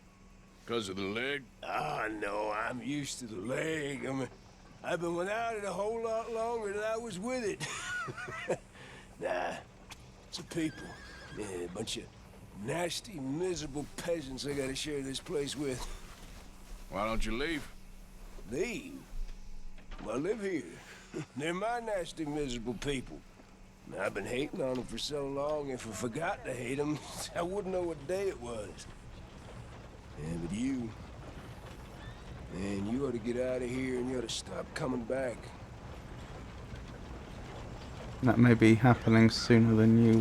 Because of the leg? No, I'm used to the leg. I mean, I've been without it a whole lot longer than I was with it. Nah, it's the people. Yeah, a bunch of nasty, miserable peasants I gotta share this place with. Why don't you leave? Leave? Well, I live here. They're my nasty, miserable people. I've been hating on them for so long, if I forgot to hate them, I wouldn't know what day it was. Yeah, but you... Man, you ought to get out of here and you ought to stop coming back. That may be happening sooner than you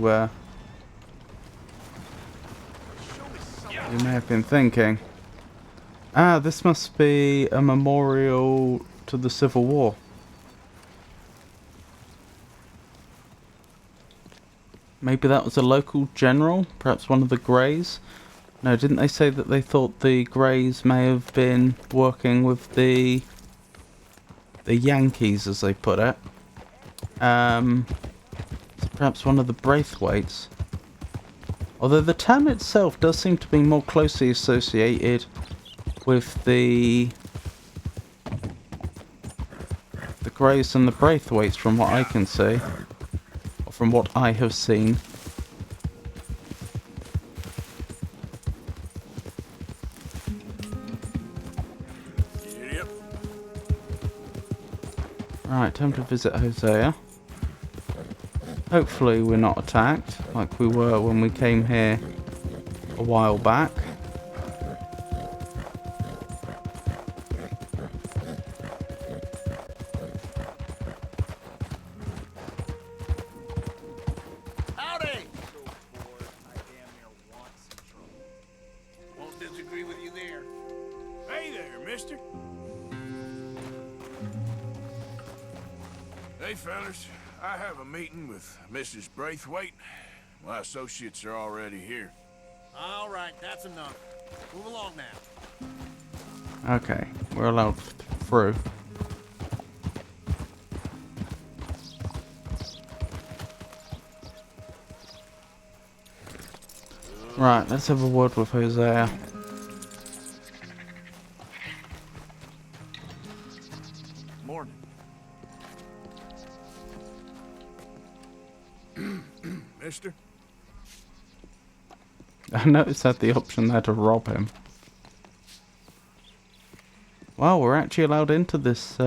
may have been thinking. Ah, this must be a memorial to the Civil War. Maybe that was a local general, perhaps one of the Greys. No, didn't they say that they thought the Greys may have been working with the Yankees, as they put it? So perhaps one of the Braithwaites. Although the town itself does seem to be more closely associated with the Greys and the Braithwaites, from what I can see, or from what I have seen. Yep. Right, time to visit Hosea. Hopefully we're not attacked like we were when we came here a while back. Howdy! Won't disagree with you there. Hey there, mister. Hey, fellas. I have a meeting with Mrs. Braithwaite. My associates are already here. All right, that's enough. Move along now. Okay, we're allowed through. Right, let's have a word with Hosea. Morning. Mister? I noticed that the option there to rob him. Wow, we're actually allowed into this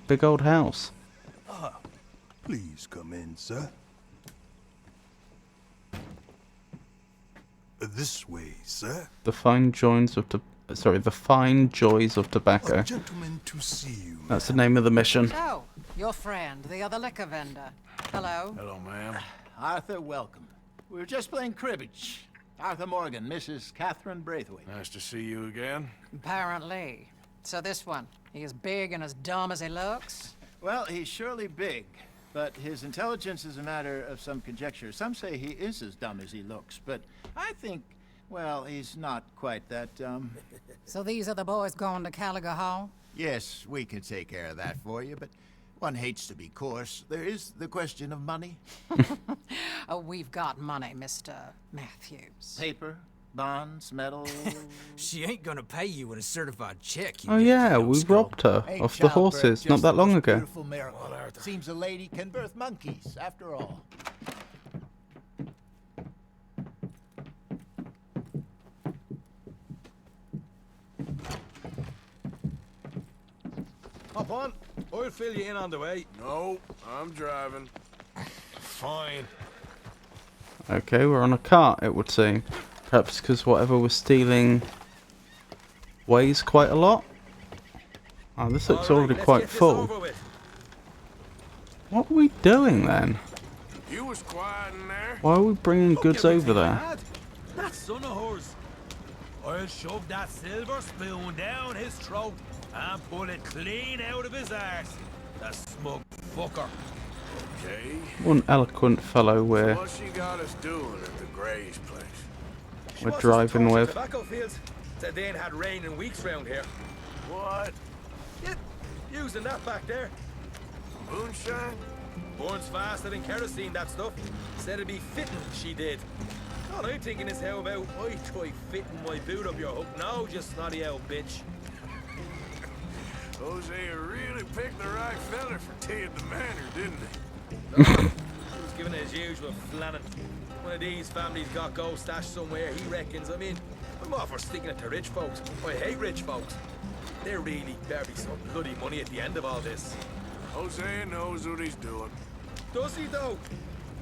big old house. Please come in, sir. This way, sir. The fine joys of the fine joys of tobacco. A gentleman to see you. That's the name of the mission. So, your friend, the other liquor vendor. Hello. Hello, ma'am. Arthur, welcome. We were just playing cribbage. Arthur Morgan, Mrs. Catherine Braithwaite. Nice to see you again. Apparently. So this one, he is big and as dumb as he looks? Well, he's surely big, but his intelligence is a matter of some conjecture. Some say he is as dumb as he looks, but I think, well, he's not quite that dumb. So these are the boys going to Caliga Hall? Yes, we can take care of that for you, but one hates to be coarse. There is the question of money. Oh, we've got money, Mr. Matthews. Paper, bonds, metal. She ain't gonna pay you with a certified check. Oh yeah, we robbed her of the horses not that long ago. Beautiful miracle. Seems a lady can birth monkeys, after all. Hop on. I'll fill you in on the way. No, I'm driving. Fine. Okay, we're on a cart, it would seem. Perhaps because whatever we're stealing weighs quite a lot. Oh, this looks already quite full. What are we doing then? You was quiet in there. Why are we bringing goods over there? That son of hers. I'll shove that silver spoon down his throat and pull it clean out of his arse. That smug fucker. Okay. One eloquent fellow we're, What she got us doing at the Gray's place? we're driving with. Tobacco fields. Said they ain't had rain in weeks round here. What? Yep, using that back there. Moonshine? Burns faster than kerosene, that stuff. Said it'd be fitting, she did. All I'm thinking is how about I try fitting my boot up your hook now, just snotty old bitch. Hosea really picked the right fella for tea at the manor, didn't he? He was giving it his usual flannin'. One of these families got gold stashed somewhere, he reckons. I mean, I'm all for sticking it to rich folks. I hate rich folks. There really better be some bloody money at the end of all this. Hosea knows what he's doing. Does he, though?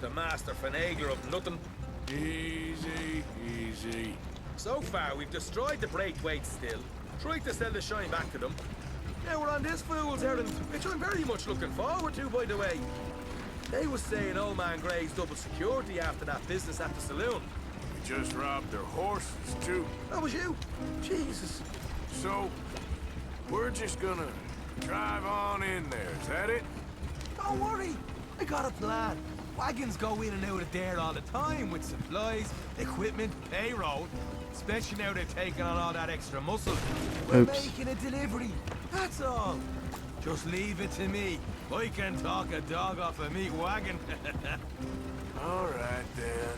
The master finagler of nothing. Easy, easy. So far, we've destroyed the Braithwaite still, tried to sell the shine back to them. Now we're on this fool's errand, which I'm very much looking forward to, by the way. They was saying old man Gray's double security after that business at the saloon. We just robbed their horses, too. That was you? Jesus. So, we're just gonna drive on in there, is that it? Don't worry, I got a plan. Wagons go in and out of there all the time with supplies, equipment, payroll. Especially now they're taking on all that extra muscle. We're making a delivery, that's all. Just leave it to me. I can talk a dog off a meat wagon. All right, then.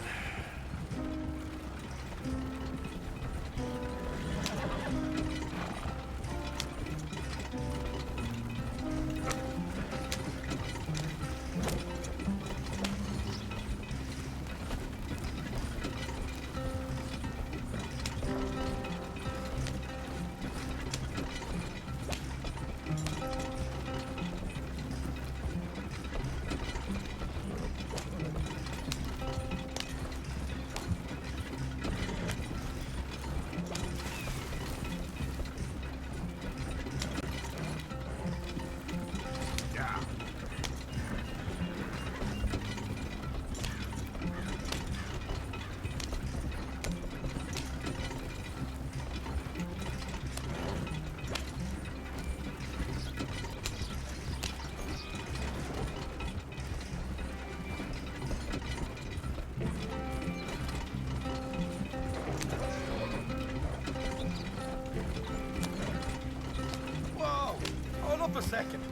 A second.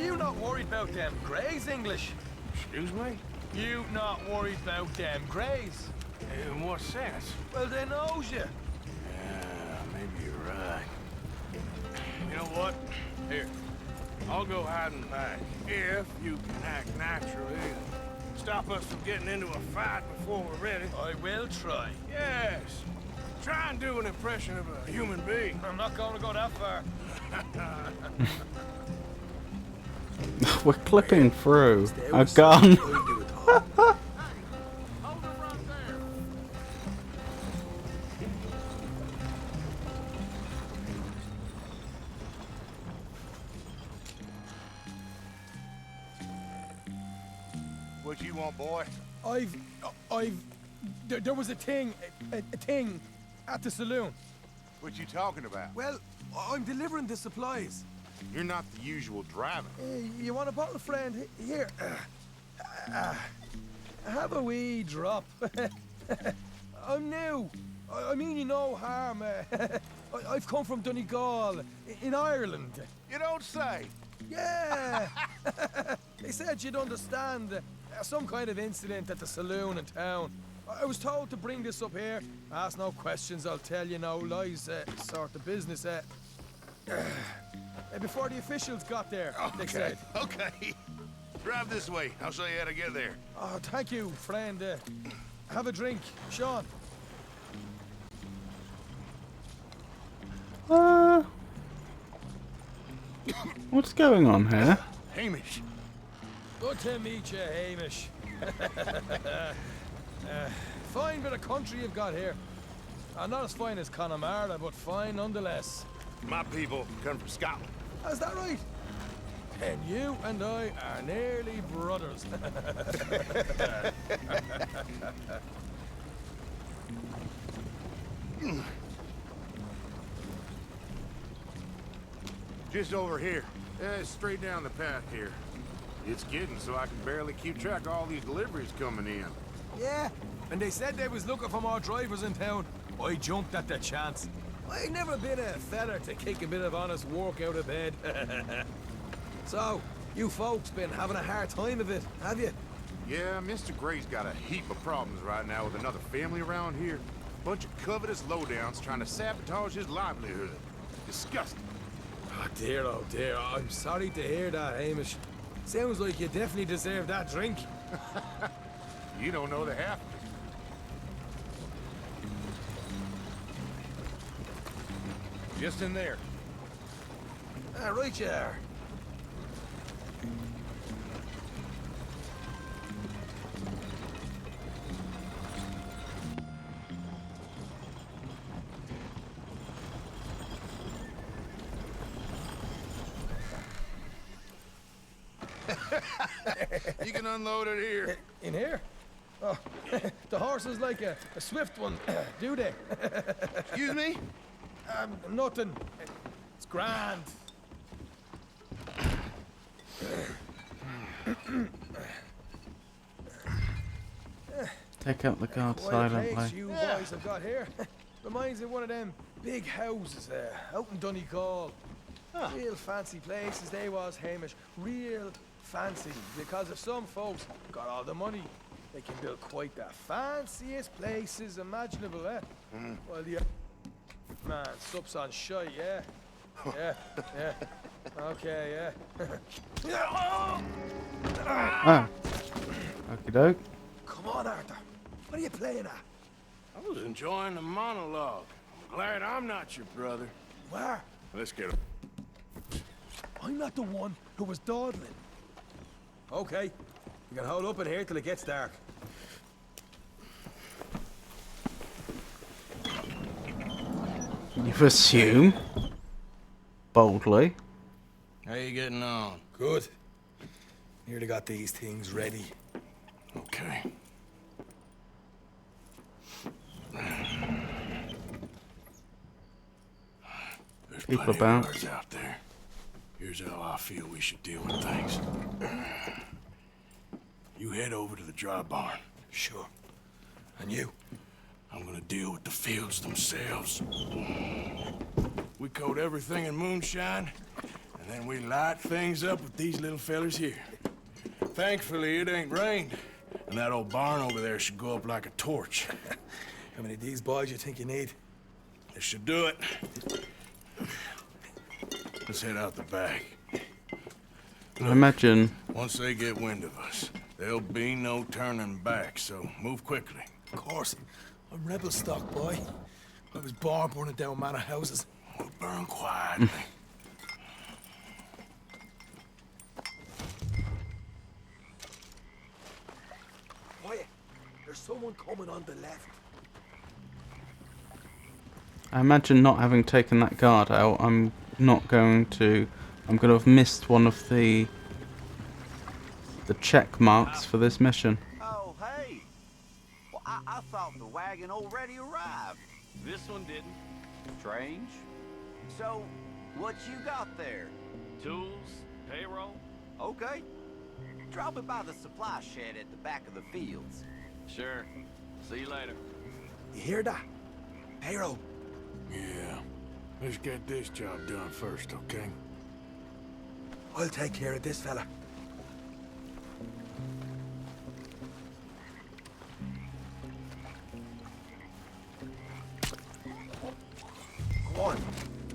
You not worried about them Greys, English? Excuse me? You not worried about them Greys? In what sense? Well, they knows you. Yeah, maybe you're right. You know what? Here, I'll go hiding back. If you can act naturally and stop us from getting into a fight before we're ready. I will try. Yes. Try and do an impression of a human being. I'm not going to go that far. We're clipping through a gun. What you want, boy? There was a thing at the saloon. What you talking about? Well, I'm delivering the supplies. You're not the usual driver. You want a bottle, friend? Here. Have a wee drop. I'm new. I mean you no harm. I've come from Donegal, in Ireland. You don't say. Yeah. They said you'd understand. Some kind of incident at the saloon in town. I was told to bring this up here. Ask no questions, I'll tell you no lies. Sort of business. Before the officials got there, they said. Okay. Drive this way. I'll show you how to get there. Oh, thank you, friend. Have a drink, Sean. What's going on here? Hamish. Good to meet you, Hamish. Fine bit of country you've got here. Not as fine as Connemara, but fine nonetheless. My people come from Scotland. Is that right? And you and I are nearly brothers. Just over here. It's straight down the path here. It's getting so I can barely keep track of all these deliveries coming in. Yeah, and they said they was looking for more drivers in town. I jumped at the chance. I ain't never been a feller to kick a bit of honest work out of bed. So, you folks been having a hard time of it, have you? Yeah, Mr. Gray's got a heap of problems right now with another family around here. Bunch of covetous lowdowns trying to sabotage his livelihood. Disgusting. Oh dear, I'm sorry to hear that, Hamish. Sounds like you definitely deserve that drink. You don't know the half of it. Just in there. Right you are. You can unload it here. In here? Oh, the horse is like a swift one, do they? Excuse me? Nothing. It's grand. Take out the guard Quiet silently. place you boys have got here. Reminds me of one of them big houses out in Donegal. Real fancy places they was, Hamish. Real fancy. Because if some folks got all the money, they can build quite the fanciest places imaginable, eh? Well, the man sups on shite, yeah? Yeah. Okay, yeah. Ah. Okie doke. Come on, Arthur. What are you playing at? I was enjoying the monologue. I'm glad I'm not your brother. Where? Let's get I'm not the one who was dawdling. Okay. You can hold up in here till it gets dark. You assume. Boldly. How you getting on? Good. Nearly got these things ready. Okay. There's People plenty about. of yards out there. Here's how I feel we should deal with things. You head over to the dry barn. Sure. And you? I'm gonna deal with the fields themselves. We coat everything in moonshine, and then we light things up with these little fellers here. Thankfully, it ain't rained, and that old barn over there should go up like a torch. How many of these boys you think you need? This should do it. Let's head out the back. I imagine. Once they get wind of us, there'll be no turning back, so move quickly. Of course. I'm rebel stock, boy. I was born burning down manor houses. We'll burn quietly. Quiet. There's someone coming on the left. I imagine not having taken that guard out, I'm going to have missed one of the check marks for this mission. Oh, hey. Well, I thought the wagon already arrived. This one didn't. Strange. So, what you got there? Tools, payroll. Okay. Drop it by the supply shed at the back of the fields. Sure. See you later. You hear that? Payroll. Yeah. Let's get this job done first, okay? I'll take care of this fella. Go on.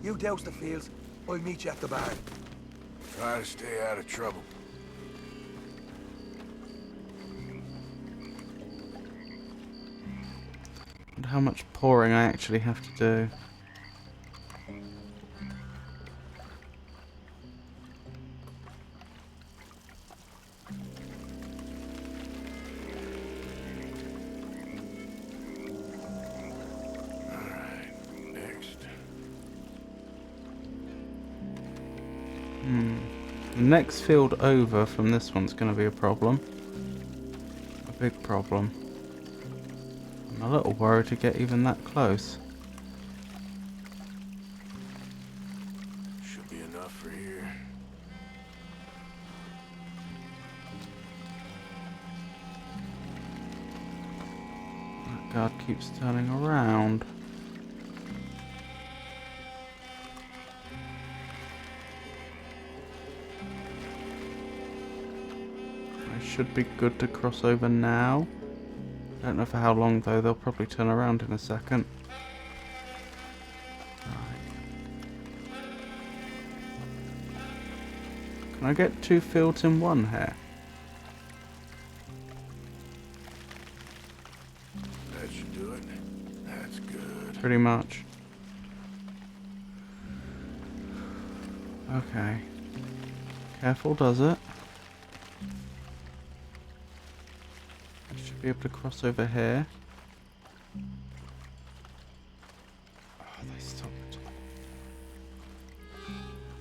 You douse the fields. I'll meet you at the barn. Try to stay out of trouble. And how much pouring I actually have to do. The next field over from this one's going to be a problem. A big problem. I'm a little worried to get even that close. Should be enough for here. guard keeps turning around. I should be good to cross over now. Don't know for how long though, they'll probably turn around in a second. Right. Can I get 2 fields in one here? That should do it. That's good. Pretty much. Okay. Careful does it. Be able to cross over here. Oh, they stopped.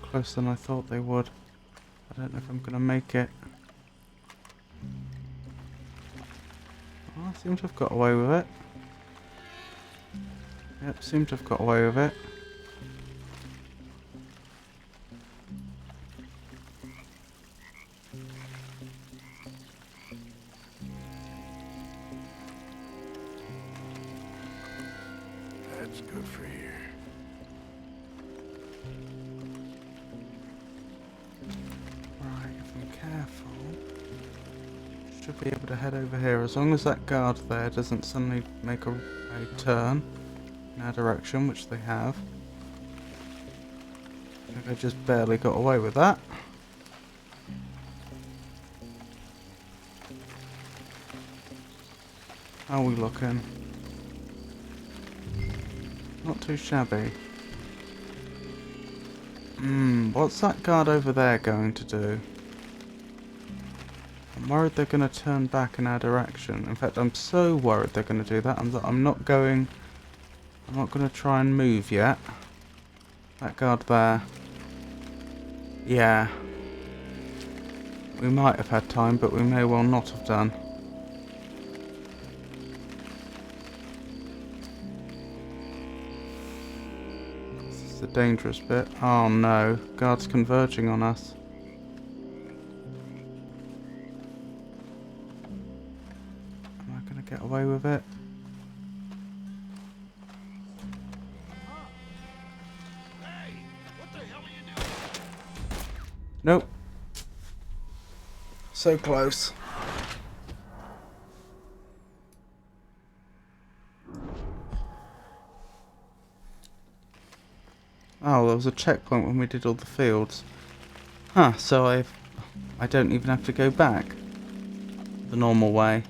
Closer than I thought they would. I don't know if I'm gonna make it. Oh, I seem to have got away with it. Yep, seem to have got away with it. That's good for here. Right, if I'm careful, should be able to head over here as long as that guard there doesn't suddenly make a turn in our direction, which they have. I think I just barely got away with that. How are we looking? Not too shabby. What's that guard over there going to do? I'm worried they're going to turn back in our direction. In fact, I'm so worried they're going to do that. I'm not going to try and move yet. That guard there. Yeah. We might have had time, but we may well not have done. The dangerous bit. Oh no, guards converging on us. Am I gonna get away with it? Hey, what the hell are you doing? Nope. So close. Oh, there was a checkpoint when we did all the fields. Huh, so I don't even have to go back the normal way.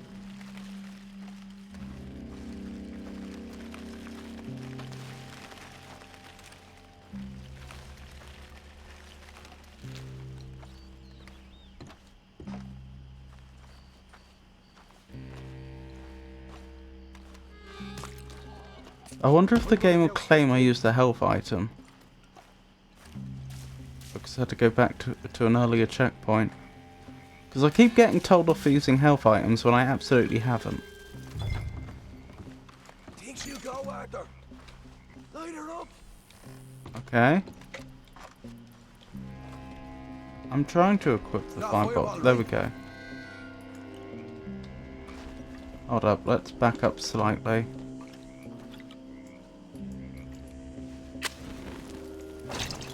I wonder if the game will claim I used the health item. Because I had to go back to an earlier checkpoint. Because I keep getting told off for using health items when I absolutely haven't. Think you go, Arthur. Light her up. Okay. I'm trying to equip the firebolt. There we go. Hold up, let's back up slightly.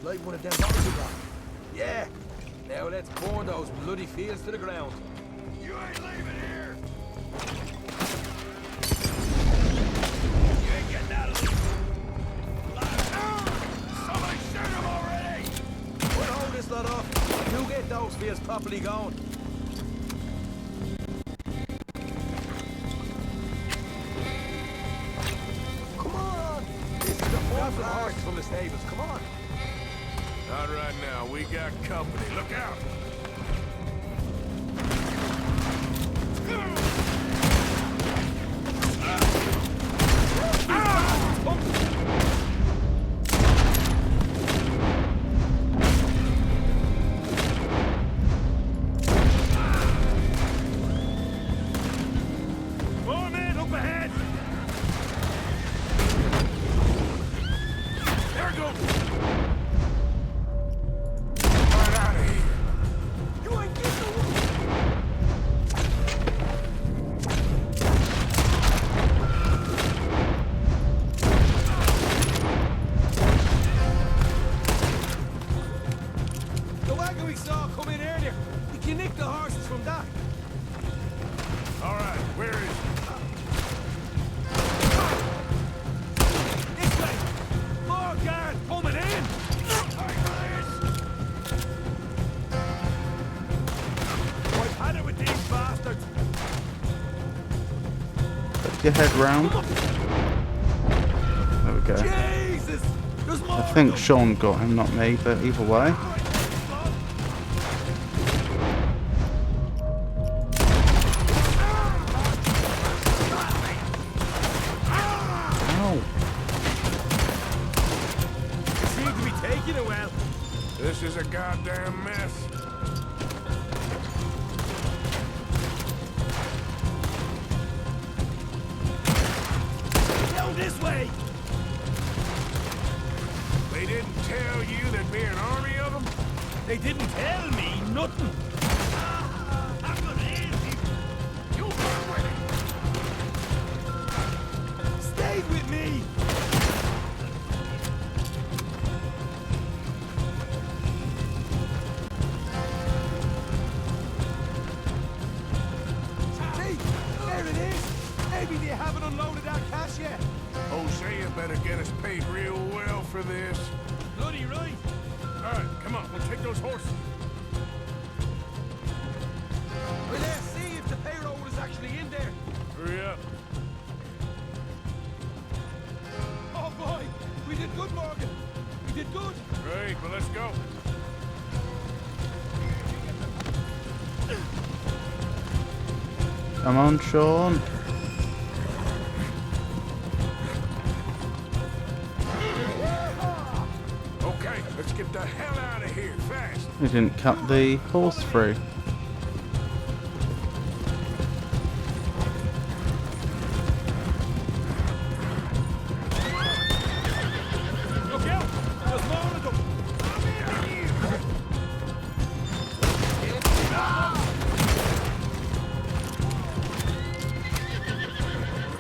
Like one of them bottles you got. Yeah. Now let's burn those bloody fields to the ground. You ain't leaving here. You ain't getting out of this. Somebody shoot him already. We'll hold this lot off. You get those fields properly going. Come on. This is the fourth horse from the stables. Come on. Not right now. We got company. Look out. More men up ahead. There goes. wagon we saw come in earlier. We can nick the horses from that. All right, where is it? This way! More guards coming in! I've had it with these bastards! Put your head round. There we go. Jesus! There's more I think Sean got him, not me, but either way. Ow. Seem to be taking it well. This is a goddamn mess. Go this way! They didn't tell you there'd be an army of them? They didn't tell me nothing. I'm gonna end people. You work with it. Stay with me. See, there it is. Maybe they haven't unloaded that cash yet. Hosea better get us paid real well for this. Bloody right. All right, come on, we'll take those horses. Well, let's see if the payroll is actually in there. Hurry up. Oh boy, we did good, Morgan. We did good. Great, well, let's go. Come on, Sean. Okay, let's get the hell out of here, fast. We didn't cut the horse through. Look out! There's more of them.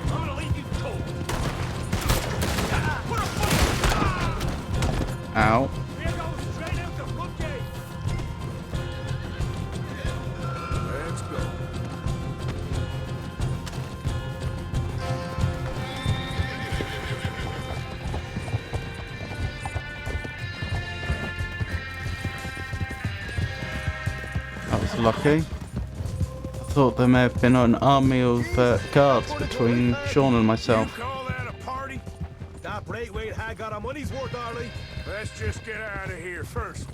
I'm gonna leave you cold. Ow. We're going straight out the front gate. Let's go. That was lucky. I thought there may have been an army of guards between Sean and myself. Call that a party? That Braithwaite had got our money's worth, Arlie. Let's just get out of here first.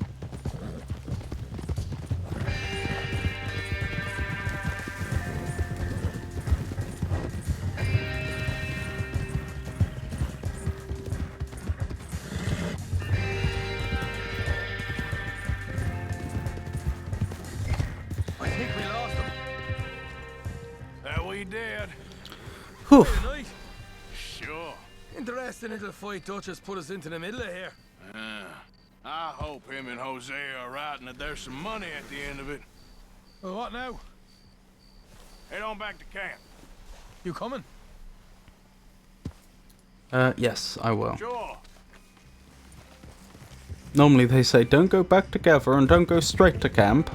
I think we lost them. That we did. Whew. Night. Sure. Interesting little fight Dutchess put us into the middle of here. I hope him and Hosea are right and that there's some money at the end of it. Well, what now? Head on back to camp. You coming? Yes, I will. Sure. Normally they say don't go back together and don't go straight to camp.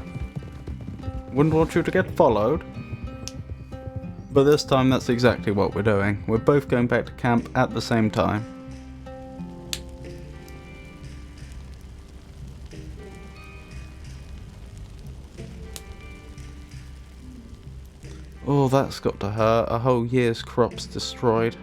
Wouldn't want you to get followed. But this time that's exactly what we're doing. We're both going back to camp at the same time. Oh, that's got to hurt. A whole year's crops destroyed.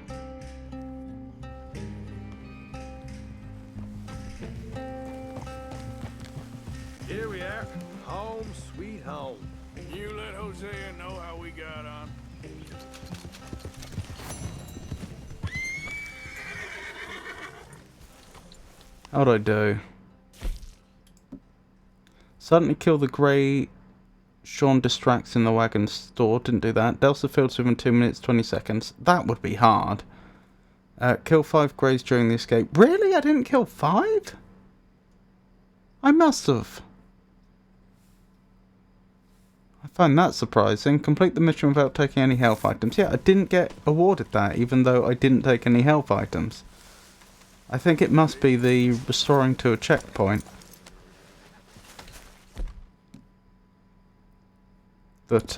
Here we are. Home sweet home. You let Hosea know how we got on. How'd I do? Suddenly kill the grey. Sean distracts in the wagon store. Didn't do that. Douse the fields within 2 minutes 20 seconds. That would be hard. Kill 5 greys during the escape. Really? I didn't kill 5? I must have. I find that surprising. Complete the mission without taking any health items. Yeah, I didn't get awarded that, even though I didn't take any health items. I think it must be the restoring to a checkpoint. that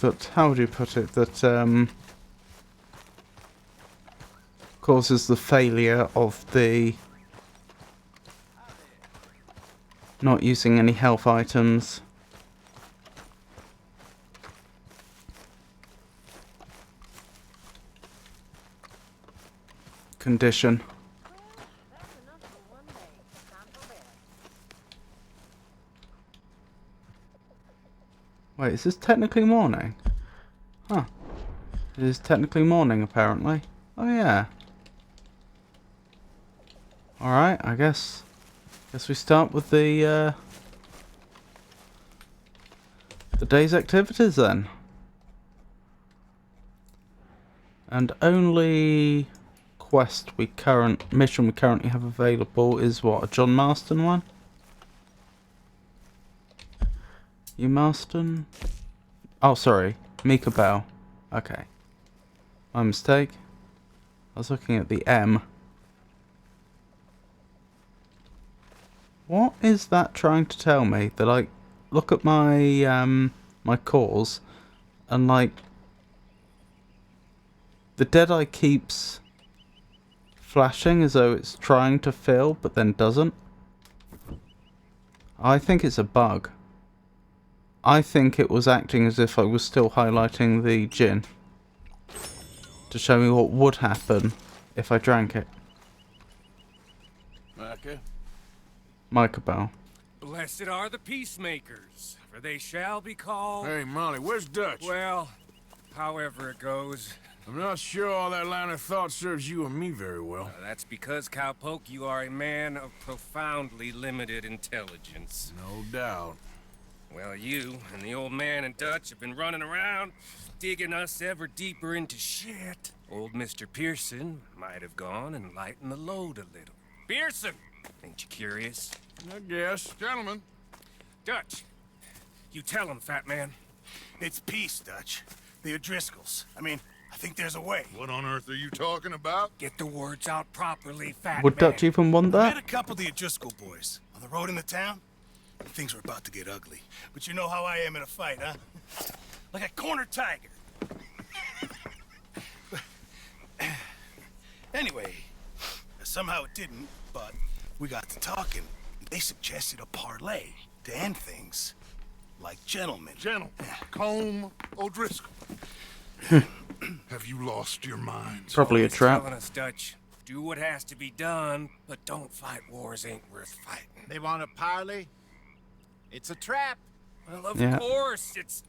that, how would you put it, that causes the failure of the not using any health items. Condition. Wait, is this technically morning? Huh. It is technically morning, apparently. Oh, yeah. Alright, I guess we start with the day's activities, then. And only mission we currently have available is what, a John Marston one? You Marston? Oh, sorry. Mika Bell. Okay. My mistake. I was looking at the M. What is that trying to tell me? That, like, look at my, my cores, and, like, the Deadeye keeps flashing as though it's trying to fill, but then doesn't. I think it's a bug. I think it was acting as if I was still highlighting the gin to show me what would happen if I drank it. Micah Bell. Blessed are the peacemakers, for they shall be called... Hey, Molly, where's Dutch? Well, however it goes. I'm not sure all that line of thought serves you and me very well. That's because, Cowpoke, you are a man of profoundly limited intelligence. No doubt. Well, you and the old man and Dutch have been running around, digging us ever deeper into shit. Old Mr. Pearson might have gone and lightened the load a little. Pearson! Ain't you curious? I guess. Gentlemen. Dutch, you tell him, fat man. It's peace, Dutch. The O'Driscolls. I mean, I think there's a way. What on earth are you talking about? Get the words out properly, fat Would man. Dutch even want I met that? a couple of the O'Driscoll boys on the road in the town. Things were about to get ugly. But you know how I am in a fight, huh? Like a cornered tiger. Anyway, somehow it didn't, but we got to talking. They suggested a parlay to end things. Like gentlemen. Colm O'Driscoll. Have you lost your minds? Probably a trap. Telling us, Dutch, do what has to be done, but don't fight wars ain't worth fighting. They want a parley? It's a trap. Well, of Yeah. course, it's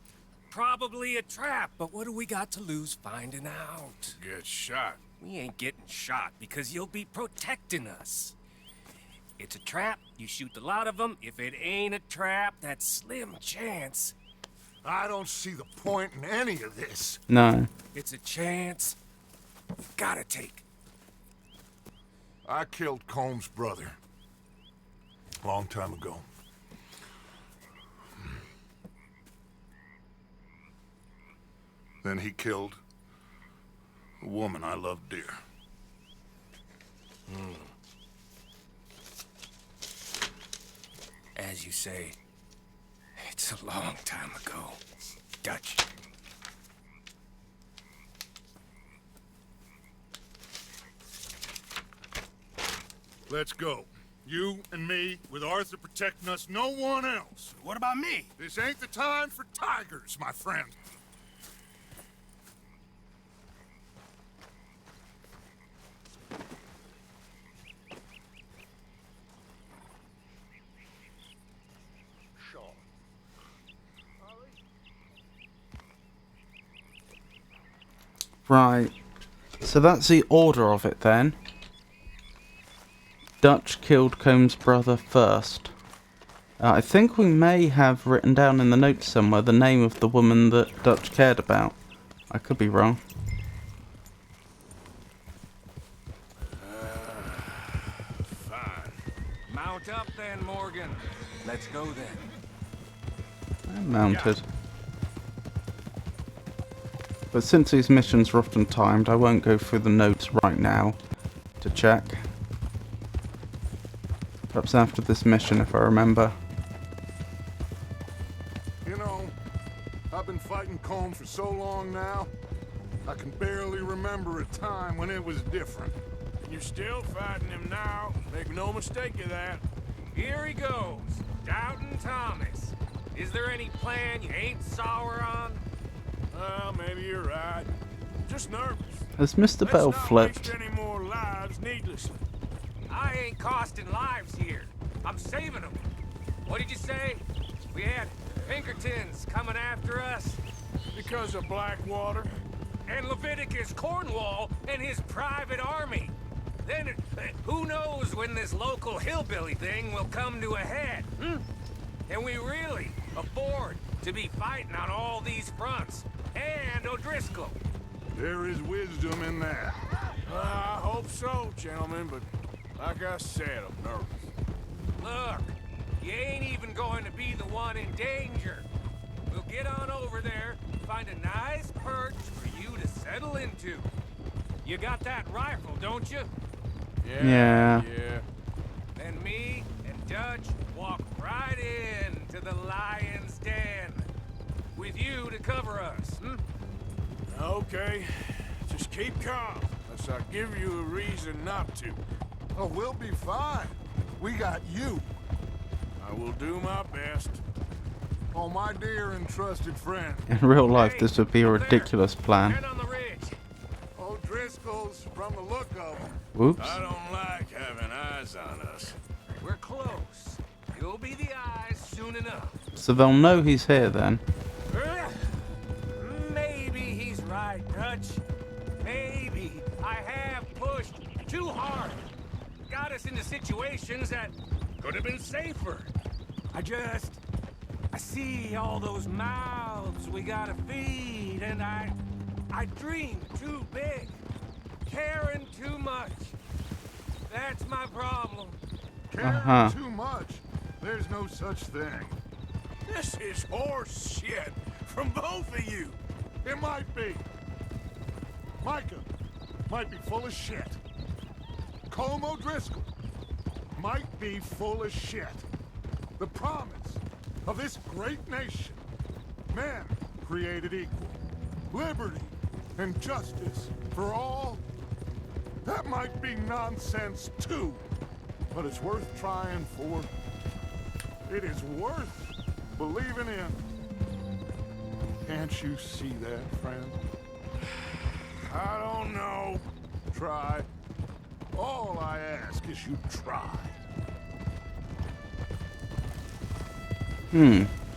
probably a trap, but what do we got to lose finding out? Get shot. We ain't getting shot because you'll be protecting us. It's a trap, you shoot the lot of them. If it ain't a trap, that's slim chance. I don't see the point in any of this. No. It's a chance you gotta take. I killed Colm's brother. A long time ago. Then he killed a woman I loved dear. As you say, it's a long time ago, Dutch. Let's go. You and me, with Arthur protecting us, no one else. What about me? This ain't the time for tigers, my friend. Right. So that's the order of it then. Dutch killed Combs' brother first. I think we may have written down in the notes somewhere the name of the woman that Dutch cared about. I could be wrong. Fine. Mount up then, Morgan. Let's go then. I'm mounted. But since these missions are often timed, I won't go through the notes right now to check. Perhaps after this mission, if I remember. You know, I've been fighting Combs for so long now, I can barely remember a time when it was different. And you're still fighting him now. Make no mistake of that. Here he goes. Doubting Thomas. Is there any plan you ain't sour on? Well, maybe you're right. Just nervous. Has Mr. Bell flipped? Let's not waste any more lives needlessly. I ain't costing lives here. I'm saving them. What did you say? We had Pinkertons coming after us? Because of Blackwater? And Leviticus Cornwall and his private army. Then, who knows when this local hillbilly thing will come to a head, Can we really afford to be fighting on all these fronts? And O'Driscoll. There is wisdom in that. I hope so, gentlemen, but like I said, I'm nervous. Look, you ain't even going to be the one in danger. We'll get on over there, find a nice perch for you to settle into. You got that rifle, don't you? Yeah. Then me and Dutch walk right in to the lion's den. With you to cover us, Okay. Just keep calm, unless I give you a reason not to. Oh, we'll be fine. We got you. I will do my best. Oh, my dear and trusted friend. In real life, this would be a ridiculous plan. O'Driscoll's, from the look of them. Whoops. I don't like having eyes on us. We're close. You'll be the eyes soon enough. So they'll know he's here then. Maybe he's right, Dutch. Maybe I have pushed too hard. Got us into situations that could have been safer. I see all those mouths we gotta feed, and I dream too big. Caring too much. That's my problem. Caring too much? There's no such thing. This is horse shit from both of you. It might be. Micah might be full of shit. Colm O'Driscoll might be full of shit. The promise of this great nation. Men created equal. Liberty and justice for all. That might be nonsense too. But it's worth trying for. It is worth believing in. Can't you see that, friend? I don't know. Try. All I ask is you try.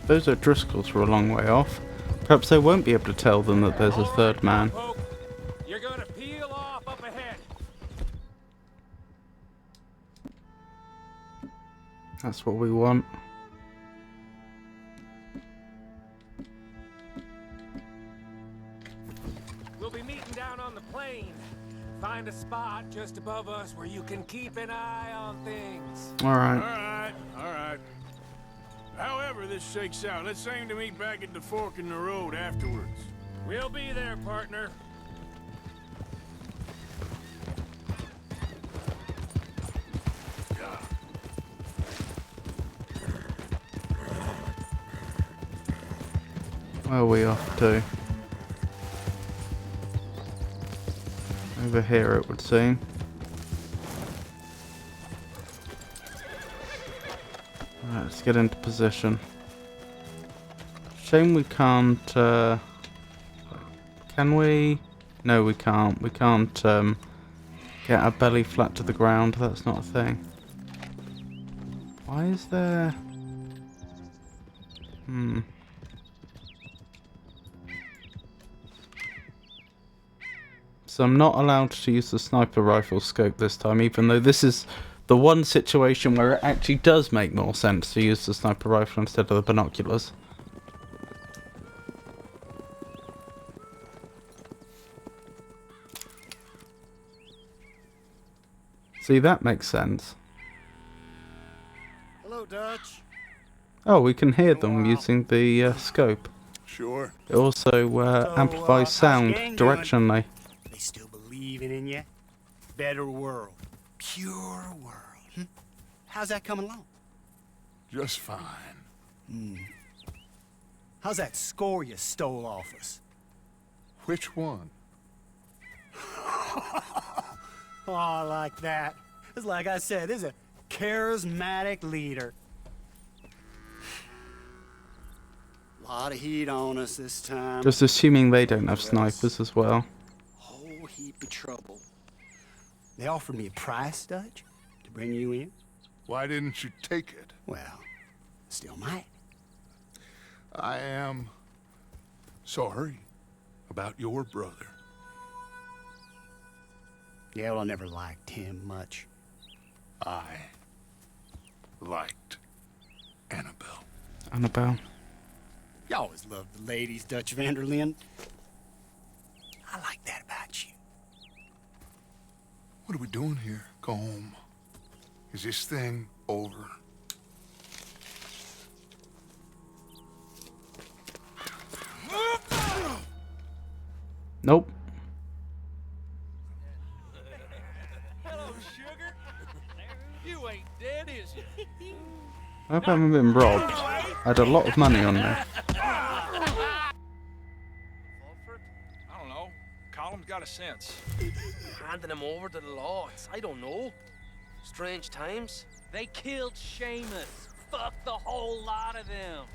Those O'Driscolls were a long way off. Perhaps they won't be able to tell them that there's a third man. You're gonna peel off up ahead. That's what we want. We'll be meeting down on the plain. Find a spot just above us where you can keep an eye on things. Alright. Alright. However this shakes out, let's aim to meet back at the fork in the road afterwards. We'll be there, partner. Where are we off to? Over here, it would seem. Right, let's get into position. Shame we can't, can we? No, we can't. We can't, get our belly flat to the ground. That's not a thing. Why is there... So I'm not allowed to use the sniper rifle scope this time, even though this is the one situation where it actually does make more sense to use the sniper rifle instead of the binoculars. See, that makes sense. Hello, Dutch. Oh, we can hear them using the scope. Sure. It also amplifies sound directionally. They still believing in you? Better world. Pure world. How's that coming along? Just fine. How's that score you stole off us? Which one? Oh, I like that. It's like I said, this is a charismatic leader. Lot of heat on us this time. Just assuming they don't have snipers as well. Whole heap of trouble. They offered me a price, Dutch, to bring you in. Why didn't you take it? Well, still might. I am sorry about your brother. Yeah, well, I never liked him much. I liked Annabelle. Annabelle. You always loved the ladies, Dutch van der Linde. I like that about you. What are we doing here? Go home. Is this thing over? Nope. Hello, sugar. You ain't dead, is you? I hope I haven't been robbed. I had a lot of money on there. I don't know. Colum's got a sense. Handing him over to the law. I don't know. Strange times. They killed Seamus. Fuck the whole lot of them.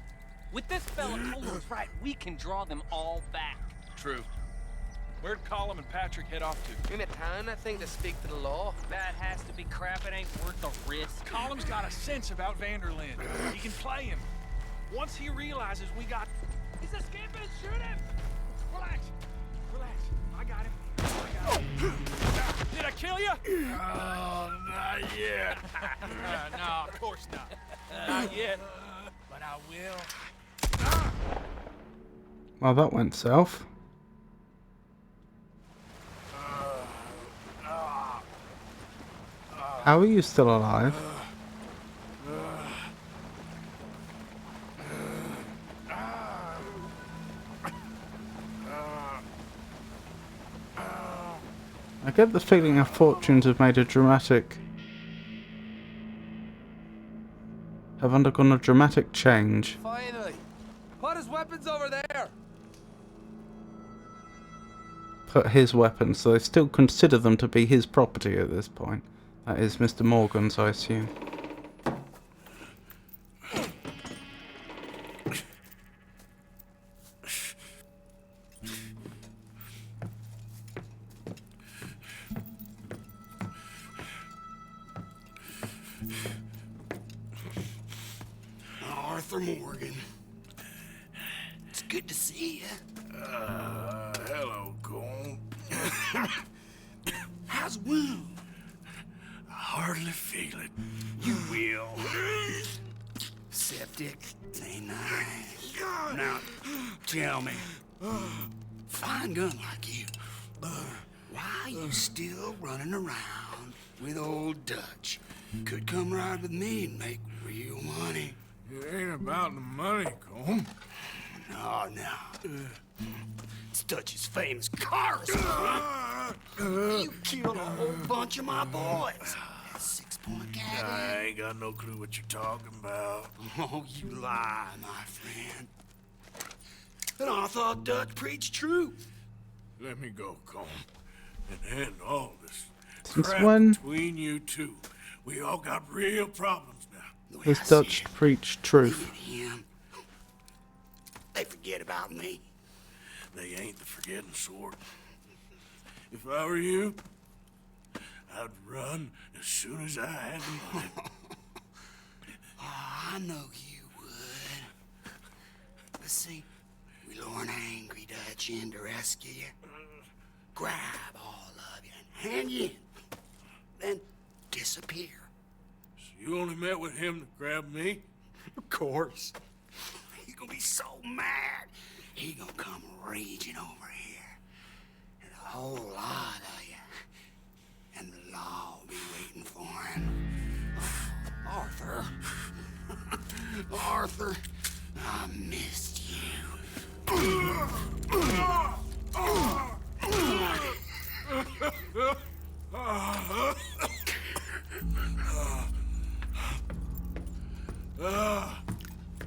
With this fella Coleman's right, we can draw them all back. True. Where'd Colum and Patrick head off to? In a town, I think, to speak to the law. That has to be crap. It ain't worth the risk. Colum's got a sense about van der Linde. He can play him. Once he realizes we got... He's escaping! Shoot him! Relax. Relax. I got him. Did I kill you? Oh, not yet. No, of course not. Not yet. But I will. Well, that went south. How are you still alive? I get the feeling our fortunes have made a dramatic... have undergone a dramatic change. Finally! Put his weapons over there! Put his weapons, so they still consider them to be his property at this point. That is Mr. Morgan's, I assume. Arthur Morgan. It's good to see you. Hello, Cole. How's the wound? I hardly feel it. You will. Septic. Ain't nice. Now, tell me. Fine gun like you. Why you still running around with old Dutch? Could come ride with me and make real money. It ain't about the money, Cole. No. It's Dutch's famous car. You killed a whole bunch of my boys. That 6-point gag. I ain't got no clue what you're talking about. Oh, you lie, my friend. And I thought Dutch preached truth. Let me go, Cole, and end all this Since crap when between you two. We all got real problems now. has Dutch preached truth? Him. They forget about me. They ain't the forgetting sort. If I were you, I'd run as soon as I had the money. I know you would. But see, we lure an angry Dutch in to rescue you. Grab all hand you in, then disappear. So you only met with him to grab me? Of course. He gonna be so mad. He gonna come raging over here. And a whole lot of you. And the law will be waiting for him. Arthur. Arthur, I missed you.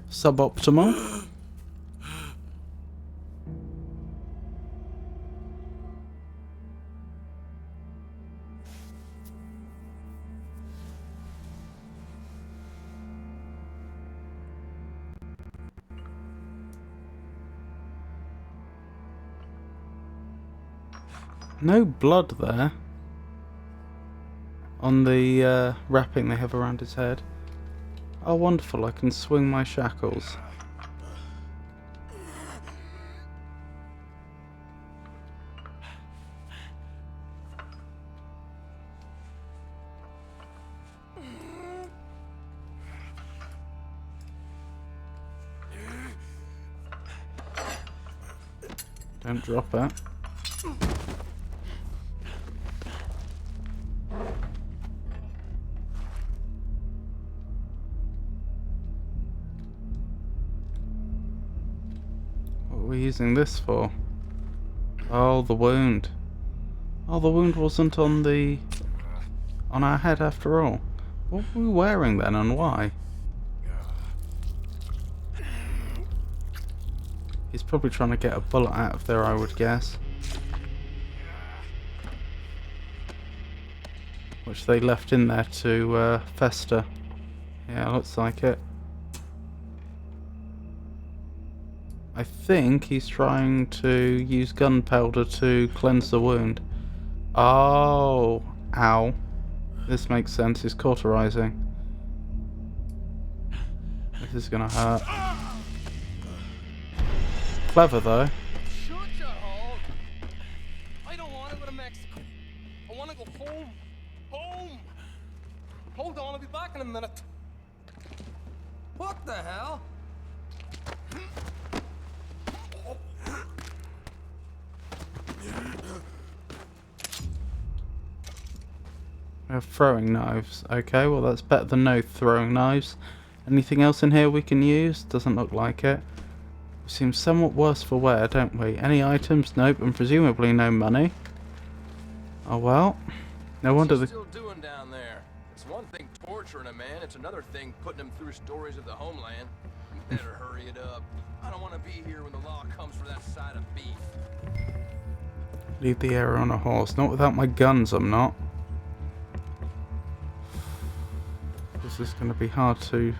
Suboptimal. No blood there on the wrapping they have around his head. Oh, wonderful, I can swing my shackles. Don't drop it. What are we using this for? Oh, the wound. Oh, the wound wasn't on our head after all. What were we wearing then and why? He's probably trying to get a bullet out of there, I would guess. Which they left in there to fester. Yeah, looks like it. I think he's trying to use gunpowder to cleanse the wound. Oh, ow. This makes sense, he's cauterizing. This is gonna hurt. Clever though. Shut your hole. I don't want to go to Mexico. I want to go home. Home. Hold on, I'll be back in a minute. What the hell? We have throwing knives. Okay, well that's better than no throwing knives. Anything else in here we can use? Doesn't look like it. We seem somewhat worse for wear, don't we? Any items? Nope, and presumably no money. Oh well. No wonder the... still doing down there? It's one thing torturing a man, it's another thing putting him through stories of the homeland. You better hurry it up. I don't want to be here when the law comes for that side of beef. Leave the area on a horse. Not without my guns, I'm not. This is going to be hard to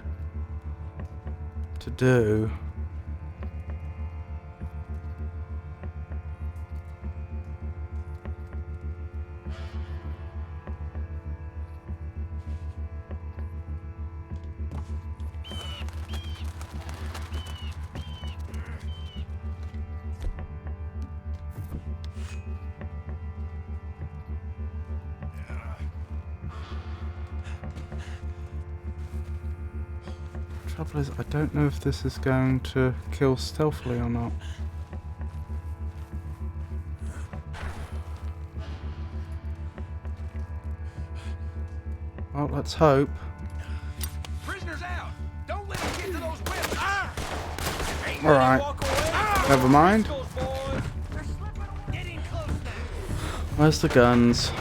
do. Trouble is, I don't know if this is going to kill stealthily or not. Well, let's hope. Prisoners out! Don't let him get to those whips! Ah! Alright. Never mind. Where's the guns?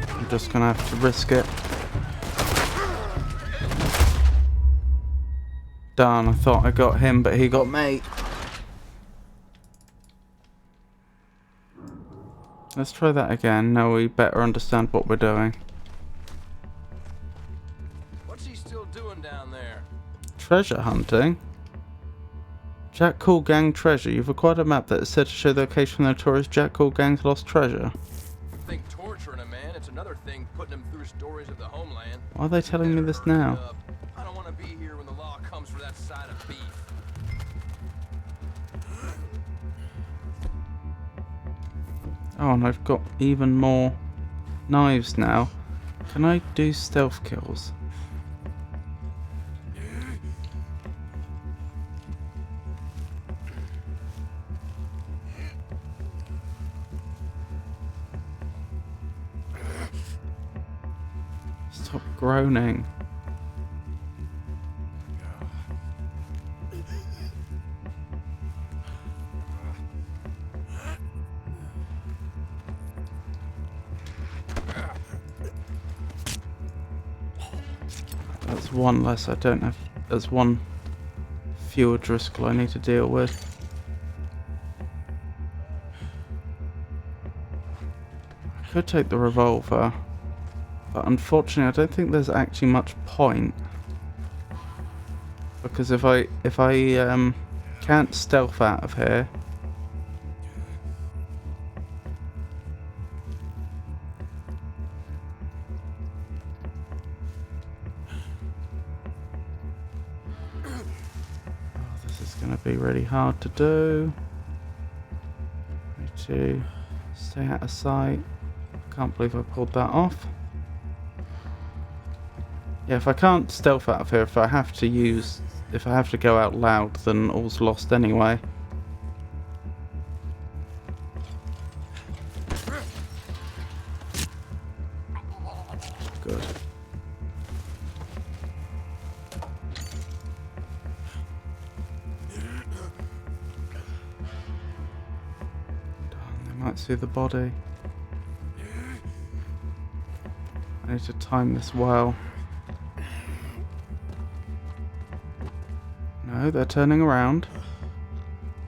I'm just gonna have to risk it. Darn, I thought I got him, but he got me. Let's try that again. Now we better understand what we're doing. What's he still doing down there? Treasure hunting? Jack Cool Gang treasure. You've acquired a map that is said to show the location of the notorious Jack Cool Gang's lost treasure. Think torturing a man, it's another thing putting him through stories of the homeland. Why are they telling me this now? I don't want to be here when the law comes for that side of beef. Oh, and I've got even more knives now. Can I do stealth kills? Stop groaning. That's one less. I don't have. There's one fewer Driscoll I need to deal with. I could take the revolver, but unfortunately I don't think there's actually much point, because if I can't stealth out of here, going to be really hard to do. Need to stay out of sight. Can't believe I pulled that off. Yeah, if I can't stealth out of here, if I have to go out loud, then all's lost anyway. Good. Might see the body. I need to time this well. No, they're turning around,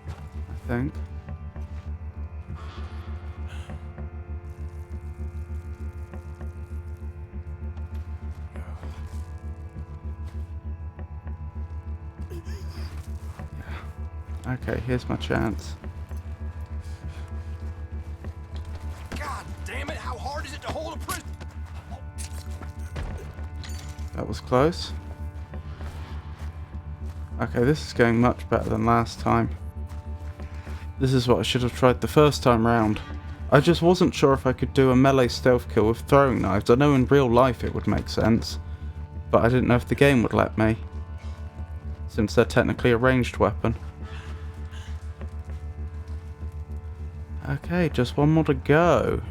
I think. Yeah. Okay, here's my chance. Damn it, how hard is it to hold a prison? That was close. Okay, this is going much better than last time. This is what I should have tried the first time round. I just wasn't sure if I could do a melee stealth kill with throwing knives. I know in real life it would make sense, but I didn't know if the game would let me, since they're technically a ranged weapon. Okay, just one more to go.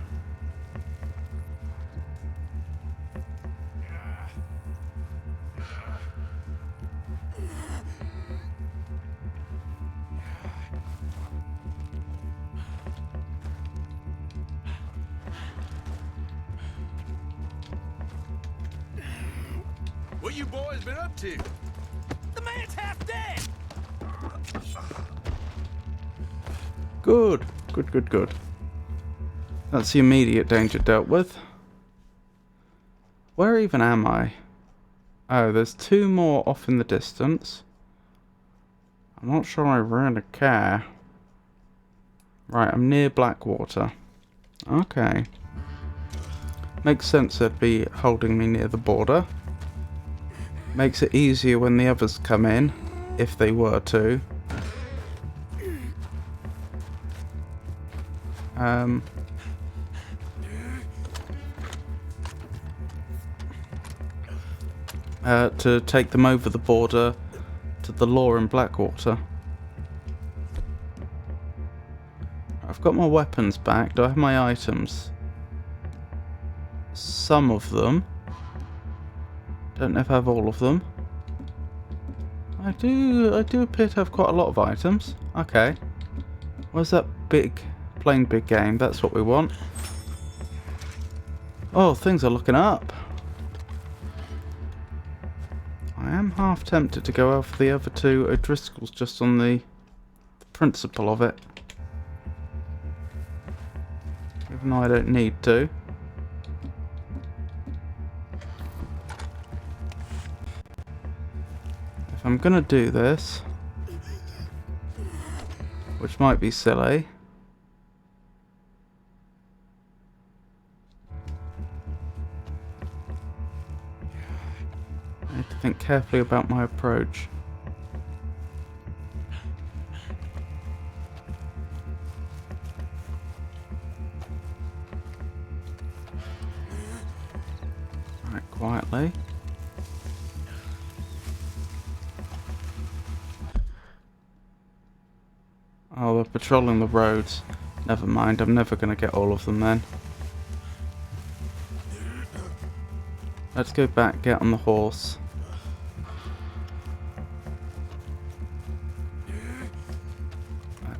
What you boys been up to? The man's half dead! Good. Good. That's the immediate danger dealt with. Where even am I? Oh, there's two more off in the distance. I'm not sure I really care. Right, I'm near Blackwater. Okay. Makes sense they'd be holding me near the border. Makes it easier when the others come in, if they were to. To take them over the border to the law in Blackwater. I've got my weapons back. Do I have my items? Some of them. Don't know if I have all of them. I do appear to have quite a lot of items. Okay. Where's that plain big game? That's what we want. Oh, things are looking up. I am half tempted to go after the other two O'Driscolls just on the principle of it. Even though I don't need to. If I'm gonna do this, which might be silly, I need to think carefully about my approach. Right, quietly. Oh, we're patrolling the roads. Never mind, I'm never going to get all of them then. Let's go back, get on the horse.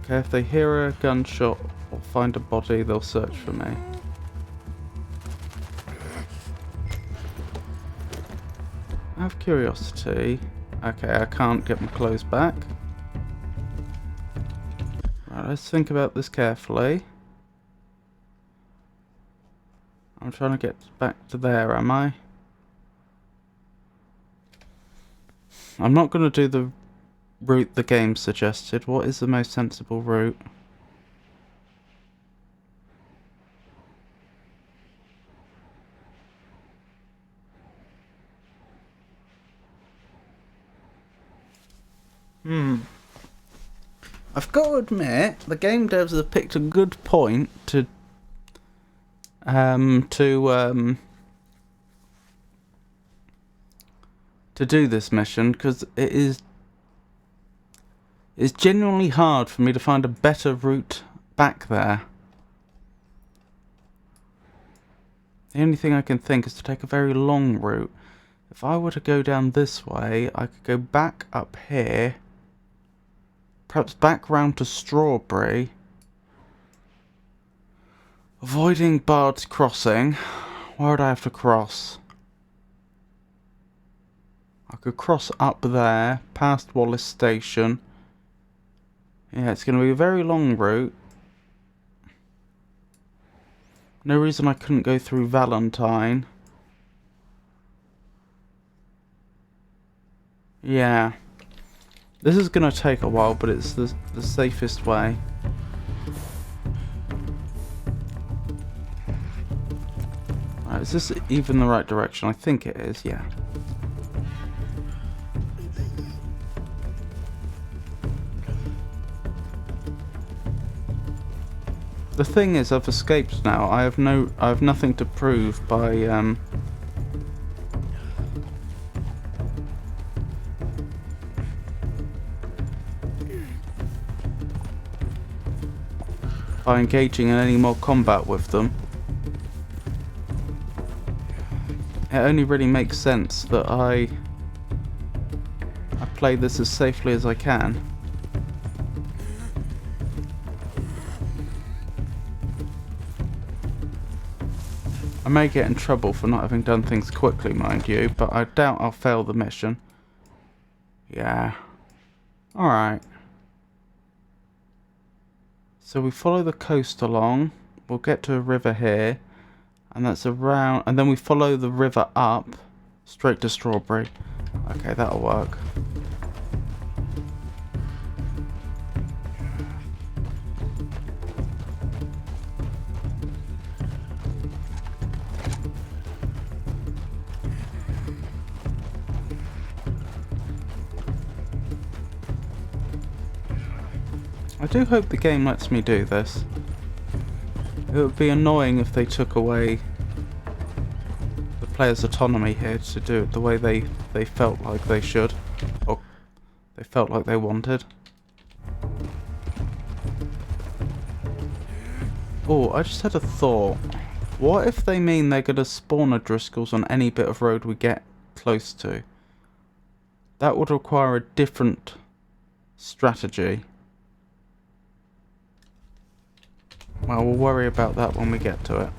Okay, if they hear a gunshot or find a body, they'll search for me. Out of curiosity... Okay, I can't get my clothes back. Right, let's think about this carefully. I'm trying to get back to there, am I? I'm not going to do the route the game suggested. What is the most sensible route? I've got to admit, the game devs have picked a good point to do this mission, because it's genuinely hard for me to find a better route back there. The only thing I can think is to take a very long route. If I were to go down this way, I could go back up here, perhaps back round to Strawberry, avoiding Bard's Crossing. Where would I have to cross? I could cross up there, past Wallace Station. Yeah, it's going to be a very long route. No reason I couldn't go through Valentine. Yeah. This is going to take a while, but it's the safest way. Right, is this even the right direction? I think it is, yeah. The thing is, I've escaped now. I have nothing to prove by engaging in any more combat with them. It only really makes sense that I play this as safely as I can. I may get in trouble for not having done things quickly, mind you, but I doubt I'll fail the mission. Yeah. Alright. So we follow the coast along, we'll get to a river here, and that's around, and then we follow the river up, straight to Strawberry. Okay, that'll work. I do hope the game lets me do this. It would be annoying if they took away the player's autonomy here to do it the way they felt like they should, or they felt like they wanted. Oh, I just had a thought. What if they mean they're going to spawn O'Driscolls on any bit of road we get close to? That would require a different strategy. Well, we'll worry about that when we get to it.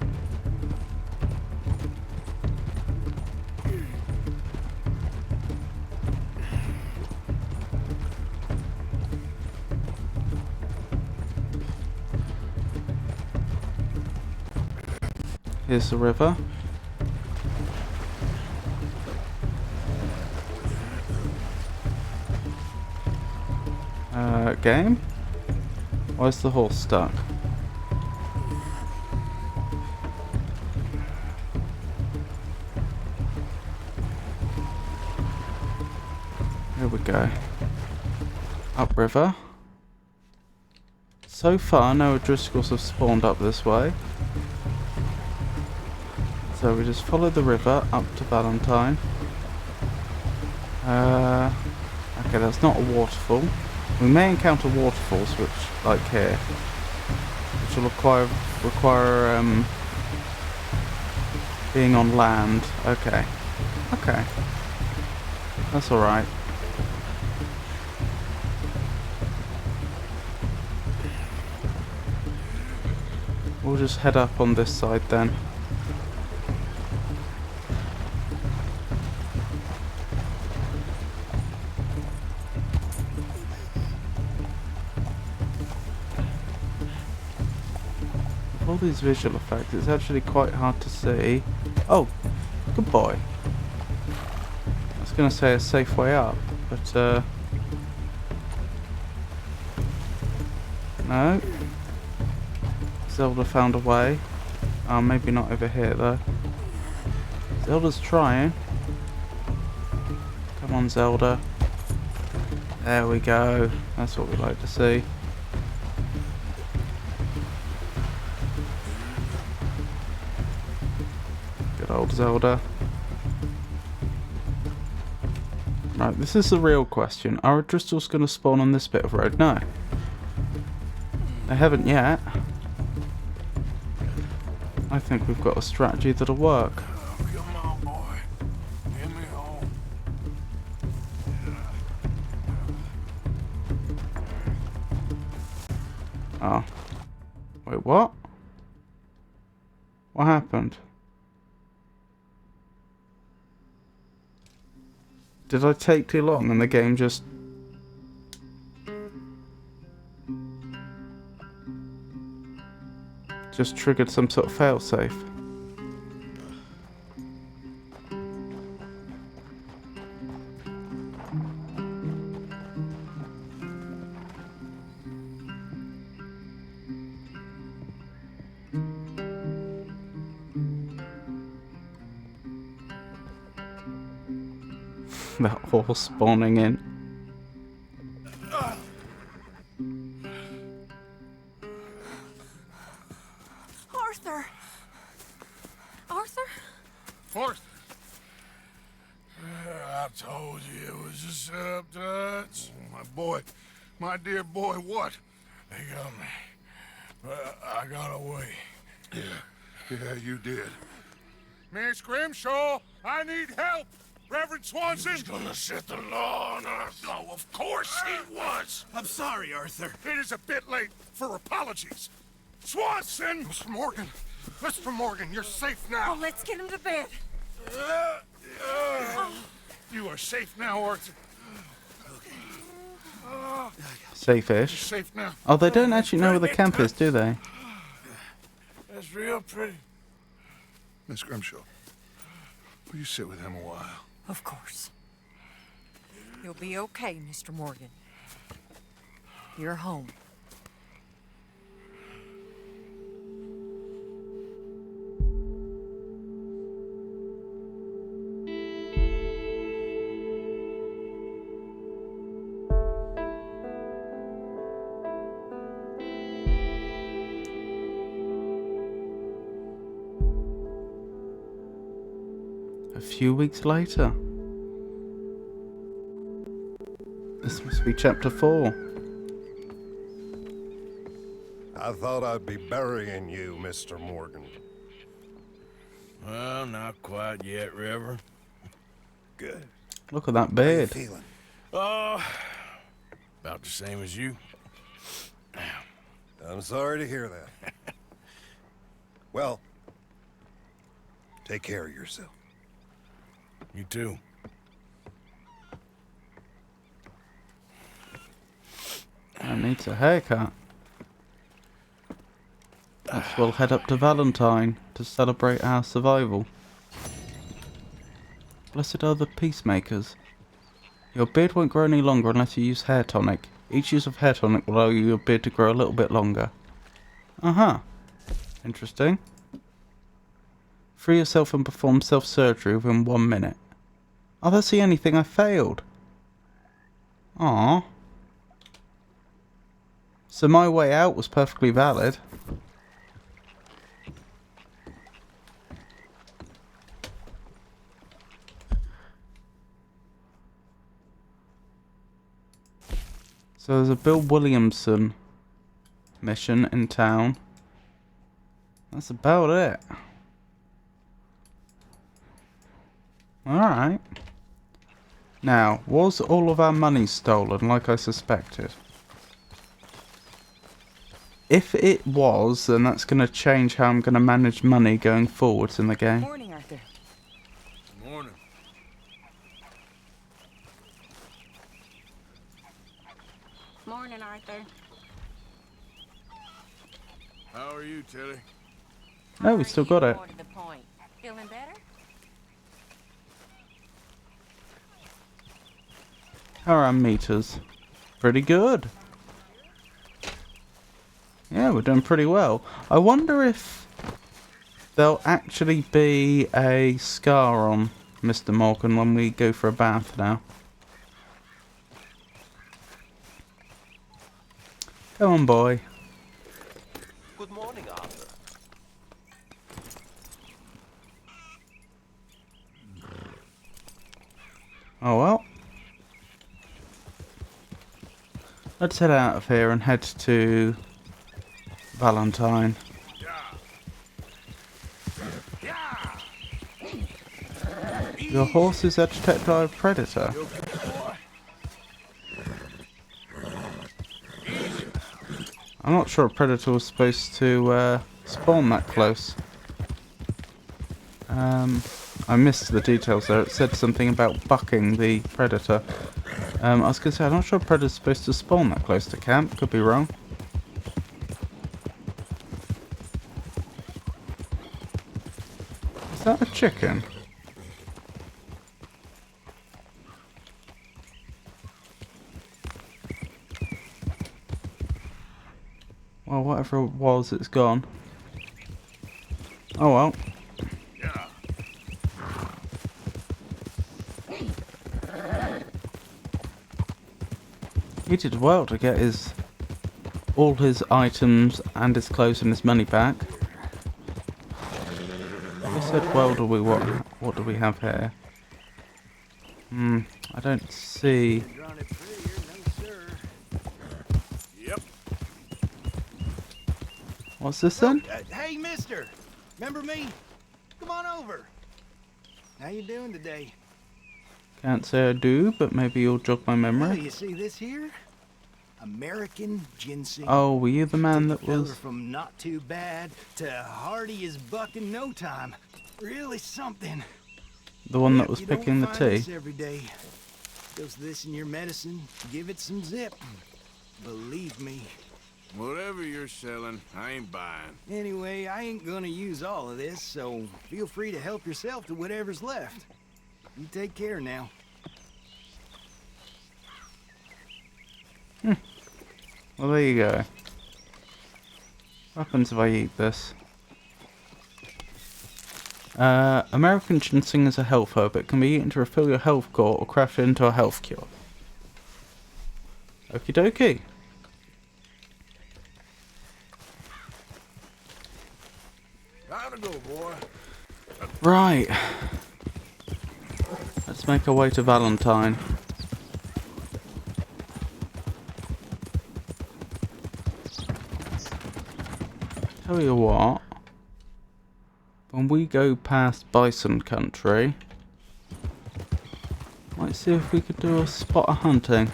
Here's the river. Game? Why's the horse stuck? Here we go. Upriver. So far, no O'Driscolls have spawned up this way. So we just follow the river up to Valentine. Okay, that's not a waterfall. We may encounter waterfalls, which, like here, which will require being on land. Okay. Okay. That's alright. We'll just head up on this side then. With all these visual effects, it's actually quite hard to see. Oh, good boy. I was going to say a safe way up, but no. Zelda found a way. Maybe not over here though. Zelda's trying. Come on, Zelda. There we go. That's what we like to see. Good old Zelda. Right, this is the real question. Are O'Driscolls going to spawn on this bit of road? No. They haven't yet. I think we've got a strategy that'll work. Come on, boy. Get me home. Oh. Wait, what? What happened? Did I take too long and the game just... triggered some sort of failsafe? That horse spawning in. Arthur! Arthur? Arthur! I told you it was a setup, Dutch. My boy, my dear boy, what? They got me. I got away. Yeah, you did. Miss Grimshaw, I need help! Reverend Swanson! He's gonna set the law on us. Oh, of course he was! I'm sorry, Arthur. It is a bit late for apologies. Swanson! Mr. Morgan! Mr. Morgan, you're safe now. Oh, let's get him to bed. You are safe now, Arthur. Safe-ish. Safe now. Oh, they don't actually know where the camp is, do they? That's real pretty. Miss Grimshaw, will you sit with him a while? Of course. You'll be okay, Mr. Morgan. You're home. A few weeks later. This must be chapter 4. I thought I'd be burying you, Mr. Morgan. Well, not quite yet, Reverend. Good. Look at that beard. How you feeling? Oh, about the same as you. I'm sorry to hear that. Well, take care of yourself. You too. I need a haircut. Perhaps we'll head up to Valentine to celebrate our survival. Blessed are the peacemakers. Your beard won't grow any longer unless you use hair tonic. Each use of hair tonic will allow your beard to grow a little bit longer. Uh-huh. Interesting. Free yourself and perform self-surgery within 1 minute. Oh, that's the only thing I failed. Aww. So my way out was perfectly valid. So there's a Bill Williamson mission in town. That's about it. Alright. Now, was all of our money stolen like I suspected? If it was, then that's going to change how I'm going to manage money going forwards in the game. Morning, Arthur. Morning. Morning, Arthur. How are you, Tilly? No, we still got it. More to the point. Feeling better? How are our meters? Pretty good. Yeah, we're doing pretty well. I wonder if there'll actually be a scar on Mr. Morgan when we go for a bath now. Come on, boy. Good morning, Arthur. Oh well. Let's head out of here and head to Valentine. Your horse is agitated by a predator. I'm not sure a predator was supposed to spawn that close. I missed the details there. It said something about bucking the predator. I was going to say, I'm not sure a predator's supposed to spawn that close to camp. Could be wrong. Is that a chicken? Well, whatever it was, it's gone. Oh well. He did well to get all his items and his clothes and his money back. He said, well, what do we have here? I don't see. Yep. What's this then? Hey, mister! Remember me? Come on over. How you doing today? Can't say I do, but maybe you'll jog my Well, memory. you see this here? American ginseng. Oh, were you the man that Fella was... from not too bad to hardy as buck in no time. Really something. The one that Yep, was you don't picking the find tea? this every day. Dose this in your medicine. Give it some zip. Believe me. Whatever you're selling, I ain't buying. Anyway, I ain't gonna use all of this, so feel free to help yourself to whatever's left. You take care now. Well, there you go. What happens if I eat this? American ginseng is a health herb. It can be eaten to refill your health core or crafted into a health cure. Okie dokie. Time to go, boy. Right. Let's make our way to Valentine. Tell you what. When we go past Bison Country, might see if we could do a spot of hunting.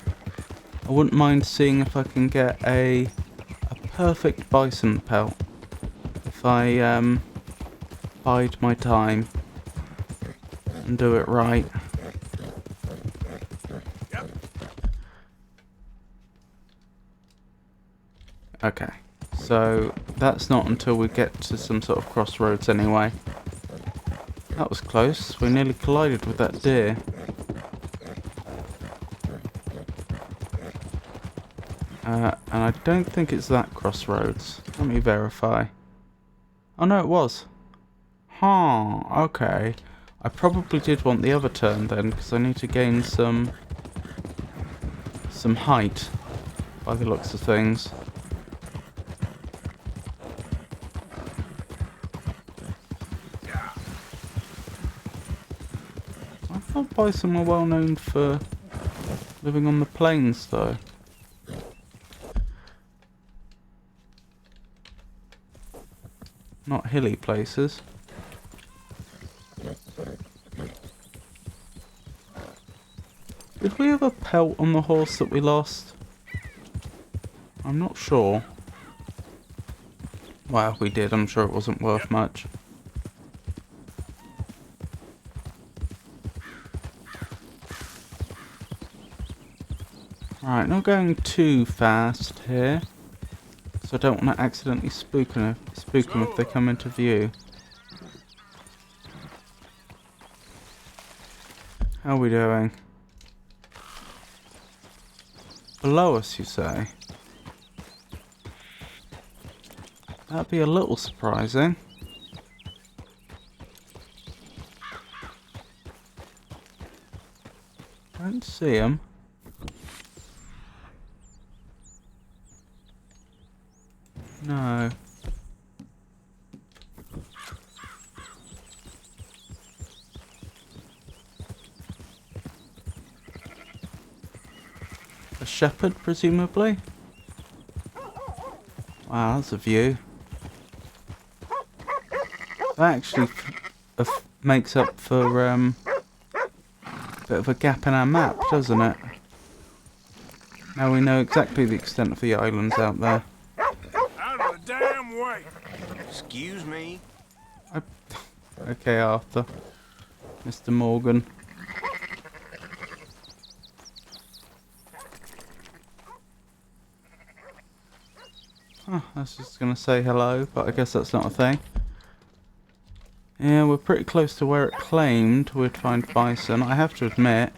I wouldn't mind seeing if I can get a perfect bison pelt. If I bide my time and do it right. Okay, So that's not until we get to some sort of crossroads anyway. That was close. We nearly collided with that deer. And I don't think it's that crossroads. Let me verify. Oh no, it was. Huh, okay. I probably did want the other turn then, because I need to gain some height by the looks of things. I thought bison were well known for living on the plains though. Not hilly places. Did we have a pelt on the horse that we lost? I'm not sure. Well, we did. I'm sure it wasn't worth much. Right, not going too fast here. So I don't want to accidentally spook them if they come into view. How are we doing? Below us, you say? That'd be a little surprising. Don't see him. No. A shepherd, presumably? Wow, that's a view. That actually makes up for a bit of a gap in our map, doesn't it? Now we know exactly the extent of the islands out there. Out of the damn way! Excuse me. Okay, Arthur. Mr. Morgan. Oh, I was just gonna say hello, but I guess that's not a thing. Yeah, we're pretty close to where it claimed we'd find bison. I have to admit,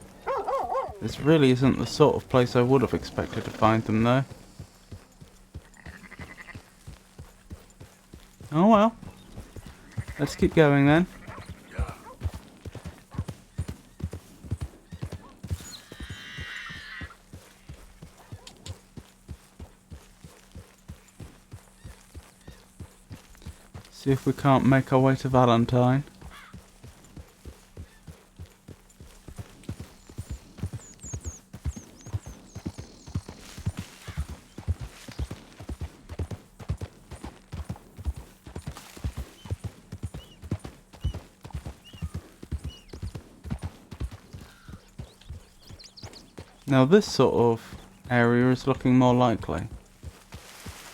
this really isn't the sort of place I would have expected to find them, though. Oh well. Let's keep going then. See if we can't make our way to Valentine. Now this sort of area is looking more likely.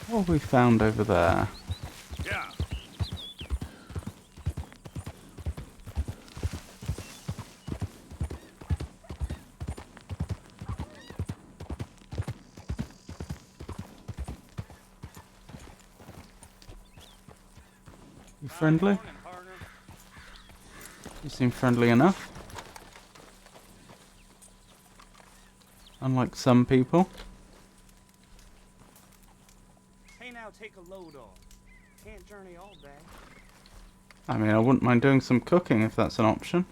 What have we found over there? Yeah. You friendly? You seem friendly enough. Unlike some people. Hey, now take a load off. Can't journey all day. I mean, I wouldn't mind doing some cooking if that's an option.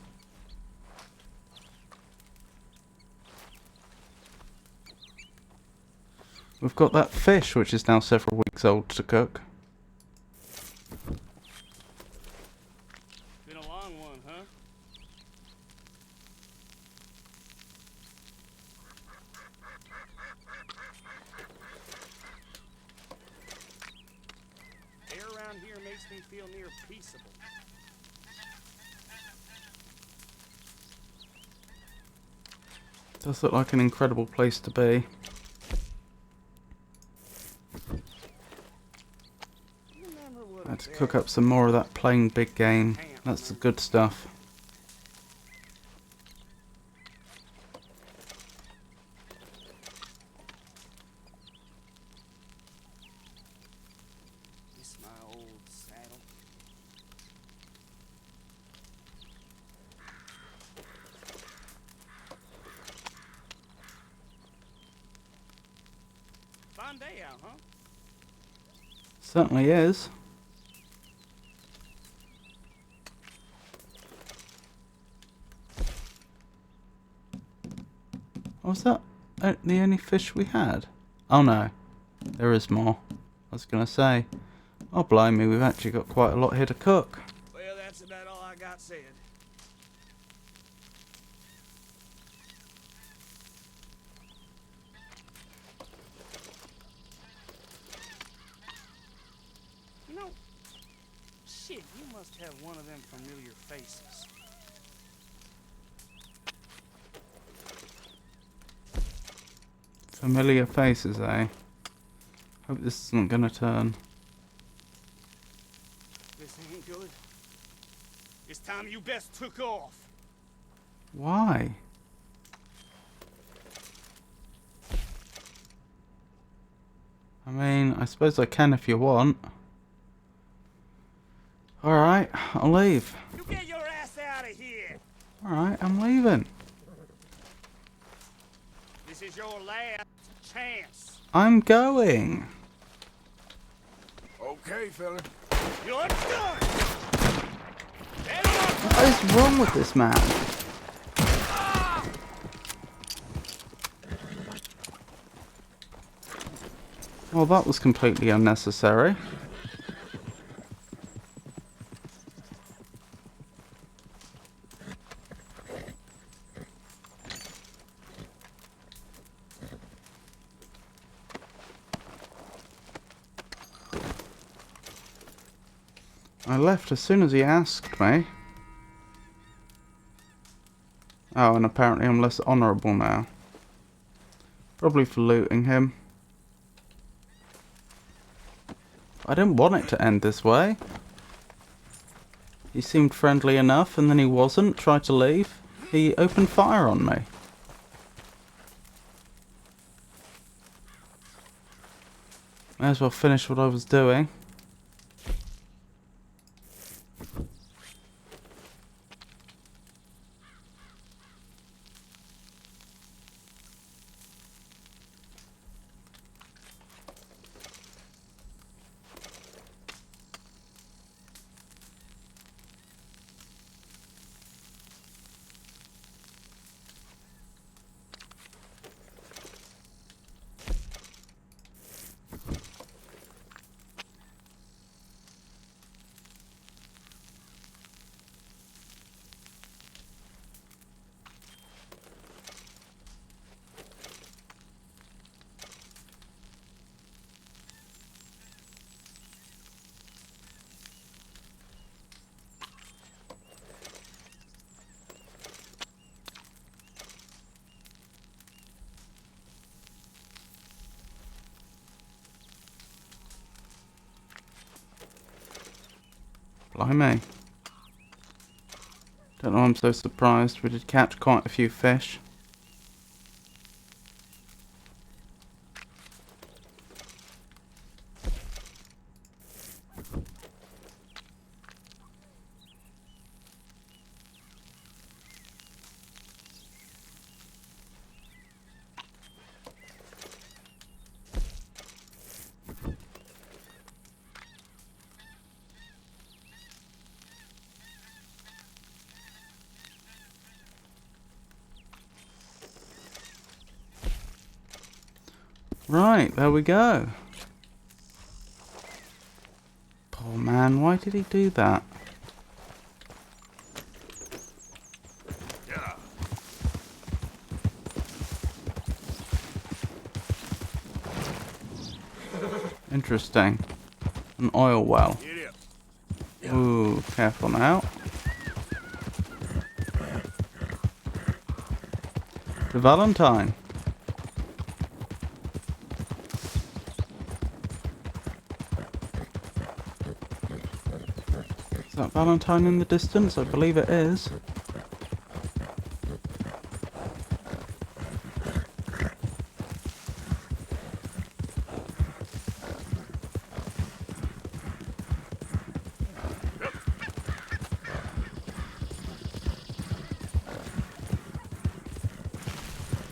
We've got that fish, which is now several weeks old, to cook. Been a long one, huh? Air around here makes me feel near peaceable. Does look like an incredible place to be. Let's cook up some more of that plain big game. That's the good stuff. Fine day out, huh? Certainly is. Was that the only fish we had? Oh no, there is more. I was gonna say, oh blimey, we've actually got quite a lot here to cook. Well, that's about all I got said. You know, shit, you must have one of them familiar faces. Familiar faces, eh? Hope this isn't gonna turn. This ain't good. It's time you best took off. Why? I mean, I suppose I can if you want. Alright, I'll leave. You get your ass out of here. Alright, I'm leaving. This is your last chance. I'm going. Okay, fella. You're done. What is wrong with this man? Well, that was completely unnecessary. I left as soon as he asked me. Oh, and apparently I'm less honourable now. Probably for looting him. I didn't want it to end this way. He seemed friendly enough, and then he wasn't. Tried to leave. He opened fire on me. May as well finish what I was doing. Blimey. Don't know why I'm so surprised. We did catch quite a few fish. Right, there we go. Poor man, why did he do that? Interesting. An oil well. Ooh, careful now. The Valentine. Is that Valentine in the distance? I believe it is.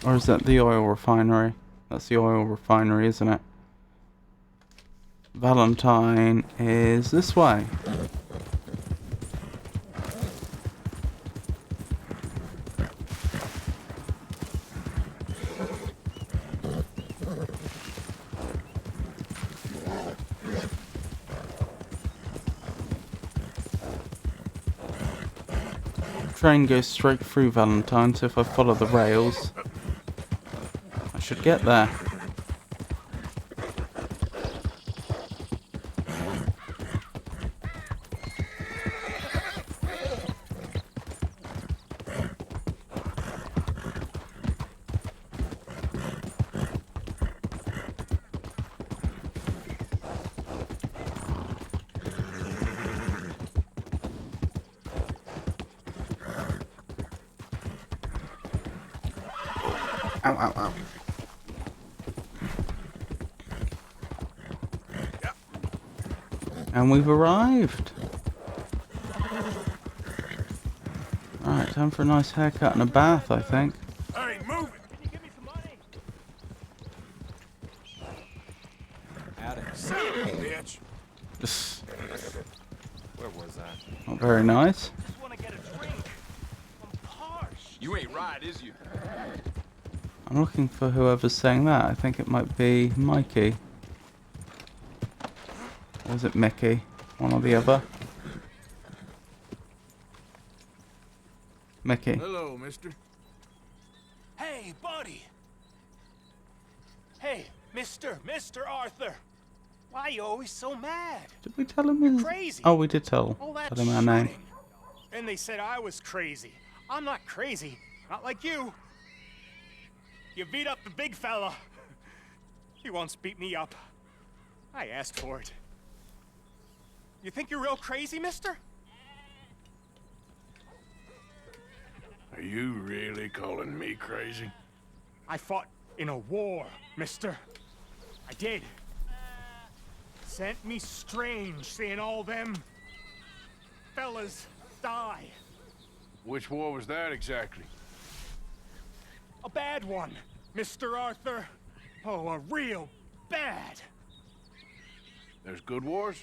Or is that the oil refinery? That's the oil refinery, isn't it? Valentine is this way. Train goes straight through Valentine, so if I follow the rails, I should get there. Ow, ow, ow. And we've arrived. Right, time for a nice haircut and a bath, I think. Hey, move it! Can you give me some money? Howdy. Son of a bitch. Where was I? Not very nice. Just want to get a drink. I'm parched. You ain't right, is you? I'm looking for whoever's saying that. I think it might be Mikey. Or is it Mickey? One or the other. Mickey. Hello, mister. Hey, buddy. Hey, Mr. Arthur. Why are you always so mad? Did we tell him his... Crazy. Oh, we did tell him our name. And they said I was crazy. I'm not crazy. Not like you. You beat up the big fella. He once beat me up. I asked for it. You think you're real crazy, mister? Are you really calling me crazy? I fought in a war, mister. I did. Sent me strange seeing all them fellas die. Which war was that exactly? A bad one, Mr. Arthur. Oh, a real bad. There's good wars?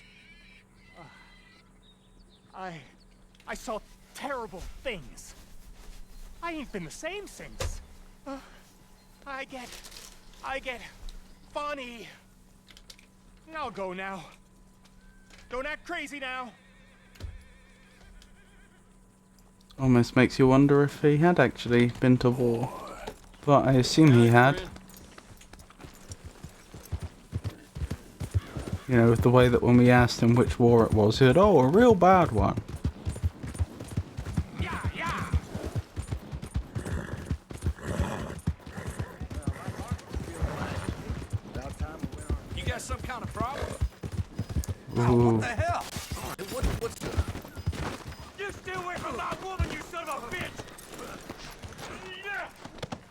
I saw terrible things. I ain't been the same since. I get funny. I'll go now. Don't act crazy now. Almost makes you wonder if he had actually been to war. But I assume he had. You know, with the way that when we asked him which war it was, he said, "Oh, a real bad one." You got some kind of problem? Ooh. What the hell? What's the... You stay away from my woman, you son of a bitch!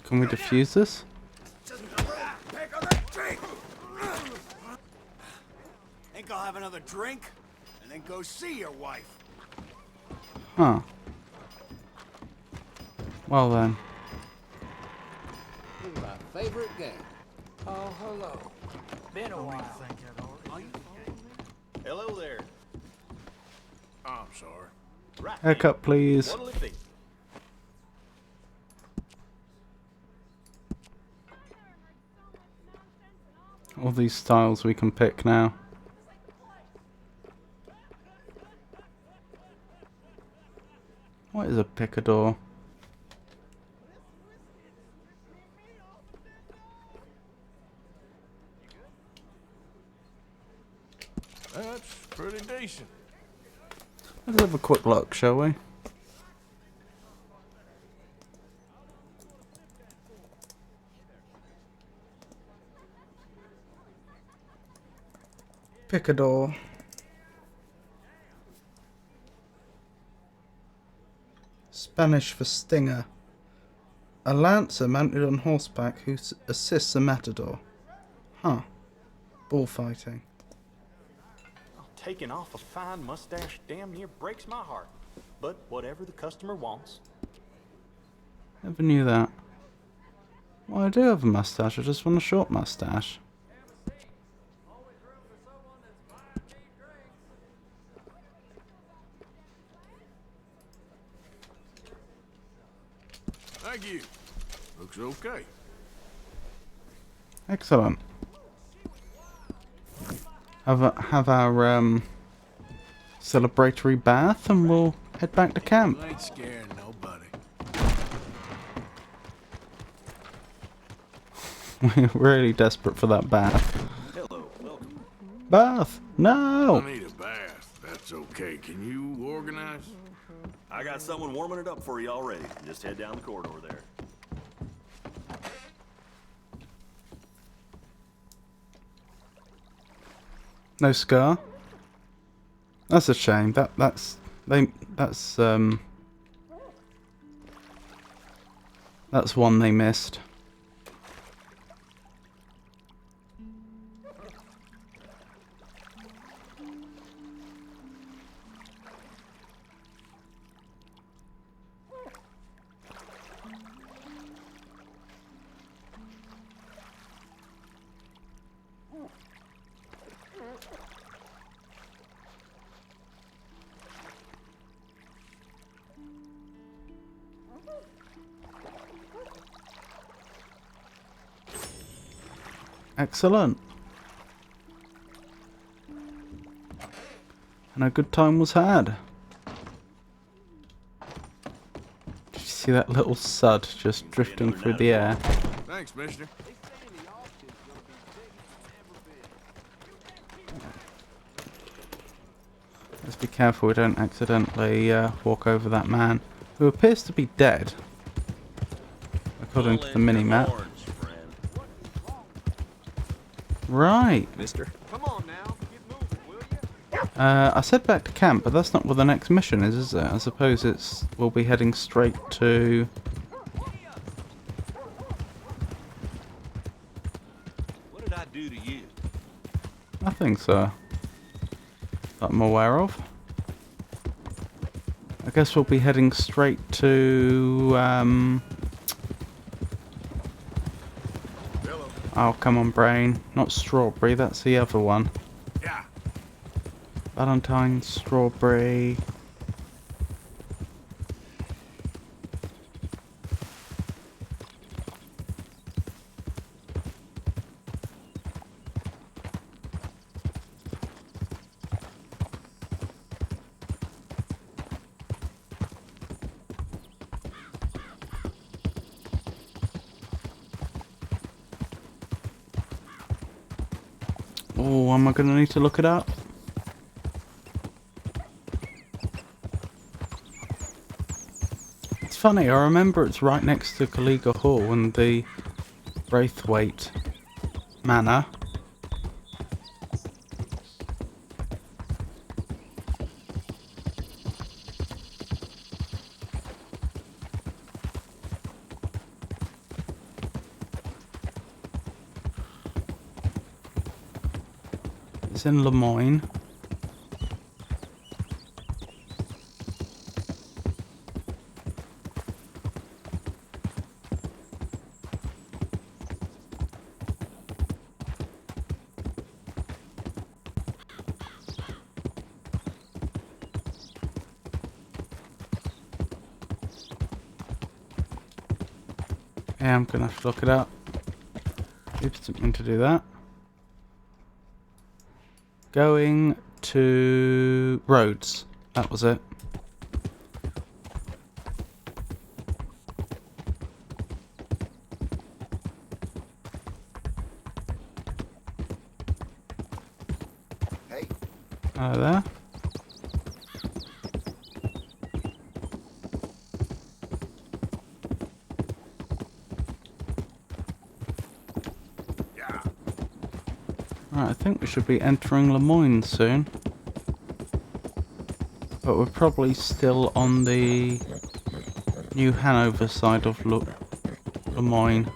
Can we defuse this? Think I'll have another drink and then go see your wife. Huh. Well then. This is my favorite game. Oh, hello. Been a while. Hello there. I'm sorry. Right. Haircut, please. What'll it be? All these styles we can pick now. What is a picador? That's pretty decent. Let's have a quick look, shall we? Picador. Spanish for stinger. A lancer mounted on horseback who assists a matador. Huh. Bullfighting. Taking off a fine mustache damn near breaks my heart. But whatever the customer wants. Never knew that. Well, I do have a mustache, I just want a short mustache. Thank you. Looks okay. Excellent. Have our celebratory bath, and we'll head back to camp. Ain't scaring nobody. We're really desperate for that bath. Hello, welcome. Bath? No! I need a bath. That's okay. Can you organize? I got someone warming it up for you already. Just head down the corridor there. No Scar? That's a shame. That's one they missed. Excellent. And a good time was had. Did you see that little sud just drifting through the air? Thanks, mister. Let's be careful we don't accidentally walk over that man, who appears to be dead, according to the mini-map. Right. Mister. Come on now, get moving, will you? I said back to camp, but that's not what the next mission is it? I suppose we'll be heading straight to... What did I do to you? Nothing, sir. That I'm aware of. I guess we'll be heading straight to, Oh, come on, Brain. Not Strawberry, that's the other one. Yeah. Valentine, Strawberry... Oh, am I going to need to look it up? It's funny, I remember it's right next to Kaliga Hall and the Braithwaite Manor. It's in Lemoyne. Yeah, I'm gonna have to look it up. Oops, didn't mean to do that. Going to Rhodes. That was it. Hey. There. Right, I think we should be entering Lemoyne soon. But we're probably still on the New Hanover side of Lemoyne.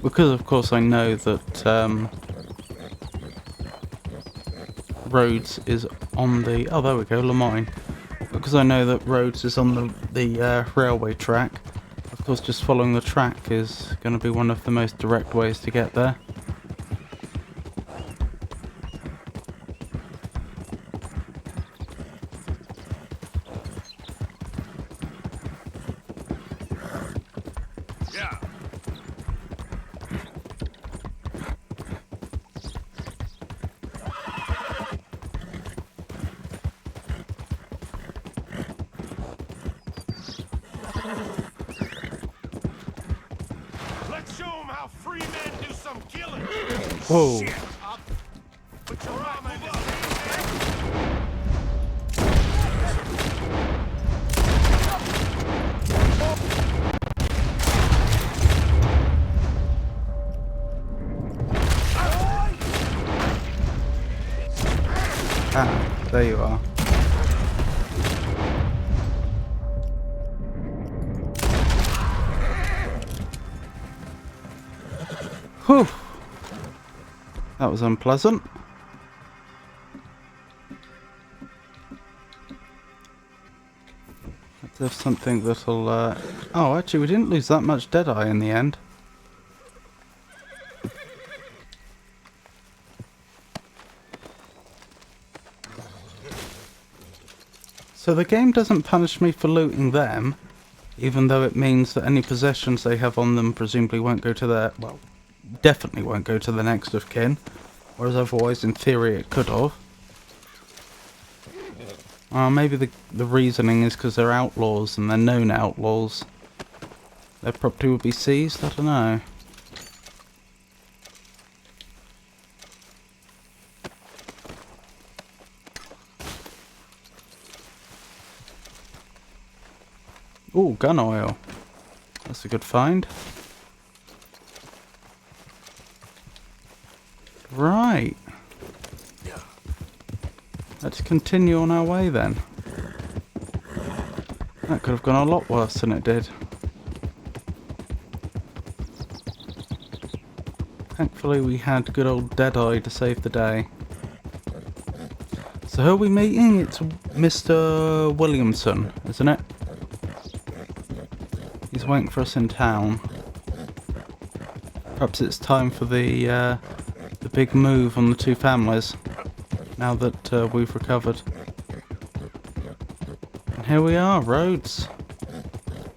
Because of course I know that Rhodes is on the... Oh, there we go, Lemoyne. Because because I know that Rhodes is on the railway track, of course just following the track is going to be one of the most direct ways to get there. Let's show them how free men do some killing. Whoa. Shit. Put your arm in this. Ah, there you are. Whew. That was unpleasant. Let's have something that'll... Oh, actually, we didn't lose that much Deadeye in the end. So the game doesn't punish me for looting them, even though it means that any possessions they have on them presumably won't go to their... well, definitely won't go to the next of kin, whereas otherwise in theory it could have. Maybe the reasoning is because they're outlaws and they're known outlaws. Their property would be seized? I don't know. Ooh, gun oil. That's a good find. Right. Let's continue on our way then. That could have gone a lot worse than it did. Thankfully we had good old Deadeye to save the day. So who are we meeting? It's Mr. Williamson, isn't it? He's waiting for us in town. Perhaps it's time for the big move on the two families, now that we've recovered. And here we are, Rhodes.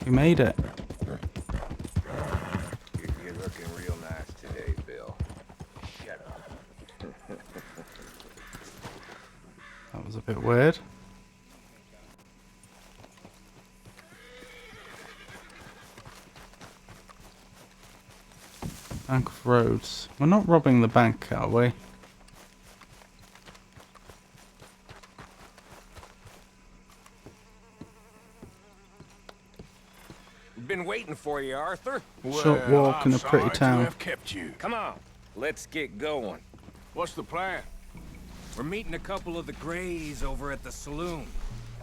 We made it. You're looking real nice today, Bill. Shut up. That was a bit weird. Bank of Rhodes. We're not robbing the bank, are we? Been waiting for you, Arthur. Short walk in a pretty town. I've kept you. Come on, let's get going. What's the plan? We're meeting a couple of the Greys over at the saloon.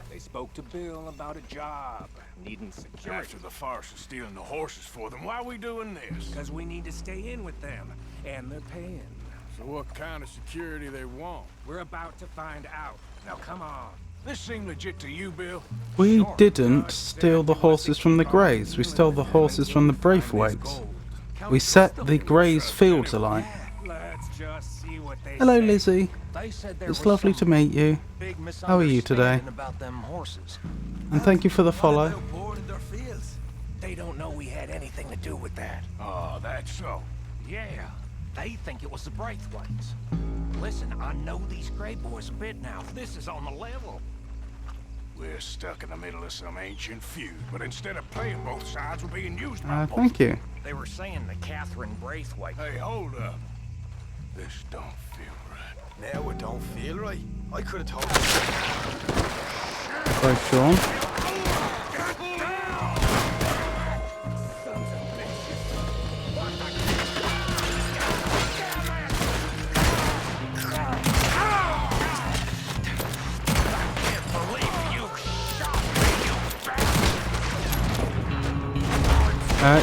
They spoke to Bill about a job, needing security. After the farce of stealing the horses for them, why are we doing this? Because we need to stay in with them, and they're paying. So what kind of security they want? We're about to find out. Now come on. This seem legit to you, Bill? We didn't steal the horses from the Greys. We stole the horses from the Braithwaites. We set the Greys' fields alight. Hello, Lizzie. It's lovely to meet you. How are you today? And thank you for the follow. They don't know we had anything to do with that. Oh, that's so. Yeah, they think it was the Braithwaites. Listen, I know these Grey boys a bit now. This is on the level. We're stuck in the middle of some ancient feud, but instead of playing both sides, we're being used by both. Thank you. They were saying that Catherine Braithwaite... Hey, hold up. This don't feel right. Now it don't feel right. I could have told you. Sorry, Sean.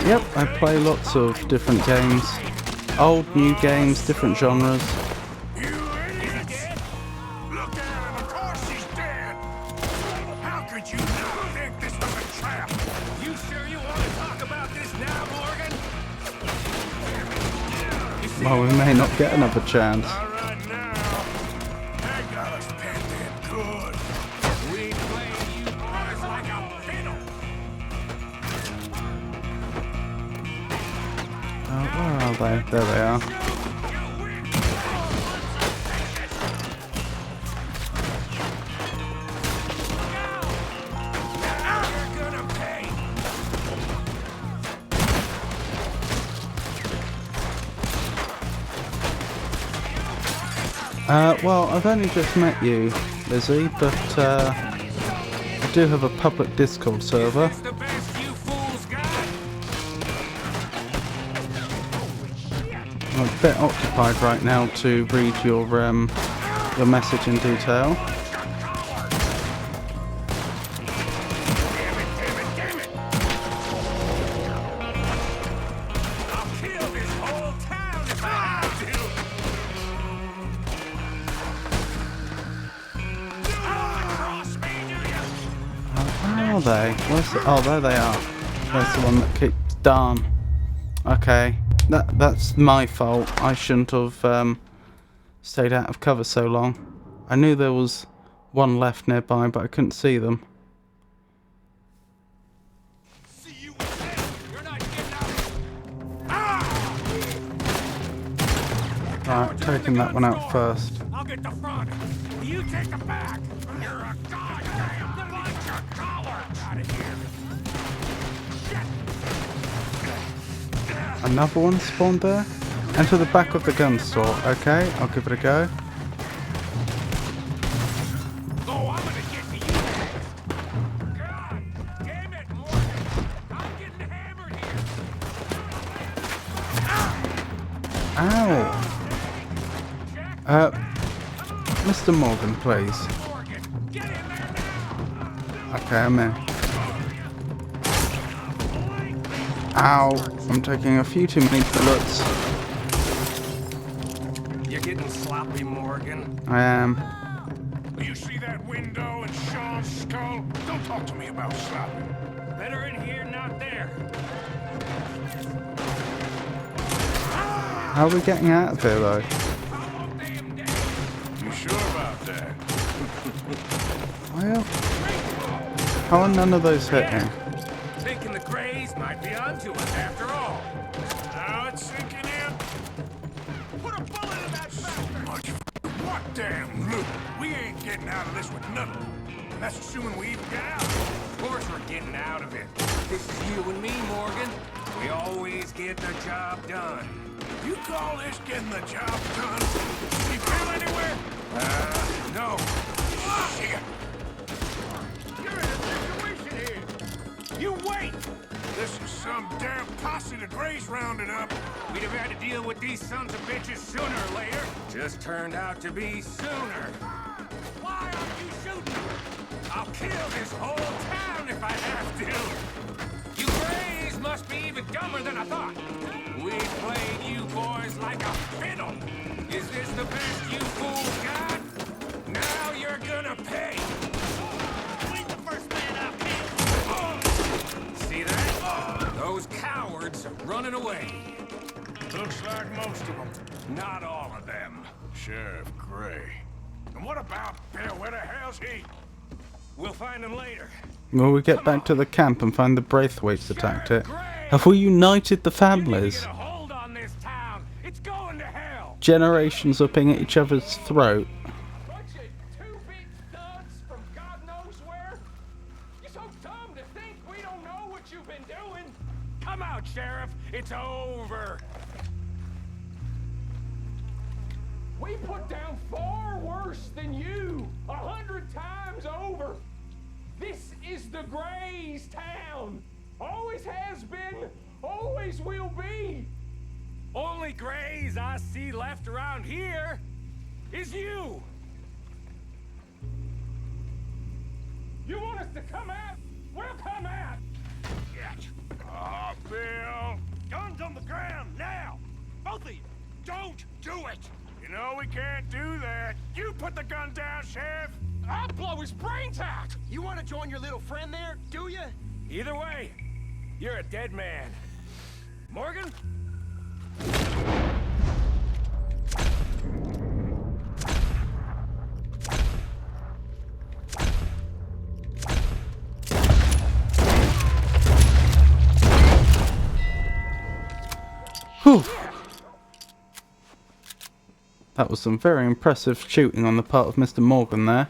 Yep, I play lots of different games. Old, new games, different genres. You idiots! Look at him, of course he's dead! How could Well, we may not get another chance. All right now. That got us pinned in good. We play you boys like a fiddle. Where are they? There they are. Well, I've only just met you, Lizzie, but I do have a public Discord server. I'm a bit occupied right now to read your message in detail. Where are they? Where's the, oh, there they are. There's the one that keeps darn. Okay. That's my fault. I shouldn't have stayed out of cover so long. I knew there was one left nearby, but I couldn't see them. Right, taking that one out first. I'll get the front. You take the back. You're a goddamn like your collar. Out of here. Another one spawned there. Enter the back of the gun store. Okay, I'll give it a go. Oh, I'm gonna get to you. God damn it, Morgan. I'm getting hammered here. Ow. Mr. Morgan, please. Okay, I'm in. Ow. I'm taking a few too many bullets. You're getting sloppy, Morgan. I am. You see that window and Sean's skull? Don't talk to me about sloppy. Better in here, not there. How are we getting out of here, though? You sure about that? Well, how are none of those hitting? Thinking the Greys might be onto us after all. Now it's sinking in. Put a bullet in that bastard! Much what damn loot? We ain't getting out of this with nothing. That's assuming we even get out. Of course we're getting out of it. This is you and me, Morgan. We always get the job done. You call this getting the job done? You feel anywhere? No. Shit. You're in a situation here. You wait! This is some damn posse the Greys rounded up. We'd have had to deal with these sons of bitches sooner or later. Just turned out to be sooner. Why aren't you shooting? I'll kill this whole town if I have to. You Greys must be even dumber than I thought. We played you boys like a fiddle. Is this the best you fools got? Now you're gonna pay. Lead the first man out, kid. See that? Those cowards are running away. Looks like most of them. Not all of them. Sheriff Gray. And what about Bill? Where the hell's he? We'll find him later. Will we get back to the camp and find the Braithwaites attacked it? Have we united the families? Generations are being at each other's throat. Come out, Sheriff. It's over. We put down far worse than you. 100 times over. This is the Greys' town. Always has been, always will be. Only Greys I see left around here is you. You want us to come out? We'll come out. Oh, Bill. Guns on the ground now. Both of you. Don't do it. You know we can't do that. You put the gun down, Sheriff. I'll blow his brains out. You want to join your little friend there, do you? Either way, you're a dead man. Morgan? Whew. That was some very impressive shooting on the part of Mr. Morgan there.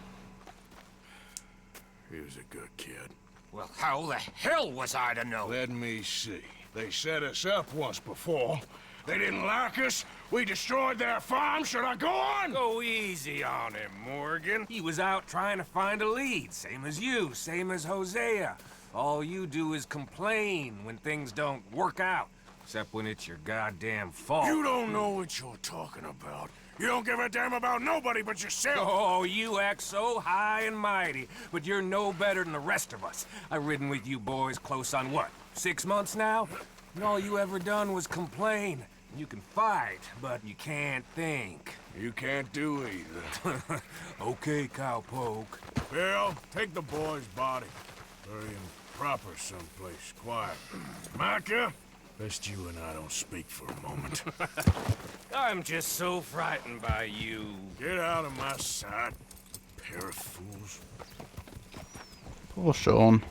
He was a good kid. Well, how the hell was I to know? Let me see. They set us up once before. They didn't like us. We destroyed their farm. Should I go on? Go easy on him, Morgan. He was out trying to find a lead. Same as you, same as Hosea. All you do is complain when things don't work out. Except when it's your goddamn fault. You don't know what you're talking about. You don't give a damn about nobody but yourself. Oh, you act so high and mighty, but you're no better than the rest of us. I've ridden with you boys close on what, 6 months now? And all you ever done was complain. You can fight, but you can't think. You can't do either. Okay, cowpoke. Bill, take the boy's body. Bury him proper someplace quiet. Micah, best you and I don't speak for a moment. I'm just so frightened by you. Get out of my sight, pair of fools. Poor Sean.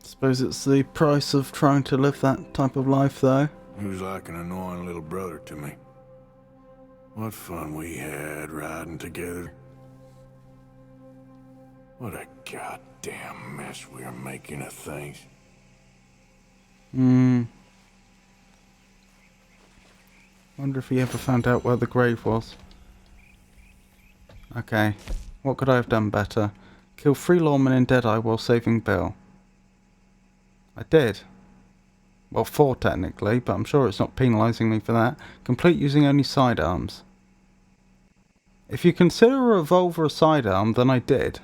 Suppose it's the price of trying to live that type of life, though. He was like an annoying little brother to me. What fun we had riding together. What a goddamn mess we are making of things. Wonder if he ever found out where the grave was. Okay. What could I have done better? Kill 3 lawmen in Deadeye while saving Bill. I did. Well, 4 technically, but I'm sure it's not penalising me for that. Complete using only sidearms. If you consider a revolver a sidearm, then I did.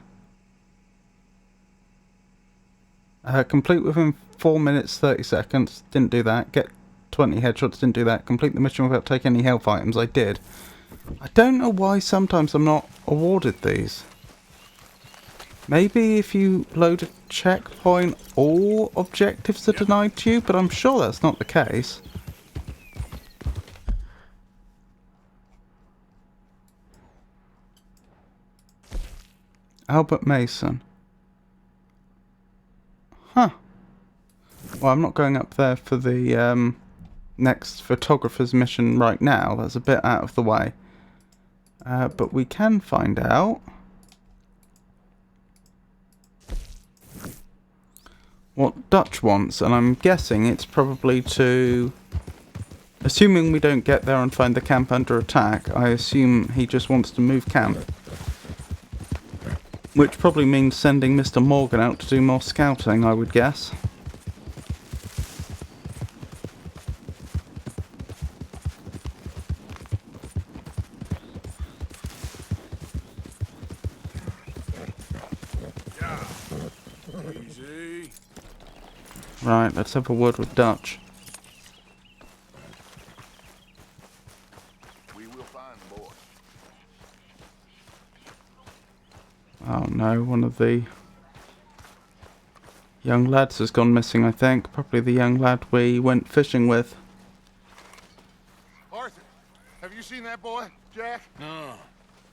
Complete within 4 minutes 30 seconds. Didn't do that. Get 20 headshots. Didn't do that. Complete the mission without taking any health items. I did. I don't know why sometimes I'm not awarded these. Maybe if you load a checkpoint, all objectives are denied to you, but I'm sure that's not the case. Albert Mason. Huh. Well, I'm not going up there for the next photographer's mission right now. That's a bit out of the way. But we can find out what Dutch wants, and I'm guessing it's probably to... Assuming we don't get there and find the camp under attack, I assume he just wants to move camp. Which probably means sending Mr. Morgan out to do more scouting, I would guess. Easy. Right, let's have a word with Dutch. We will find the boy. Oh no, one of the young lads has gone missing, I think. Probably the young lad we went fishing with. Arthur, have you seen that boy, Jack? No.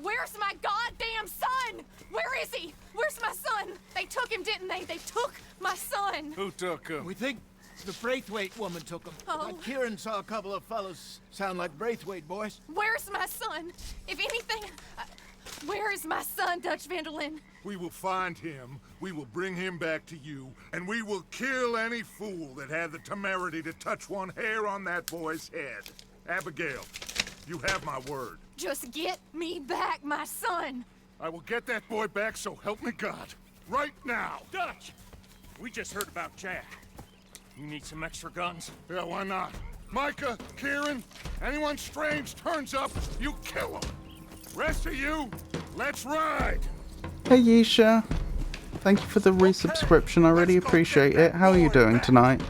Where's my goddamn son? Where is he? Where's my son? They took him, didn't they? They took my son. Who took him? We think the Braithwaite woman took him. Oh. But Kieran saw a couple of fellows sound like Braithwaite boys. Where's my son? If anything, where is my son, Dutch Van der Linde? We will find him, we will bring him back to you, and we will kill any fool that had the temerity to touch one hair on that boy's head. Abigail, you have my word. Just get me back, my son. I will get that boy back, so help me God. Right now. Dutch! We just heard about Jack. You need some extra guns? Yeah, why not? Micah, Kieran, anyone strange turns up, you kill him. Rest of you, let's ride. Hey Yisha, thank you for the resubscription, I really appreciate it. How are you doing tonight?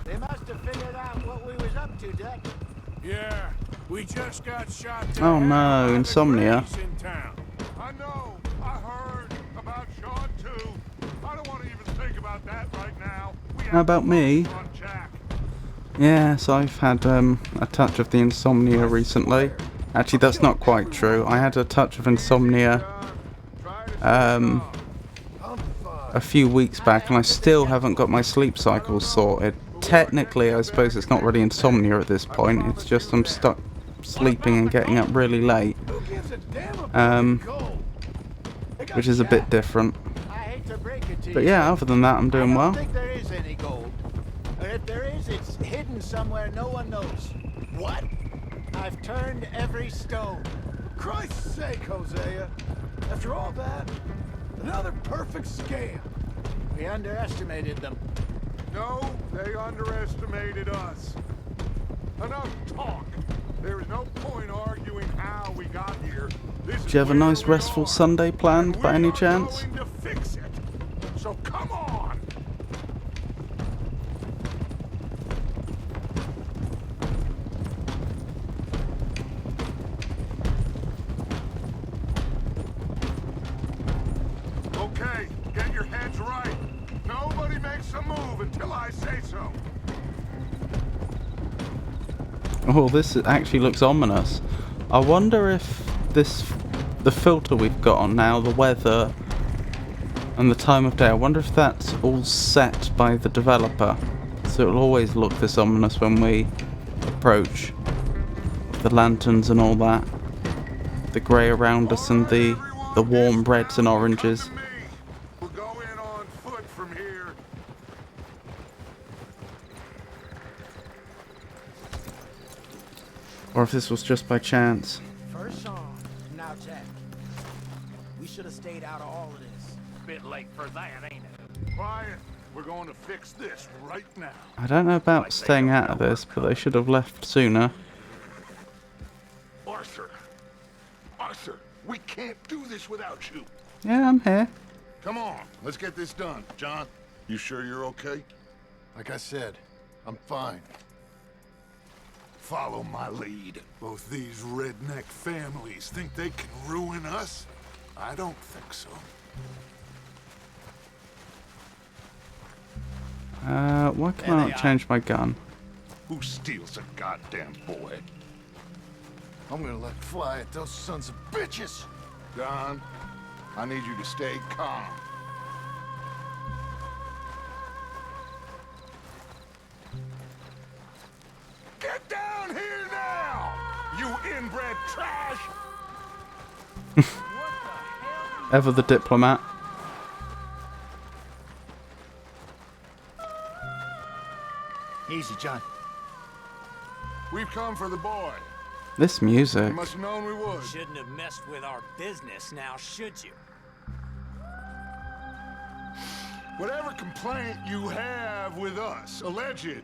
They must have figured out what we was up to, Dutch. Yeah, we just got shot to Oh hell no, by the insomnia. Greys in town. I know, I heard about Sean too. I don't want to even think about that right now. How about me? On Jack. Yes, I've had a touch of the insomnia recently. Actually, that's not quite true. I had a touch of insomnia a few weeks back, and I still haven't got my sleep cycles sorted. Technically, I suppose it's not really insomnia at this point. It's just I'm stuck sleeping and getting up really late, which is a bit different. But yeah, other than that, I'm doing well. I don't think there is any gold. Or if there is, it's hidden somewhere no one knows. What? I've turned every stone. Christ's sake, Hosea. After all that, another perfect scam. We underestimated them. No, they underestimated us. Enough talk. There is no point arguing how we got here. This Do you have a nice restful Sunday planned by any chance? to fix it. So come on. Okay, get your heads right. Nobody makes a move until I say so. Oh, this actually looks ominous. I wonder if the filter we've got on now, the weather and the time of day, I wonder if that's all set by the developer. So it'll always look this ominous when we approach. The lanterns and all that. The grey around us and the warm reds and oranges. We'll go in on foot from here. Or if this was just by chance. First Sean, now Jack. We should have stayed out of all of this. Bit late for that, ain't it? Quiet. We're going to fix this right now. I don't know about staying out of this, but they should have left sooner. Arthur, we can't do this without you. Yeah, I'm here. Come on, let's get this done. John, you sure you're okay? Like I said, I'm fine. Follow my lead. Both these redneck families think they can ruin us? I don't think so. Why can I not change my gun? Who steals a goddamn boy? I'm gonna let fly at those sons of bitches. Don, I need you to stay calm. Get down here now, you inbred trash! Ever the diplomat. Easy, John. We've come for the boy. This music. You must have known we would. Shouldn't have messed with our business now, should you? Whatever complaint you have with us, alleged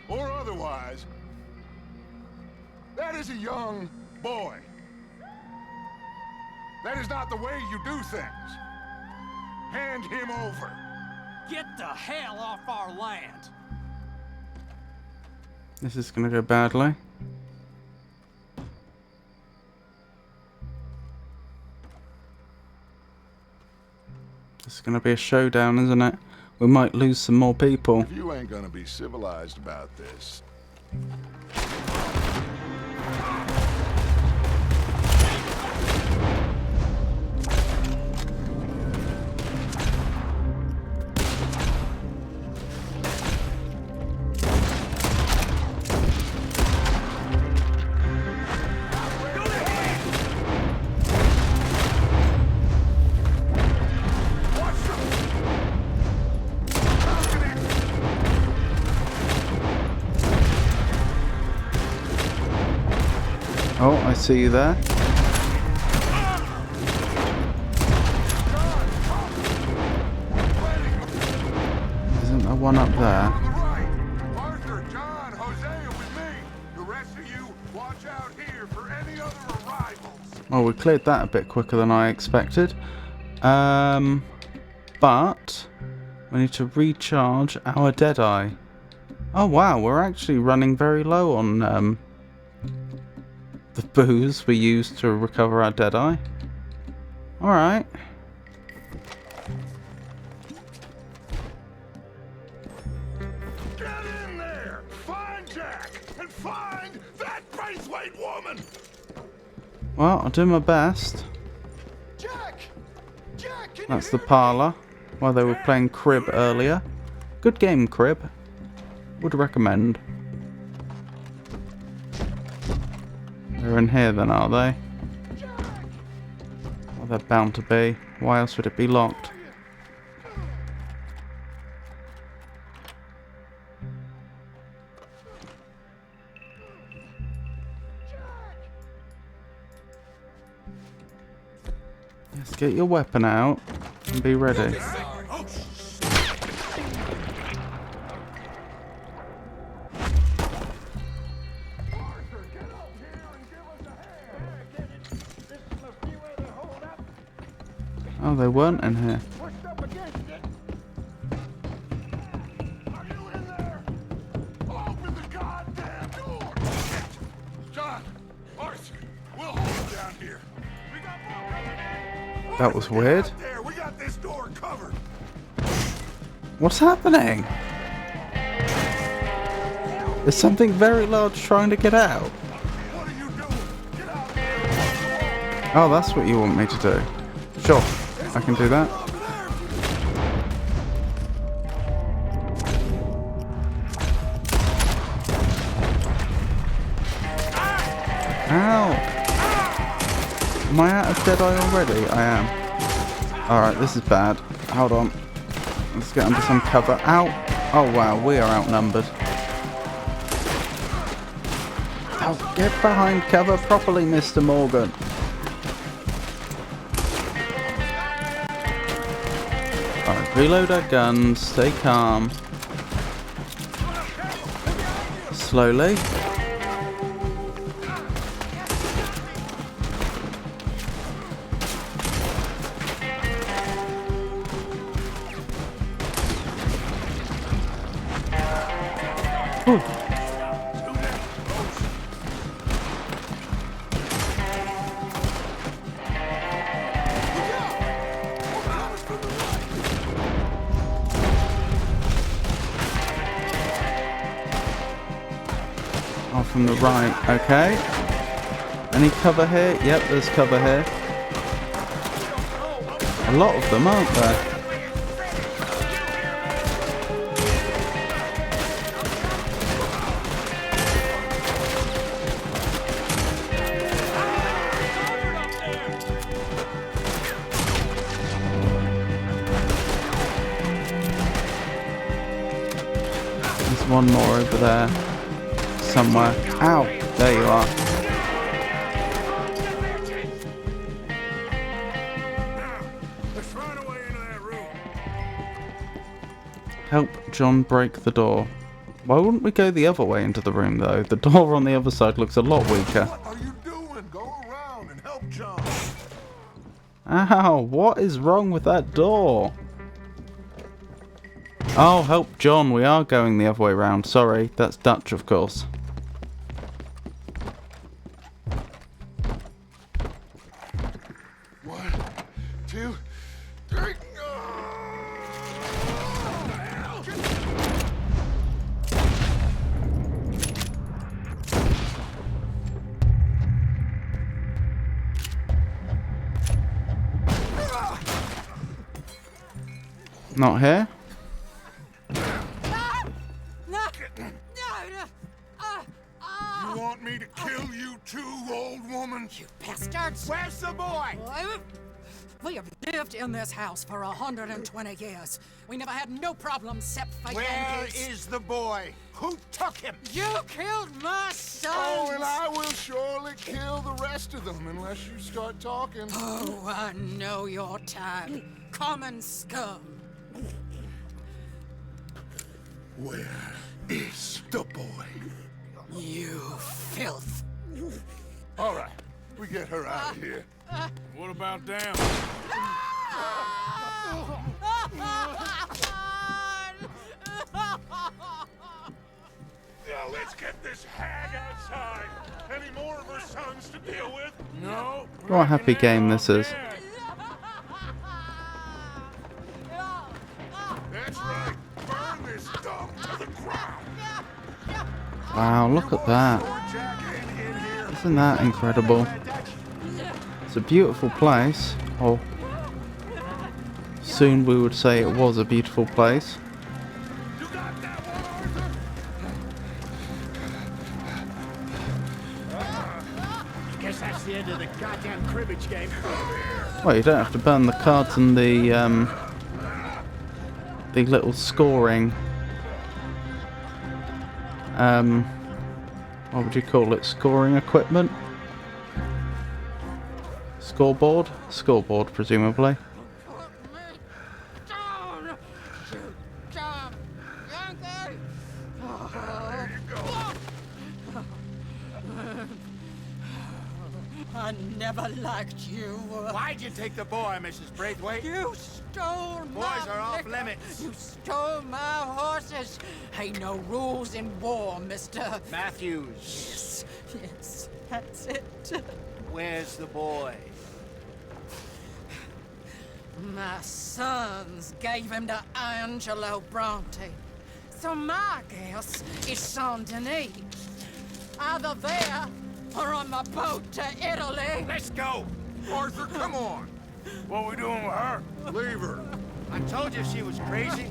or otherwise, that is a young boy. That is not the way you do things. Hand him over. Get the hell off our land! This is gonna go badly. It's gonna be a showdown, isn't it? We might lose some more people. If you ain't gonna be civilized about this. Oh, I see you there. Isn't there one up there? Arthur, John, Hosea with me. The rest of you, watch out here for any other arrivals. Oh, we cleared that a bit quicker than I expected. But we need to recharge our Deadeye. Oh wow, we're actually running very low on the booze we use to recover our Deadeye. Alright. Get in there! Find Jack! And find that Braithwaite woman! Well, I'll do my best. That's the parlour, while they were playing Crib earlier. Good game, Crib. Would recommend. They're in here then, are they? Well, they're bound to be. Why else would it be locked? Let's get your weapon out and be ready. Oh, they weren't in here. John, Arthur, we'll hold him down here. That was weird. There, we got this door covered. What's happening? Is something very large trying to get out? Oh, that's what you want me to do. Sure, I can do that. Ow! Am I out of Deadeye already? I am. Alright, this is bad. Hold on. Let's get under some cover. Ow! Oh wow, we are outnumbered. Oh, get behind cover properly, Mr. Morgan. Alright, reload our guns, stay calm. Slowly. Ooh. Oh, from the right, okay. Any cover here? Yep, there's cover here. A lot of them, aren't there? There's one more over there. Somewhere. Ow! There you are. Let's run away into that room. Help John break the door. Why wouldn't we go the other way into the room though? The door on the other side looks a lot weaker. What are you doing? Go around and help John. Ow! What is wrong with that door? Oh, help John. We are going the other way around. Sorry, that's Dutch, of course. Not here? You want me to kill you too, old woman? You bastards! Where's the boy? We have lived in this house for 120 years. We never had no problems except for Where Yankees. is the boy? Who took him? You killed my son! Oh, and I will surely kill the rest of them unless you start talking. Oh, I know your type. Common scum. Where is the boy? You filth. All right, we get her out of here. What about down? Now let's get this hag outside. Any more of her sons to deal with? No. What a happy game this is. That's right. Burn this dump to the ground. Wow, look at that. Isn't that incredible? It's a beautiful place, or soon we would say it was a beautiful place. Guess that's the end of the goddamn cribbage game. Well, you don't have to burn the cards and the little scoring. What would you call it? Scoring equipment? Scoreboard? Scoreboard, presumably. I never liked you. Why'd you take the boy, Mrs. Braithwaite? You stole Boys my are off liquor. limits. You stole my horses. Ain't no rules in war, mister. Matthews. Yes, that's it. Where's the boy? My sons gave him to Angelo Bronte. So my guess is Saint Denis. Either there or on the boat to Italy. Let's go! Arthur, come on! What are we doing with her? Leave her. I told you she was crazy.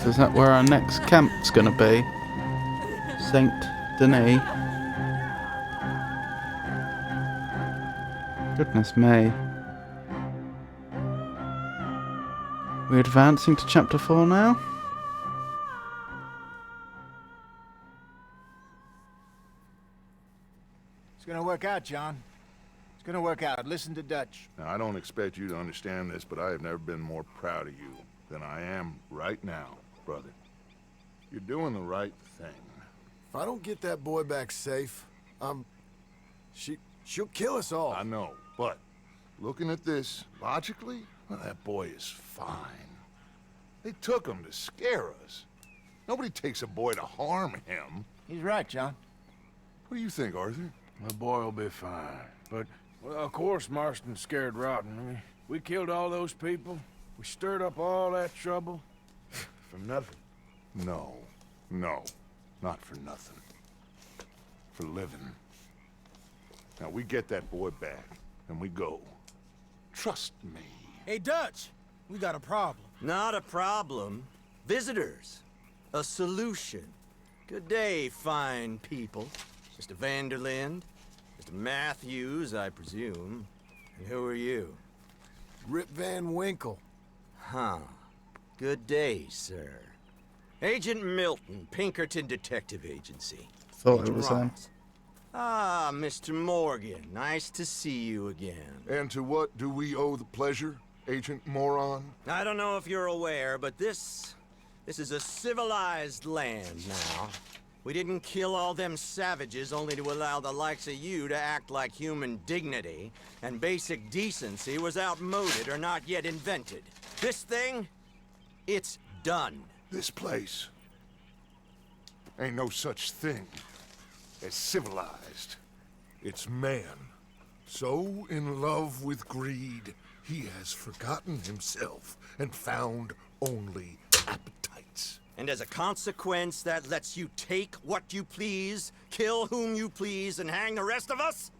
So is that where our next camp's gonna be? Saint Denis. Goodness me. We're advancing to chapter 4 now? It's gonna work out, John. It's gonna work out. Listen to Dutch. Now, I don't expect you to understand this, but I have never been more proud of you than I am right now, brother. You're doing the right thing. If I don't get that boy back safe, she'll kill us all. I know, but looking at this logically, well, that boy is fine. They took him to scare us. Nobody takes a boy to harm him. He's right, John. What do you think, Arthur? The boy will be fine. But, well, of course Marston's scared rotten. I mean, we killed all those people. We stirred up all that trouble. For nothing. No, not for nothing. For living. Now, we get that boy back, and we go. Trust me. Hey, Dutch, we got a problem. Not a problem. Visitors. A solution. Good day, fine people. Mr. Vanderlinde. Mr. Matthews, I presume. And who are you? Rip Van Winkle. Huh. Good day, sir. Agent Milton, Pinkerton Detective Agency. Thought it was him. Ah, Mr. Morgan. Nice to see you again. And to what do we owe the pleasure, Agent Moron? I don't know if you're aware, but this is a civilized land now. We didn't kill all them savages only to allow the likes of you to act like human dignity, and basic decency was outmoded or not yet invented. This thing, it's done. This place ain't no such thing as civilized. It's man, so in love with greed, he has forgotten himself and found only appetites. And as a consequence, that lets you take what you please, kill whom you please, and hang the rest of us?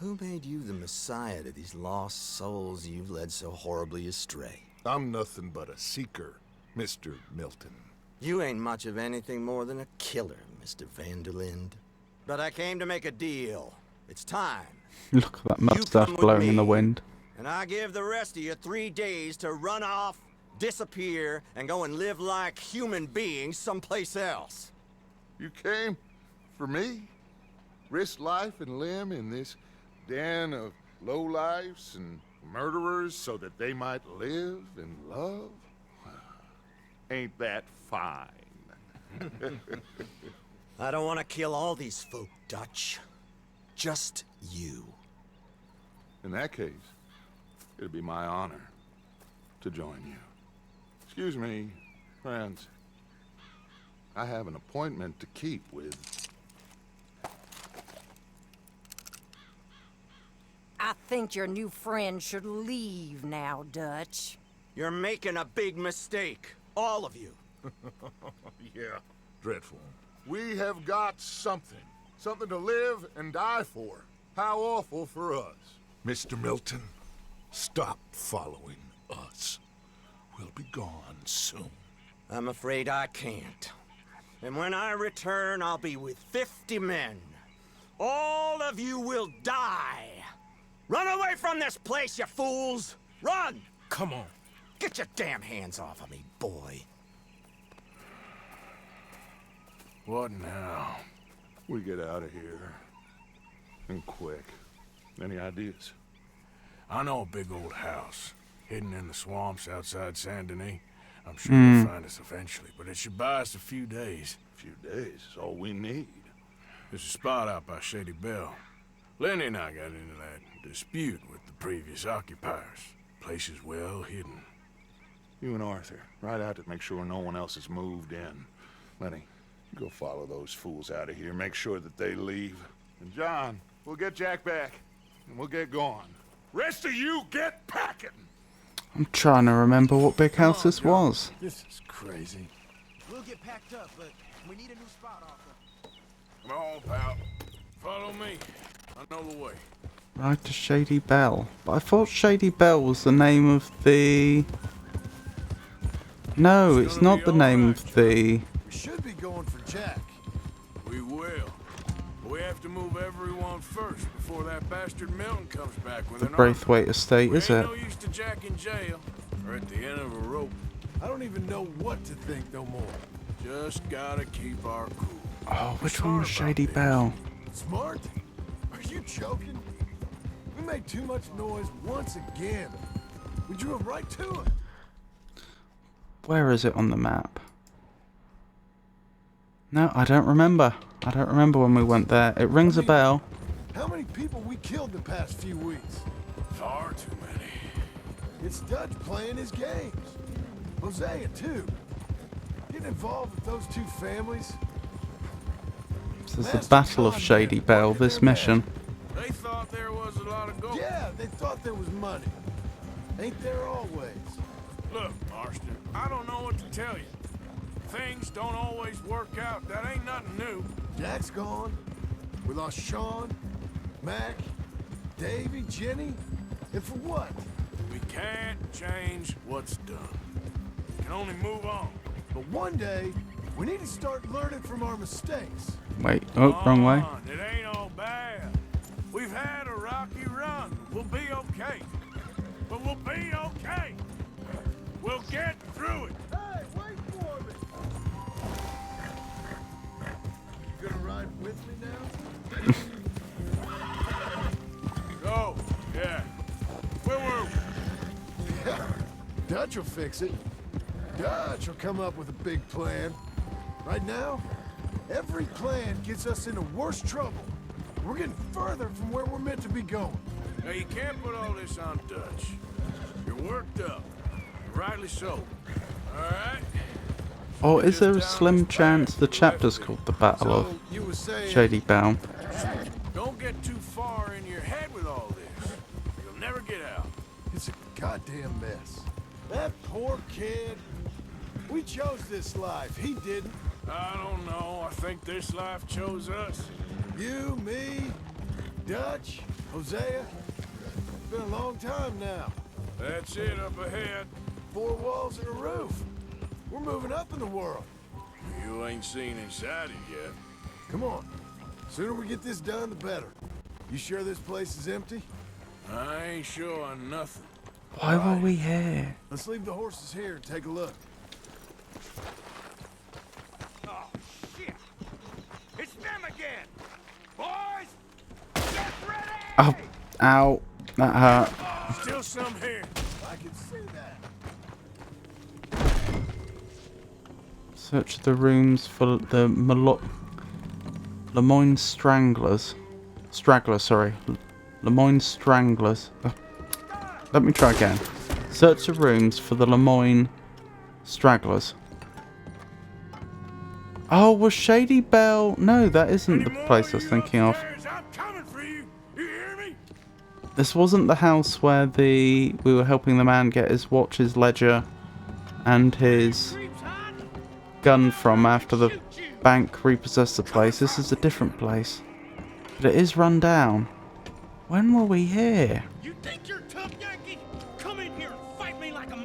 Who made you the messiah to these lost souls you've led so horribly astray? I'm nothing but a seeker, Mr. Milton. You ain't much of anything more than a killer, Mr. Vanderlinde. But I came to make a deal. It's time. Look at that mustache blowing in the wind. And I give the rest of you 3 days to run off, disappear, and go and live like human beings someplace else. You came for me? Risk life and limb in this den of lowlifes and murderers so that they might live and love? Ain't that fine? I don't want to kill all these folk, Dutch. Just you. In that case, it'd be my honor to join you. Excuse me, friends. I have an appointment to keep with... I think your new friend should leave now, Dutch. You're making a big mistake. All of you. Yeah, dreadful. We have got something. Something to live and die for. How awful for us. Mr. Milton, stop following us. We'll be gone soon. I'm afraid I can't. And when I return, I'll be with 50 men. All of you will die. Run away from this place, you fools! Run! Come on. Get your damn hands off of me, boy. What now? We get out of here. And quick. Any ideas? I know a big old house, hidden in the swamps outside Saint Denis. I'm sure they'll find us eventually, but it should buy us a few days. A few days is all we need. There's a spot out by Shady Bell. Lenny and I got into that dispute with the previous occupiers. Place is well hidden. You and Arthur, ride out to make sure no one else has moved in. Lenny, you go follow those fools out of here. Make sure that they leave. And John, we'll get Jack back, and we'll get going. Rest of you, get packing! I'm trying to remember what big house this was. This is crazy. We'll get packed up, but we need a new spot, Arthur. Come on, pal. Follow me. I know the way. Right to Shady Bell. But I thought Shady Bell was the name of the... No, it's not the name of the... We should be going for Jack. We will. But we have to move everyone first before that bastard Milton comes back with The an army. Braithwaite estate, is We it? ain't no use to Jack in jail or at the end of a rope. I don't even know what to think no more. Just gotta keep our cool. Oh, which one was Shady Bell? Smart? Are you joking? We made too much noise once again. We drove right to it. Where is it on the map? No, I don't remember. I don't remember when we went there. It rings a bell. How many people we killed the past few weeks? Far too many. It's Dutch playing his games. Hosea, too. Getting involved with those two families. This is the Battle of Shady Bell, this mission. They thought there was a lot of gold. Yeah, they thought there was money. Ain't there always? Look, Marston, I don't know what to tell you. Things don't always work out. That ain't nothing new. Jack's gone. We lost Sean, Mac, Davy, Jenny. And for what? We can't change what's done. We can only move on. But one day, we need to start learning from our mistakes. Wait, oh, wrong way. Come on, it ain't all bad. We've had a rocky run. We'll be okay. But we'll be okay. We'll get through it. Hey, wait for me! You gonna ride with me now? Go. Yeah. Where were we? Dutch will fix it. Dutch will come up with a big plan. Right now, every plan gets us into worse trouble. We're getting further from where we're meant to be going. Now, you can't put all this on Dutch. You're worked up. Rightly so. All right? Or is there a slim chance the chapter's called the Battle of You were saying... Shady Bell? Don't get too far in your head with all this. You'll never get out. It's a goddamn mess. That poor kid. We chose this life. He didn't. I don't know. I think this life chose us. You, me, Dutch, Hosea. It's been a long time now. That's it up ahead. 4 walls and a roof. We're moving up in the world. You ain't seen inside it yet. Come on. Sooner we get this done, the better. You sure this place is empty? I ain't sure on nothing. Why were we here? Let's leave the horses here and take a look. Oh, shit! It's them again! Boys! Get ready! Oh, ow. That hurt. Still some here. I can see that. Search the rooms for the Lemoyne Stranglers. Stragglers, sorry. Lemoyne Stranglers. Let me try again. Search the rooms for the Lemoyne Stragglers. Oh, was Shady Bell... No, that isn't the place I was thinking of. I'm coming for you. You hear me? This wasn't the house where we were helping the man get his watch, his ledger, and his gun from after the bank repossessed the place. This is a different place. But it is run down. When were we here? You think you're tough, Yankee? Come in here and fight me like a...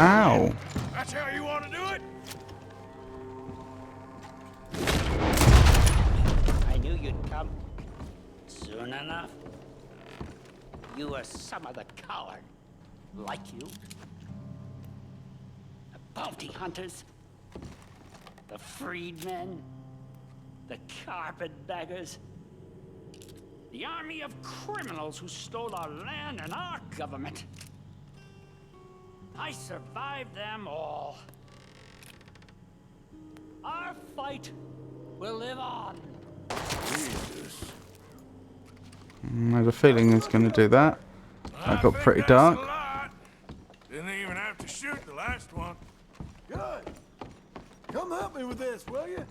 Ow. That's how you want to do it? I knew you'd come soon enough. You were some other coward, like you. The bounty hunters, the freedmen, the carpetbaggers, the army of criminals who stole our land and our government. I survived them all. Our fight will live on. Jesus. I have a feeling he's going to do that. That got pretty dark. Didn't even have to shoot the last one. Good. Come help me with this, will you?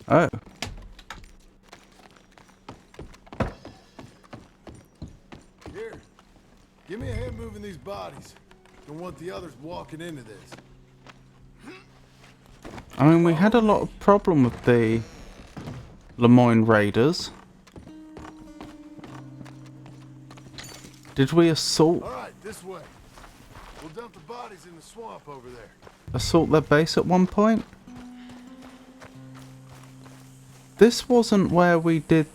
Oh. Here. Give me a hand moving these bodies. Don't want the others walking into this. I mean, we had a lot of problem with the Lemoyne Raiders. Did we assault Alright, this way. We'll dump the bodies in the swamp over there. assault their base at one point? This wasn't where we did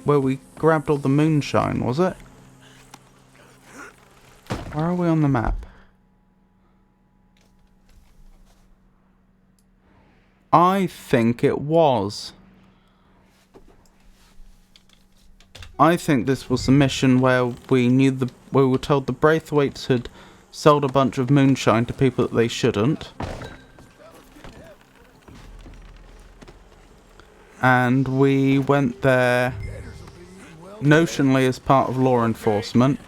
where we grabbed all the moonshine, was it? Where are we on the map? I think it was. I think this was the mission where we were told the Braithwaites had sold a bunch of moonshine to people that they shouldn't. And we went there notionally as part of law enforcement.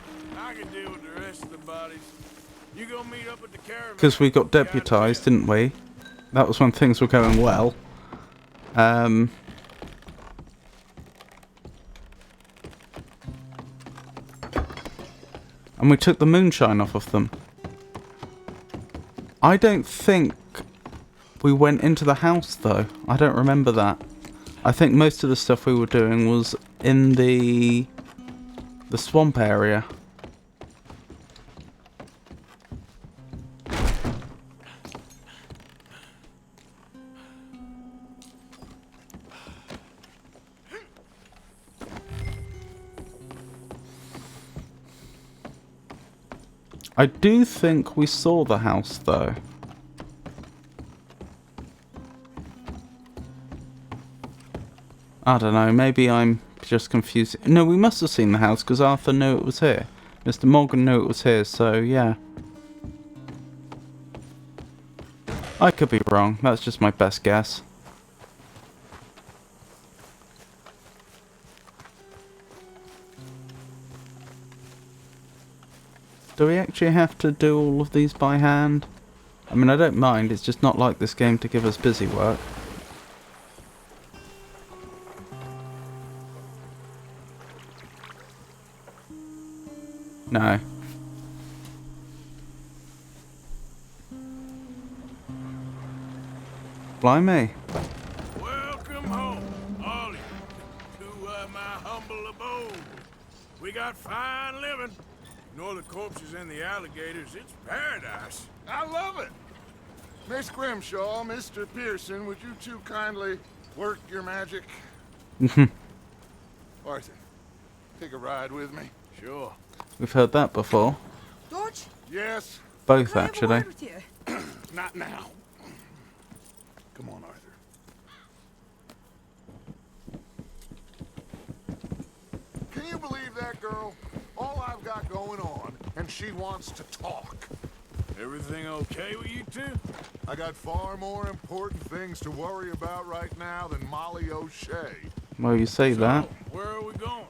Because we got deputised, didn't we? That was when things were going well. And we took the moonshine off of them. I don't think we went into the house though. I don't remember that. I think most of the stuff we were doing was in the swamp area. I do think we saw the house though. I don't know, maybe I'm just confused. No, we must have seen the house because Arthur knew it was here. Mr. Morgan knew it was here, so yeah. I could be wrong, that's just my best guess. Do we actually have to do all of these by hand? I mean, I don't mind, it's just not like this game to give us busy work. No. Blimey. Welcome home, all of you, to my humble abode. We got fine living. Ignore the corpses and the alligators. It's paradise. I love it. Miss Grimshaw, Mr. Pearson, would you two kindly work your magic? Arthur, take a ride with me. Sure. We've heard that before. George? Yes? Both, actually. Not now. Come on, Arthur. Can you believe that girl? All I've got going on, and she wants to talk. Everything okay with you two? I got far more important things to worry about right now than Molly O'Shea. Well, you say that. Where are we going?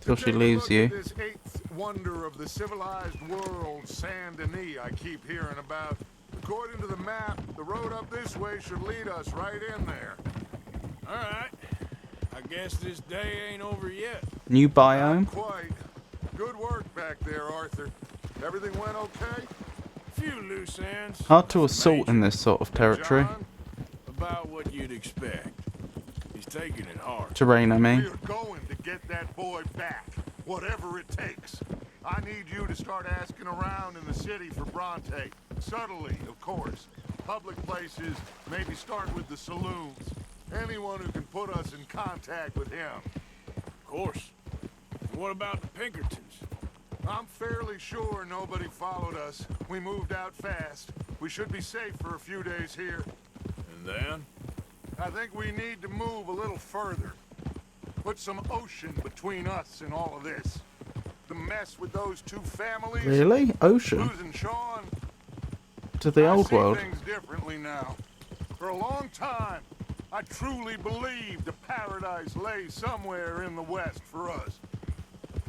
Till she leaves you. This eighth wonder of the civilized world, Saint Denis, I keep hearing about. According to the map, the road up this way should lead us right in there. All right. I guess this day ain't over yet. New biome. Quite. Good work back there, Arthur. Everything went okay? Few loose ends. Hard to assault in this sort of territory. John, about what you'd expect. He's taking it hard. Terrain, I mean. We are going to get that boy back, whatever it takes. I need you to start asking around in the city for Bronte. Subtly, of course. Public places, maybe start with the saloons. Anyone who can put us in contact with him. Of course. What about the Pinkertons? I'm fairly sure nobody followed us. We moved out fast. We should be safe for a few days here. And then? I think we need to move a little further. Put some ocean between us and all of this. The mess with those two families. Really? Ocean? Losing Sean. To the old I see world. things differently now. For a long time, I truly believed a paradise lay somewhere in the west for us.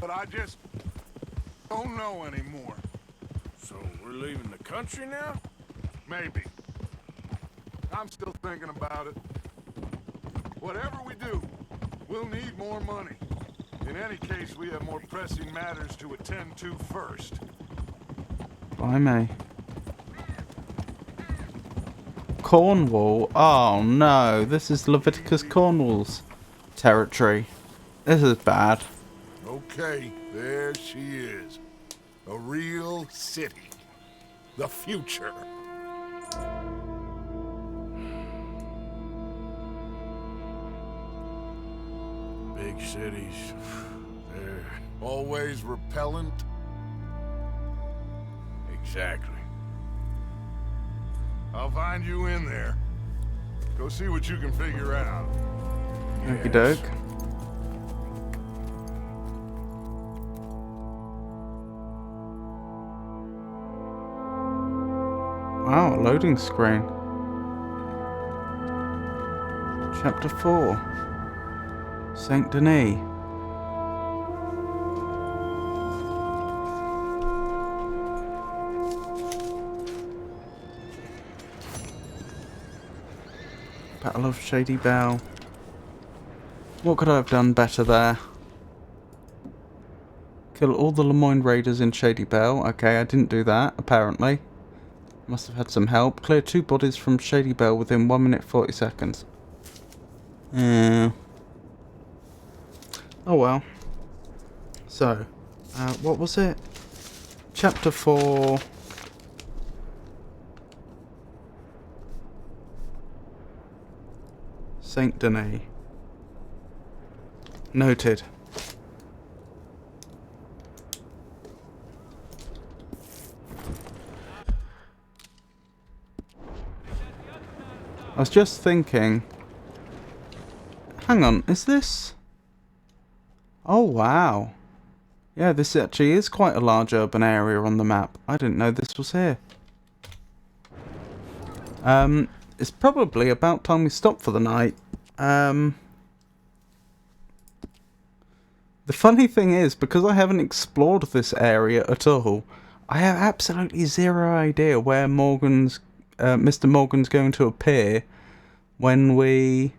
But I just don't know anymore. So we're leaving the country now? Maybe. I'm still thinking about it. Whatever we do, we'll need more money. In any case, we have more pressing matters to attend to first. Blimey. Cornwall? Oh no, this is Leviticus Cornwall's territory. This is bad. Okay, there she is. A real city. The future. Big cities. They're always repellent. Exactly. I'll find you in there. Go see what you can figure out. Okie doke. Wow, loading screen. Chapter 4. Saint Denis. Battle of Shady Belle. What could I have done better there? Kill all the Lemoyne Raiders in Shady Belle. Okay, I didn't do that, apparently. Must have had some help. Clear 2 bodies from Shady Belle within 1 minute 40 seconds. Oh well. So, what was it? Chapter 4. Saint Denis. Noted. I was just thinking... Hang on, is this... Oh wow. Yeah, this actually is quite a large urban area on the map. I didn't know this was here. It's probably about time we stop for the night. The funny thing is, because I haven't explored this area at all, I have absolutely zero idea where Mr. Morgan's going to appear when we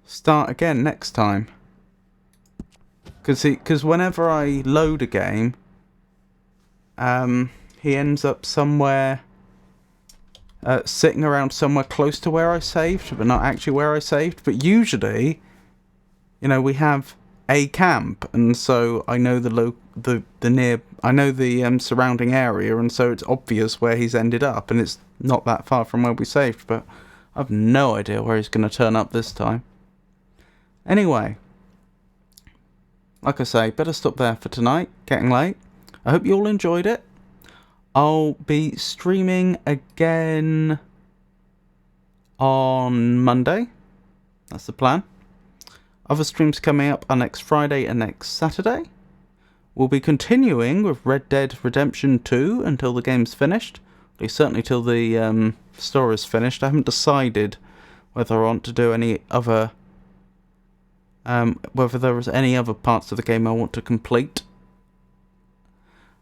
start again next time. Because whenever I load a game, he ends up somewhere, sitting around somewhere close to where I saved, but not actually where I saved. But usually, you know, we have a camp, and so I know the surrounding area, and so it's obvious where he's ended up, and it's not that far from where we saved. But I've no idea where he's going to turn up this time. Anyway, like I say, better stop there for tonight. Getting late. I hope you all enjoyed it. I'll be streaming again on Monday. That's the plan. Other streams coming up are next Friday and next Saturday. We'll be continuing with Red Dead Redemption 2 until the game's finished. At least certainly till the story's finished. I haven't decided whether I want to do any other... whether there is any other parts of the game I want to complete.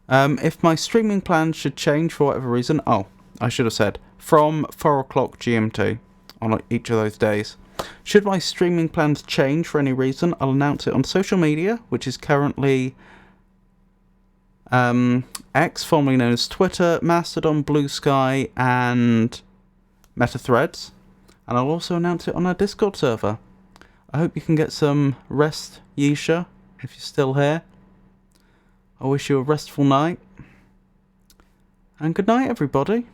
If my streaming plans should change for whatever reason... Oh, I should have said. From 4 o'clock GMT on each of those days. Should my streaming plans change for any reason, I'll announce it on social media, which is currently X, formerly known as Twitter, Mastodon, Blue Sky, and Meta Threads. And I'll also announce it on our Discord server. I hope you can get some rest, Yisha, if you're still here. I wish you a restful night. And good night, everybody.